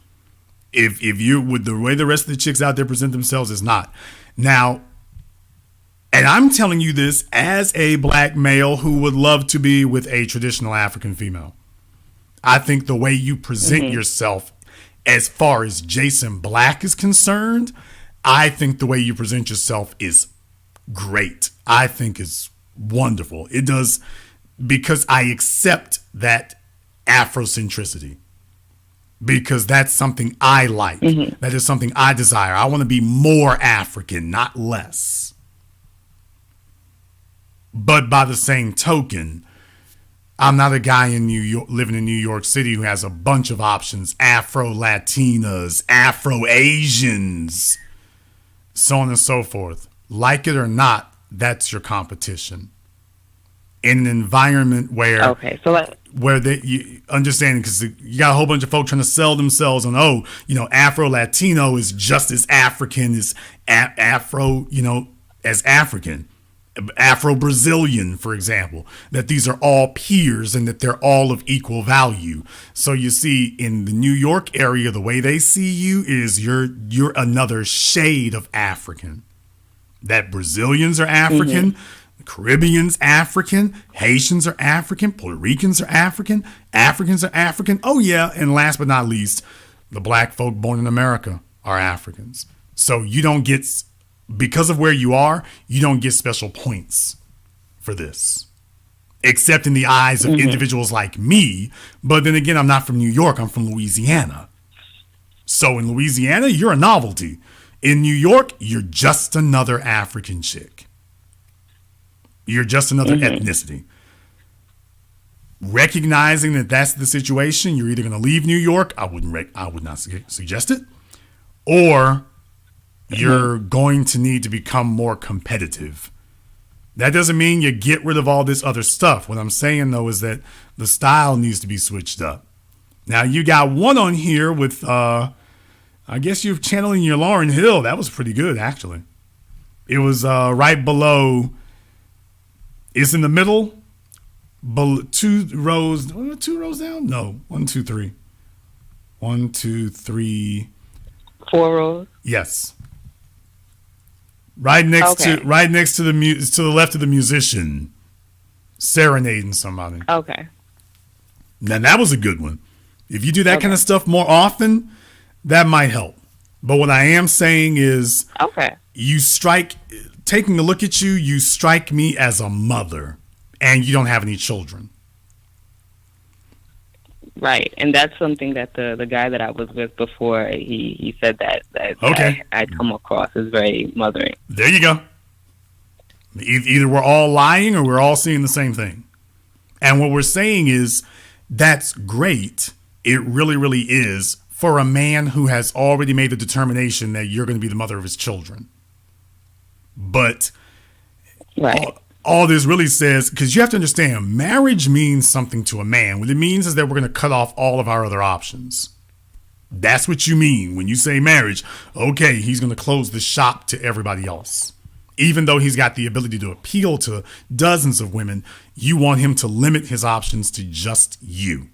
If you, with the way the rest of the chicks out there present themselves, is not. Now, and I'm telling you this as a black male who would love to be with a traditional African female. I think the way you present yourself, as far as Jason Black is concerned, I think the way you present yourself is great. I think it's wonderful. It does, because I accept that Afrocentricity. Because that's something I like. That is something I desire. I want to be more African, not less. But by the same token, I'm not a guy in New York, living in New York City, who has a bunch of options. Afro-Latinas, Afro-Asians, so on and so forth. Like it or not, that's your competition. In an environment where you understand, because you got a whole bunch of folk trying to sell themselves on, Afro-Latino is just as African as Afro, as African. Afro-Brazilian, for example, that these are all peers and that they're all of equal value. So you see, in the New York area, the way they see you is you're another shade of African. That Brazilians are African, Caribbeans African, Haitians are African, Puerto Ricans are African, Africans are African. Oh yeah, and last but not least, the black folk born in America are Africans. So you don't get, because of where you are, you don't get special points for this, except in the eyes of individuals like me. But then again, I'm not from New York, I'm from Louisiana. So in Louisiana, you're a novelty. In New York, you're just another African chick. You're just another ethnicity. Recognizing that that's the situation, you're either going to leave New York, I would not suggest it, or you're going to need to become more competitive. That doesn't mean you get rid of all this other stuff. What I'm saying, though, is that the style needs to be switched up. Now, you got one on here with, I guess you're channeling your Lauryn Hill. That was pretty good, actually. It was right below, it's in the middle, two rows down? No, 1, 2, 3. 1, 2, 3. 4 rows? Yes. Right next to the left of the musician serenading somebody. Okay. Now that was a good one. If you do that kind of stuff more often, that might help. But what I am saying is, taking a look at you, you strike me as a mother, and you don't have any children. Right, and that's something that the guy that I was with before, he said that I come across as very mothering. There you go. Either we're all lying or we're all seeing the same thing. And what we're saying is that's great. It really, really is for a man who has already made the determination that you're going to be the mother of his children. But all this really says, because you have to understand, marriage means something to a man. What it means is that we're going to cut off all of our other options. That's what you mean when you say marriage. Okay, he's going to close the shop to everybody else. Even though he's got the ability to appeal to dozens of women, you want him to limit his options to just you.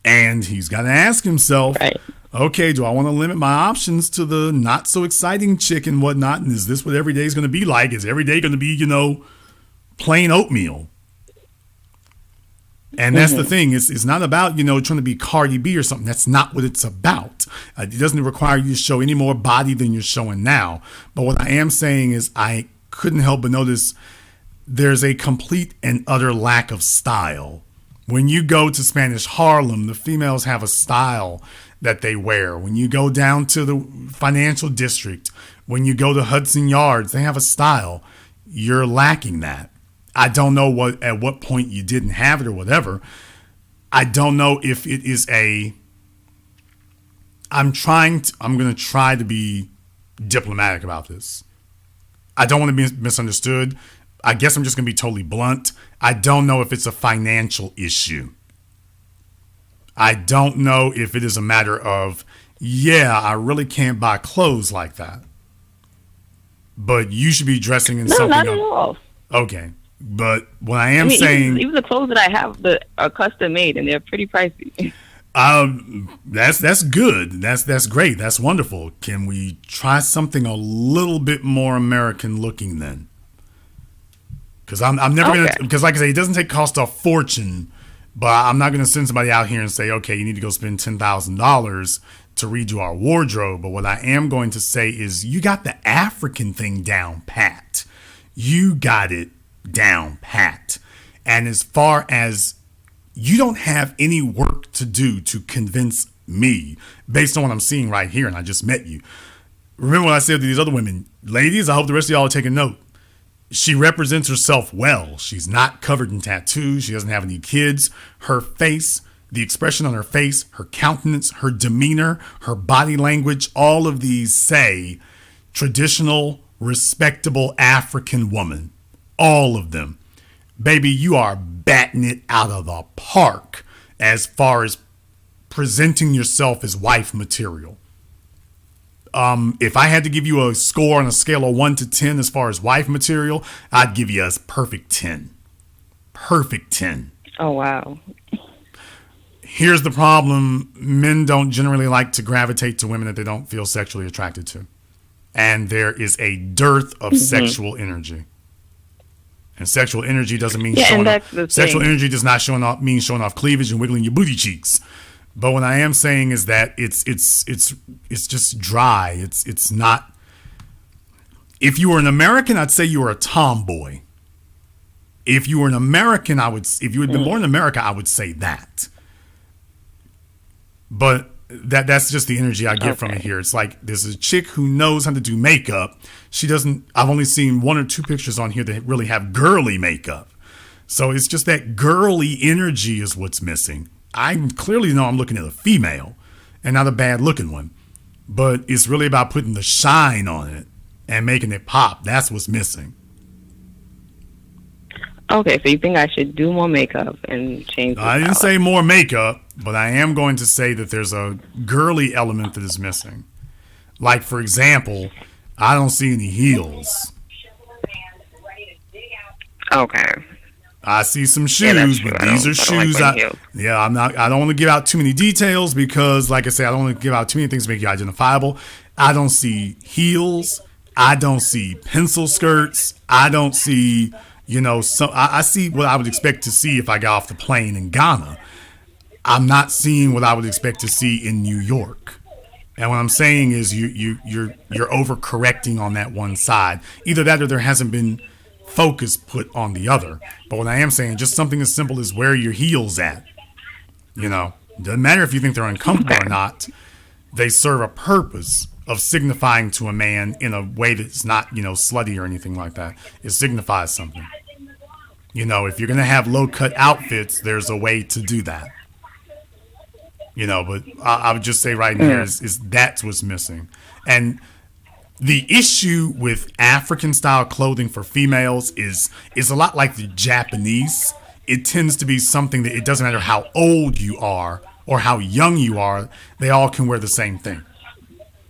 And he's got to ask himself, okay, do I want to limit my options to the not so exciting chick and whatnot? And is this what every day is going to be like? Is every day going to be, plain oatmeal? And that's the thing. It's not about, trying to be Cardi B or something. That's not what it's about. It doesn't require you to show any more body than you're showing now. But what I am saying is I couldn't help but notice there's a complete and utter lack of style. When you go to Spanish Harlem, the females have a style that they wear. When you go down to the financial district, when you go to Hudson Yards, they have a style. You're lacking that. I don't know at what point you didn't have it or whatever. I don't know if it is I'm going to try to be diplomatic about this. I don't want to be misunderstood. I guess I'm just going to be totally blunt. I don't know if it's a financial issue. I don't know if it is a matter of, I really can't buy clothes like that. But you should be dressing in something. Not at all. Okay. But what I am saying, even the clothes that I have that are custom made and they're pretty pricey. That's good. That's great. That's wonderful. Can we try something a little bit more American looking then? Because I'm never gonna. Because like I say, it doesn't cost a fortune, but I'm not gonna send somebody out here and say, okay, you need to go spend $10,000 to redo our wardrobe. But what I am going to say is, you got the African thing down pat. You got it down pat. And as far as you don't have any work to do to convince me based on what I'm seeing right here, and I just met you. Remember what I said to these other women, ladies, I hope the rest of y'all are taking note. She represents herself well. She's not covered in tattoos. She doesn't have any kids. Her face, the expression on her face, her countenance, her demeanor, her body language, all of these say traditional, respectable African woman. All of them. Baby, you are batting it out of the park as far as presenting yourself as wife material. If I had to give you a score on a scale of 1 to 10 as far as wife material, I'd give you a perfect 10. Perfect 10. Oh, wow. Here's the problem. Men don't generally like to gravitate to women that they don't feel sexually attracted to. And there is a dearth of sexual energy. And sexual energy doesn't mean showing off. Sexual energy does not mean showing off cleavage and wiggling your booty cheeks. But what I am saying is that it's just dry. It's not. If you were an American, I'd say you were a tomboy. If you were an American, if you had been born in America, I would say that. But that's just the energy I get from it here. It's like there's a chick who knows how to do makeup. She doesn't. I've only seen 1 or 2 pictures on here that really have girly makeup. So it's just that girly energy is what's missing. I clearly know I'm looking at a female and not a bad looking one, but it's really about putting the shine on it and making it pop. That's what's missing. Okay, so you think I should do more makeup and change the I didn't say more makeup, but I am going to say that there's a girly element that is missing. Like, for example, I don't see any heels. Okay. I see some shoes, but these are shoes. I don't want to give out too many details because, like I said, I don't want to give out too many things to make you identifiable. I don't see heels. I don't see pencil skirts. I don't see, I see what I would expect to see if I got off the plane in Ghana. I'm not seeing what I would expect to see in New York. And what I'm saying is you're overcorrecting on that one side. Either that or there hasn't been focus put on the other. But what I am saying, just something as simple as where your heels at. Doesn't matter if you think they're uncomfortable or not. They serve a purpose. of signifying to a man in a way that's not, slutty or anything like that. It signifies something. If you're going to have low cut outfits, there's a way to do that. But I would just say right here is that's what's missing. And the issue with African style clothing for females is a lot like the Japanese. It tends to be something that it doesn't matter how old you are or how young you are, they all can wear the same thing.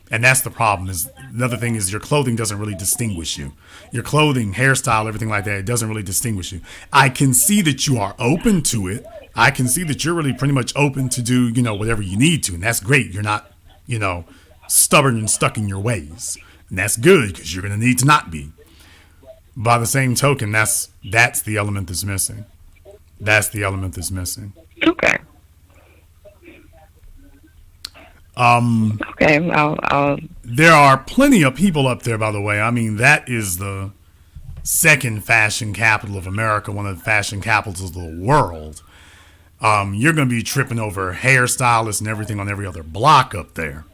And that's the problem. Is another thing is your clothing doesn't really distinguish you. Your clothing, hairstyle, everything like that, it doesn't really distinguish you. I can see that you are open to it. I can see that you're really pretty much open to do, whatever you need to. And that's great. You're not, stubborn and stuck in your ways. And that's good because you're going to need to not be. By the same token, that's the element that's missing. That's the element that's missing. Okay. Okay, I'll. There are plenty of people up there, by the way. I mean, that is the second fashion capital of America, one of the fashion capitals of the world. You're going to be tripping over hairstylists and everything on every other block up there.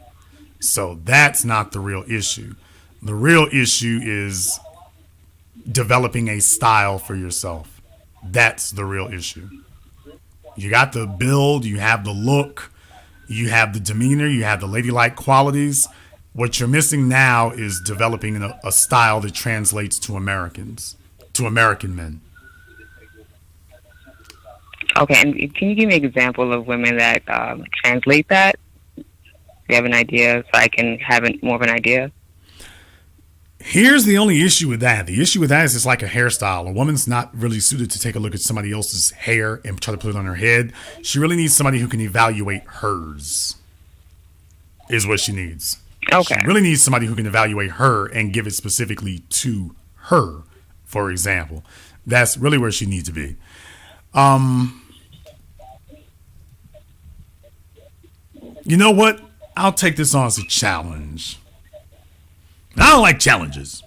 So that's not the real issue. The real issue is developing a style for yourself. That's the real issue. You got the build, you have the look, you have the demeanor, you have the ladylike qualities. What you're missing now is developing a style that translates to Americans, to American men. Okay, and can you give me an example of women that translate that? Do you have an idea so I can have more of an idea? Here's the only issue with that. The issue with that is it's like a hairstyle. A woman's not really suited to take a look at somebody else's hair and try to put it on her head. She really needs somebody who can evaluate hers, is what she needs. Okay. She really needs somebody who can evaluate her and give it specifically to her, for example. That's really where she needs to be. You know what? I'll take this on as a challenge. I don't like challenges.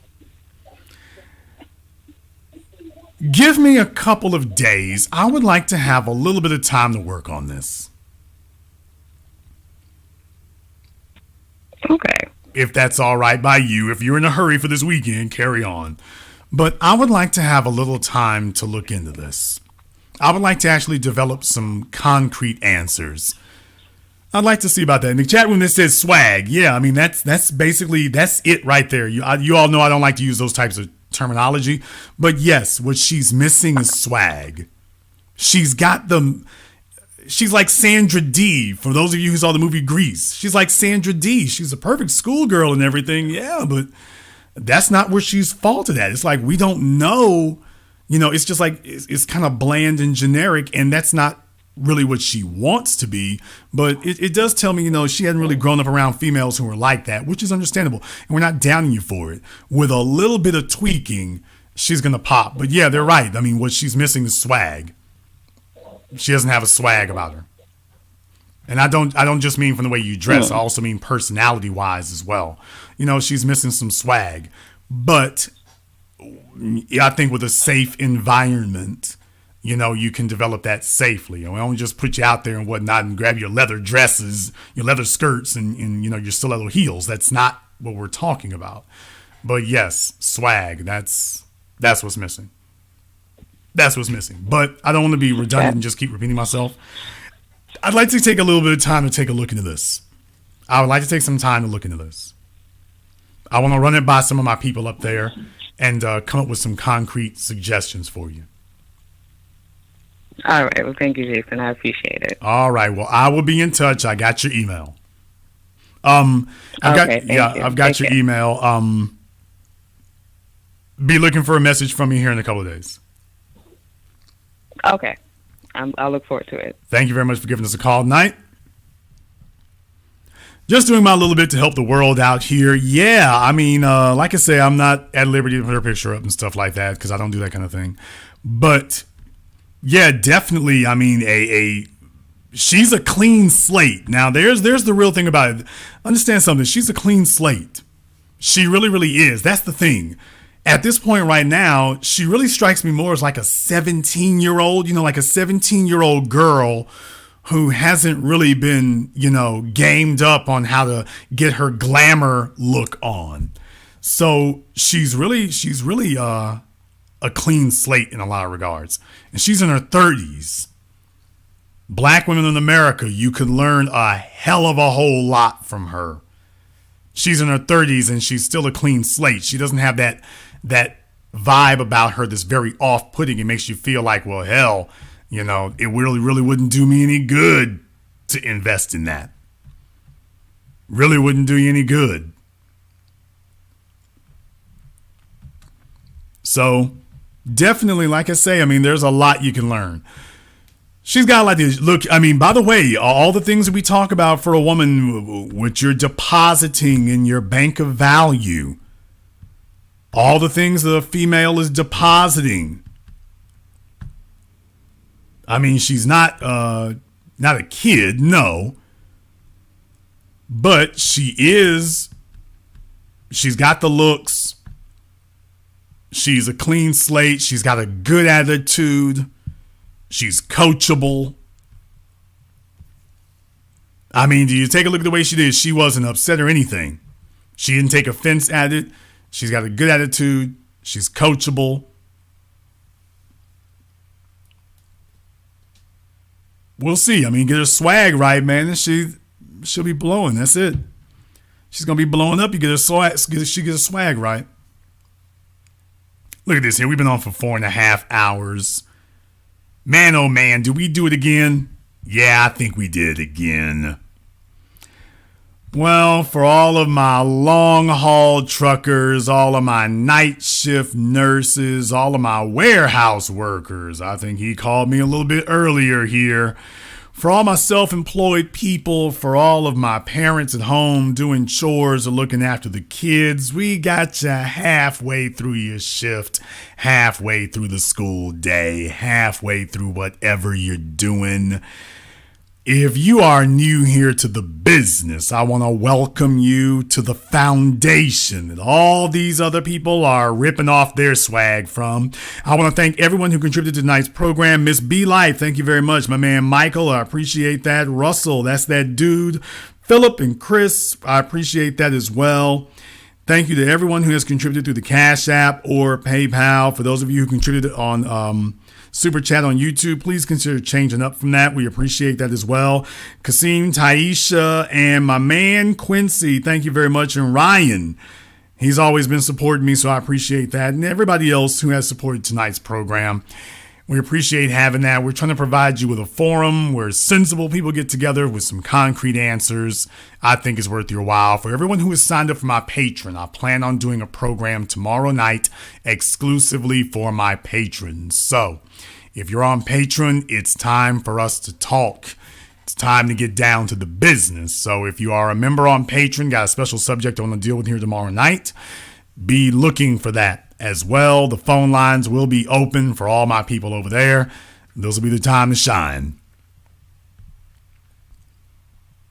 Give me a couple of days. I would like to have a little bit of time to work on this. Okay. If that's all right by you. If you're in a hurry for this weekend, carry on. But I would like to have a little time to look into this. I would like to actually develop some concrete answers. I'd like to see about that. In the chat room that says swag. Yeah, I mean, that's it right there. You all know I don't like to use those types of terminology. But yes, what she's missing is swag. She's like Sandra Dee. For those of you who saw the movie Grease, she's like Sandra Dee. She's a perfect schoolgirl and everything. Yeah, but that's not where she's faulted at. It's like we don't know. It's just like it's kind of bland and generic, and that's not really what she wants to be. But it does tell me, she hadn't really grown up around females who were like that, which is understandable. And we're not downing you for it. With a little bit of tweaking, she's going to pop. But yeah, they're right. I mean, what she's missing is swag. She doesn't have a swag about her. And I don't just mean from the way you dress. I also mean personality wise as well. She's missing some swag. But I think with a safe environment, you can develop that safely. We don't just put you out there and whatnot and grab your leather dresses, your leather skirts, and your stiletto heels. That's not what we're talking about. But yes, swag. That's what's missing. That's what's missing. But I don't want to be redundant and just keep repeating myself. I'd like to take a little bit of time to take a look into this. I would like to take some time to look into this. I want to run it by some of my people up there and come up with some concrete suggestions for you. All right. Well, thank you, Jason. I appreciate it. All right. Well, I will be in touch. I got your email. I've got your email. Be looking for a message from me here in a couple of days. Okay. I'll look forward to it. Thank you very much for giving us a call tonight. Just doing my little bit to help the world out here. Yeah, I mean, like I say, I'm not at liberty to put her picture up and stuff like that because I don't do that kind of thing. But yeah, definitely. I mean, she's a clean slate. Now, there's the real thing about it. Understand something. She's a clean slate. She really, really is. That's the thing. At this point right now, she really strikes me more as like a 17-year-old, like a 17-year-old girl who hasn't really been, gamed up on how to get her glamour look on. So she's really a clean slate in a lot of regards. And she's in her 30s. Black women in America, you could learn a hell of a whole lot from her. She's in her 30s and she's still a clean slate. She doesn't have that vibe about her that's very off-putting. It makes you feel like, well, hell, it really wouldn't do me any good to invest in that. Really wouldn't do you any good. So definitely, like I say, there's a lot you can learn. She's got like this look. By the way, all the things that we talk about for a woman, what you're depositing in your bank of value, all the things that a female is depositing. She's not a kid, no. But she's got the looks. She's a clean slate. She's got a good attitude. She's coachable. Do you take a look at the way she did? She wasn't upset or anything. She didn't take offense at it. She's got a good attitude. She's coachable. We'll see. Get her swag right, man, and she'll be blowing. That's it. She's gonna be blowing up. You get her swag. She gets her swag right. Look at this here. We've been on for 4.5 hours. Man, oh man, did we do it again? Yeah, I think we did again. Well, for all of my long-haul truckers, all of my night shift nurses, all of my warehouse workers, I think he called me a little bit earlier here. For all my self-employed people, for all of my parents at home doing chores or looking after the kids, we got you halfway through your shift, halfway through the school day, halfway through whatever you're doing. If you are new here to the business, I want to welcome you to the foundation that all these other people are ripping off their swag from. I want to thank everyone who contributed to tonight's program. Miss B Life, thank you very much. My man Michael, I appreciate that. Russell, that's that dude. Philip and Chris, I appreciate that as well. Thank you to everyone who has contributed through the Cash App or PayPal. For those of you who contributed on Super Chat on YouTube, please consider changing up from that. We appreciate that as well. Kasim, Taisha, and my man Quincy, thank you very much. And Ryan, he's always been supporting me, so I appreciate that. And everybody else who has supported tonight's program, we appreciate having that. We're trying to provide you with a forum where sensible people get together with some concrete answers. I think it's worth your while. For everyone who has signed up for my Patreon, I plan on doing a program tomorrow night exclusively for my patrons. So if you're on Patreon, it's time for us to talk. It's time to get down to the business. So if you are a member on Patreon, got a special subject I want to deal with here tomorrow night, be looking for that as well. The phone lines will be open for all my people over there. This will be the time to shine.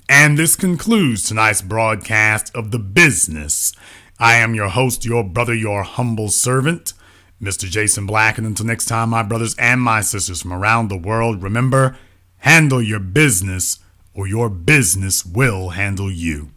And this concludes tonight's broadcast of The Business. I am your host, your brother, your humble servant, Mr. Jason Black. And until next time, my brothers and my sisters from around the world, remember, handle your business or your business will handle you.